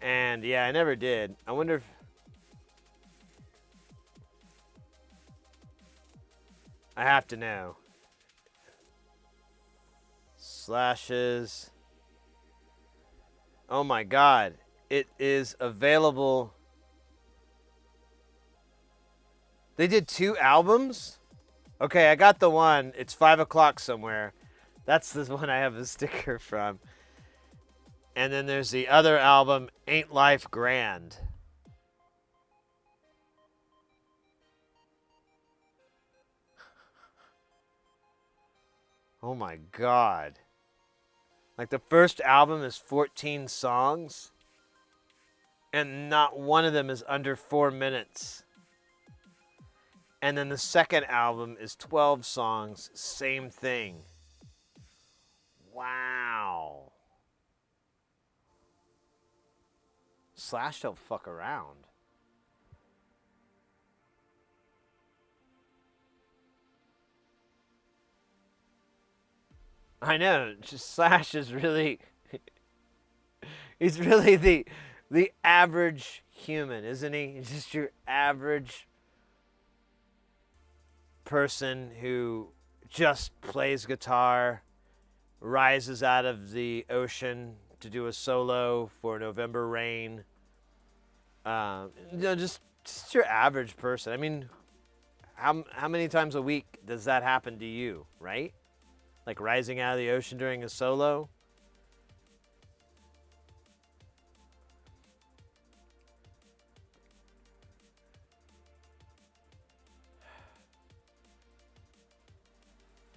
And yeah, I never did. I wonder if... I have to know. Slashes. Oh my God. It is available. They did 2 albums? Okay, I got the one. It's 5 o'clock somewhere. That's the one I have a sticker from. And then there's the other album, Ain't Life Grand. Oh my God. Like the first album is 14 songs. And not one of them is under 4 minutes. And then the second album is 12 songs, same thing. Wow. Slash don't fuck around. I know, just Slash is really... he's really the average human, isn't he? He's just your average person who just plays guitar, rises out of the ocean to do a solo for November Rain. Just your average person. I mean, how many times a week does that happen to you, right? Like rising out of the ocean during a solo?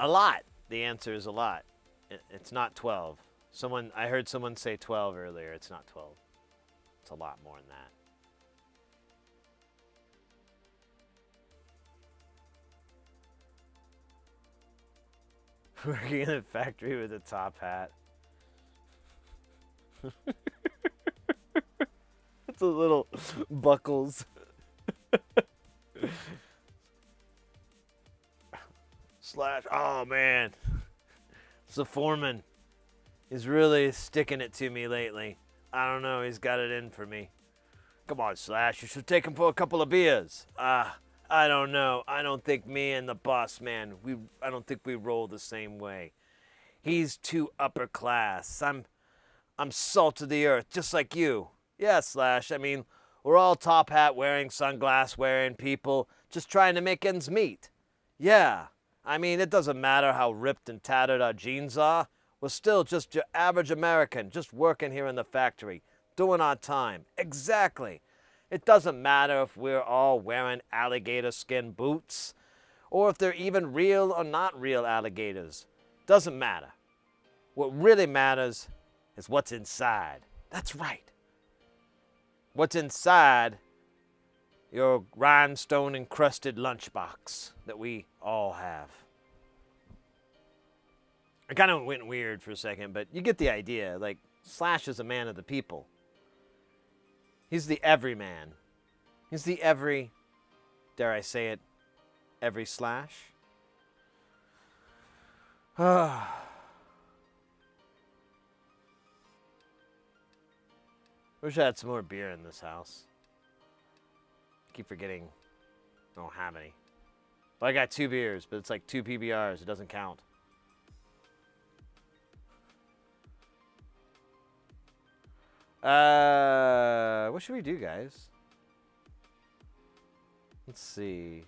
A lot. The answer is a lot. It's not 12. I heard someone say 12 earlier. It's not 12. It's a lot more than that. Working in a factory with a top hat. It's a little buckles. Slash. Oh, man. The foreman is really sticking it to me lately. I don't know. He's got it in for me. Come on, Slash. You should take him for a couple of beers. I don't know. I don't think me and the boss man, I don't think we roll the same way. He's too upper class. I'm salt of the earth, just like you. Yeah, Slash. I mean, we're all top hat wearing, sunglass wearing people, just trying to make ends meet. Yeah. I mean, it doesn't matter how ripped and tattered our jeans are. We're still just your average American, just working here in the factory, doing our time. Exactly. It doesn't matter if we're all wearing alligator skin boots, or if they're even real or not real alligators. Doesn't matter. What really matters is what's inside. That's right. What's inside your rhinestone-encrusted lunchbox that we all have. I kind of went weird for a second, but you get the idea. Like, Slash is a man of the people. He's the everyman. He's the dare I say it, every slash. Wish I had some more beer in this house. Keep forgetting I don't have any. Well, I got 2 beers, but it's like 2 PBRs. It doesn't count. What should we do, guys? Let's see.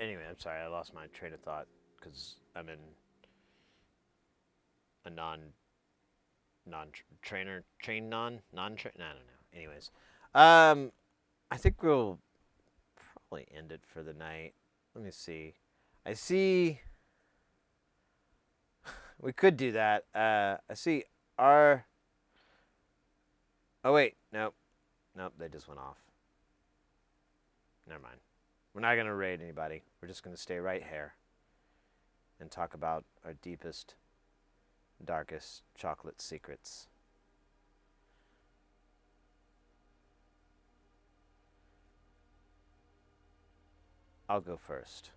Anyway, I'm sorry. I lost my train of thought because I'm in a non-trainer, train non-train. I don't know. Anyways, I think we'll probably end it for the night. Let me see. I see. We could do that. I see our. Oh wait, nope, they just went off. Never mind. We're not gonna raid anybody. We're just gonna stay right here and talk about our deepest, darkest chocolate secrets. I'll go first.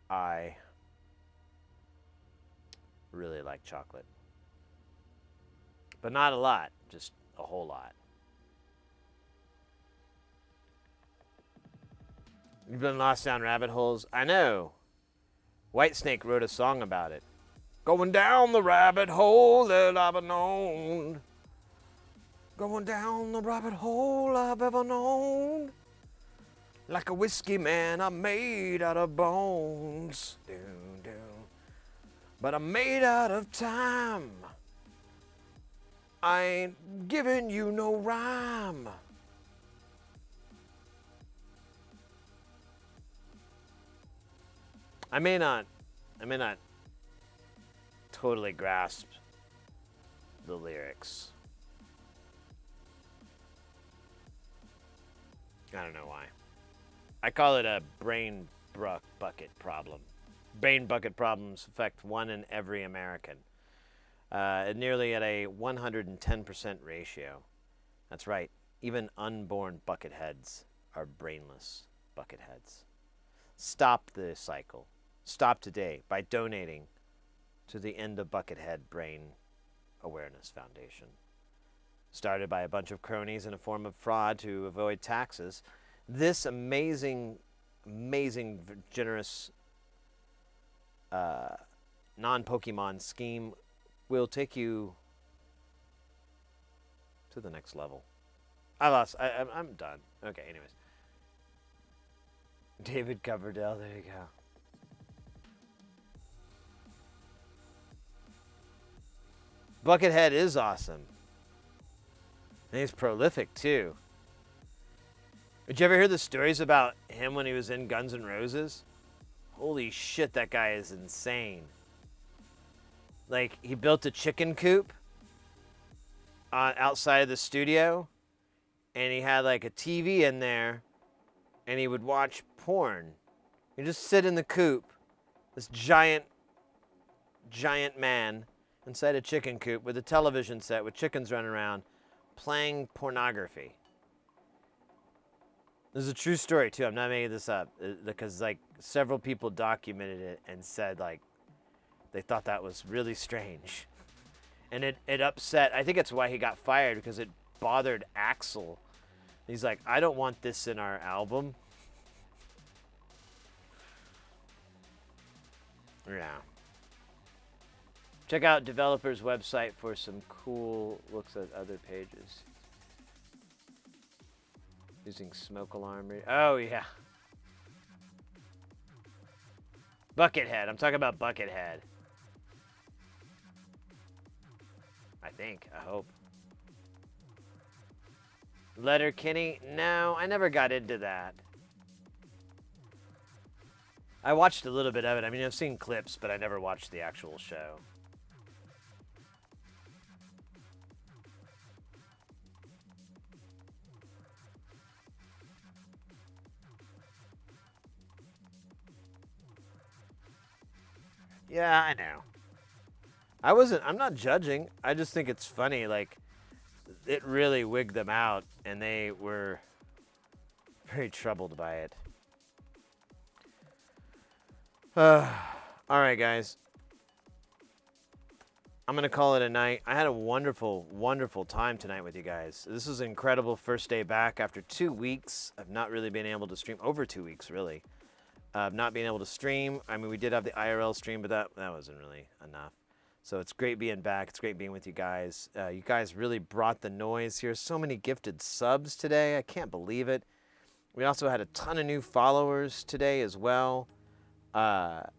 I really like chocolate. But not a lot, just a whole lot. You've been lost down rabbit holes? I know. Whitesnake wrote a song about it. Going down the rabbit hole that I've known. Going down the rabbit hole I've ever known. Like a whiskey man, I'm made out of bones. Doom, doom. But I'm made out of time. I ain't giving you no rhyme. I may not totally grasp the lyrics. I don't know why. I call it a brain bucket problem. Brain bucket problems affect 1 in every American. Nearly at a 110% ratio. That's right. Even unborn bucketheads are brainless bucketheads. Stop the cycle. Stop today by donating to the End of Buckethead Brain Awareness Foundation. Started by a bunch of cronies in a form of fraud to avoid taxes, this amazing, generous non-Pokemon scheme will take you to the next level. I'm done. Okay, anyways. David Coverdale, there you go. Buckethead is awesome. And he's prolific, too. Did you ever hear the stories about him when he was in Guns N' Roses? Holy shit, that guy is insane. Like, he built a chicken coop outside of the studio, and he had, like, a TV in there, and he would watch porn. He'd just sit in the coop, this giant man inside a chicken coop with a television set with chickens running around, playing pornography. This is a true story, too. I'm not making this up, because, like, several people documented it and said, like, they thought that was really strange. And it upset, I think it's why he got fired, because it bothered Axl. He's like, I don't want this in our album. Yeah. Check out developers' website for some cool looks at other pages. Using smoke alarm. Oh, yeah. Buckethead. I'm talking about Buckethead. I think. I hope. Letterkenny? No, I never got into that. I watched a little bit of it. I mean, I've seen clips, but I never watched the actual show. Yeah, I know. I'm not judging. I just think it's funny. Like, it really wigged them out, and they were very troubled by it. All right, guys. I'm going to call it a night. I had a wonderful, wonderful time tonight with you guys. This was an incredible first day back after 2 weeks of not really being able to stream. Over 2 weeks, really. Not being able to stream. I mean, we did have the IRL stream, but that wasn't really enough. So it's great being back. It's great being with you guys. You guys really brought the noise here. So many gifted subs today. I can't believe it. We also had a ton of new followers today as well. A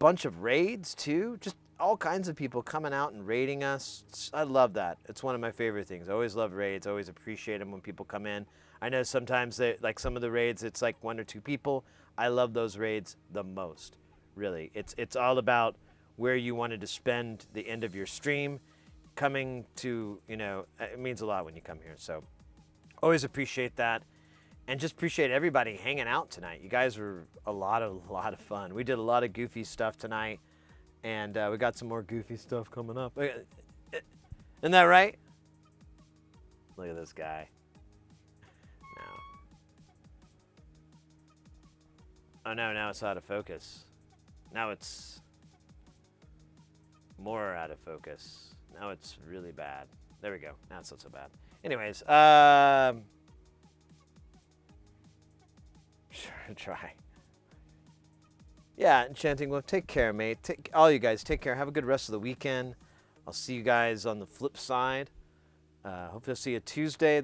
bunch of raids too. Just all kinds of people coming out and raiding us. I love that. It's one of my favorite things. I always love raids. I always appreciate them when people come in. I know sometimes like some of the raids, it's like 1 or 2 people. I love those raids the most. Really, it's all about where you wanted to spend the end of your stream. Coming to, it means a lot when you come here. So always appreciate that. And just appreciate everybody hanging out tonight. You guys were a lot of fun. We did a lot of goofy stuff tonight, and we got some more goofy stuff coming up. Isn't that right? Look at this guy. No. Oh no, now it's out of focus. Now it's more out of focus. Now it's really bad. There we go. Now it's not so bad. Anyways, sure, try. Yeah, Enchanting Wolf, take care, mate. All you guys, take care. Have a good rest of the weekend. I'll see you guys on the flip side. Hopefully I'll see you Tuesday.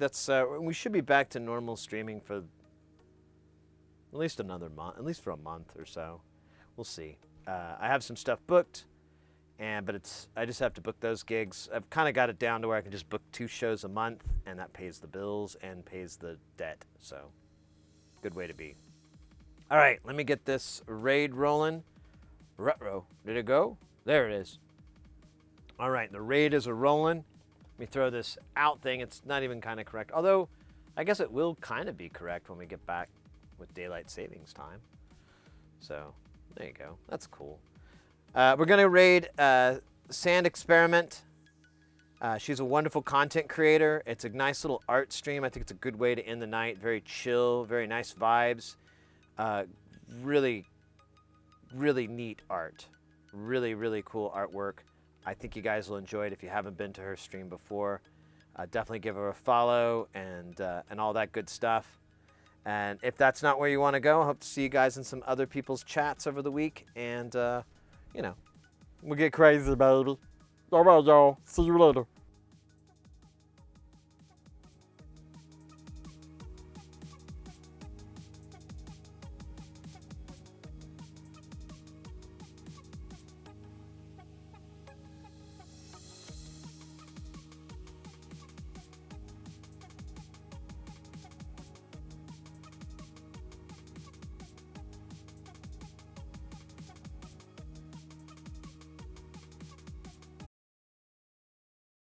We should be back to normal streaming for at least another month, at least for a month or so. We'll see. I have some stuff booked, but I just have to book those gigs. I've kind of got it down to where I can just book 2 shows a month, and that pays the bills and pays the debt. So, good way to be. All right, let me get this raid rolling. Ruh-roh. Did it go? There it is. All right, the raid is rolling. Let me throw this out thing. It's not even kind of correct. Although, I guess it will kind of be correct when we get back with daylight savings time. So, there you go. That's cool. We're going to raid Sand Experiment. She's a wonderful content creator. It's a nice little art stream. I think it's a good way to end the night. Very chill, very nice vibes. Really, really neat art. Really, really cool artwork. I think you guys will enjoy it if you haven't been to her stream before. Definitely give her a follow and all that good stuff. And if that's not where you want to go, I hope to see you guys in some other people's chats over the week. And, we'll get crazy, baby. All right, y'all. See you later.